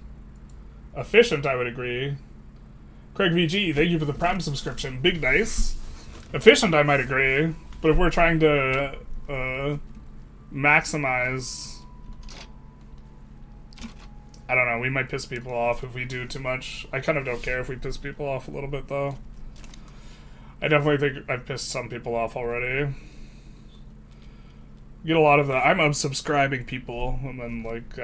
Efficient, I would agree. Craig VG, thank you for the Prime subscription. Big nice. Efficient, I might agree. But if we're trying to maximize... I don't know, we might piss people off if we do too much. I kind of don't care if we piss people off a little bit, though. I definitely think I've pissed some people off already. Get a lot of the I'm unsubscribing people, and then, like,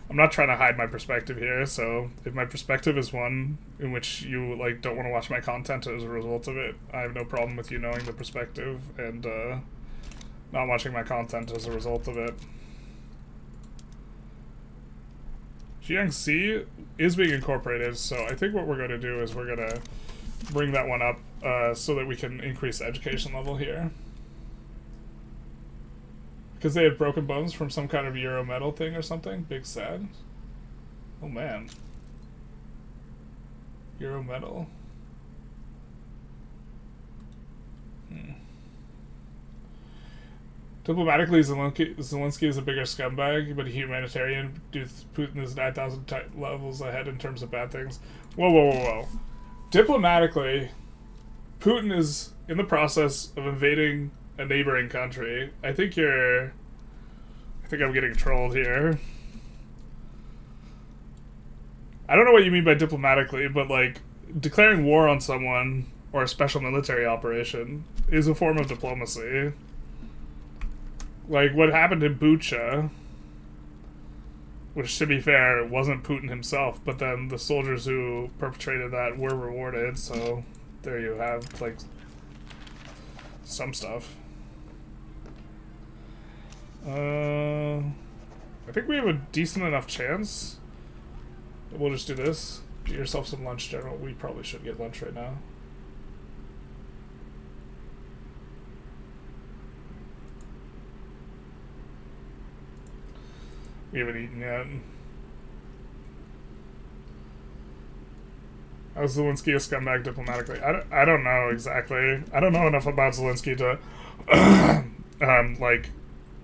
I'm not trying to hide my perspective here, so if my perspective is one in which you, like, don't want to watch my content as a result of it, I have no problem with you knowing the perspective and not watching my content as a result of it. Jiangxi is being incorporated, so I think what we're going to do is we're going to bring that one up so that we can increase the education level here. Because they had broken bones from some kind of Euro metal thing or something? Big sad. Oh man. Euro metal. Diplomatically, Zelensky is a bigger scumbag, but a humanitarian. Putin is 9,000 levels ahead in terms of bad things. Whoa, whoa, whoa, whoa. Diplomatically, Putin is in the process of invading a neighboring country. I think I'm getting trolled here. I don't know what you mean by diplomatically, but, like, declaring war on someone or a special military operation is a form of diplomacy. Like, what happened in Bucha, which, to be fair, wasn't Putin himself, but then the soldiers who perpetrated that were rewarded, so there you have, like, some stuff. I think we have a decent enough chance. We'll just do this. Get yourself some lunch, General. We probably should get lunch right now. We haven't eaten yet. How's Zelensky a scumbag diplomatically? I don't know exactly. I don't know enough about Zelensky to, like,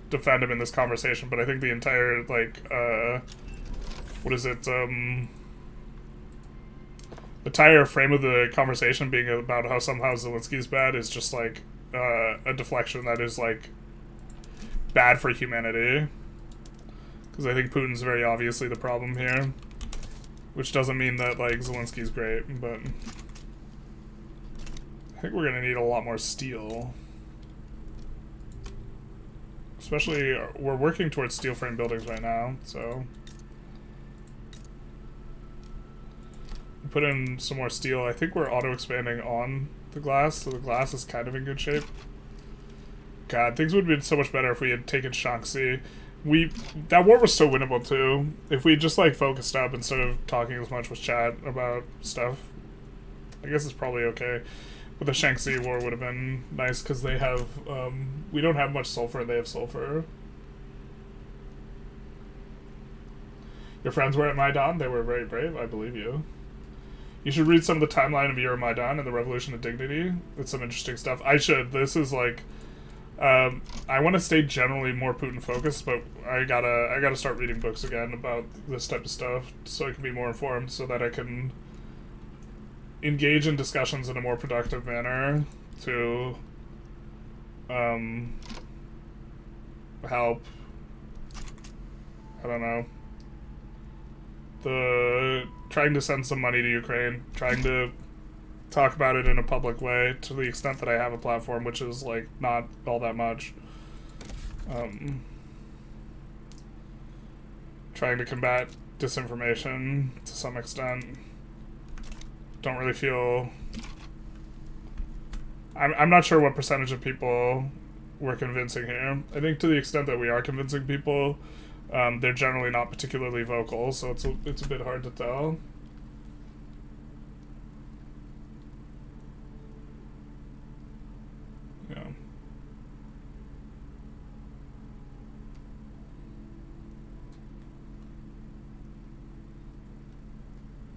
defend him in this conversation, but I think the entire, like, what is it, the entire frame of the conversation being about how somehow Zelensky's bad is just, like, a deflection that is, like, bad for humanity. Because I think Putin's very obviously the problem here. Which doesn't mean that, like, Zelensky's great, but... I think we're gonna need a lot more steel. Especially, we're working towards steel frame buildings right now, so... Put in some more steel. I think we're auto-expanding on the glass, so the glass is kind of in good shape. God, things would have been so much better if we had taken Shaanxi. That war was so winnable too. If we just, like, focused up instead of talking as much with chat about stuff, I guess it's probably okay. But the Shaanxi war would have been nice because they have, we don't have much sulfur and they have sulfur. Your friends were at Maidan? They were very brave, I believe you. You should read some of the timeline of Euromaidan and the Revolution of Dignity. It's some interesting stuff. I should. This is, like... I want to stay generally more Putin focused, but I gotta start reading books again about this type of stuff so I can be more informed, so that I can engage in discussions in a more productive manner to help, I don't know, trying to send some money to Ukraine, trying to talk about it in a public way to the extent that I have a platform, which is, like, not all that much. Trying to combat disinformation to some extent. Don't really feel... I'm not sure what percentage of people we're convincing here. I think to the extent that we are convincing people, they're generally not particularly vocal, so it's a bit hard to tell.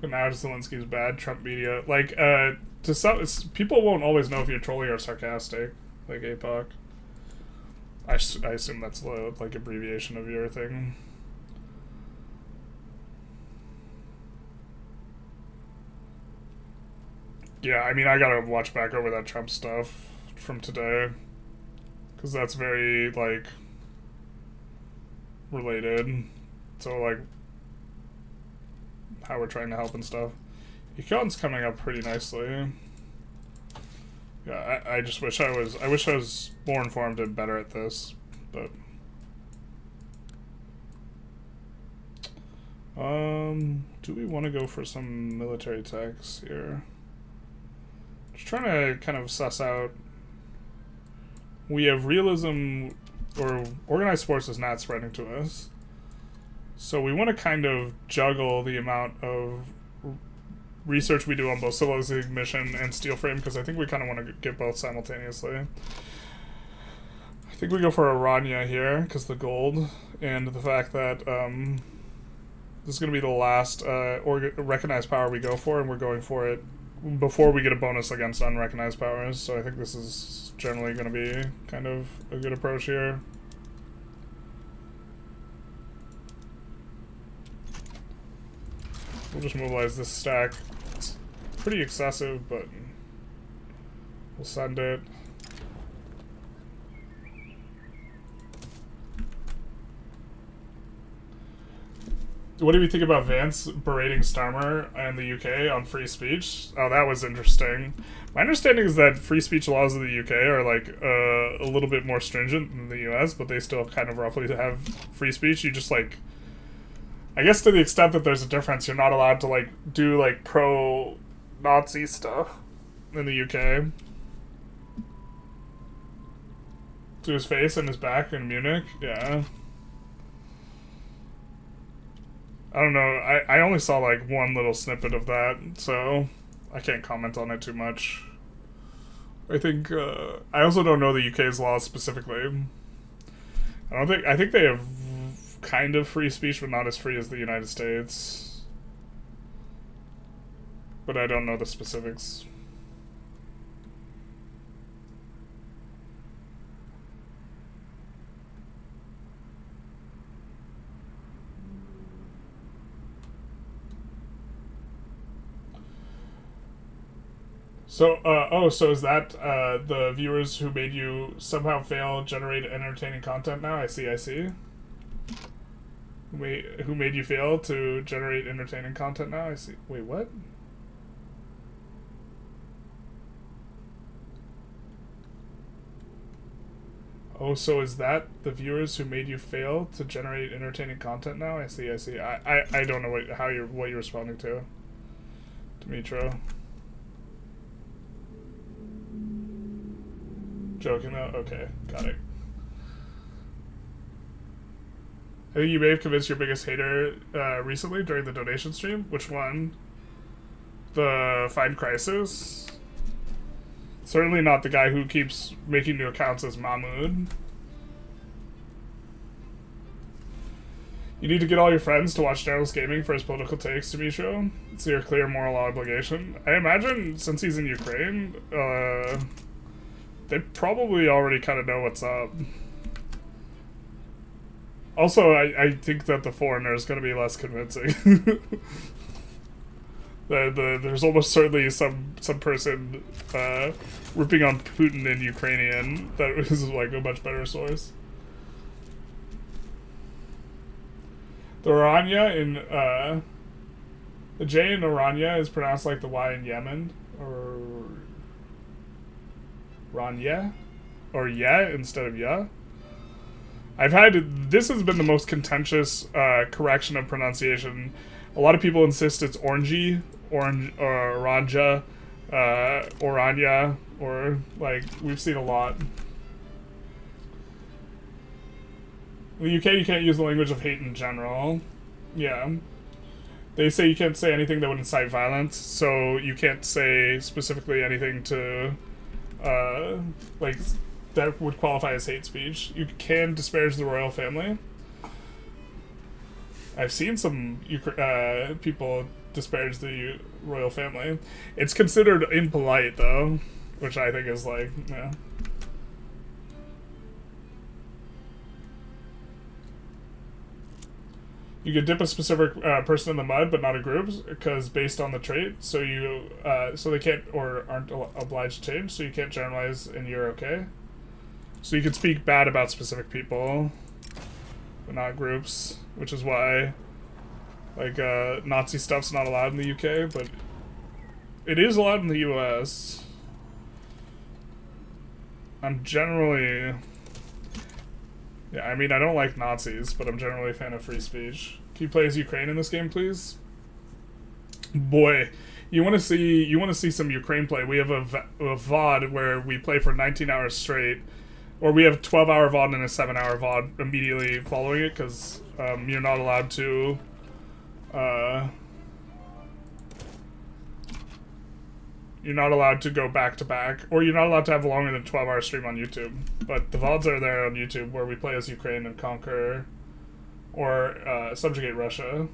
But now Zelensky's bad. Trump media, like, to some people won't always know if you're trolling or sarcastic, like APOC. I assume that's the like abbreviation of your thing. Yeah, I mean, I gotta watch back over that Trump stuff from today, because that's very, like, related. So, like, how we're trying to help and stuff. Econ's coming up pretty nicely. Yeah, I just wish I was more informed and better at this, but do we want to go for some military techs here? Just trying to kind of suss out. We have realism, or organized force is not spreading to us, so we want to kind of juggle the amount of research we do on both civilizing mission and steel frame, because I think we kind of want to get both simultaneously. I think we go for Aranya here because the gold and the fact that this is going to be the last recognized power we go for, and we're going for it before we get a bonus against unrecognized powers. So I think this is generally going to be kind of a good approach here. We'll just mobilize this stack. It's pretty excessive, but we'll send it. What do we think about Vance berating Starmer and the UK on free speech? Oh, that was interesting. My understanding is that free speech laws in the UK are like a little bit more stringent than the US, but they still kind of roughly have free speech. You just like, I guess to the extent that there's a difference, you're not allowed to like do like pro-Nazi stuff in the UK. To his face and his back in Munich, yeah. I don't know, I only saw like one little snippet of that, so I can't comment on it too much. I think, I also don't know the UK's laws specifically. I think they have kind of free speech, but not as free as the United States. But I don't know the specifics. So, so is that the viewers who made you somehow fail generate entertaining content now? I see. Who made you fail to generate entertaining content now? I see. Wait, what? Oh, so is that the viewers who made you fail to generate entertaining content now? I see. I don't know what you're responding to, Dimitro. Joking though? Okay, got it. I think you may have convinced your biggest hater recently during the donation stream. Which one? The Find Crisis? Certainly not the guy who keeps making new accounts as Mahmoud. You need to get all your friends to watch Generalist Gaming for his political takes, Dimitro. It's your clear moral obligation. I imagine since he's in Ukraine, they probably already kind of know what's up. Also, I think that the foreigner is going to be less convincing. There's almost certainly some person ripping on Putin in Ukrainian that is like a much better source. The Orania in the J in Orania is pronounced like the Y in Yemen, or Ranya, or yeah instead of yeah. This has been the most contentious correction of pronunciation. A lot of people insist it's orangey, orange, or oranja, orania, or like we've seen a lot. In the UK, you can't use the language of hate in general. Yeah. They say you can't say anything that would incite violence, so you can't say specifically anything to, like, that would qualify as hate speech. You can disparage the royal family. I've seen some people disparage the royal family. It's considered impolite, though, which I think is like, yeah. You could dip a specific person in the mud, but not a group, because based on the trait, so you, so they can't or aren't obliged to change, so you can't generalize, and you're okay. So you can speak bad about specific people, but not groups, which is why, like, Nazi stuff's not allowed in the UK, but it is allowed in the US. I'm generally... Yeah, I mean, I don't like Nazis, but I'm generally a fan of free speech. Can you play as Ukraine in this game, please? Boy, you want to see some Ukraine play. We have a VOD where we play for 19 hours straight, or we have 12-hour VOD and a 7-hour VOD immediately following it, because you're not allowed to... You're not allowed to go back-to-back, or you're not allowed to have longer than 12-hour stream on YouTube. But the VODs are there on YouTube where we play as Ukraine and conquer or subjugate Russia.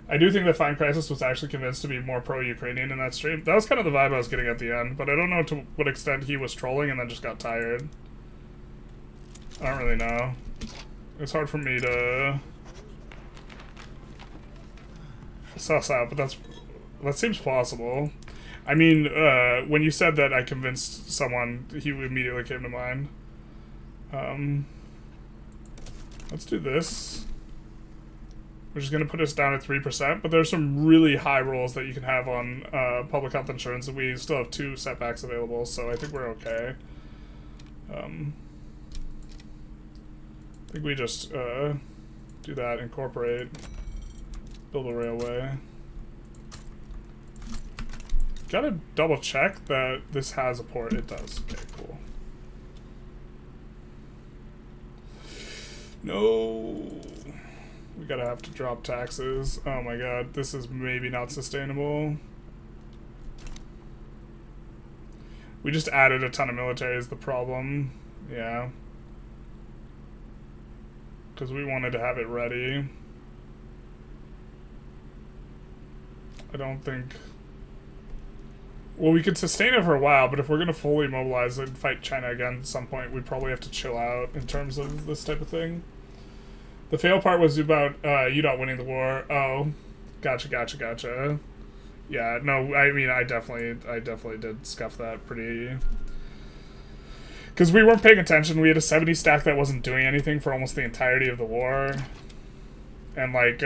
I do think that Fine Crisis was actually convinced to be more pro-Ukrainian in that stream. That was kind of the vibe I was getting at the end, but I don't know to what extent he was trolling and then just got tired. I don't really know. It's hard for me to suss out, but that seems plausible. I mean, when you said that I convinced someone, he immediately came to mind. Let's do this. Which is going to put us down at 3%, but there's some really high rolls that you can have on public health insurance, and we still have 2 setbacks available, so I think we're okay. I think we just do that, incorporate, build a railway. Gotta double check that this has a port. It does. Okay, cool. No. We gotta have to drop taxes. Oh my god, this is maybe not sustainable. We just added a ton of military is the problem. Yeah. Because we wanted to have it ready. I don't think... Well, we could sustain it for a while, but if we're going to fully mobilize and fight China again at some point, we'd probably have to chill out in terms of this type of thing. The fail part was about you not winning the war. Oh, gotcha. Yeah, no, I mean, I definitely did scuff that pretty... Because we weren't paying attention. We had a 70 stack that wasn't doing anything for almost the entirety of the war. And, like,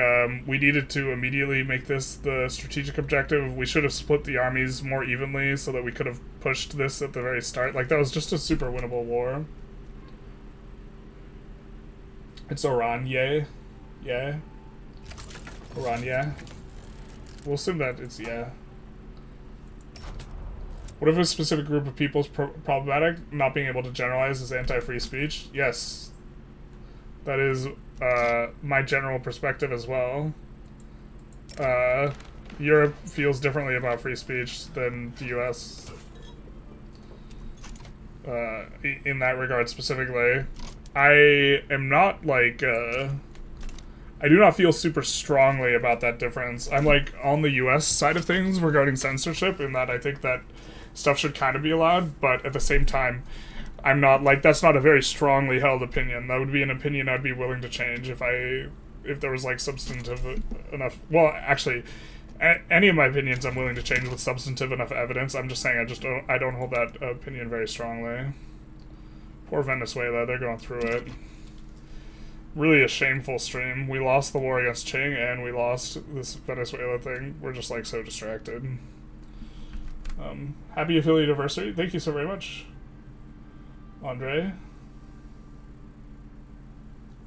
we needed to immediately make this the strategic objective. We should have split the armies more evenly so that we could have pushed this at the very start. Like, that was just a super winnable war. It's Iran, yay. Yeah. Iran, yeah. We'll assume that it's yeah. What if a specific group of people is problematic? Not being able to generalize is anti-free speech? Yes. That is... my general perspective as well. Europe feels differently about free speech than the US. In that regard specifically. I am not like, I do not feel super strongly about that difference. I'm like on the US side of things regarding censorship in that I think that stuff should kind of be allowed, but at the same time, I'm not, like, that's not a very strongly held opinion. That would be an opinion I'd be willing to change if there was, like, substantive enough, well, actually, any of my opinions I'm willing to change with substantive enough evidence. I'm just saying I don't hold that opinion very strongly. Poor Venezuela, they're going through it. Really a shameful stream. We lost the war against Qing, and we lost this Venezuela thing. We're just, like, so distracted. Happy affiliate anniversary. Thank you so very much, Andre.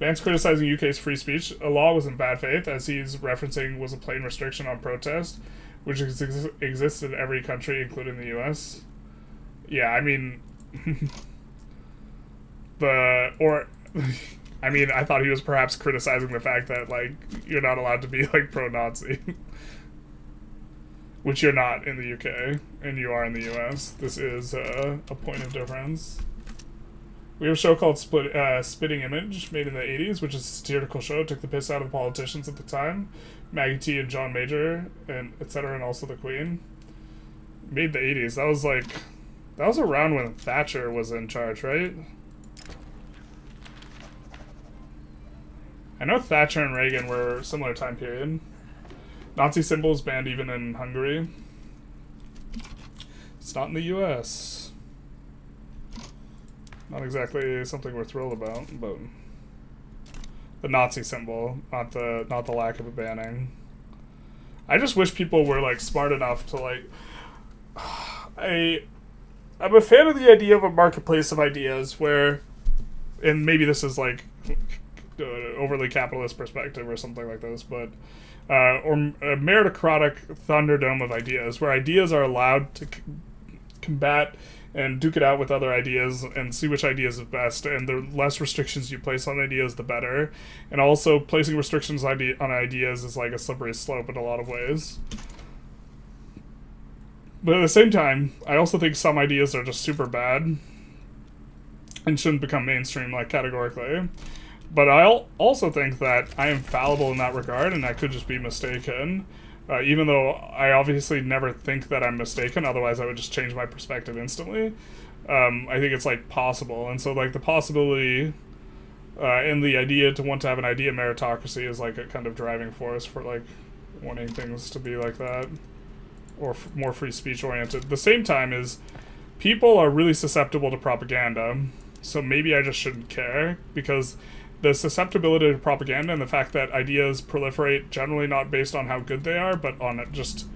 Vance criticizing UK's free speech. A law was in bad faith, as he's referencing was a plain restriction on protest, which exists in every country, including the US. Yeah, I mean... I mean, I thought he was perhaps criticizing the fact that, like, you're not allowed to be, like, pro-Nazi. Which you're not in the UK, and you are in the US. This is a point of difference. We have a show called Spitting Image, made in the 80s, which is a satirical show. It took the piss out of the politicians at the time. Maggie T and John Major, and etc., and also the Queen. Made the 80s. That was around when Thatcher was in charge, right? I know Thatcher and Reagan were a similar time period. Nazi symbols banned even in Hungary. It's not in the US. Not exactly something we're thrilled about, but the Nazi symbol, not the lack of a banning. I just wish people were like smart enough to like. I'm a fan of the idea of a marketplace of ideas where, and maybe this is like overly capitalist perspective or something like this, but or a meritocratic thunderdome of ideas where ideas are allowed to combat and duke it out with other ideas and see which idea is best, and the less restrictions you place on ideas, the better. And also, placing restrictions on ideas is like a slippery slope in a lot of ways. But at the same time, I also think some ideas are just super bad and shouldn't become mainstream, like, categorically. But I also think that I am fallible in that regard, and I could just be mistaken. Even though I obviously never think that I'm mistaken, otherwise I would just change my perspective instantly. I think it's, like, possible. And so, like, the possibility and the idea to want to have an idea meritocracy is, like, a kind of driving force for, like, wanting things to be like that. Or more free speech oriented. The same time is people are really susceptible to propaganda. So maybe I just shouldn't care, because the susceptibility to propaganda and the fact that ideas proliferate generally not based on how good they are, but on just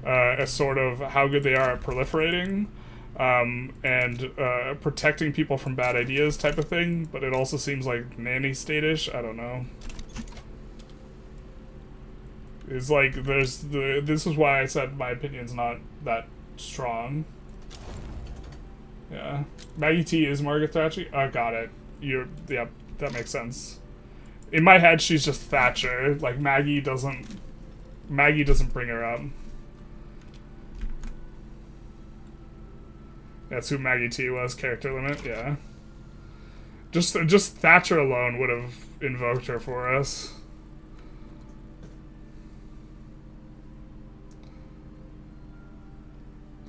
a sort of how good they are at proliferating and protecting people from bad ideas type of thing. But it also seems like nanny state-ish. I don't know. It's like this is why I said my opinion's not that strong. Yeah. Maggie T is Margaret Thatcher? Oh, got it. Yeah, that makes sense. In my head, she's just Thatcher. Like, Maggie doesn't bring her up. That's who Maggie T was, character limit, yeah. Just Thatcher alone would have invoked her for us.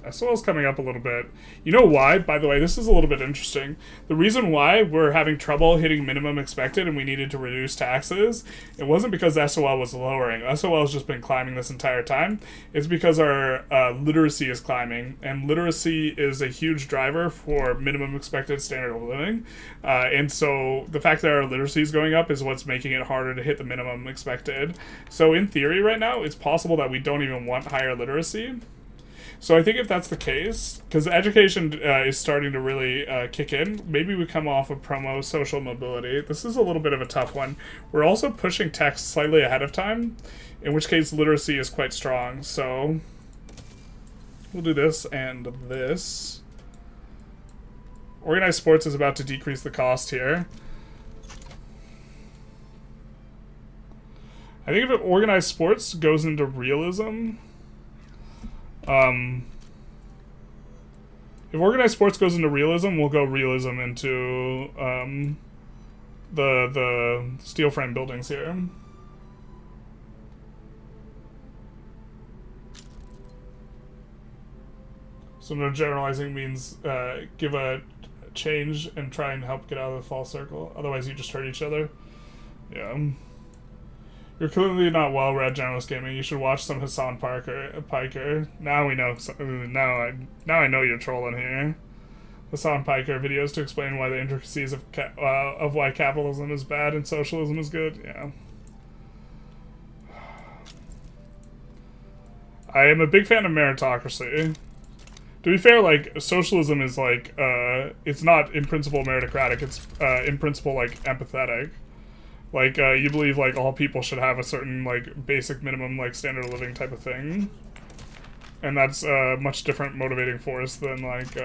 SOL's coming up a little bit. You know why? By the way, this is a little bit interesting. The reason why we're having trouble hitting minimum expected and we needed to reduce taxes, it wasn't because SOL was lowering. SOL has just been climbing this entire time. It's because our literacy is climbing, and literacy is a huge driver for minimum expected standard of living. And so the fact that our literacy is going up is what's making it harder to hit the minimum expected. So in theory right now, it's possible that we don't even want higher literacy. So I think if that's the case, because education is starting to really kick in, maybe we come off of promo social mobility. This is a little bit of a tough one. We're also pushing text slightly ahead of time, in which case literacy is quite strong. So we'll do this and this. Organized sports is about to decrease the cost here. I think if organized sports goes into realism... if organized sports goes into realism, we'll go realism into the steel frame buildings here. So no generalizing means give a change and try and help get out of the false circle. Otherwise you just hurt each other. Yeah. You're clearly not well-read journalist gaming. You should watch some Hassan Piker. Now we know. Now I know you're trolling here. Hassan Piker videos to explain why the intricacies of why capitalism is bad and socialism is good. Yeah. I am a big fan of meritocracy. To be fair, like, socialism is like it's not in principle meritocratic. It's in principle like empathetic. Like, you believe, like, all people should have a certain, like, basic minimum, like, standard of living type of thing. And that's a much different motivating force than, like,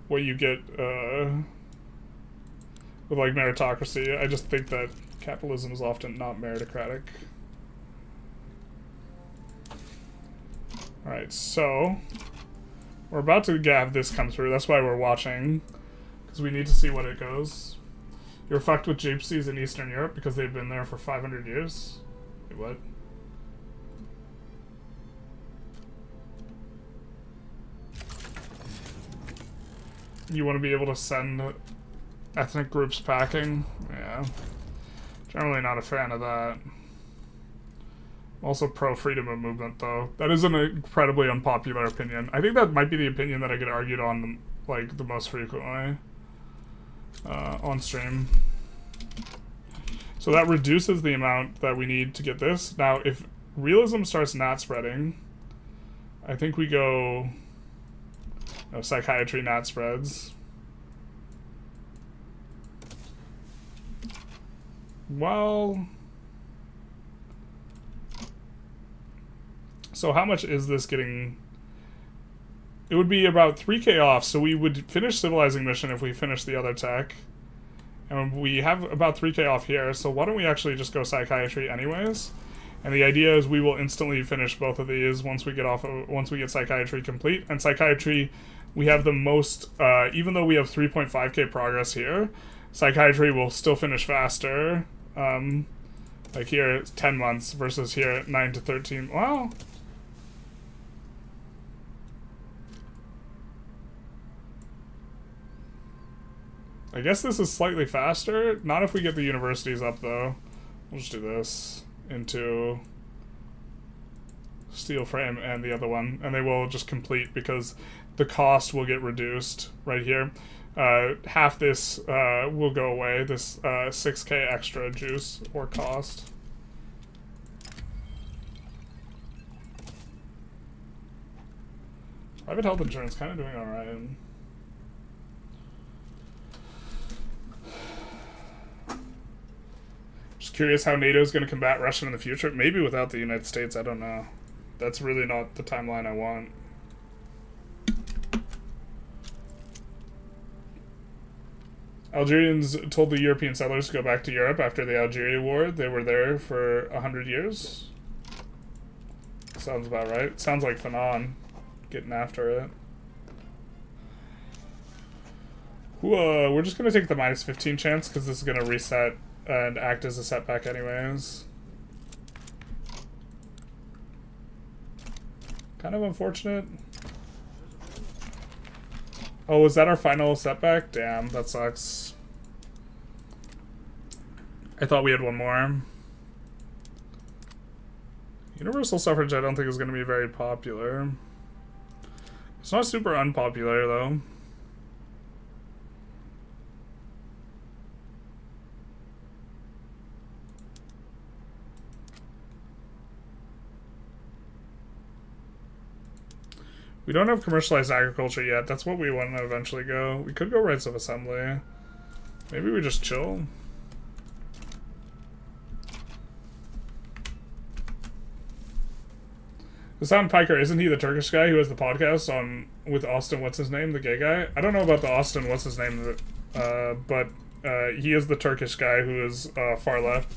what you get, with, like, meritocracy. I just think that capitalism is often not meritocratic. Alright, so... we're about to have this come through. That's why we're watching. because we need to see what it goes. You're fucked with gypsies in Eastern Europe because they've been there for 500 years? Wait, what? You want to be able to send ethnic groups packing? Yeah. Generally not a fan of that. Also pro-freedom of movement, though. That is an incredibly unpopular opinion. I think that might be the opinion that I get argued on, like, the most frequently on stream. So that reduces the amount that we need to get this. Now, if realism starts not spreading, I think we go... No, psychiatry not spreads. Well... So how much is this getting... It would be about 3k off, so we would finish civilizing mission if we finish the other tech. And we have about 3k off here, so why don't we actually just go psychiatry anyways? And the idea is we will instantly finish both of these once we get once we get psychiatry complete. And psychiatry, we have the most, even though we have 3.5k progress here, psychiatry will still finish faster. Like here, it's 10 months versus here, 9 to 13. Wow. I guess this is slightly faster. Not if we get the universities up, though. We'll just do this into steel frame and the other one. And they will just complete because the cost will get reduced right here. Half this will go away, this 6k extra juice or cost. Private health insurance kind of doing alright. Just curious how NATO is going to combat Russia in the future. Maybe without the United States, I don't know. That's really not the timeline I want. Algerians told the European settlers to go back to Europe after the Algeria War. They were there for 100 years. Sounds about right. Sounds like Fanon getting after it. We're just going to take the minus 15 chance because this is going to reset and act as a setback anyways. Kind of unfortunate. Oh, was that our final setback? Damn, that sucks. I thought we had one more. Universal suffrage I don't think is going to be very popular. It's not super unpopular, though. We don't have commercialized agriculture yet. That's what we want to eventually go. We could go rights of assembly. Maybe we just chill. Hassan Piker, isn't he the Turkish guy who has the podcast on with Austin, what's his name, the gay guy? I don't know about the Austin, what's his name, but he is the Turkish guy who is far left.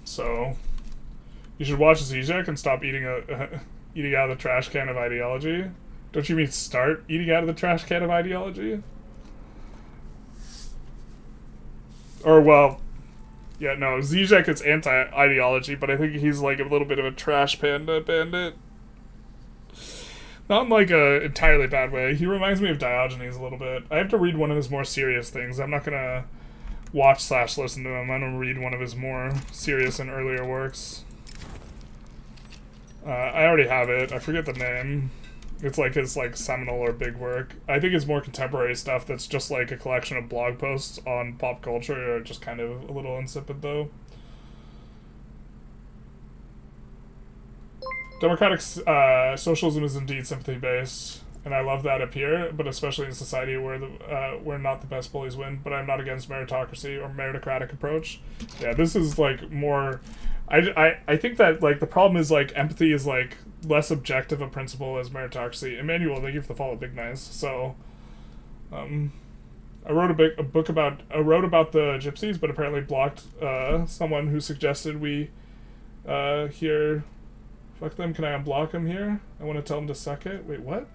So, you should watch Zizek and stop eating eating out of the trash can of ideology. Don't you mean start eating out of the trash can of ideology? Or, well, yeah, no, Zizek is anti-ideology, but I think he's like a little bit of a trash panda bandit. Not in like a entirely bad way. He reminds me of Diogenes a little bit. I have to read one of his more serious things. I'm not gonna watch/listen to him. I'm gonna read one of his more serious and earlier works. I already have it. I forget the name. It's like his like seminal or big work. I think it's more contemporary stuff that's just like a collection of blog posts on pop culture, or just kind of a little insipid though. Democratic socialism is indeed sympathy-based, and I love that up here, but especially in society where not the best bullies win. But I'm not against meritocracy or meritocratic approach. Yeah, this is like more. I think that like the problem is like empathy is like less objective a principle as meritocracy. Emmanuel, thank you for the follow, Big Nice. So, I wrote a book about the gypsies, but apparently blocked someone who suggested we here. Fuck them. Can I unblock them here? I want to tell them to suck it. Wait, what?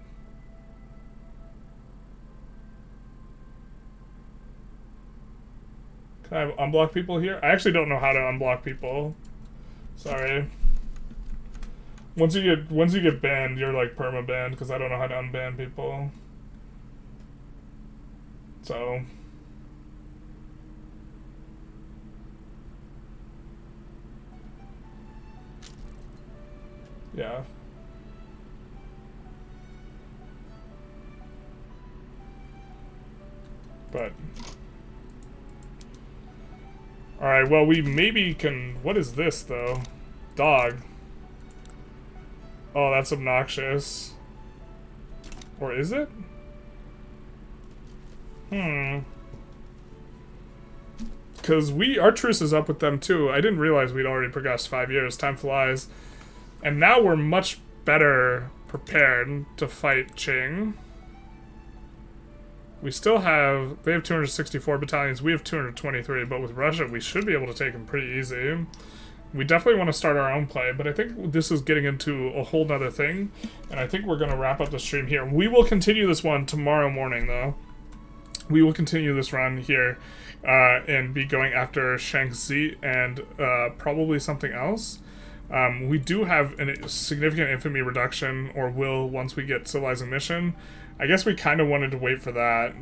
Can I unblock people here? I actually don't know how to unblock people. Sorry. Once you get banned, you're like perma-banned because I don't know how to unban people. So yeah. But alright, well, we maybe can... What is this, though? Dog. Oh, that's obnoxious. Or is it? Because our truce is up with them, too. I didn't realize we'd already progressed 5 years. Time flies. And now we're much better prepared to fight Qing. We still have... They have 264 battalions. We have 223. But with Russia, we should be able to take them pretty easy. We definitely want to start our own play. But I think this is getting into a whole nother thing. And I think we're going to wrap up the stream here. We will continue this one tomorrow morning, though. We will continue this run here. And be going after Shaanxi and probably something else. We do have a significant infamy reduction, or will once we get Civilizing Mission. I guess we kind of wanted to wait for that.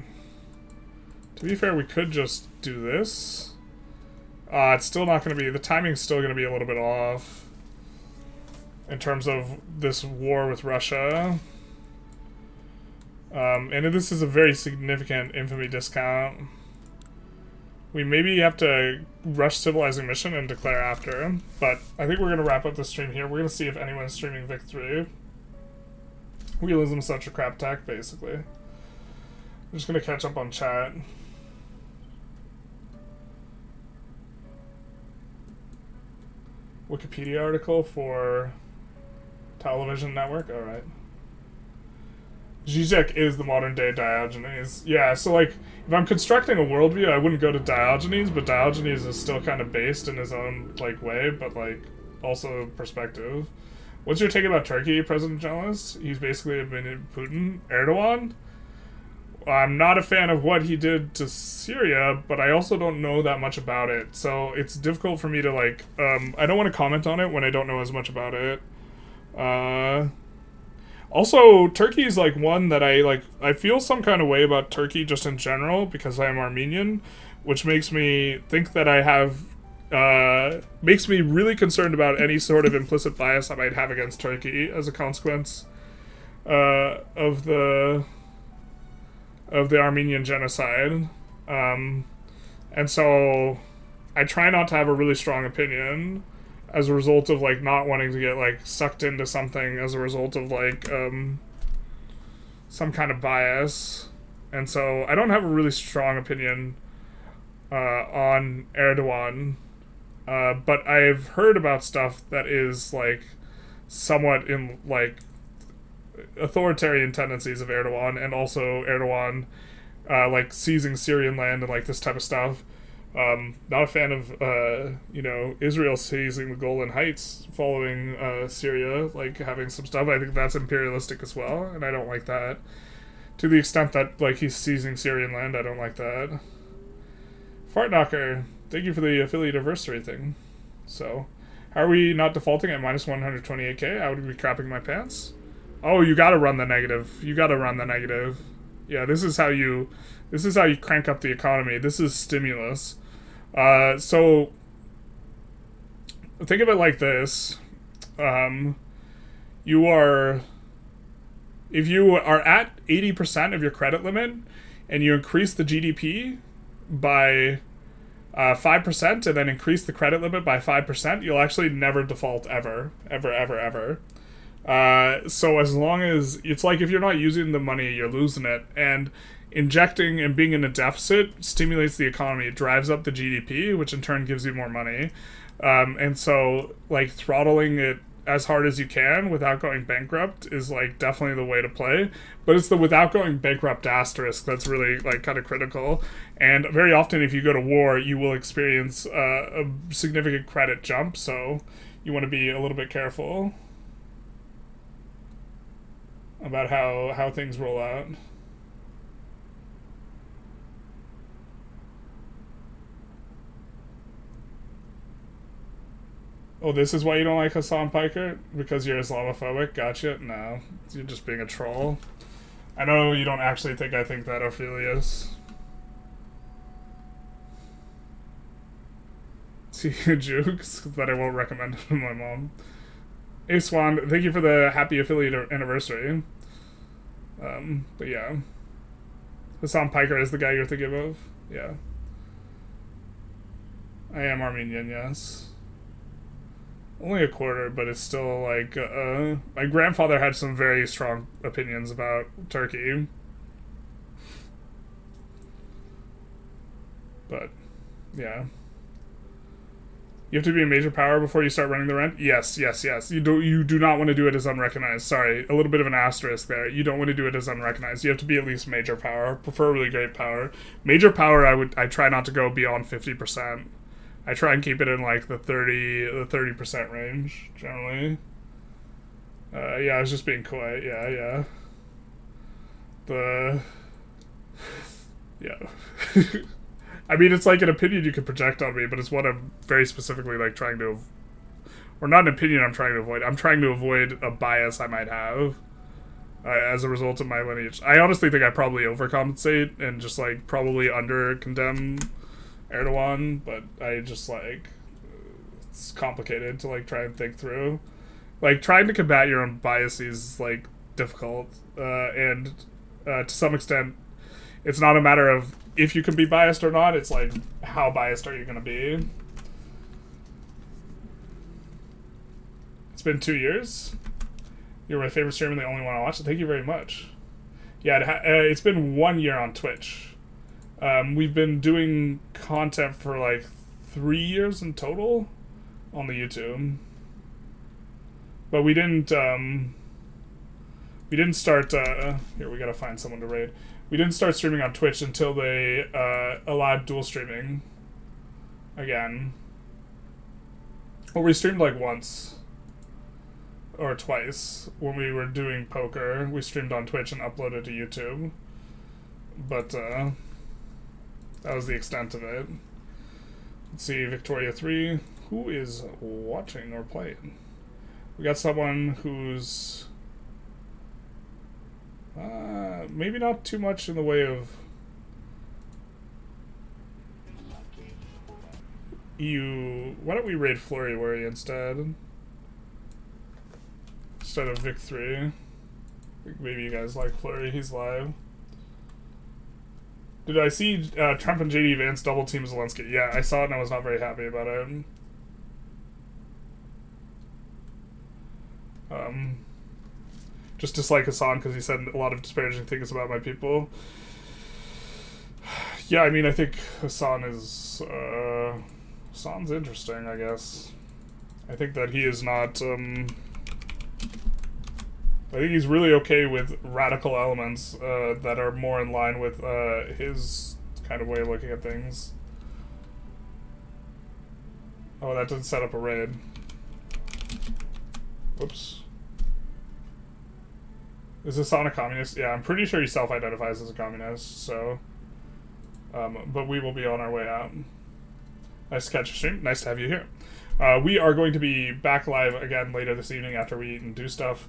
To be fair, we could just do this. It's still not going to be... The timing's still going to be a little bit off. In terms of this war with Russia. And this is a very significant infamy discount. We maybe have to rush Civilizing Mission and declare after. But I think we're going to wrap up the stream here. We're going to see if anyone's streaming Vic3. Realism is such a crap tech, basically. I'm just going to catch up on chat. Wikipedia article for television network? Alright. Zizek is the modern day Diogenes. Yeah, so like, if I'm constructing a worldview, I wouldn't go to Diogenes, but Diogenes is still kind of based in his own, like, way, but, like, also perspective. What's your take about Turkey, President Journalist? He's basically a mini Putin. Erdogan? I'm not a fan of what he did to Syria, but I also don't know that much about it. So it's difficult for me to, like, I don't want to comment on it when I don't know as much about it. Also, Turkey's, like, one that I feel some kind of way about Turkey just in general, because I am Armenian, which makes me think that I have, makes me really concerned about any sort of implicit bias I might have against Turkey as a consequence, of the Armenian genocide. And so I try not to have a really strong opinion as a result of, like, not wanting to get, like, sucked into something as a result of, like, some kind of bias. And so I don't have a really strong opinion on Erdogan, but I've heard about stuff that is, like, somewhat in, like, authoritarian tendencies of Erdogan, and also Erdogan, like, seizing Syrian land and, like, this type of stuff. Not a fan of, you know, Israel seizing the Golan Heights following Syria, like, having some stuff. I think that's imperialistic as well, and I don't like that. To the extent that, like, he's seizing Syrian land, I don't like that. Fartknocker, thank you for the affiliate anniversary thing. So, how are we not defaulting at minus 128k? I would be crapping my pants. Oh, you gotta run the negative. You gotta run the negative. Yeah, this is how you crank up the economy. This is stimulus. So think of it like this. If you are at 80% of your credit limit and you increase the GDP by 5% and then increase the credit limit by 5%, you'll actually never default ever. So as long as, it's like if you're not using the money, you're losing it. And injecting and being in a deficit stimulates the economy. It drives up the GDP, which in turn gives you more money. And so, like, throttling it as hard as you can without going bankrupt is, like, definitely the way to play. But it's the without going bankrupt asterisk that's really, like, kind of critical. And very often if you go to war, you will experience a significant credit jump. So you want to be a little bit careful about how things roll out. . Oh, this is why you don't like Hassan Piker? Because you're Islamophobic? Gotcha. No, you're just being a troll. I know you don't actually think I think that, Ophelius. See, jukes that I won't recommend to my mom. Hey Swan, thank you for the happy affiliate anniversary. But yeah. Hassan Piker is the guy you're thinking of? Yeah. I am Armenian, yes. Only a quarter, but it's still like, my grandfather had some very strong opinions about Turkey. But, yeah. You have to be a major power before you start running the rent? Yes, yes, yes. You do not want to do it as unrecognized. Sorry, a little bit of an asterisk there. You don't want to do it as unrecognized. You have to be at least major power, preferably great power. Major power, I try not to go beyond 50%. I try and keep it in like the 30% range, generally. Yeah, I was just being quiet. Yeah. Yeah. I mean, it's like an opinion you could project on me, but it's what I'm very specifically like trying to, or not an opinion I'm trying to avoid. I'm trying to avoid a bias I might have as a result of my lineage. I honestly think I probably overcompensate and just like probably under-condemn Erdogan, but I just like, it's complicated to like try and think through. Like trying to combat your own biases is like difficult, and to some extent, it's not a matter of if you can be biased or not, it's like, how biased are you going to be? It's been 2 years. You're my favorite streamer and the only one I watch. Thank you very much. Yeah, it's been 1 year on Twitch. We've been doing content for like 3 years in total on the YouTube. But we didn't start, here, we gotta find someone to raid. We didn't start streaming on Twitch until they allowed dual streaming again. Well, we streamed like once or twice when we were doing poker. We streamed on Twitch and uploaded to YouTube. But that was the extent of it. Let's see, Victoria 3. Who is watching or playing? We got someone who's maybe not too much in the way of EU. Why don't we raid Flurry Worry instead of Vic 3? I think maybe you guys like Flurry. He's live. Did I see Trump and JD Vance double team Zelensky? Yeah, I saw it and I was not very happy about it. Just dislike Hassan because he said a lot of disparaging things about my people. Yeah, I mean, I think Hassan's interesting, I guess. I think that he is not, I think he's really okay with radical elements that are more in line with his kind of way of looking at things. Oh, that didn't set up a raid. Whoops. Is Hassan a communist? Yeah, I'm pretty sure he self-identifies as a communist, so... but we will be on our way out. Nice to catch your stream. Nice to have you here. We are going to be back live again later this evening after we eat and do stuff.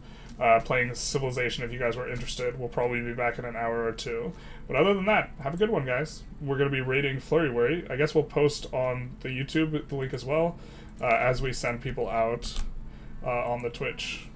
Playing Civilization if you guys were interested. We'll probably be back in an hour or two. But other than that, have a good one, guys. We're going to be raiding Flurry Worry. I guess we'll post on the YouTube the link as well as we send people out on the Twitch.